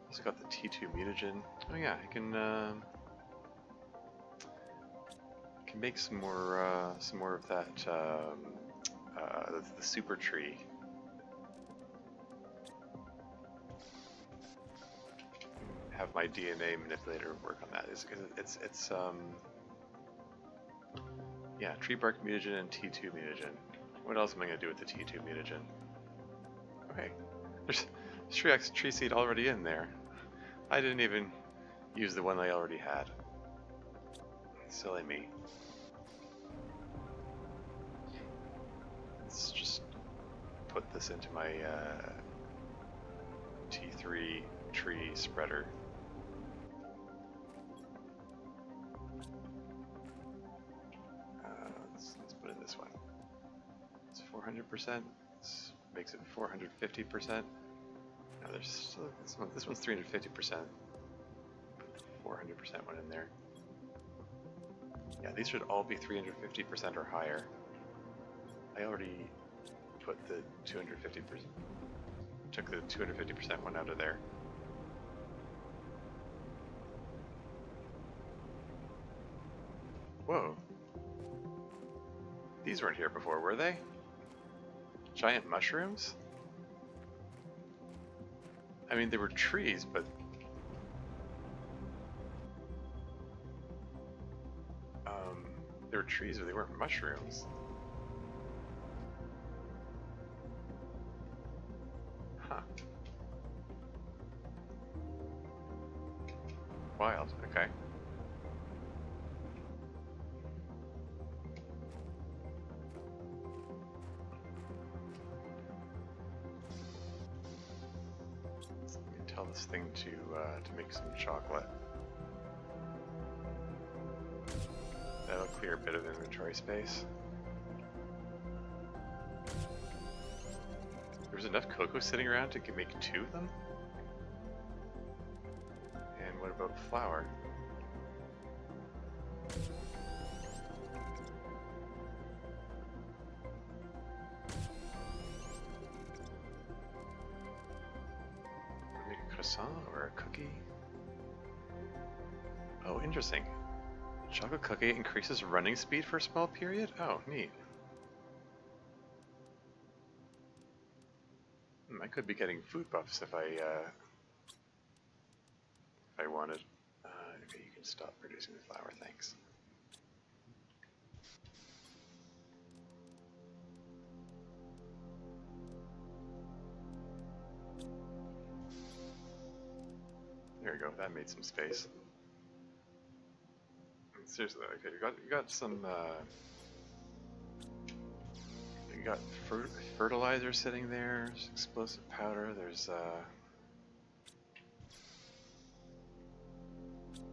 Also got the T2 mutagen. Oh yeah, I can make some more of that the super tree. Have my DNA manipulator work on that. It's yeah, tree bark mutagen and T2 mutagen. What else am I gonna do with the T2 mutagen? Okay, there's tree seed already in there. I didn't even use the one I already had. Silly me. Let's just put this into my T3 tree spreader. Let's put in this one. It's 400%. This makes it 450%. Now there's still this one's 350%. Put the 400% one in there. Yeah, these should all be 350% or higher. I already put the 250%. Took the 250% one out of there. Whoa. These weren't here before, were they? Giant mushrooms? I mean, they were trees, but... they were trees, but they weren't mushrooms. Huh. Wild, okay. Tell this thing to make some chocolate. That'll clear a bit of inventory space. There's enough cocoa sitting around to make 2 of them? And what about flour? Make a croissant or a cookie? Oh, interesting. Chocolate cookie increases running speed for a small period? Oh, neat. I could be getting food buffs if I wanted. Okay, you can stop producing the flour, thanks. There we go, that made some space. Seriously, okay, you got some got fertilizer sitting there, there's explosive powder, there's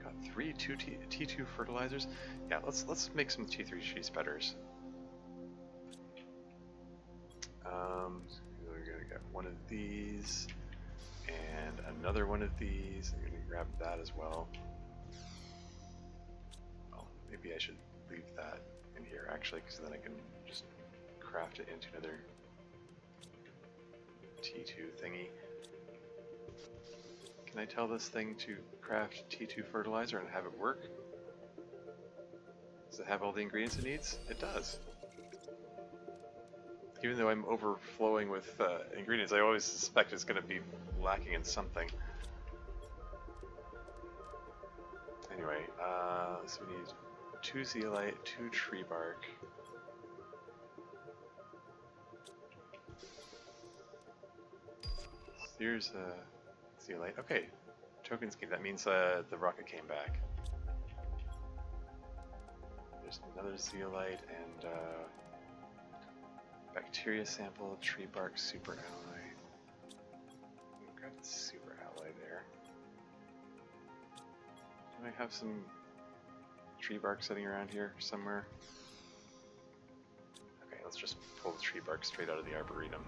got 3 T2 fertilizers. Yeah, let's make some T3 tree spreaders. We're gonna get one of these and another one of these. I'm gonna grab that as well. Oh, maybe I should leave that in here actually, because then I can just craft it into another T2 thingy. Can I tell this thing to craft T2 fertilizer and have it work? Does it have all the ingredients it needs? It does. Even though I'm overflowing with ingredients, I always suspect it's going to be lacking in something. Anyway, so we need 2 zeolite, 2 tree bark. Here's a zeolite. Okay, token scheme. That means the rocket came back. There's another zeolite and bacteria sample, tree bark, super alloy. Grab the super alloy there. Do I have some tree bark sitting around here somewhere? Okay, let's just pull the tree bark straight out of the arboretum.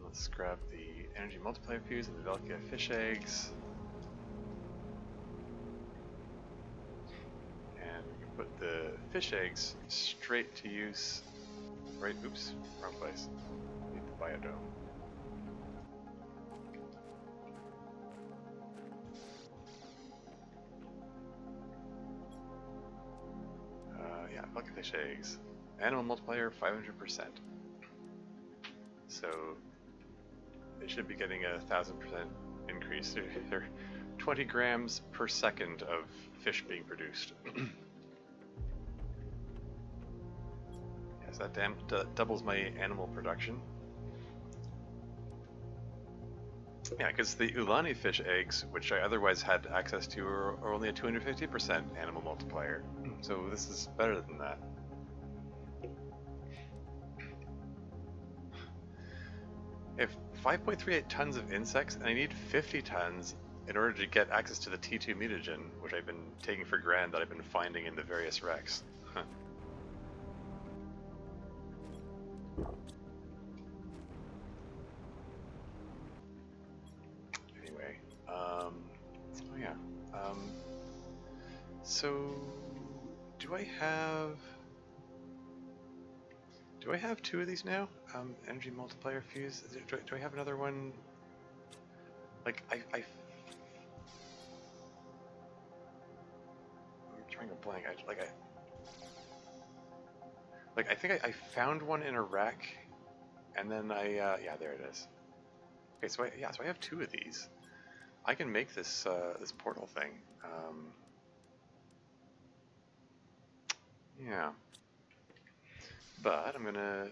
Let's grab the energy multiplier fuse and the Velkia fish eggs. And we can put the fish eggs straight to use. Right, oops, wrong place. Need the biodome. Yeah, Velkia fish eggs. Animal multiplier 500%. So they should be getting 1,000% increase. They're 20 grams per second of fish being produced. Yes, that doubles my animal production. Yeah, because the Ulani fish eggs, which I otherwise had access to, are only a 250% animal multiplier. So this is better than that. If 5.38 tons of insects, and I need 50 tons in order to get access to the T2 mutagen, which I've been taking for granted that I've been finding in the various wrecks. Huh. Anyway, oh yeah. So, do I have 2 of these now? Energy multiplier fuse. Do I have another one? Like I'm trying to blank. I think I found one in a rack, and then yeah, there it is. Okay, so I have 2 of these. I can make this this portal thing. Yeah, but I'm gonna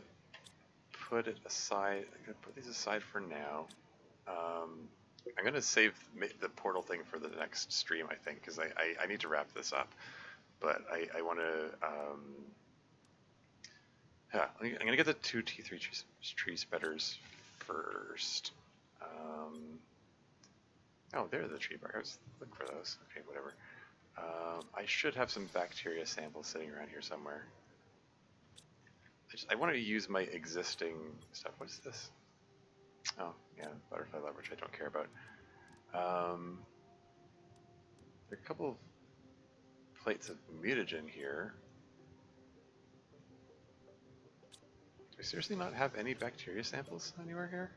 put it aside. I'm gonna put these aside for now. I'm gonna save the portal thing for the next stream, I think, because I need to wrap this up. But I want to. Yeah, I'm gonna get the 2 T3 tree spreaders first. Oh, there are the tree bark. I was looking for those. Okay, whatever. I should have some bacteria samples sitting around here somewhere. I want to use my existing stuff. What is this? Oh, yeah, butterfly love, which I don't care about. There are a couple of plates of mutagen here. Do we seriously not have any bacteria samples anywhere here?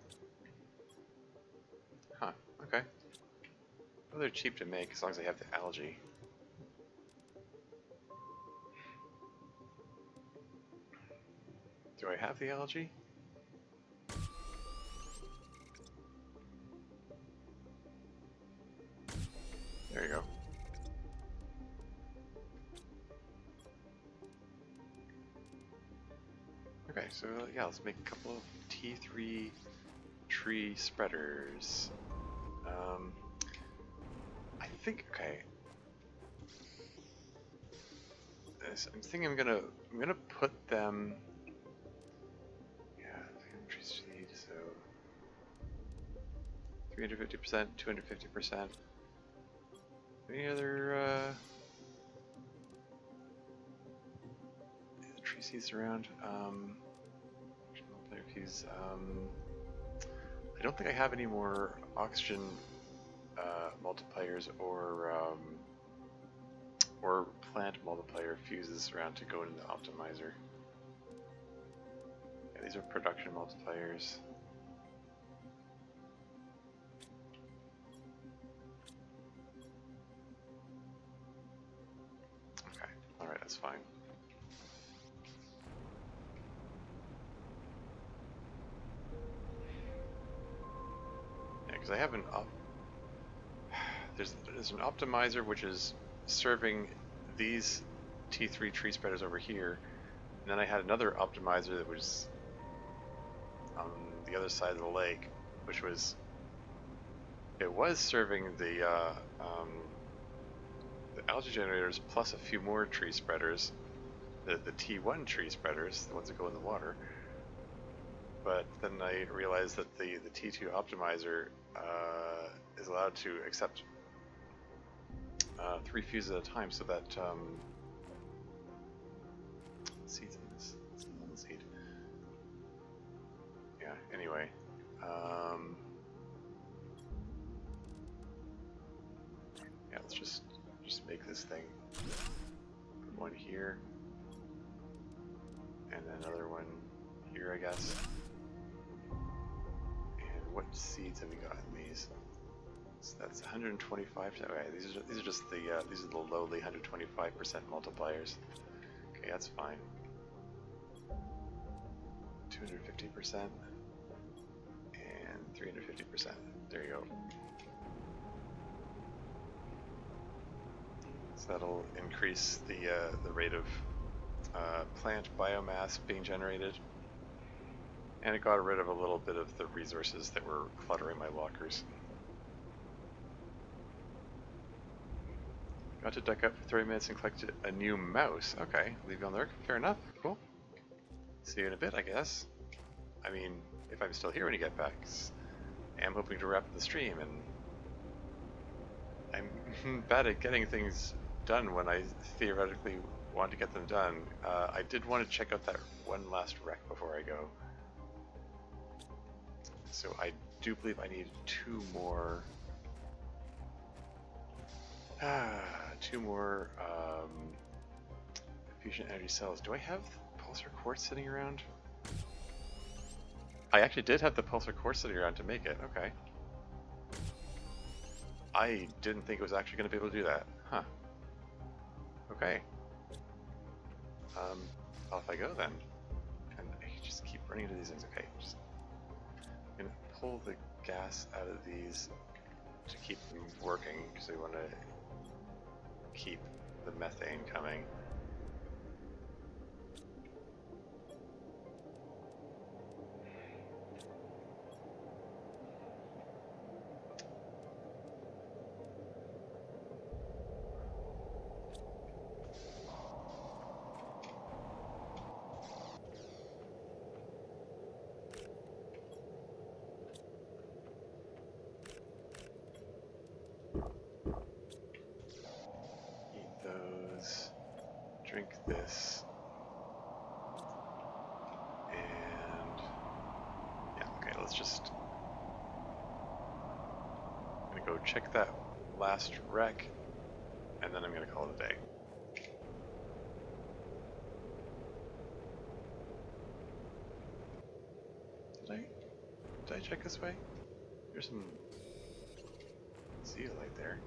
Huh, okay. Well, they're cheap to make as long as I have the algae. Do I have the algae? There you go. Okay. Okay, so yeah, let's make a couple of T3 tree spreaders. I think, okay. I'm thinking I'm gonna put them. Yeah, tree seed. So 350%, 250%. Any other tree seeds around? Multiplayer fuse. I don't think I have any more oxygen multipliers or plant multiplier fuses around to go into the optimizer. Yeah, these are production multipliers. Okay, alright, that's fine. Yeah, because I have an there's an optimizer which is serving these T3 tree spreaders over here, and then I had another optimizer that was on the other side of the lake, which was serving the algae generators plus a few more tree spreaders, the T1 tree spreaders, the ones that go in the water. But then I realized that the T2 optimizer is allowed to accept 3 fuses at a time, so that seeds in this. It's one seed. Yeah. Anyway, yeah. Let's just make this thing. Put one here, and another one here, I guess. And what seeds have we got in these? So that's 125. Okay, these are just the lowly 125% multipliers. Okay, that's fine. 250% and 350%. There you go. So that'll increase the rate of plant biomass being generated, and it got rid of a little bit of the resources that were cluttering my lockers. Got to duck up for 30 minutes and collect a new mouse. Okay, leave you on lurk. Fair enough. Cool. See you in a bit, I guess. I mean, if I'm still here when you get back. I'm hoping to wrap up the stream, and I'm bad at getting things done when I theoretically want to get them done. I did want to check out that one last wreck before I go. So I do believe I need 2 more... two more fusion energy cells. Do I have pulsar quartz sitting around? I actually did have the pulsar quartz sitting around to make it. Okay. I didn't think it was actually going to be able to do that. Huh. Okay. Off I go then. And I just keep running into these things. Okay. Just gonna pull the gas out of these to keep them working because we want to keep the methane coming. Drink this, and yeah, okay, let's just, I'm gonna go check that last wreck, and then I'm gonna call it a day. Did I check this way? There's some zeolite there.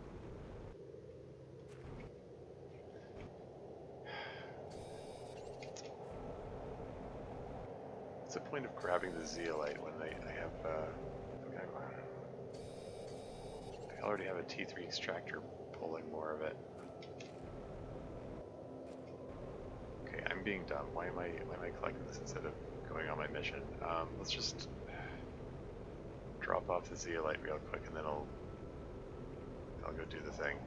What's the point of grabbing the zeolite when I have, I already have a T3 extractor pulling more of it. Okay, I'm being dumb. Why am I collecting this instead of going on my mission. Let's just drop off the zeolite real quick, and then I'll go do the thing.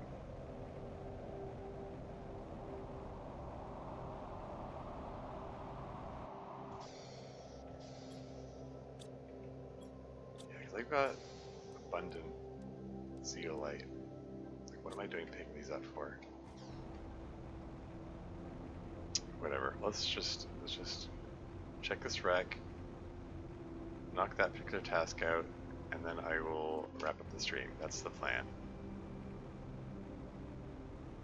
Yeah, because I've got abundant zeolite. Like, what am I doing picking these up for? Whatever. Let's just check this wreck, knock that particular task out, and then I will wrap up the stream. That's the plan.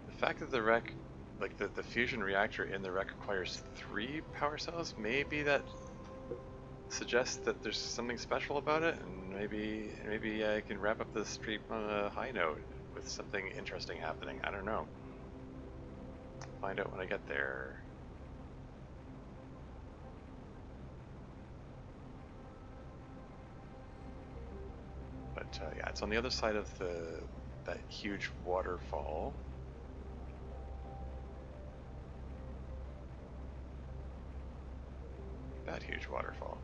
The fact that the wreck, like the fusion reactor in the wreck requires 3 power cells, maybe that suggests that there's something special about it, and maybe I can wrap up the stream on a high note with something interesting happening. I don't know. Find out when I get there. But yeah, it's on the other side of that huge waterfall. That huge waterfall.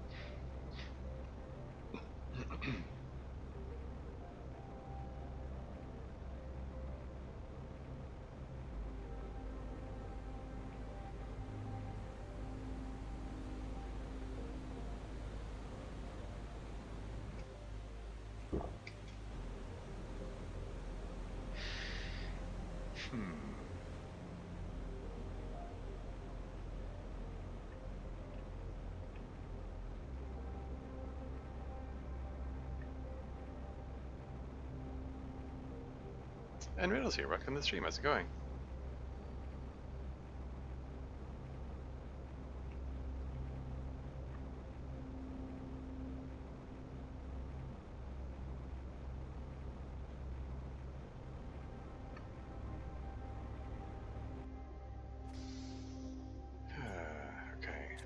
And Riddle's here. Welcome to the stream. How's it going? Okay.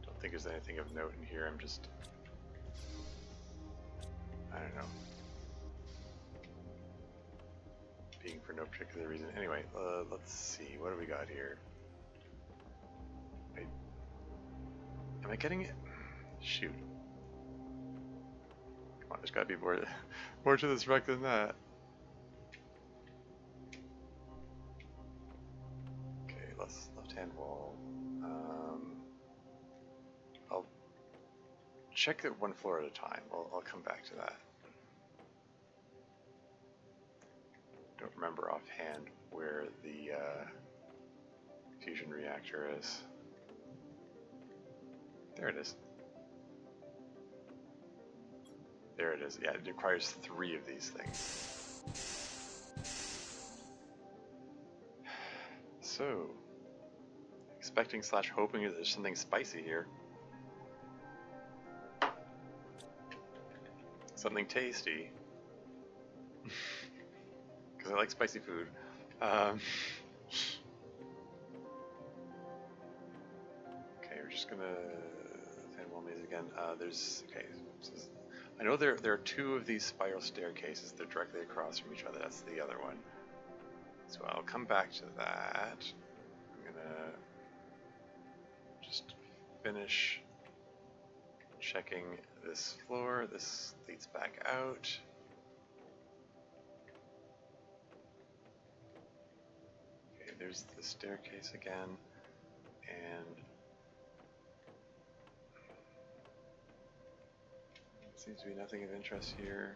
Don't think there's anything of note in here. I'm just, I don't know, being for no particular reason. Anyway, let's see. What do we got here? Am I getting it? Shoot. Come on, there's gotta be more to this wreck than that. Okay, left-hand wall. I'll check it 1 floor at a time. I'll come back to that. Don't remember offhand where the fusion reactor is. There it is. There it is. Yeah, it requires 3 of these things. So, expecting / hoping that there's something spicy here. Something tasty. Because I like spicy food. Okay, we're just gonna fan wall maze again. Okay. I know there are 2 of these spiral staircases. They're directly across from each other. That's the other one. So I'll come back to that. I'm gonna just finish checking this floor. This leads back out. Okay, there's the staircase again, and seems to be nothing of interest here.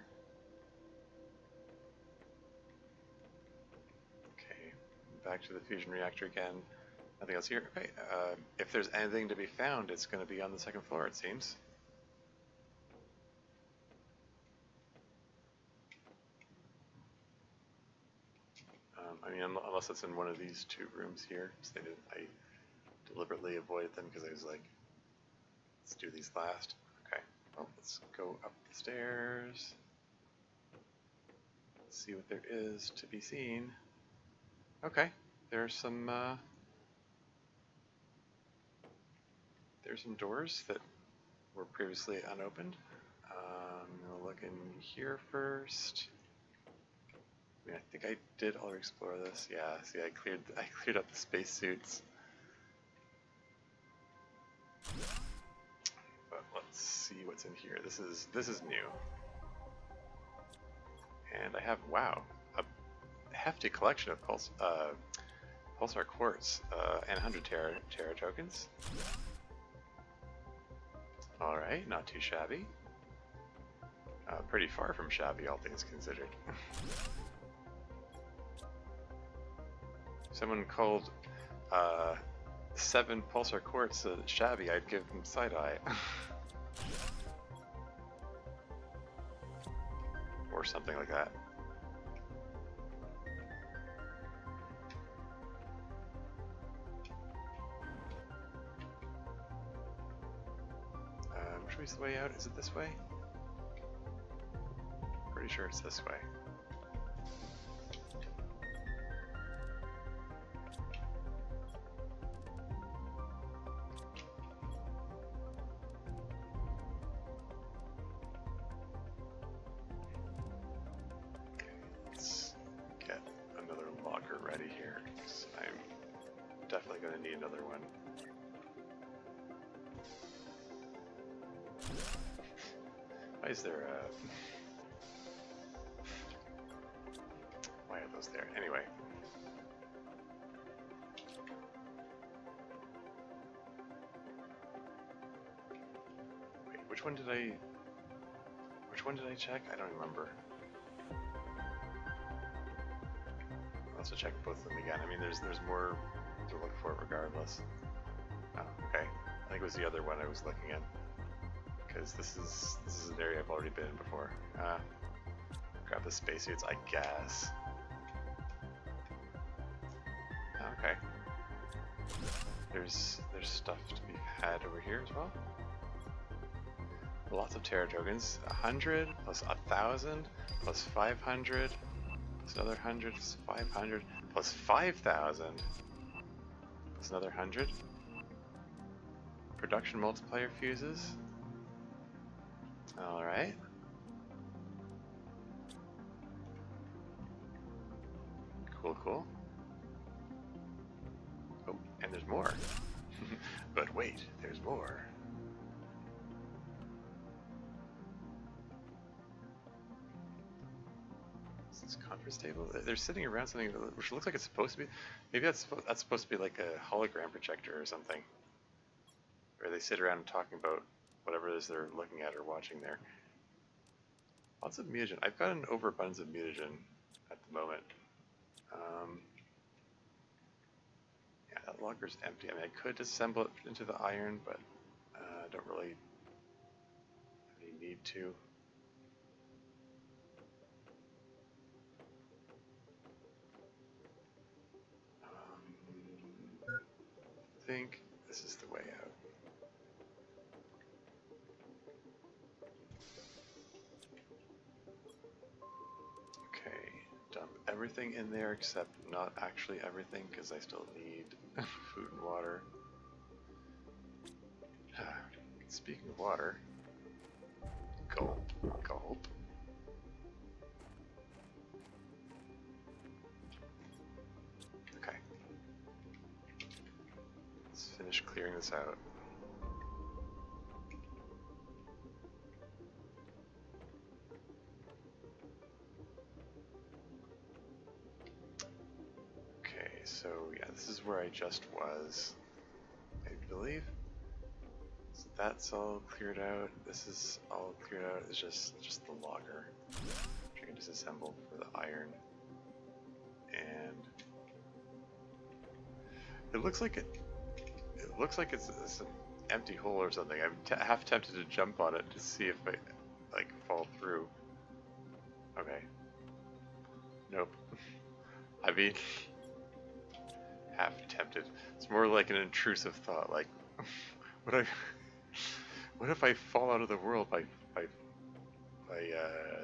Okay, back to the fusion reactor again. Nothing else here. Okay, if there's anything to be found, it's going to be on the 2nd floor, it seems. I mean, unless it's in one of these 2 rooms here. So I deliberately avoided them because I was like, let's do these last. Okay, well, let's go up the stairs. See what there is to be seen. Okay, there's some doors that were previously unopened. I'll look in here first. I mean, I think I did already explore this. Yeah, see, I cleared up the spacesuits. But let's see what's in here. This is new. And I have, wow, a hefty collection of Pulsar Quartz and 100 Terra tokens. Alright, not too shabby. Pretty far from shabby, all things considered. Someone called 7 Pulsar Quartz shabby, I'd give them side-eye. Or something like that. Which way's the way out? Is it this way? Pretty sure it's this way. Let's get another locker ready here, because I'm definitely going to need another one. Why is there a... Why are those there? Anyway. Wait, which one did I check? I don't remember. I'll also check both of them again. I mean, there's more to look for regardless. Oh, okay. I think it was the other one I was looking at. Because this is an area I've already been in before. Grab the spacesuits, I guess. Okay. There's stuff to be had over here as well. Lots of Terra tokens. 100 plus 1,000 plus 500 plus another 100 plus 500 plus 5,000 plus another 100. Production multiplier fuses. Alright. Cool, cool. Oh, and there's more. But wait, there's more. Is this conference table? They're sitting around something which looks like it's supposed to be... Maybe that's supposed to be like a hologram projector or something. Where they sit around talking about whatever it is they're looking at or watching there. Lots of mutagen. I've got an overabundance of mutagen at the moment. Yeah, that locker's empty. I mean, I could assemble it into the iron, but I don't really have any need to. I think this is the way out. Okay, dump everything in there except not actually everything because I still need food and water. Speaking of water, gulp, gulp. Okay. Let's finish clearing this out. Okay, so yeah, this is where I just was, I believe. So that's all cleared out. This is all cleared out. It's just the logger, which I can disassemble for the iron. And it looks like it's an empty hole or something. I'm half tempted to jump on it to see if I like fall through. Okay. Nope. I mean, half tempted. It's more like an intrusive thought. Like, what if I fall out of the world by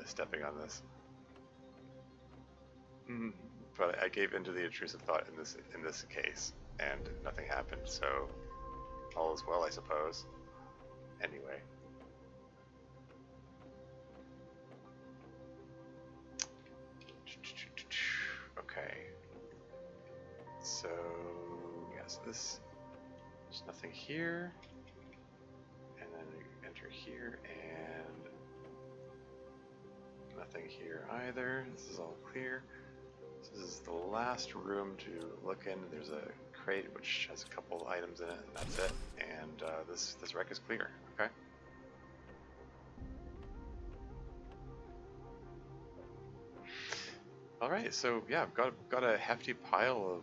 stepping on this? But I gave into the intrusive thought in this case, and nothing happened. So all is well, I suppose. Anyway. Okay. So yes, there's nothing here. reactor here, and nothing here either. This is all clear. This is the last room to look in. There's a crate which has a couple items in it, and that's it. And this wreck is clear. Okay. All right. So yeah, I've got a hefty pile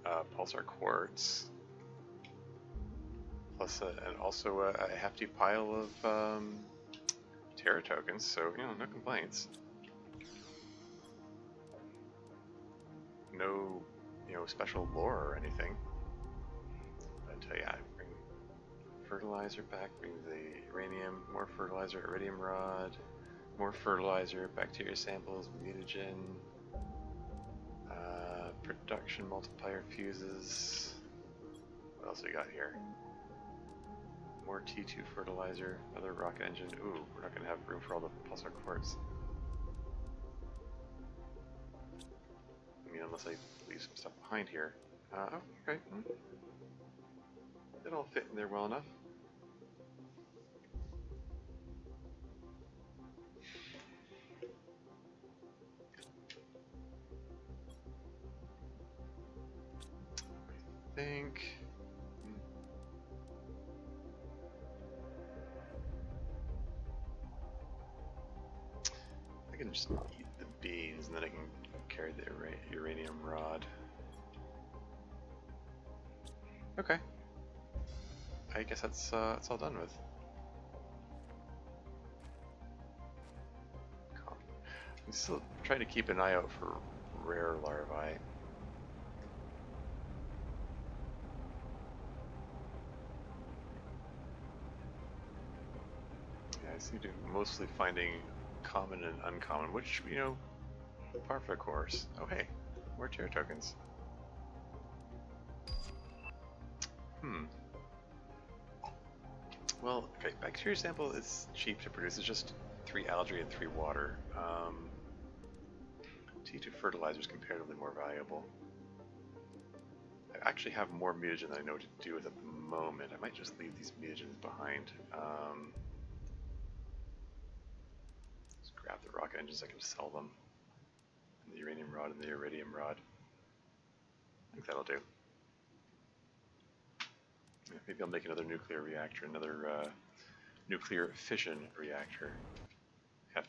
of pulsar quartz, plus and also a hefty pile of Terra tokens. So no complaints. No, special lore or anything. But yeah, bring fertilizer back, bring the uranium, more fertilizer, iridium rod, more fertilizer, bacteria samples, mutagen, production multiplier fuses. What else we got here? More T2 fertilizer, another rocket engine. Ooh, we're not going to have room for all the pulsar quartz. I mean, unless I leave some stuff behind here. Oh, okay. It'll fit in there well enough. I think. I can just eat the beans and then I can carry the uranium rod. Okay. I guess that's all done with. I'm still trying to keep an eye out for rare larvae. Yeah, I seem to be mostly finding common and uncommon, which, par for the course. Oh hey, more Terra tokens. Well, okay, bacteria sample is cheap to produce. It's just 3 algae and 3 water. T2 fertilizer is comparatively more valuable. I actually have more mutagen than I know what to do with at the moment. I might just leave these mutagens behind. Just grab the rocket engines, I can sell them. And the uranium rod and the iridium rod. I think that'll do. Yeah, maybe I'll make another nuclear reactor, another nuclear fission reactor. Have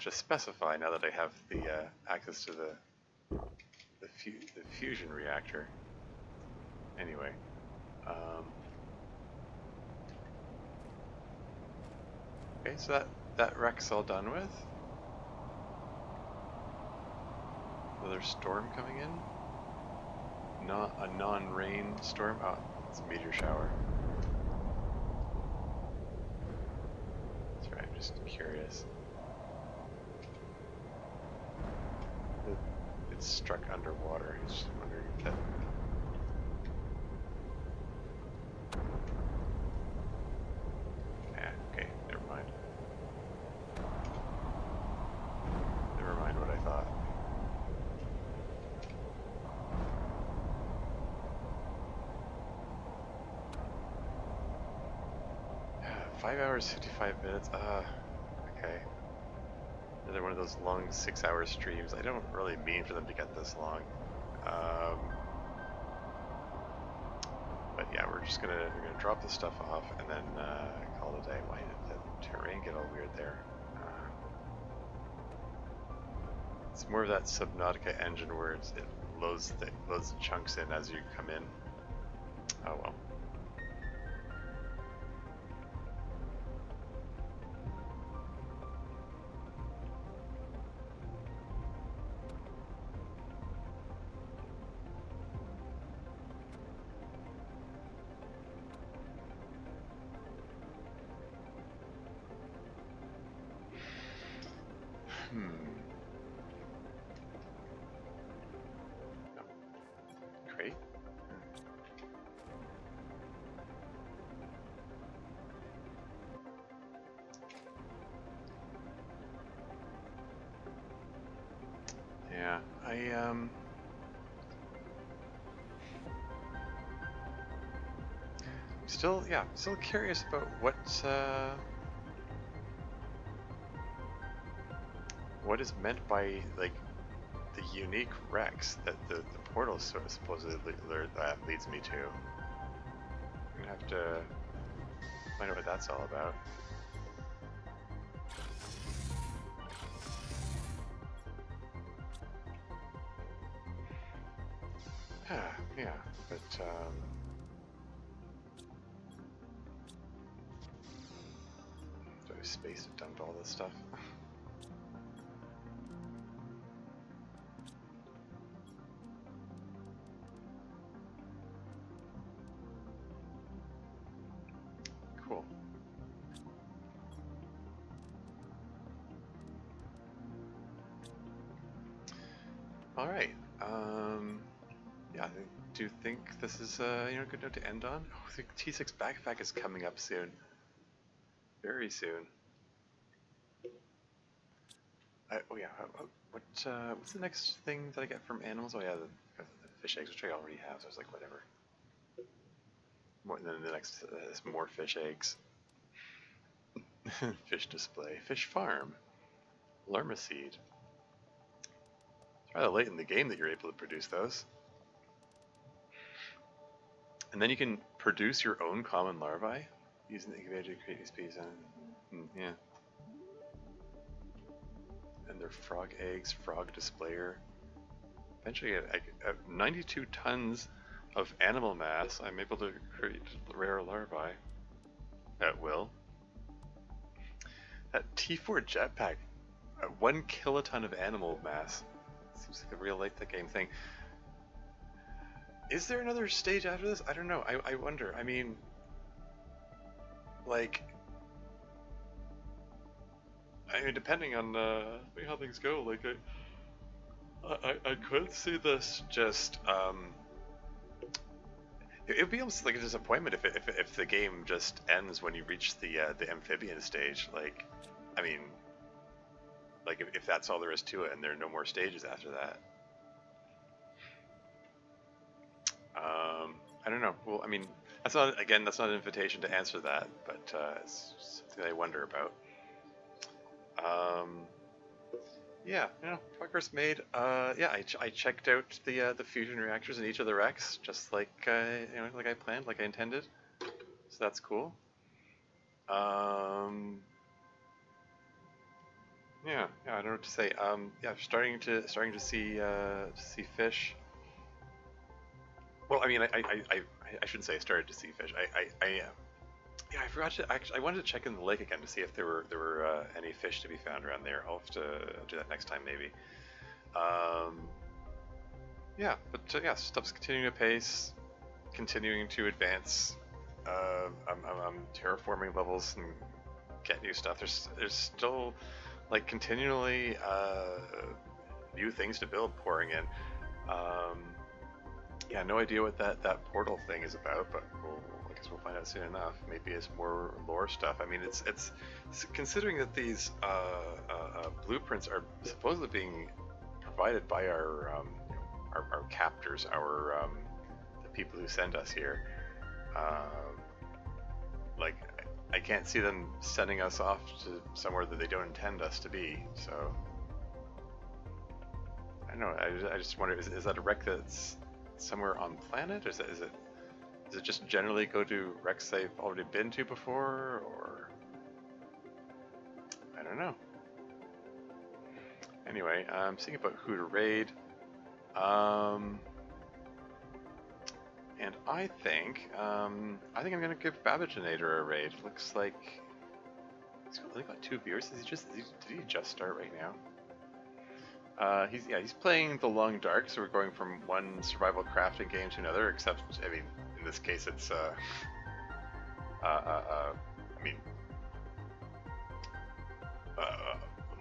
to specify now that I have the access to the fusion reactor. Anyway, okay, so that wreck's all done with. Another storm coming in. Not a non-rain storm. Oh, it's a meteor shower. That's right. I'm just curious. It's struck underwater. I was just wondering if that. Yeah, okay, never mind. Never mind what I thought. Yeah, 5 hours, 55 minutes. Okay. Another one of those long 6-hour streams. I don't really mean for them to get this long. But yeah, we're gonna drop this stuff off and then call it a day. Why did the terrain get all weird there? It's more of that Subnautica engine where it loads the chunks in as you come in. Oh well. No. Crate? Yeah, Still, yeah, still curious about what is meant by like the unique Rex that the portal sort of supposedly leads me to. I'm gonna have to find out what that's all about. Yeah, but so I have space to dump all this stuff. Cool. All right. Yeah, I do think this is a good note to end on. Oh, the T6 backpack is coming up soon. Very soon. Oh yeah. What's the next thing that I get from animals? Oh yeah, the fish eggs, which I already have. So I was like, whatever. More than the next is more fish eggs. Fish display, fish farm, lerma seed. It's rather late in the game that you're able to produce those. And then you can produce your own common larvae using the incubator to create these species. Yeah. And they're frog eggs, frog displayer. Eventually, at 92 tons of animal mass, I'm able to create rare larvae at will. That T4 jetpack, 1 kiloton of animal mass. Seems like a real late the game thing. Is there another stage after this? I don't know. I wonder. I mean, like, depending on how things go, like, I could see this just it would be almost like a disappointment if the game just ends when you reach the amphibian stage. Like, I mean, like if that's all there is to it, and there are no more stages after that. I don't know. Well, I mean, that's not an invitation to answer that, but it's something I wonder about. Yeah, progress made. Yeah, I checked out the fusion reactors in each of the wrecks, just like like I planned, like I intended. So that's cool. Yeah, I don't know what to say. Yeah, starting to see fish. Well, I mean, I shouldn't say I started to see fish. Yeah, I forgot to actually. I wanted to check in the lake again to see if there were any fish to be found around there. I'll have to do that next time, maybe. Yeah, but yeah, stuff's continuing to pace, continuing to advance. I'm terraforming levels and get new stuff. There's still like continually new things to build pouring in. Yeah, no idea what that portal thing is about, but I guess we'll find out soon enough. Maybe it's more lore stuff. I mean, it's considering that these blueprints are supposedly being provided by our captors, the people who send us here. Like, I can't see them sending us off to somewhere that they don't intend us to be. So I don't know. I just wonder, is that a wreck that's somewhere on planet, or is it just generally go to wrecks they've already been to before, or I don't know. Anyway, I'm thinking about who to raid, and I think I'm gonna give Babbaginator a raid. Looks like he's only got 2 viewers. Did he just start right now? He's playing The Long Dark, so we're going from one survival crafting game to another, except, I mean, in this case it's,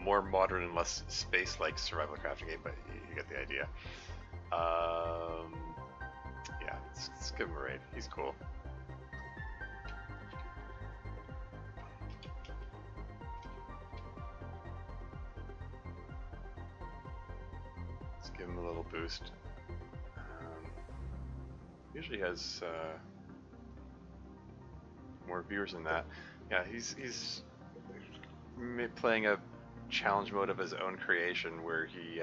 more modern and less space-like survival crafting game, but you get the idea. Yeah, let's give him a raid. He's cool. Give him a little boost. Usually has more viewers than that. Yeah, he's playing a challenge mode of his own creation where he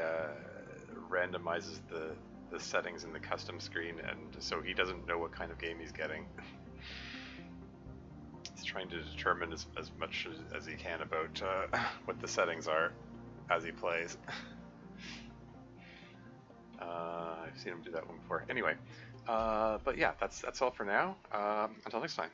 randomizes the settings in the custom screen, and so he doesn't know what kind of game he's getting. He's trying to determine as much as he can about what the settings are as he plays. I've seen him do that one before. Anyway, but yeah, that's all for now. Until next time.